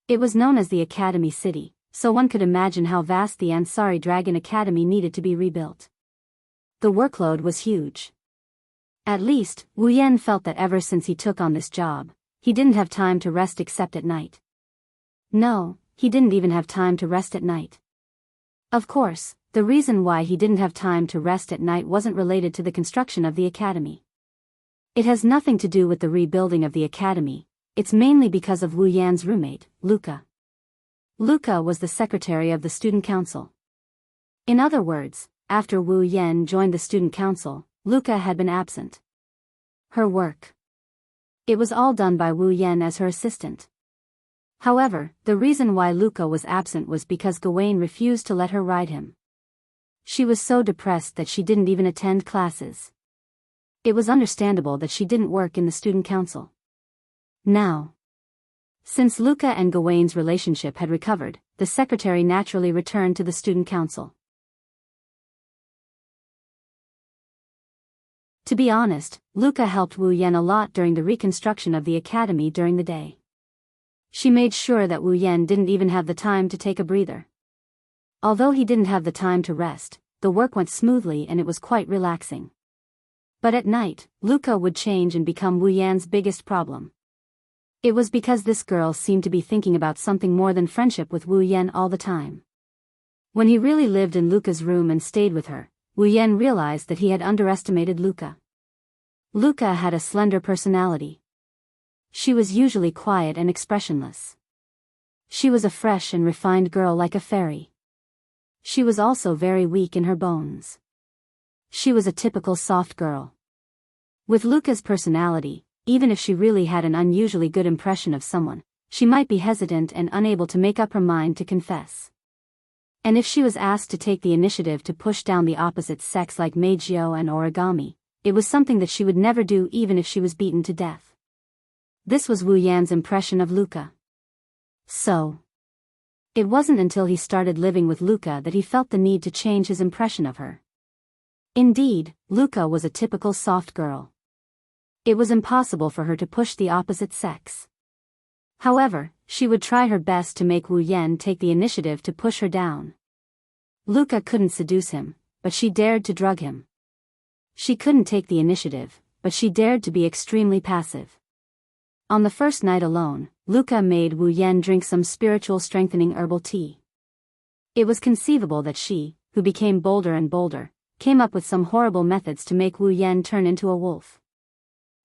It was known as the Academy City, so one could imagine how vast the Ansari Dragon Academy needed to be rebuilt. The workload was huge. At least, Wu Yan felt that ever since he took on this job, he didn't have time to rest except at night. No, he didn't even have time to rest at night. Of course, the reason why he didn't have time to rest at night wasn't related to the construction of the academy. It has nothing to do with the rebuilding of the academy, it's mainly because of Wu Yan's roommate, Luca. Luca was the secretary of the student council. In other words, after Wu Yan joined the student council, Luca had been absent. Her work. It was all done by Wu Yan as her assistant. However, the reason why Luca was absent was because Gawain refused to let her ride him. She was so depressed that she didn't even attend classes. It was understandable that she didn't work in the student council. Now, since Luca and Gawain's relationship had recovered, the secretary naturally returned to the student council. To be honest, Luca helped Wu Yan a lot during the reconstruction of the academy during the day. She made sure that Wu Yan didn't even have the time to take a breather. Although he didn't have the time to rest, the work went smoothly and it was quite relaxing. But at night, Luca would change and become Wu Yan's biggest problem. It was because this girl seemed to be thinking about something more than friendship with Wu Yan all the time. When he really lived in Luca's room and stayed with her, Wu Yan realized that he had underestimated Luca. Luca had a slender personality. She was usually quiet and expressionless. She was a fresh and refined girl like a fairy. She was also very weak in her bones. She was a typical soft girl. With Luca's personality, even if she really had an unusually good impression of someone, she might be hesitant and unable to make up her mind to confess. And if she was asked to take the initiative to push down the opposite sex like Meijio and origami, it was something that she would never do even if she was beaten to death. This was Wu Yan's impression of Luca. So, it wasn't until he started living with Luca that he felt the need to change his impression of her. Indeed, Luca was a typical soft girl. It was impossible for her to push the opposite sex. However, she would try her best to make Wu Yan take the initiative to push her down. Luca couldn't seduce him, but she dared to drug him. She couldn't take the initiative, but she dared to be extremely passive. On the first night alone, Luca made Wu Yan drink some spiritual strengthening herbal tea. It was conceivable that she, who became bolder and bolder, came up with some horrible methods to make Wu Yan turn into a wolf.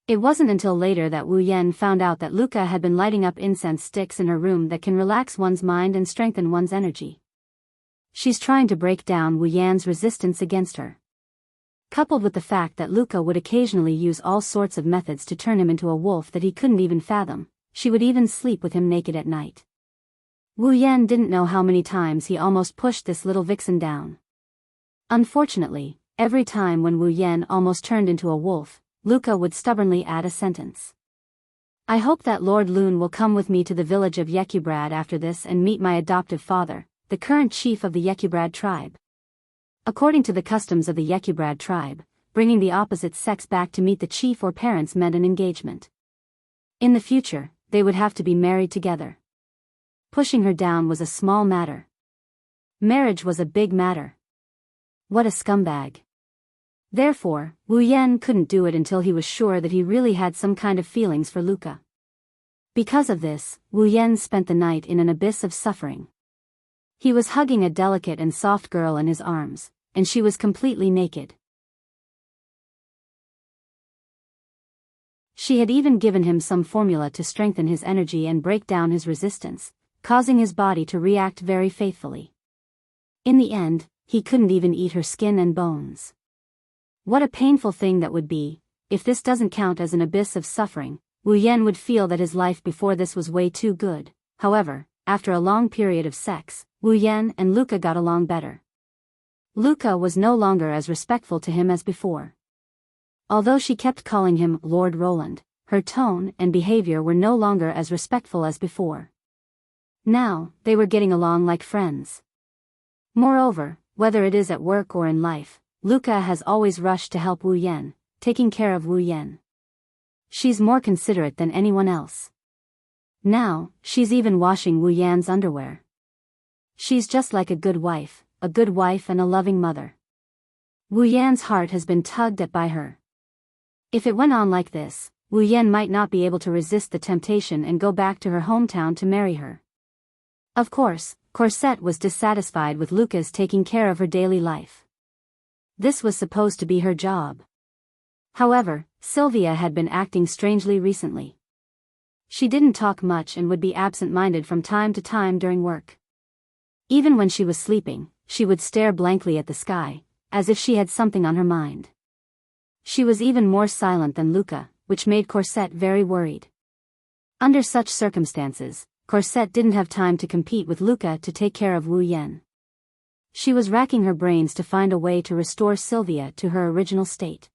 It wasn't until later that Wu Yan found out that Luca had been lighting up incense sticks in her room that can relax one's mind and strengthen one's energy. She's trying to break down Wu Yan's resistance against her. Coupled with the fact that Luca would occasionally use all sorts of methods to turn him into a wolf that he couldn't even fathom, she would even sleep with him naked at night. Wu Yan didn't know how many times he almost pushed this little vixen down. Unfortunately, every time when Wu Yan almost turned into a wolf, Luca would stubbornly add a sentence. I hope that Lord Loon will come with me to the village of Yecubrad after this and meet my adoptive father, the current chief of the Yecubrad tribe. According to the customs of the Yecubrad tribe, bringing the opposite sex back to meet the chief or parents meant an engagement. In the future, they would have to be married together. Pushing her down was a small matter. Marriage was a big matter. What a scumbag. Therefore, Wu Yan couldn't do it until he was sure that he really had some kind of feelings for Luca. Because of this, Wu Yan spent the night in an abyss of suffering. He was hugging a delicate and soft girl in his arms, and she was completely naked. She had even given him some formula to strengthen his energy and break down his resistance, causing his body to react very faithfully. In the end, he couldn't even eat her skin and bones. What a painful thing that would be. If this doesn't count as an abyss of suffering, Wu Yan would feel that his life before this was way too good. However, after a long period of sex, Wu Yan and Luca got along better. Luca was no longer as respectful to him as before. Although she kept calling him Lord Roland, her tone and behavior were no longer as respectful as before. Now, they were getting along like friends. Moreover, whether it is at work or in life, Luca has always rushed to help Wu Yan, taking care of Wu Yan. She's more considerate than anyone else. Now, she's even washing Wu Yan's underwear. She's just like a good wife and a loving mother. Wu Yan's heart has been tugged at by her. If it went on like this, Wu Yan might not be able to resist the temptation and go back to her hometown to marry her. Of course, Cosette was dissatisfied with Luca's taking care of her daily life. This was supposed to be her job. However, Sylvia had been acting strangely recently. She didn't talk much and would be absent-minded from time to time during work. Even when she was sleeping, she would stare blankly at the sky, as if she had something on her mind. She was even more silent than Luca, which made Cosette very worried. Under such circumstances, Cosette didn't have time to compete with Luca to take care of Wu Yan. She was racking her brains to find a way to restore Sylvia to her original state.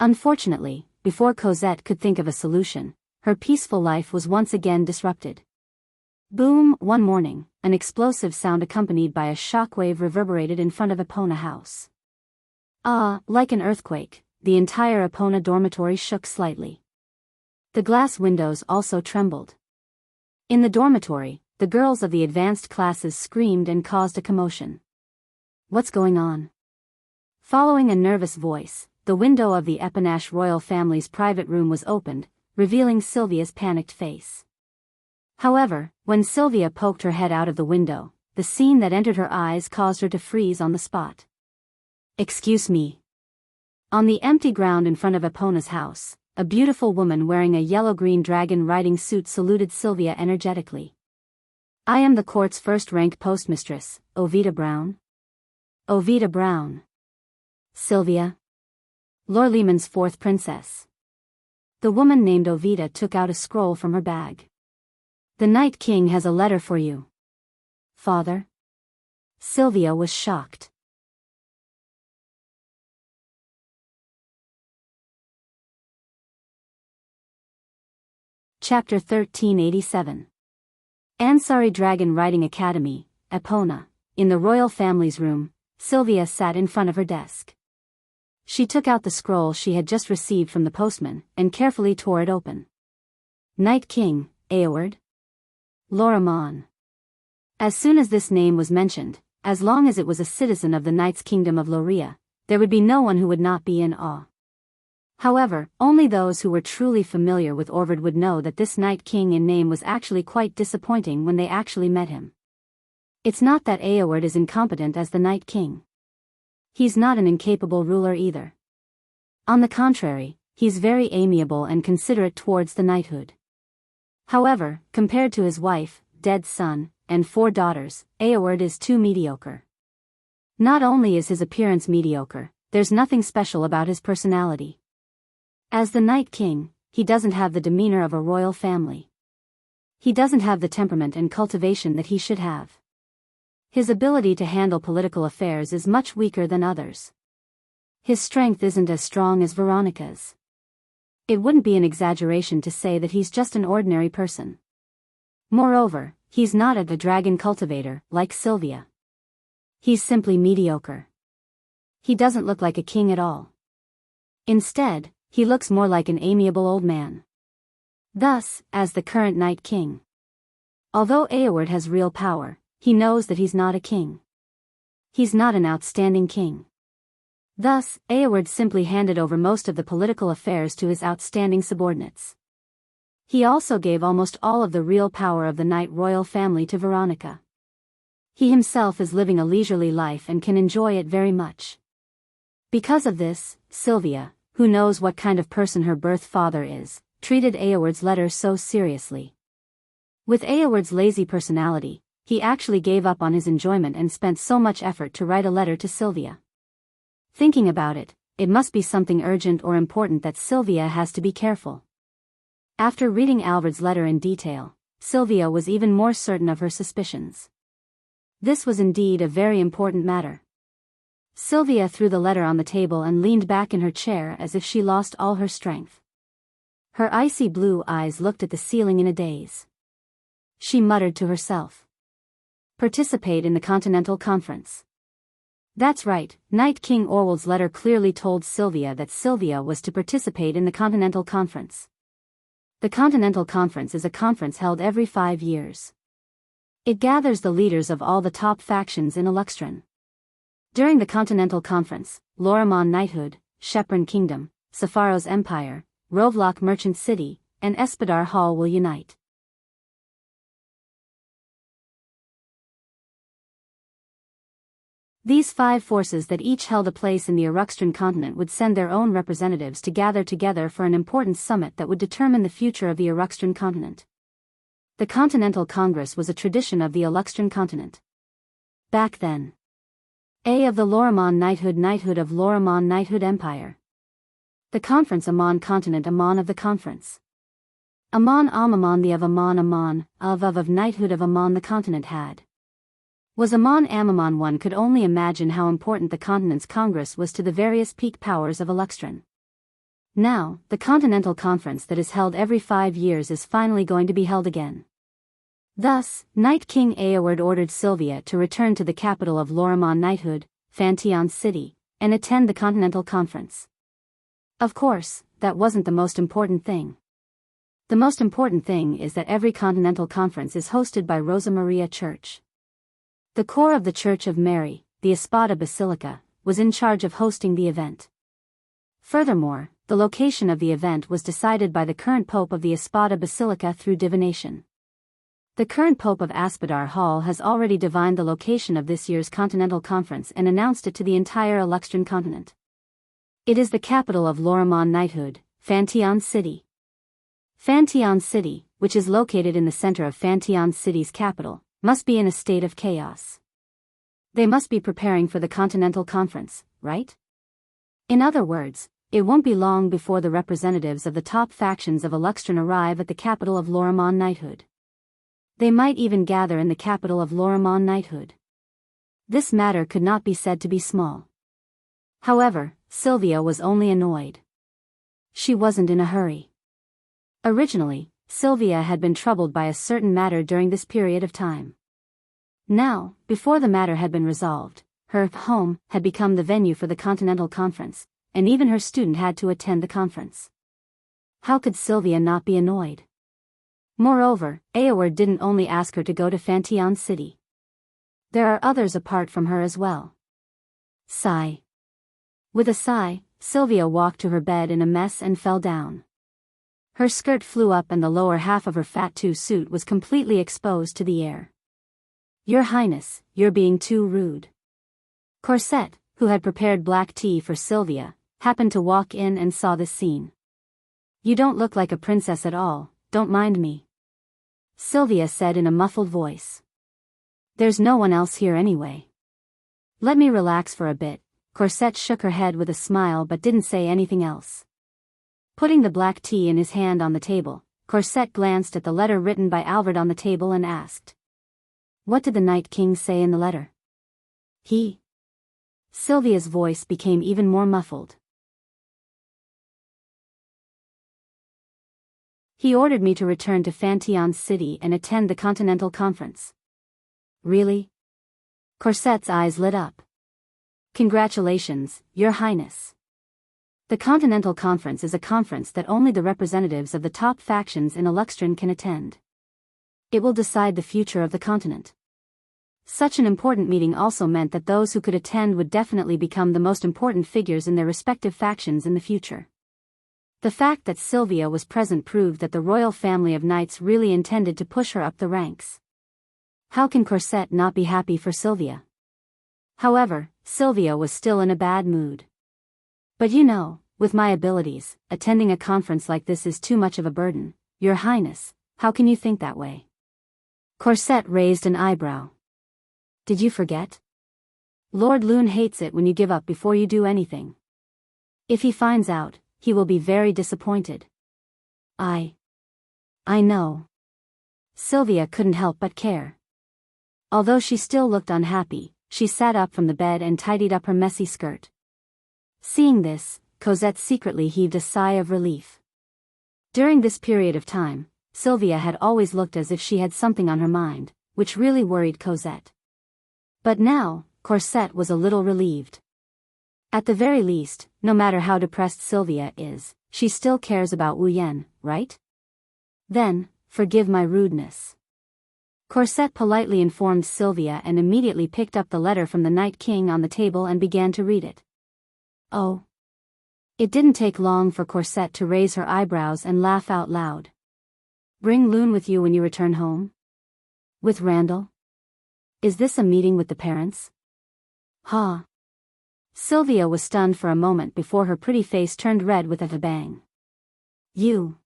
Unfortunately, before Cosette could think of a solution, her peaceful life was once again disrupted. Boom! One morning, an explosive sound accompanied by a shockwave reverberated in front of Epona house. Like an earthquake, the entire Epona dormitory shook slightly. The glass windows also trembled. In the dormitory, the girls of the advanced classes screamed and caused a commotion. What's going on? Following a nervous voice, the window of the Eponache royal family's private room was opened, revealing Sylvia's panicked face. However, when Sylvia poked her head out of the window, the scene that entered her eyes caused her to freeze on the spot. Excuse me. On the empty ground in front of Epona's house, a beautiful woman wearing a yellow-green dragon riding suit saluted Sylvia energetically. I am the court's first-rank postmistress, Ovida Brown. Ovida Brown. Sylvia. Lorleman's fourth princess. The woman named Ovida took out a scroll from her bag. The Night King has a letter for you. Father? Sylvia was shocked. Chapter 1387. Ansari Dragon Riding Academy, Epona. In the royal family's room, Sylvia sat in front of her desk. She took out the scroll she had just received from the postman, and carefully tore it open. Night King, Aoward? Loramon. As soon as this name was mentioned, as long as it was a citizen of the Knight's Kingdom of Loria, there would be no one who would not be in awe. However, only those who were truly familiar with Orvard would know that this Night King in name was actually quite disappointing when they actually met him. It's not that Aoward is incompetent as the Night King. He's not an incapable ruler either. On the contrary, he's very amiable and considerate towards the knighthood. However, compared to his wife, dead son, and 4 daughters, Aoward is too mediocre. Not only is his appearance mediocre, there's nothing special about his personality. As the Night King, he doesn't have the demeanor of a royal family. He doesn't have the temperament and cultivation that he should have. His ability to handle political affairs is much weaker than others. His strength isn't as strong as Veronica's. It wouldn't be an exaggeration to say that he's just an ordinary person. Moreover, he's not a dragon cultivator, like Sylvia. He's simply mediocre. He doesn't look like a king at all. Instead, he looks more like an amiable old man. Thus, as the current Night King. Although Eoward has real power, he knows that he's not a king. He's not an outstanding king. Thus, Eoward simply handed over most of the political affairs to his outstanding subordinates. He also gave almost all of the real power of the Night royal family to Veronica. He himself is living a leisurely life and can enjoy it very much. Because of this, Sylvia, who knows what kind of person her birth father is, treated Eoward's letter so seriously. With Eoward's lazy personality, he actually gave up on his enjoyment and spent so much effort to write a letter to Sylvia. Thinking about it, it must be something urgent or important that Sylvia has to be careful. After reading Alvard's letter in detail, Sylvia was even more certain of her suspicions. This was indeed a very important matter. Sylvia threw the letter on the table and leaned back in her chair as if she lost all her strength. Her icy blue eyes looked at the ceiling in a daze. She muttered to herself. Participate in the Continental Conference. That's right, Night King Orwald's letter clearly told Sylvia that Sylvia was to participate in the Continental Conference. The Continental Conference is a conference held every 5 years. It gathers the leaders of all the top factions in Eluxtran. During the Continental Conference, Lorimon Knighthood, Shepron Kingdom, Sepharo's Empire, Rovlock Merchant City, and Espadar Hall will unite. These 5 forces that each held a place in the Eruxtran continent would send their own representatives to gather together for an important summit that would determine the future of the Eruxtran continent. The Continental Congress was a tradition of the Eluxtran continent. Back then. A of the Lorimon Knighthood, Knighthood of Lorimon Knighthood Empire. The conference Amon continent, Amon of the conference. Amon Amon the of Amon Amon, of Knighthood of Amon the continent had. Was Amon Amamon. One could only imagine how important the continent's congress was to the various peak powers of Eluxtran. Now, the Continental Conference that is held every 5 years is finally going to be held again. Thus, Night King Eoward ordered Sylvia to return to the capital of Lorimon Knighthood, Fantion City, and attend the Continental Conference. Of course, that wasn't the most important thing. The most important thing is that every Continental Conference is hosted by Rosa Maria Church. The core of the Church of Mary, the Espada Basilica, was in charge of hosting the event. Furthermore, the location of the event was decided by the current Pope of the Espada Basilica through divination. The current Pope of Espadar Hall has already divined the location of this year's Continental Conference and announced it to the entire Eluxtran continent. It is the capital of Lorimon Knighthood, Fantion City. Fantion City, which is located in the center of Fantion City's capital, must be in a state of chaos. They must be preparing for the Continental Conference, right? In other words, it won't be long before the representatives of the top factions of Eluxtran arrive at the capital of Lorimon Knighthood. They might even gather in the capital of Lorimon Knighthood. This matter could not be said to be small. However, Sylvia was only annoyed. She wasn't in a hurry. Originally, Sylvia had been troubled by a certain matter during this period of time. Now, before the matter had been resolved, her home had become the venue for the Continental Conference, and even her student had to attend the conference. How could Sylvia not be annoyed? Moreover, Eoward didn't only ask her to go to Fantion City. There are others apart from her as well. Sigh. With a sigh, Sylvia walked to her bed in a mess and fell down. Her skirt flew up and the lower half of her fat suit was completely exposed to the air. Your Highness, you're being too rude. Corset, who had prepared black tea for Sylvia, happened to walk in and saw this scene. You don't look like a princess at all, don't mind me. Sylvia said in a muffled voice. There's no one else here anyway. Let me relax for a bit. Corset shook her head with a smile but didn't say anything else. Putting the black tea in his hand on the table, Corset glanced at the letter written by Alvard on the table and asked. What did the Night King say in the letter? Sylvia's voice became even more muffled. He ordered me to return to Fantion City and attend the Continental Conference. Really? Corset's eyes lit up. Congratulations, Your Highness. The Continental Conference is a conference that only the representatives of the top factions in Luxtron can attend. It will decide the future of the continent. Such an important meeting also meant that those who could attend would definitely become the most important figures in their respective factions in the future. The fact that Sylvia was present proved that the royal family of knights really intended to push her up the ranks. How can Corset not be happy for Sylvia? However, Sylvia was still in a bad mood. But you know, with my abilities, attending a conference like this is too much of a burden, Your Highness. How can you think that way? Corset raised an eyebrow. Did you forget? Lord Loon hates it when you give up before you do anything. If he finds out, he will be very disappointed. I know. Sylvia couldn't help but care. Although she still looked unhappy, she sat up from the bed and tidied up her messy skirt. Seeing this, Cosette secretly heaved a sigh of relief. During this period of time, Sylvia had always looked as if she had something on her mind, which really worried Cosette. But now, Corset was a little relieved. At the very least, no matter how depressed Sylvia is, she still cares about Wu Yan, right? Then, forgive my rudeness. Corset politely informed Sylvia and immediately picked up the letter from the Night King on the table and began to read it. Oh. It didn't take long for Corset to raise her eyebrows and laugh out loud. Bring Loon with you when you return home? With Randall? Is this a meeting with the parents? Ha. Sylvia was stunned for a moment before her pretty face turned red with a bang. You.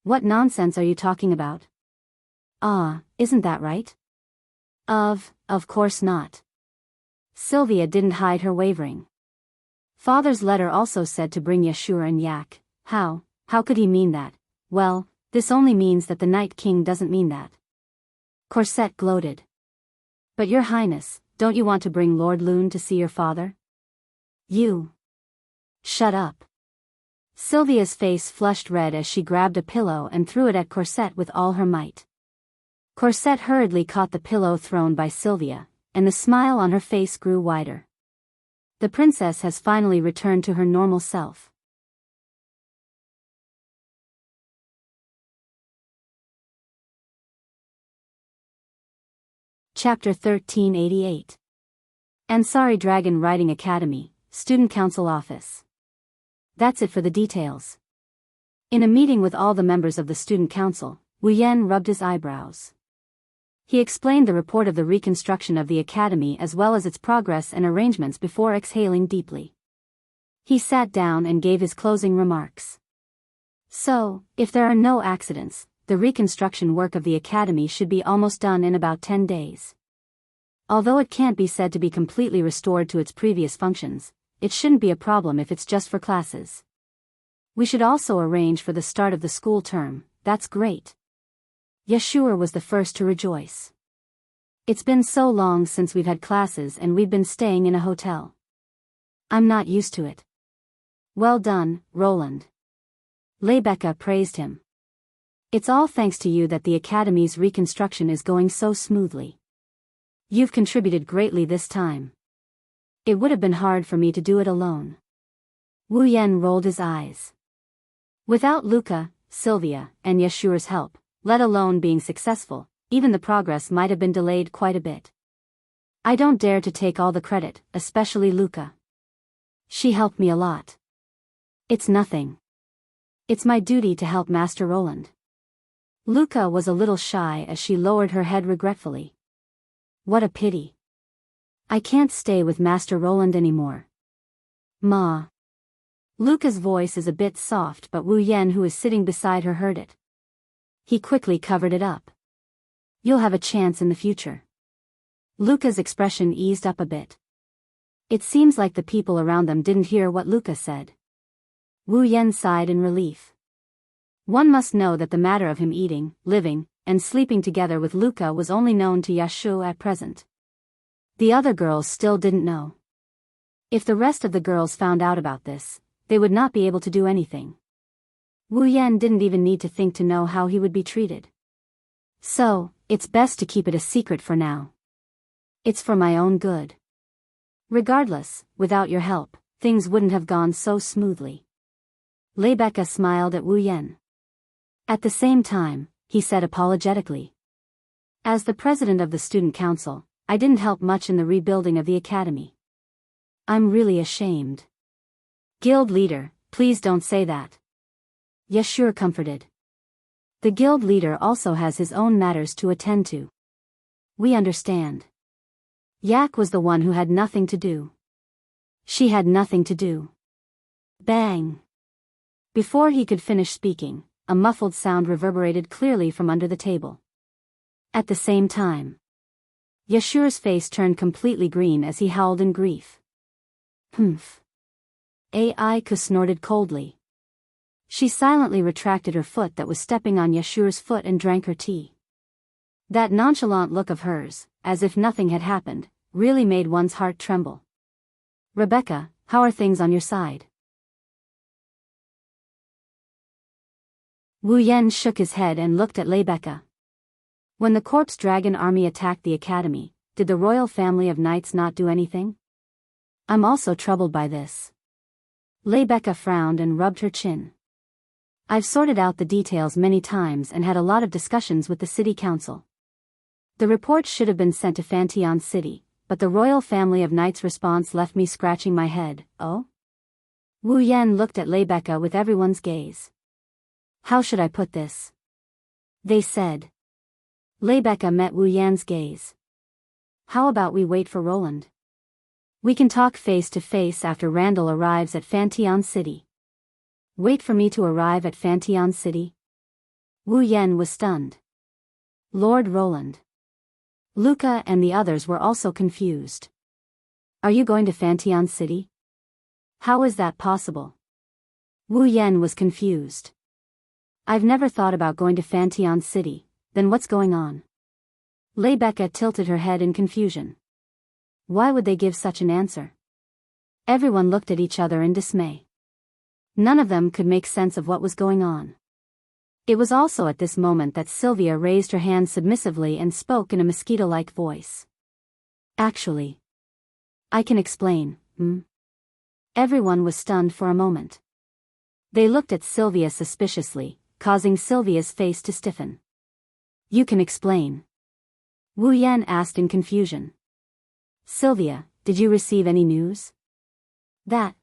What nonsense are you talking about? Isn't that right? Of course not. Sylvia didn't hide her wavering. Father's letter also said to bring Yashur and Yak. How could he mean that? Well, this only means that the Night King doesn't mean that. Corset gloated. But Your Highness, don't you want to bring Lord Loon to see your father? You. Shut up. Sylvia's face flushed red as she grabbed a pillow and threw it at Corset with all her might. Corset hurriedly caught the pillow thrown by Sylvia, and the smile on her face grew wider. The princess has finally returned to her normal self. Chapter 1388. Ansari Dragon Riding Academy, Student Council Office. That's it for the details. In a meeting with all the members of the Student Council, Wu Yan rubbed his eyebrows. He explained the report of the reconstruction of the academy as well as its progress and arrangements before exhaling deeply. He sat down and gave his closing remarks. So, if there are no accidents, the reconstruction work of the academy should be almost done in about 10 days. Although it can't be said to be completely restored to its previous functions, it shouldn't be a problem if it's just for classes. We should also arrange for the start of the school term. That's great. Yashur was the first to rejoice. It's been so long since we've had classes and we've been staying in a hotel. I'm not used to it. Well done, Roland. Lebecca praised him. It's all thanks to you that the academy's reconstruction is going so smoothly. You've contributed greatly this time. It would have been hard for me to do it alone. Wu Yan rolled his eyes. Without Luca, Sylvia, and Yashur's help, let alone being successful, even the progress might have been delayed quite a bit. I don't dare to take all the credit, especially Luca. She helped me a lot. It's nothing. It's my duty to help Master Roland. Luca was a little shy as she lowered her head regretfully. What a pity. I can't stay with Master Roland anymore. Ma. Luca's voice is a bit soft but Wu Yan who is sitting beside her heard it. He quickly covered it up. You'll have a chance in the future. Luca's expression eased up a bit. It seems like the people around them didn't hear what Luca said. Wu Yan sighed in relief. One must know that the matter of him eating, living, and sleeping together with Luca was only known to Yashu at present. The other girls still didn't know. If the rest of the girls found out about this, they would not be able to do anything. Wu Yan didn't even need to think to know how he would be treated. So, it's best to keep it a secret for now. It's for my own good. Regardless, without your help, things wouldn't have gone so smoothly. Rebecca smiled at Wu Yan. At the same time, he said apologetically. As the president of the student council, I didn't help much in the rebuilding of the academy. I'm really ashamed. Guild leader, please don't say that. Yashur comforted. The guild leader also has his own matters to attend to. We understand. Yak was the one who had nothing to do. She had nothing to do. Bang! Before he could finish speaking, a muffled sound reverberated clearly from under the table. At the same time, Yashur's face turned completely green as he howled in grief. Humph. Ai snorted coldly. She silently retracted her foot that was stepping on Yashur's foot and drank her tea. That nonchalant look of hers, as if nothing had happened, really made one's heart tremble. Rebecca, how are things on your side? Wu Yan shook his head and looked at Rebecca. When the corpse dragon army attacked the academy, did the royal family of knights not do anything? I'm also troubled by this. Rebecca frowned and rubbed her chin. I've sorted out the details many times and had a lot of discussions with the city council. The report should have been sent to Fantian City, but the royal family of knights' response left me scratching my head. Oh? Wu Yan looked at Rebecca with everyone's gaze. How should I put this? They said. Rebecca met Wu Yan's gaze. How about we wait for Roland? We can talk face to face after Randall arrives at Fantian City. Wait for me to arrive at Fantian City? Wu Yan was stunned. Lord Roland. Luca and the others were also confused. Are you going to Fantian City? How is that possible? Wu Yan was confused. I've never thought about going to Fantian City, then what's going on? Rebecca tilted her head in confusion. Why would they give such an answer? Everyone looked at each other in dismay. None of them could make sense of what was going on. It was also at this moment that Sylvia raised her hand submissively and spoke in a mosquito-like voice. Actually, I can explain, Everyone was stunned for a moment. They looked at Sylvia suspiciously, causing Sylvia's face to stiffen. You can explain. Wu Yan asked in confusion. Sylvia, did you receive any news? That.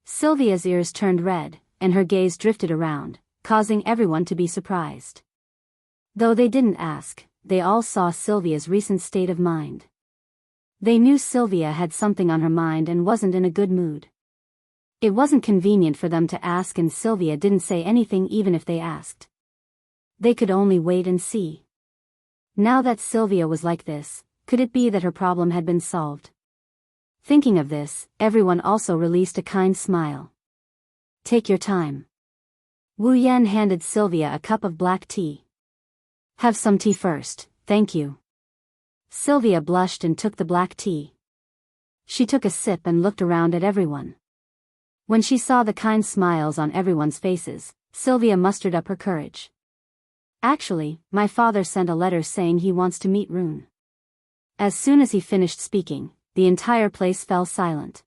Sylvia's ears turned red, and her gaze drifted around, causing everyone to be surprised. Though they didn't ask, they all saw Sylvia's recent state of mind. They knew Sylvia had something on her mind and wasn't in a good mood. It wasn't convenient for them to ask, and Sylvia didn't say anything even if they asked. They could only wait and see. Now that Sylvia was like this, could it be that her problem had been solved? Thinking of this, everyone also released a kind smile. Take your time. Wu Yan handed Sylvia a cup of black tea. Have some tea first, thank you. Sylvia blushed and took the black tea. She took a sip and looked around at everyone. When she saw the kind smiles on everyone's faces, Sylvia mustered up her courage. Actually, my father sent a letter saying he wants to meet Rune. As soon as he finished speaking, the entire place fell silent.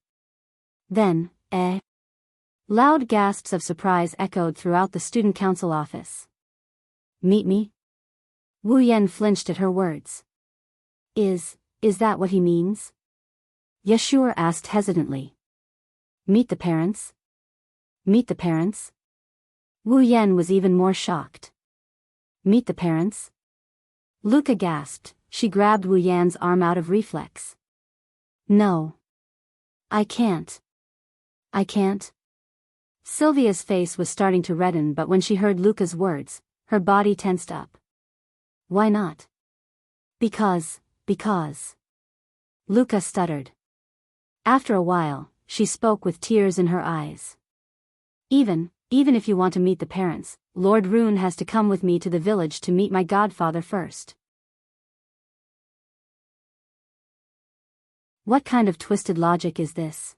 Then, loud gasps of surprise echoed throughout the student council office. Meet me? Wu Yan flinched at her words. Is that what he means? Yashur asked hesitantly. Meet the parents? Meet the parents? Wu Yan was even more shocked. Meet the parents? Luca gasped. She grabbed Wu Yan's arm out of reflex. No. I can't. Sylvia's face was starting to redden, but when she heard Luca's words, her body tensed up. Why not? Because. Luca stuttered. After a while, she spoke with tears in her eyes. Even if you want to meet the parents, Lord Rune has to come with me to the village to meet my godfather first. What kind of twisted logic is this?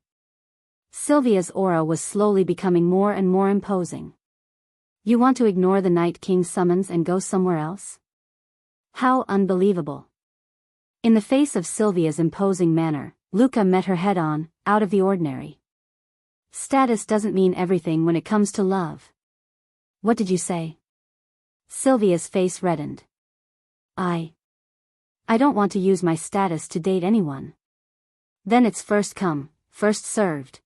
Sylvia's aura was slowly becoming more and more imposing. You want to ignore the Night King's summons and go somewhere else? How unbelievable. In the face of Sylvia's imposing manner, Luca met her head-on, out of the ordinary. Status doesn't mean everything when it comes to love. What did you say? Sylvia's face reddened. I don't want to use my status to date anyone. Then it's first come, first served.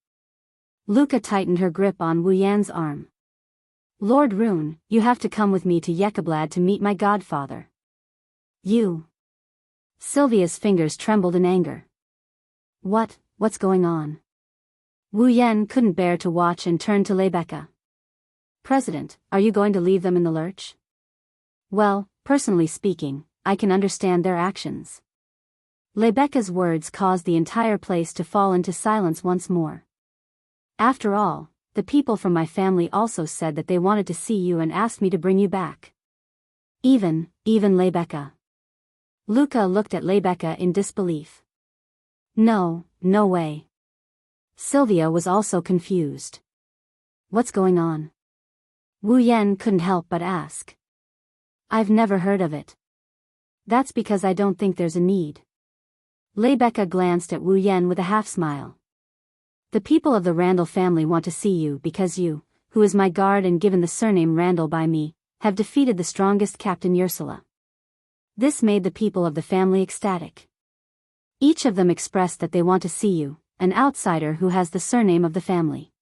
Luca tightened her grip on Wu Yan's arm. Lord Rune, you have to come with me to Yekablad to meet my godfather. You. Sylvia's fingers trembled in anger. What's going on? Wu Yan couldn't bear to watch and turned to Rebecca. President, are you going to leave them in the lurch? Well, personally speaking, I can understand their actions. Rebecca's words caused the entire place to fall into silence once more. After all, the people from my family also said that they wanted to see you and asked me to bring you back. Even Rebecca. Luca looked at Rebecca in disbelief. No way. Sylvia was also confused. What's going on? Wu Yan couldn't help but ask. I've never heard of it. That's because I don't think there's a need. Rebecca glanced at Wu Yan with a half-smile. The people of the Randall family want to see you because you, who is my guard and given the surname Randall by me, have defeated the strongest Captain Ursula. This made the people of the family ecstatic. Each of them expressed that they want to see you, an outsider who has the surname of the family.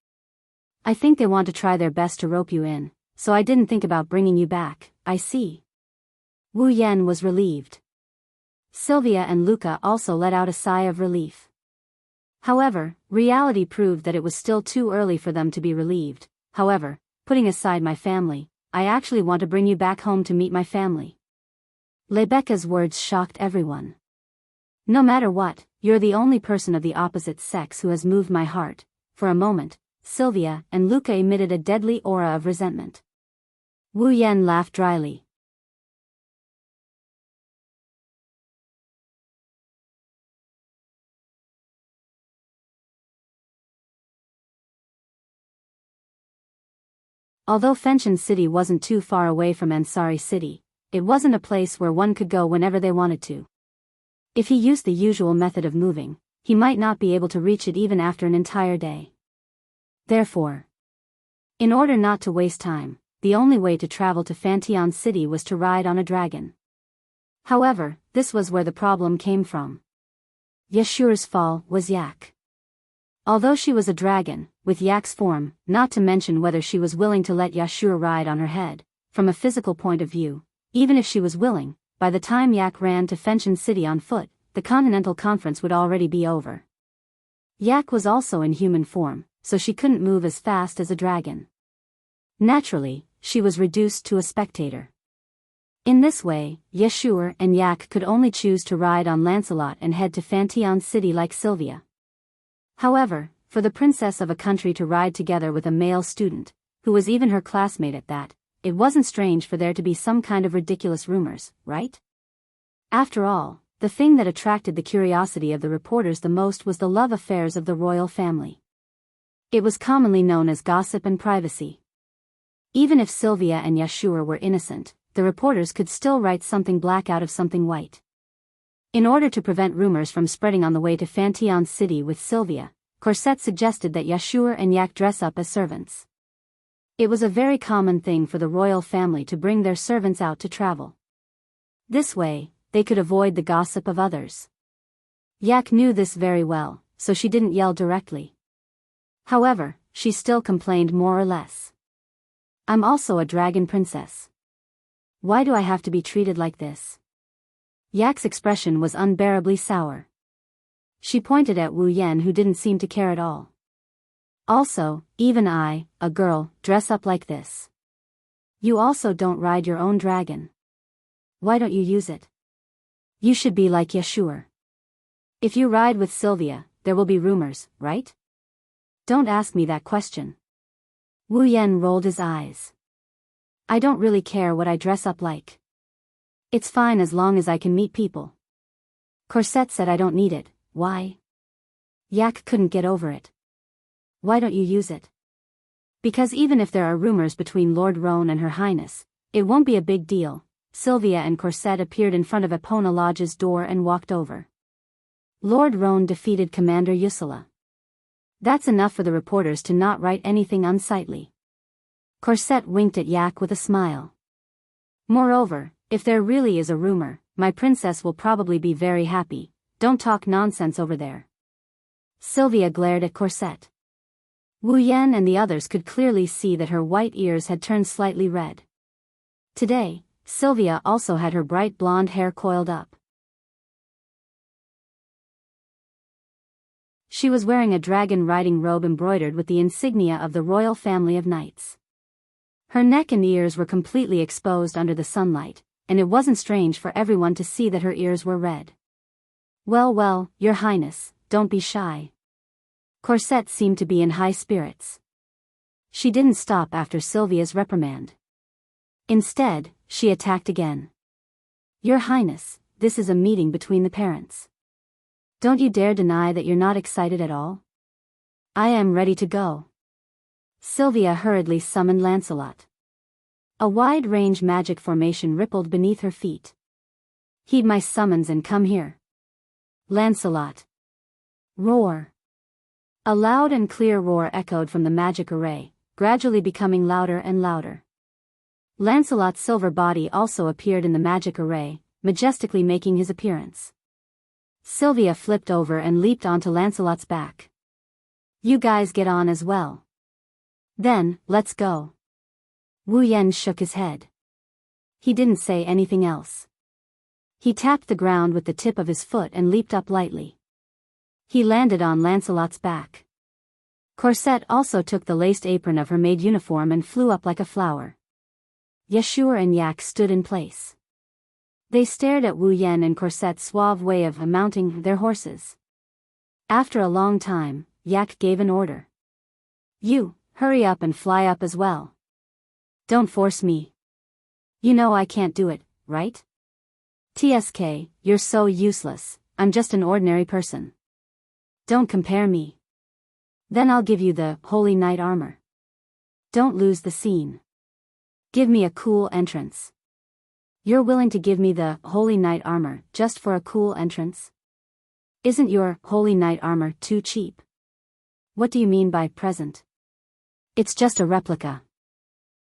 I think they want to try their best to rope you in, so I didn't think about bringing you back. I see. Wu Yan was relieved. Sylvia and Luca also let out a sigh of relief. However, reality proved that it was still too early for them to be relieved. However, putting aside my family, I actually want to bring you back home to meet my family. Rebecca's words shocked everyone. No matter what, you're the only person of the opposite sex who has moved my heart. For a moment, Sylvia and Luca emitted a deadly aura of resentment. Wu Yan laughed dryly. Although Fenshin City wasn't too far away from Ansari City, it wasn't a place where one could go whenever they wanted to. If he used the usual method of moving, he might not be able to reach it even after an entire day. Therefore, in order not to waste time, the only way to travel to Fantian City was to ride on a dragon. However, this was where the problem came from. Yashua's fall was Yak. Although she was a dragon, with Yak's form, not to mention whether she was willing to let Yashua ride on her head, from a physical point of view, even if she was willing, by the time Yak ran to Fenshin City on foot, the Continental Conference would already be over. Yak was also in human form, so she couldn't move as fast as a dragon. Naturally, she was reduced to a spectator. In this way, Yeshua and Yak could only choose to ride on Lancelot and head to Fantian City like Sylvia. However, for the princess of a country to ride together with a male student, who was even her classmate at that, it wasn't strange for there to be some kind of ridiculous rumors, right? After all, the thing that attracted the curiosity of the reporters the most was the love affairs of the royal family. It was commonly known as gossip and privacy. Even if Sylvia and Yashua were innocent, the reporters could still write something black out of something white. In order to prevent rumors from spreading on the way to Fantian City with Sylvia, Corset suggested that Yashua and Yak dress up as servants. It was a very common thing for the royal family to bring their servants out to travel. This way, they could avoid the gossip of others. Yak knew this very well, so she didn't yell directly. However, she still complained more or less. I'm also a dragon princess. Why do I have to be treated like this? Yak's expression was unbearably sour. She pointed at Wu Yan, who didn't seem to care at all. Also, even I, a girl, dress up like this. You also don't ride your own dragon. Why don't you use it? You should be like Yashua. If you ride with Sylvia, there will be rumors, right? Don't ask me that question. Wu Yan rolled his eyes. I don't really care what I dress up like. It's fine as long as I can meet people. Corset said I don't need it. Why? Yak couldn't get over it. Why don't you use it? Because even if there are rumors between Lord Roan and Her Highness, it won't be a big deal. Sylvia and Corset appeared in front of Epona Lodge's door and walked over. Lord Roan defeated Commander Yusula. That's enough for the reporters to not write anything unsightly. Corset winked at Yak with a smile. Moreover, if there really is a rumor, my princess will probably be very happy. Don't talk nonsense over there. Sylvia glared at Corset. Wu Yan and the others could clearly see that her white ears had turned slightly red. Today, Sylvia also had her bright blonde hair coiled up. She was wearing a dragon riding robe embroidered with the insignia of the royal family of knights. Her neck and ears were completely exposed under the sunlight, and it wasn't strange for everyone to see that her ears were red. Well, Your Highness, don't be shy. Corset seemed to be in high spirits. She didn't stop after Sylvia's reprimand. Instead, she attacked again. Your Highness, this is a meeting between the parents. Don't you dare deny that you're not excited at all? I am ready to go. Sylvia hurriedly summoned Lancelot. A wide-range magic formation rippled beneath her feet. Heed my summons and come here. Lancelot. Roar. A loud and clear roar echoed from the magic array, gradually becoming louder and louder. Lancelot's silver body also appeared in the magic array, majestically making his appearance. Sylvia flipped over and leaped onto Lancelot's back. You guys get on as well. Then, let's go. Wu Yan shook his head. He didn't say anything else. He tapped the ground with the tip of his foot and leaped up lightly. He landed on Lancelot's back. Corset also took the laced apron of her maid uniform and flew up like a flower. Yeshua and Yak stood in place. They stared at Wu Yan and Corset's suave way of mounting their horses. After a long time, Yak gave an order. You, hurry up and fly up as well. Don't force me. You know I can't do it, right? TSK, you're so useless, I'm just an ordinary person. Don't compare me. Then I'll give you the Holy Knight armor. Don't lose the scene. Give me a cool entrance. You're willing to give me the Holy Knight armor just for a cool entrance? Isn't your Holy Knight armor too cheap? What do you mean by present? It's just a replica.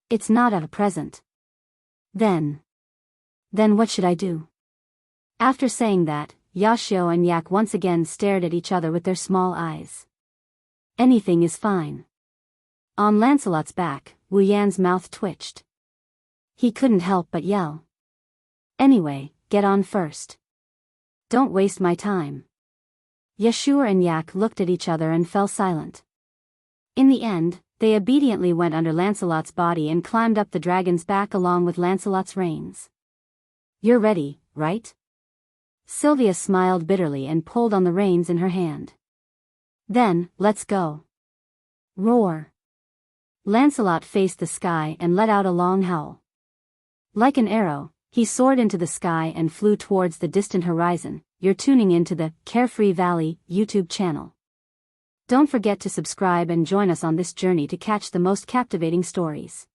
It's not a present. Then what should I do? After saying that, Yashio and Yak once again stared at each other with their small eyes. Anything is fine. On Lancelot's back, Wu Yan's mouth twitched. He couldn't help but yell. Anyway, get on first. Don't waste my time. Yeshua and Yak looked at each other and fell silent. In the end, they obediently went under Lancelot's body and climbed up the dragon's back along with Lancelot's reins. You're ready, right? Sylvia smiled bitterly and pulled on the reins in her hand. Then, let's go. Roar. Lancelot faced the sky and let out a long howl. Like an arrow, he soared into the sky and flew towards the distant horizon. You're tuning into the Carefree Valley YouTube channel. Don't forget to subscribe and join us on this journey to catch the most captivating stories.